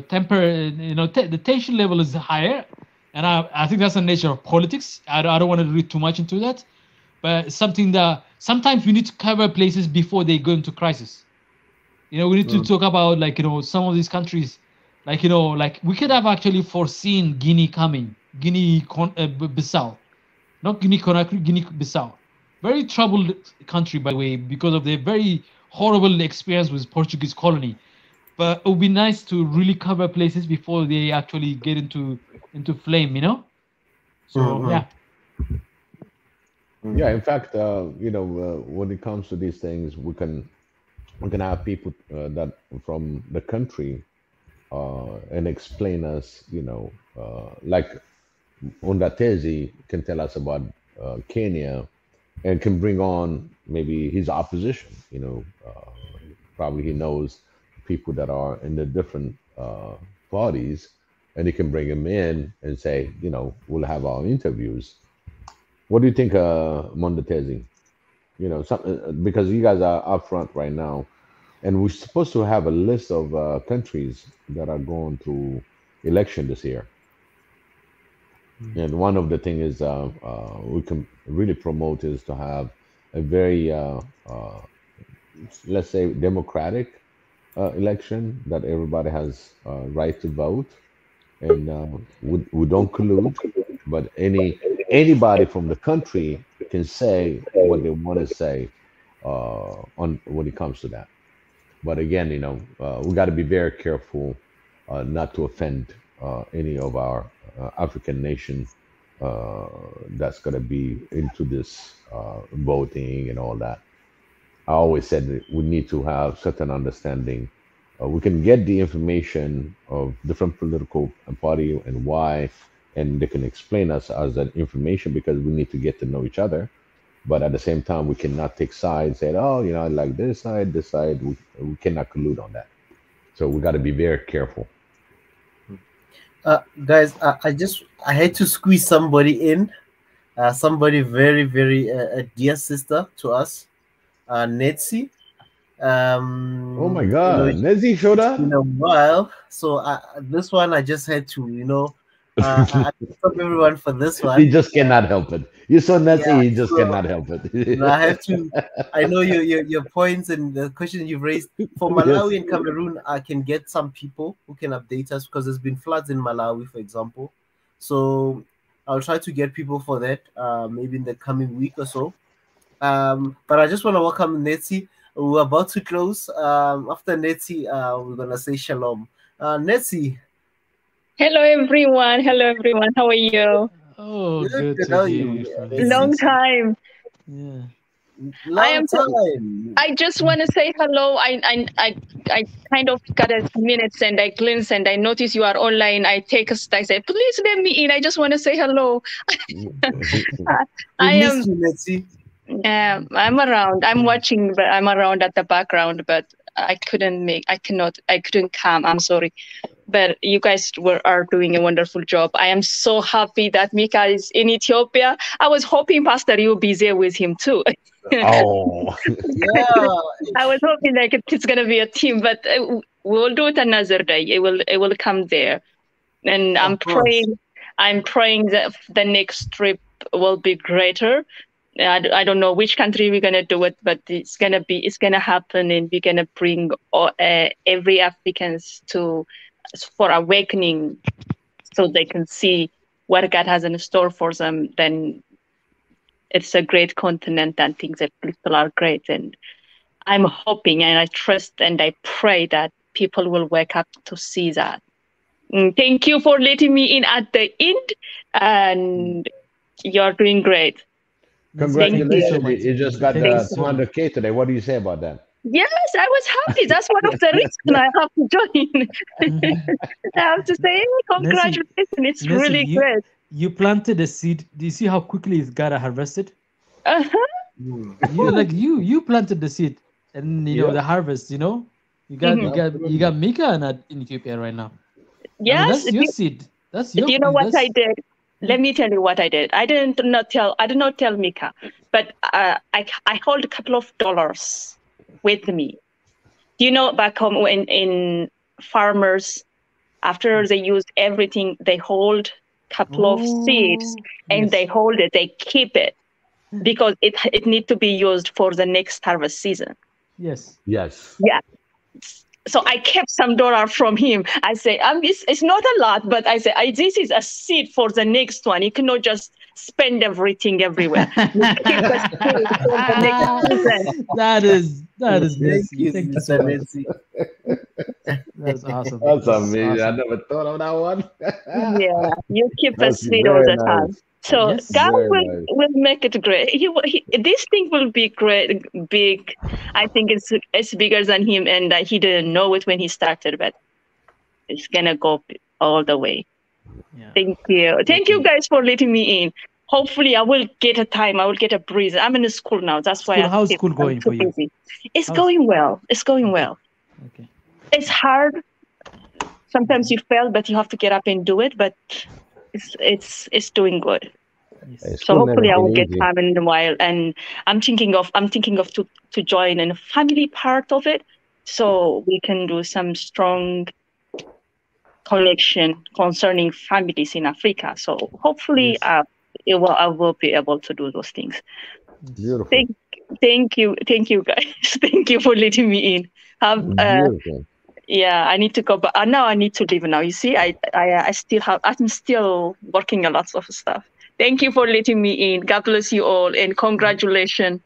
temper. The tension level is higher, and I think that's the nature of politics. I don't want to read too much into that, but it's something that sometimes we need to cover places before they go into crisis. We need to talk about some of these countries, we could have actually foreseen Guinea coming, Guinea-Bissau, not Guinea-Conakry, Guinea-Bissau. Very troubled country, by the way, because of their very horrible experience with Portuguese colony. But it would be nice to really cover places before they actually get into flame, So yeah. Yeah, in fact, when it comes to these things, we can we're gonna have people that from the country and explain us, like Undatezi can tell us about Kenya and can bring on maybe his opposition. Probably he knows people that are in the different parties, and he can bring them in and say, we'll have our interviews. What do you think, Mondatezi? Because you guys are up front right now, and we're supposed to have a list of countries that are going through election this year. And one of the things is we can really promote is to have a very, let's say, democratic election that everybody has right to vote, and we don't collude, but anybody from the country can say what they want to say on when it comes to that. But again, we got to be very careful not to offend any of our African nation that's going to be into this voting and all that. I always said that we need to have certain understanding. We can get the information of different political party and why, and they can explain us as that information, because we need to get to know each other. But at the same time, we cannot take sides, say, oh, like this side. We cannot collude on that. So we got to be very careful. Guys, I had to squeeze somebody in, somebody very, very a dear sister to us, Netsi. Oh my God, Netsi showed up in a while. So this one I just had to, I stop everyone for this one. He just cannot help it. You saw Netsi, he just cannot help it. I have to. I know your points and the questions you've raised. For Malawi and Cameroon, I can get some people who can update us, because there's been floods in Malawi, for example. So I'll try to get people for that, maybe in the coming week or so. But I just want to welcome Netsi. We're about to close. After Netsi, we're gonna say shalom. Netsi. Hello everyone. Hello everyone. How are you? Oh, good to hear you. Long time. Yeah. Long time. I just want to say hello. I kind of got a minutes and I glimpse and I notice you are online. I text. I said, please let me in. I just want to say hello. I am. I'm around. I'm watching, but I'm around at the background. But I couldn't come. I'm sorry. But you guys are doing a wonderful job. I am so happy that Mika is in Ethiopia. I was hoping Pastor you'll be there with him too. Oh, yeah. I was hoping like it's gonna be a team, but we'll do it another day. It will come there, and I'm praying that the next trip will be greater. I don't know which country we're gonna do it, but it's gonna happen, and we're gonna bring every Africans for awakening, so they can see what God has in store for them. Then it's a great continent, and things that people are great. And I'm hoping, and I trust, and I pray that people will wake up to see that. Thank you for letting me in at the end, and you're doing great. Congratulations! You just got 200K today. What do you say about that? Yes, I was happy. That's one of the reasons I have to join. I have to say congratulations. It's really great. You planted a seed. Do you see how quickly it got harvested? You planted the seed, and the harvest. You got Mika in Ethiopia right now. Yes, I mean, that's your seed. That's your. Do you know what I did? Let me tell you what I did. I did not tell Mika, but I hold a couple of dollars with me. Do you know back home when in farmers, after they use everything, they hold a couple of seeds and they hold it, they keep it because it needs to be used for the next harvest season. Yes. Yes. Yeah. So I kept some dollar from him. I say, it's not a lot, but I say, this is a seed for the next one. You cannot just spend everything everywhere. That is Nancy. Thank you so much. That's awesome. That's amazing. Awesome. I never thought of that one. Yeah, you keep a seed all the time. So Yes. God Very will, nice. will make it great. This thing will be great, big. I think it's bigger than him, and he didn't know it when he started, but it's gonna go all the way. Yeah. Thank you guys for letting me in. Hopefully, I will get a time. I will get a breeze. I'm in school now. That's why How's school going I'm for too you? busy. It's going well. It's going well. Okay. It's hard. Sometimes you fail, but you have to get up and do it. But it's doing good. Hey, So school never hopefully I been will get easy. time in a while, and I'm thinking of to join in a family part of it, so we can do some strong connection concerning families in Africa. So hopefully, I will be able to do those things. Beautiful. Thank you guys. Thank you for letting me in. Beautiful. Yeah, I need to go, but now I need to leave now. You see, I'm still working a lot of stuff. Thank you for letting me in. God bless you all, and congratulations.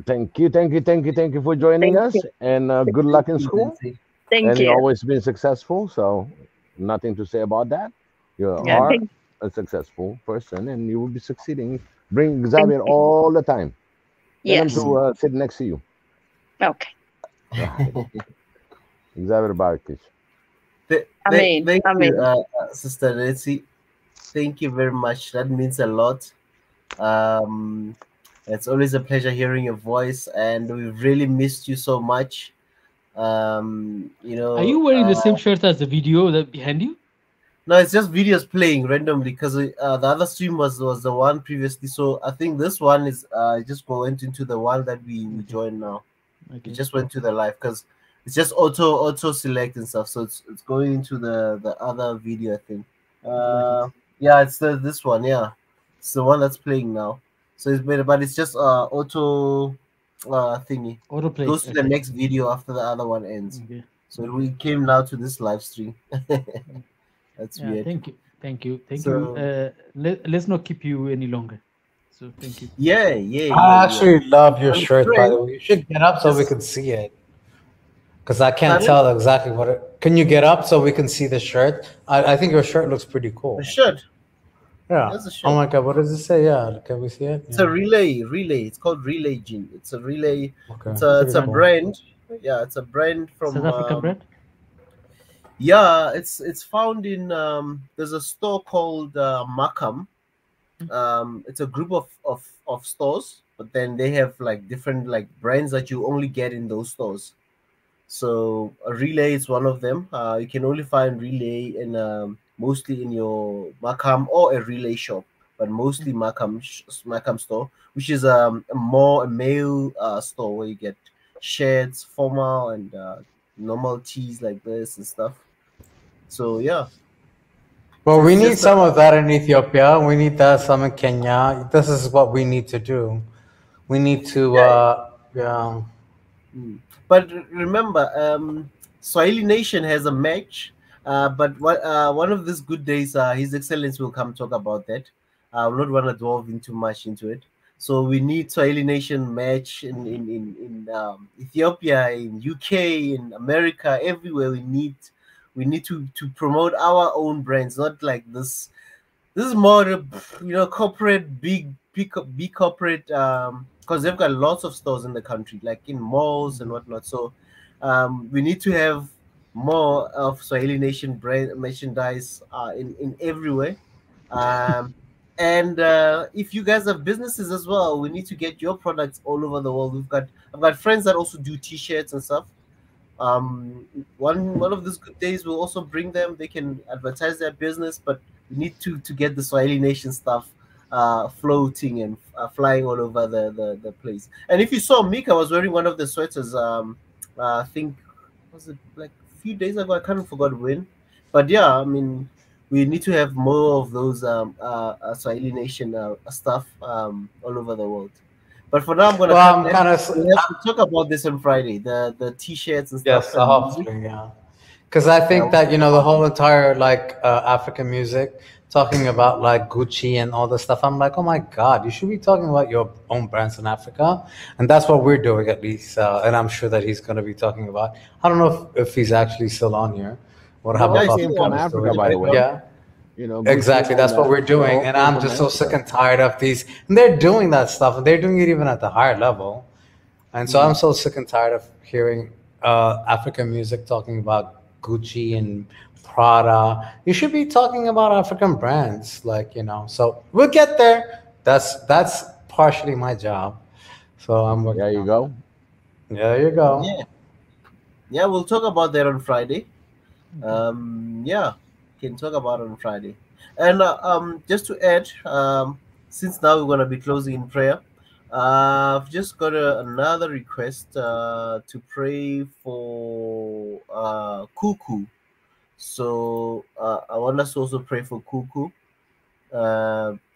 Thank you for joining us, and good luck in school. Thank and you. you've always been successful, so nothing to say about that. You Yeah, are a successful person, and you will be succeeding. Bring Xavier you. all the time. Tell him Yes. to sit next to you. Okay. Xavier Barkic. Amen. Thank Amen. you, Sister Nancy. Thank you very much. That means a lot. It's always a pleasure hearing your voice, and we've really missed you so much. You know, Are you wearing the same shirt as the video that behind you? No, it's just videos playing randomly because the other stream was the one previously. So I think this one is just went into the one that we joined now. Okay. It just went to the live because it's just auto select and stuff. So it's going into the other video, I think. Yeah, it's this one. Yeah, it's the one that's playing now. So it's better, but it's just auto thingy. Autoplay. Goes to the next video after the other one ends. Okay. So we came now to this live stream. That's weird. Thank you. So, let's not keep you any longer. So thank you. Yeah. I actually love your shirt, by the way. You should get up so we can see it. Because I can't tell exactly what it... Can you get up so we can see the shirt? I think your shirt looks pretty cool. The shirt? Yeah. There's a shirt. Oh my God, what does it say? Yeah, can we see it? It's a relay. It's called Relay Gin. It's a relay. Okay. It's a brand. Yeah, it's a brand from... South African brand? Yeah, it's found in... there's a store called Markham. It's a group of stores, but then they have like different like brands that you only get in those stores. So a Relay is one of them. You can only find Relay in mostly in your Markham or a Relay shop, but mostly Markham store, which is a male store where you get shirts, formal and normal tees like this and stuff. So yeah. Well, we need some of that in Ethiopia. We need that some in Kenya. This is what we need to do. We need to, yeah. But remember, Swahili Nation has a match. But one of these good days, His Excellency will come talk about that. I will not want to delve too much into it. So we need Swahili Nation match in Ethiopia, in UK, in America, everywhere. We need to promote our own brands, not like this. This is more, corporate, big corporate, because they've got lots of stores in the country, like in malls and whatnot. So we need to have more of Swahili Nation brand merchandise in everywhere. And if you guys have businesses as well, we need to get your products all over the world. I've got friends that also do T-shirts and stuff. One of these good days we'll also bring them. They can advertise their business, but we need to get the Swahili Nation stuff floating and flying all over the place. And if you saw Mika was wearing one of the sweaters, I think was it like a few days ago? I kind of forgot when, but yeah, I mean, we need to have more of those Swahili Nation stuff all over the world. But for now, I'm gonna. Well, we have to talk about this on Friday. The T-shirts and stuff. Yes, hopefully, yeah. Because I think that the whole entire like African music, talking about like Gucci and all this stuff. I'm like, oh my God, you should be talking about your own brands in Africa, and that's what we're doing at least. And I'm sure that he's going to be talking about. I don't know if he's actually still on here. What happened? Came from Africa, by the way. Yeah. You know, Exactly. That's what we're doing. And I'm just so sick and tired of these. And they're doing that stuff. And they're doing it even at the higher level. And so I'm so sick and tired of hearing African music talking about Gucci and Prada. You should be talking about African brands, like, you know. So we'll get there. That's partially my job. So I'm working. There you go. There you go. Yeah, we'll talk about that on Friday. Yeah, can talk about it on Friday. And just to add, since now we're gonna be closing in prayer, I've just got another request to pray for Cuckoo. So I want us to also pray for Cuckoo.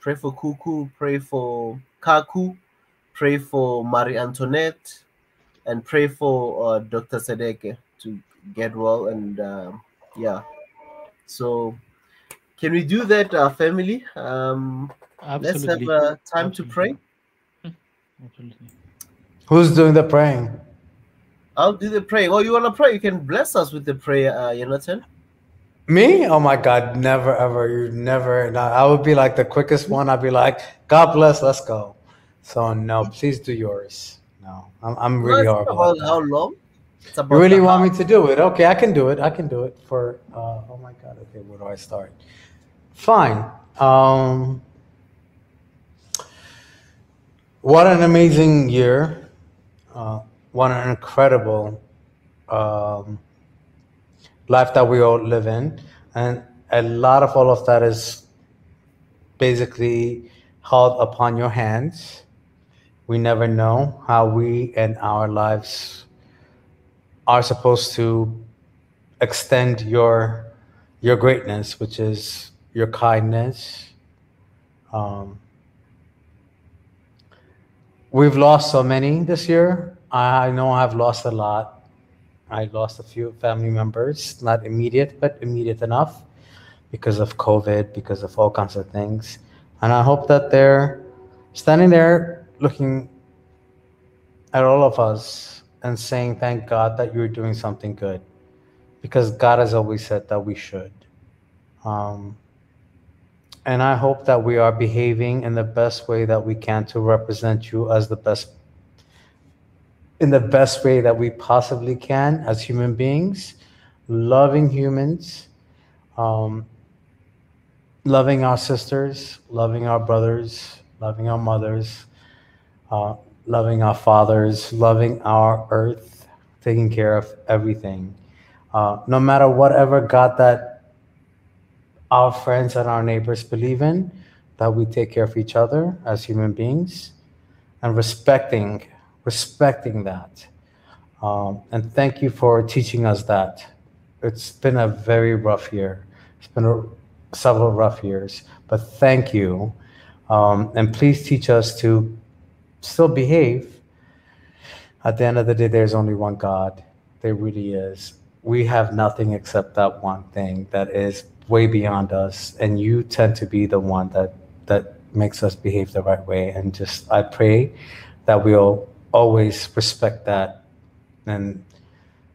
Pray for Cuckoo. Pray for Kaku. Pray for Marie Antoinette, and pray for Dr. Sedeke to get well. And yeah, so can we do that, family? Let's have time to pray. Absolutely. Who's doing the praying? I'll do the praying. Oh, you want to pray? You can bless us with the prayer, Jonathan. Me? Oh my God, never ever. You never. No, I would be like the quickest one. I'd be like, God bless, let's go. So no, please do yours. No, I'm really horrible. About how long? It's about you really want me to do it? Okay, I can do it. I can do it for. Oh my God. Okay, where do I start? Fine. What an amazing year. What an incredible life that we all live in. And a lot of all of that is basically held upon your hands. We never know how we and our lives are supposed to extend your greatness, which is your kindness. We've lost so many this year. I know I've lost a lot. I lost a few family members, not immediate, but immediate enough because of COVID, because of all kinds of things. And I hope that they're standing there looking at all of us and saying, thank God that you're doing something good, because God has always said that we should. And I hope that we are behaving in the best way that we can to represent you as the best, in the best way that we possibly can as human beings, loving humans, loving our sisters, loving our brothers, loving our mothers, loving our fathers, loving our earth, taking care of everything. No matter whatever God that our friends and our neighbors believe in, that we take care of each other as human beings and respecting that. And thank you for teaching us that. It's been a very rough year. It's been several rough years, but thank you. And please teach us to still behave. At the end of the day, there's only one God. There really is. We have nothing except that one thing that is way beyond us, and you tend to be the one that makes us behave the right way. And just, I pray that we'll always respect that, and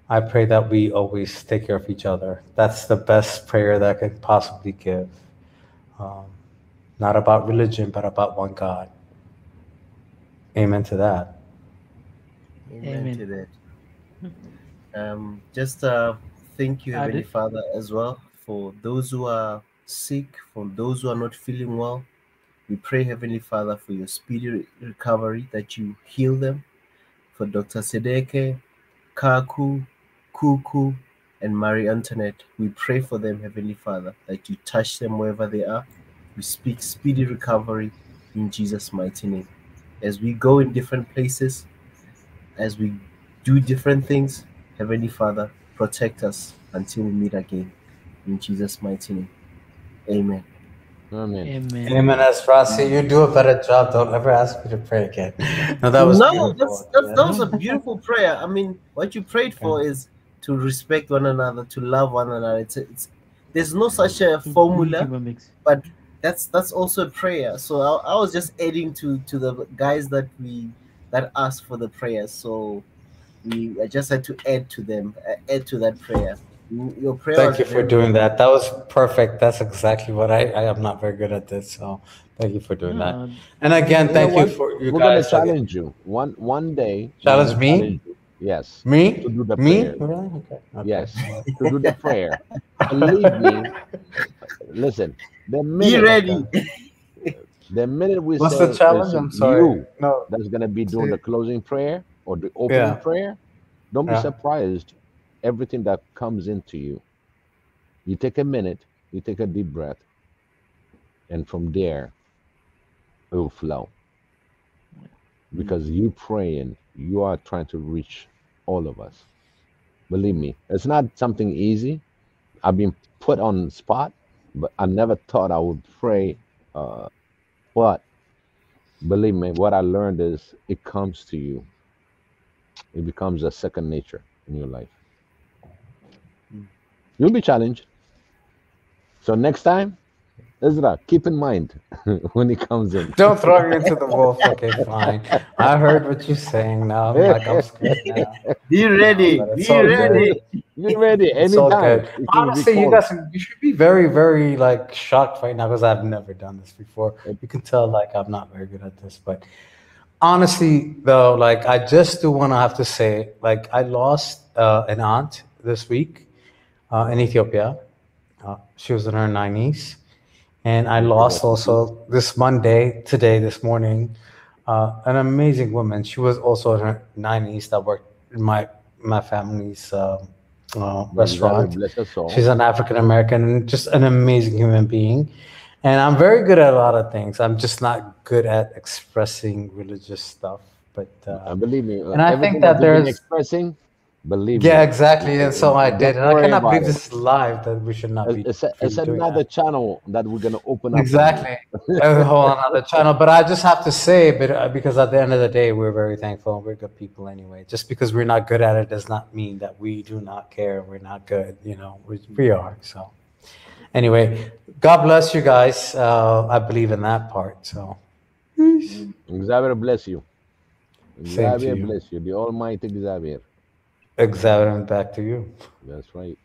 I pray that we always take care of each other. That's the best prayer that I could possibly give. Not about religion, but about one God. Amen to that. Amen to that. Just thank you, Heavenly Father, as well, for those who are sick, for those who are not feeling well. We pray, Heavenly Father, for your speedy recovery, that you heal them. For Dr. Sedeke, Kaku, Kuku, and Marie Antoinette, we pray for them, Heavenly Father, that you touch them wherever they are. We speak speedy recovery in Jesus' mighty name. As we go in different places, as we do different things, Heavenly Father, protect us until we meet again. In Jesus' mighty name. Amen. Amen. Amen. Amen. As Rossi, you do a better job. Don't ever ask me to pray again. No, that was beautiful. That was a beautiful prayer. I mean, what you prayed for is to respect one another, to love one another. It's there's no such a formula, but that's also a prayer. So I was just adding to the guys that asked for the prayer. So I just had to add to them, add to that prayer. Your prayer. Thank you for doing that. That was perfect. That's exactly what I am not very good at this. So thank you for doing that. And again, thank you for you We're guys. gonna challenge you. One day. Challenge me? Yes. Me? To do the Me? prayer. Really? Okay. Yes. To do the prayer. Believe me. Listen. The minute. ready. The minute we What's say the challenge? it's I'm sorry. you that's gonna be doing the closing prayer or the opening prayer, don't be surprised. Everything that comes into you. You take a minute. You take a deep breath, and from there, it will flow. Because you praying, you are trying to reach all of us. Believe me, it's not something easy. I've been put on the spot, but I never thought I would pray. But believe me, what I learned is it comes to you. It becomes a second nature in your life. You'll be challenged. So next time, Ezra, keep in mind when he comes in. Don't throw me into the wolf. Okay, fine. I heard what you're saying now. I'm scared now. Be ready. It's Be all ready. good. Be ready It's all anytime. good. Honestly, you guys, you should be very, very like shocked right now because I've never done this before. You can tell like I'm not very good at this, but honestly, though, like I just do want to have to say, like I lost an aunt this week in Ethiopia. She was in her 90s. And I lost also this Monday, this morning, an amazing woman. She was also in her 90s that worked in my family's restaurant. Bless her soul. She's an African American and just an amazing human being. And I'm very good at a lot of things. I'm just not good at expressing religious stuff. But believe me, and I think that there's there's expressing. Believe me. Yeah, exactly. And so I did. And I worry cannot about believe it. this is live that we should not be It's doing another that. channel that we're gonna open up. Exactly. A whole another channel. But I just have to say, because at the end of the day, we're very thankful and we're good people anyway. Just because we're not good at it does not mean that we do not care. We're not good. You know, we are. So anyway, God bless you guys. I believe in that part. So Xavier bless you. Same to Xavier you. bless you. The Almighty Xavier. Xavier, back to you. That's right.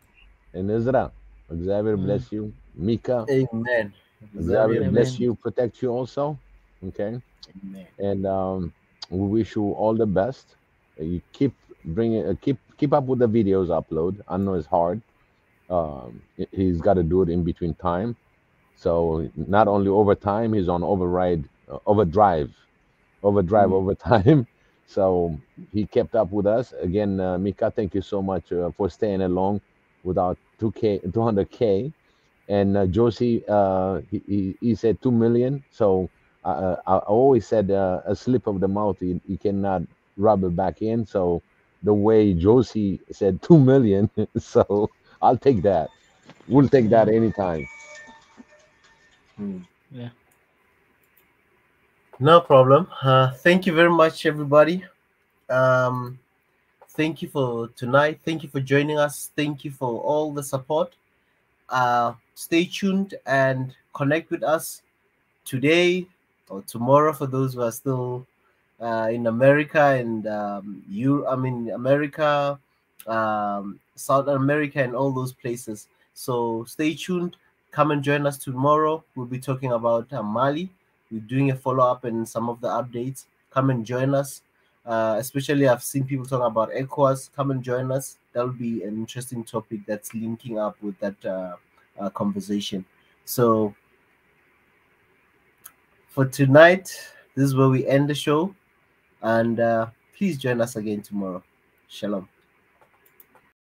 And Ezra, Xavier bless you. Mika. Amen. Xavier bless you, protect you also. Okay. Amen. And we wish you all the best. You keep bringing, keep up with the videos upload. I know it's hard. He's got to do it in between time. So not only overtime, he's on overdrive overtime. So he kept up with us again. Mika, thank you so much for staying along without 200K. And Josie, he said 2 million. So I always said a slip of the mouth, you cannot rub it back in. So the way Josie said 2 million, so I'll take that. We'll take that anytime. Yeah. No problem. Thank you very much, everybody. Thank you for tonight. Thank you for joining us. Thank you for all the support. Stay tuned and connect with us today or tomorrow for those who are still in America and America, South America, and all those places. So stay tuned. Come and join us tomorrow. We'll be talking about Mali. We're doing a follow-up and some of the updates. Come and join us. Especially I've seen people talking about ECOWAS. Come and join us. That'll be an interesting topic that's linking up with that conversation. So for tonight, this is where we end the show. And please join us again tomorrow. Shalom.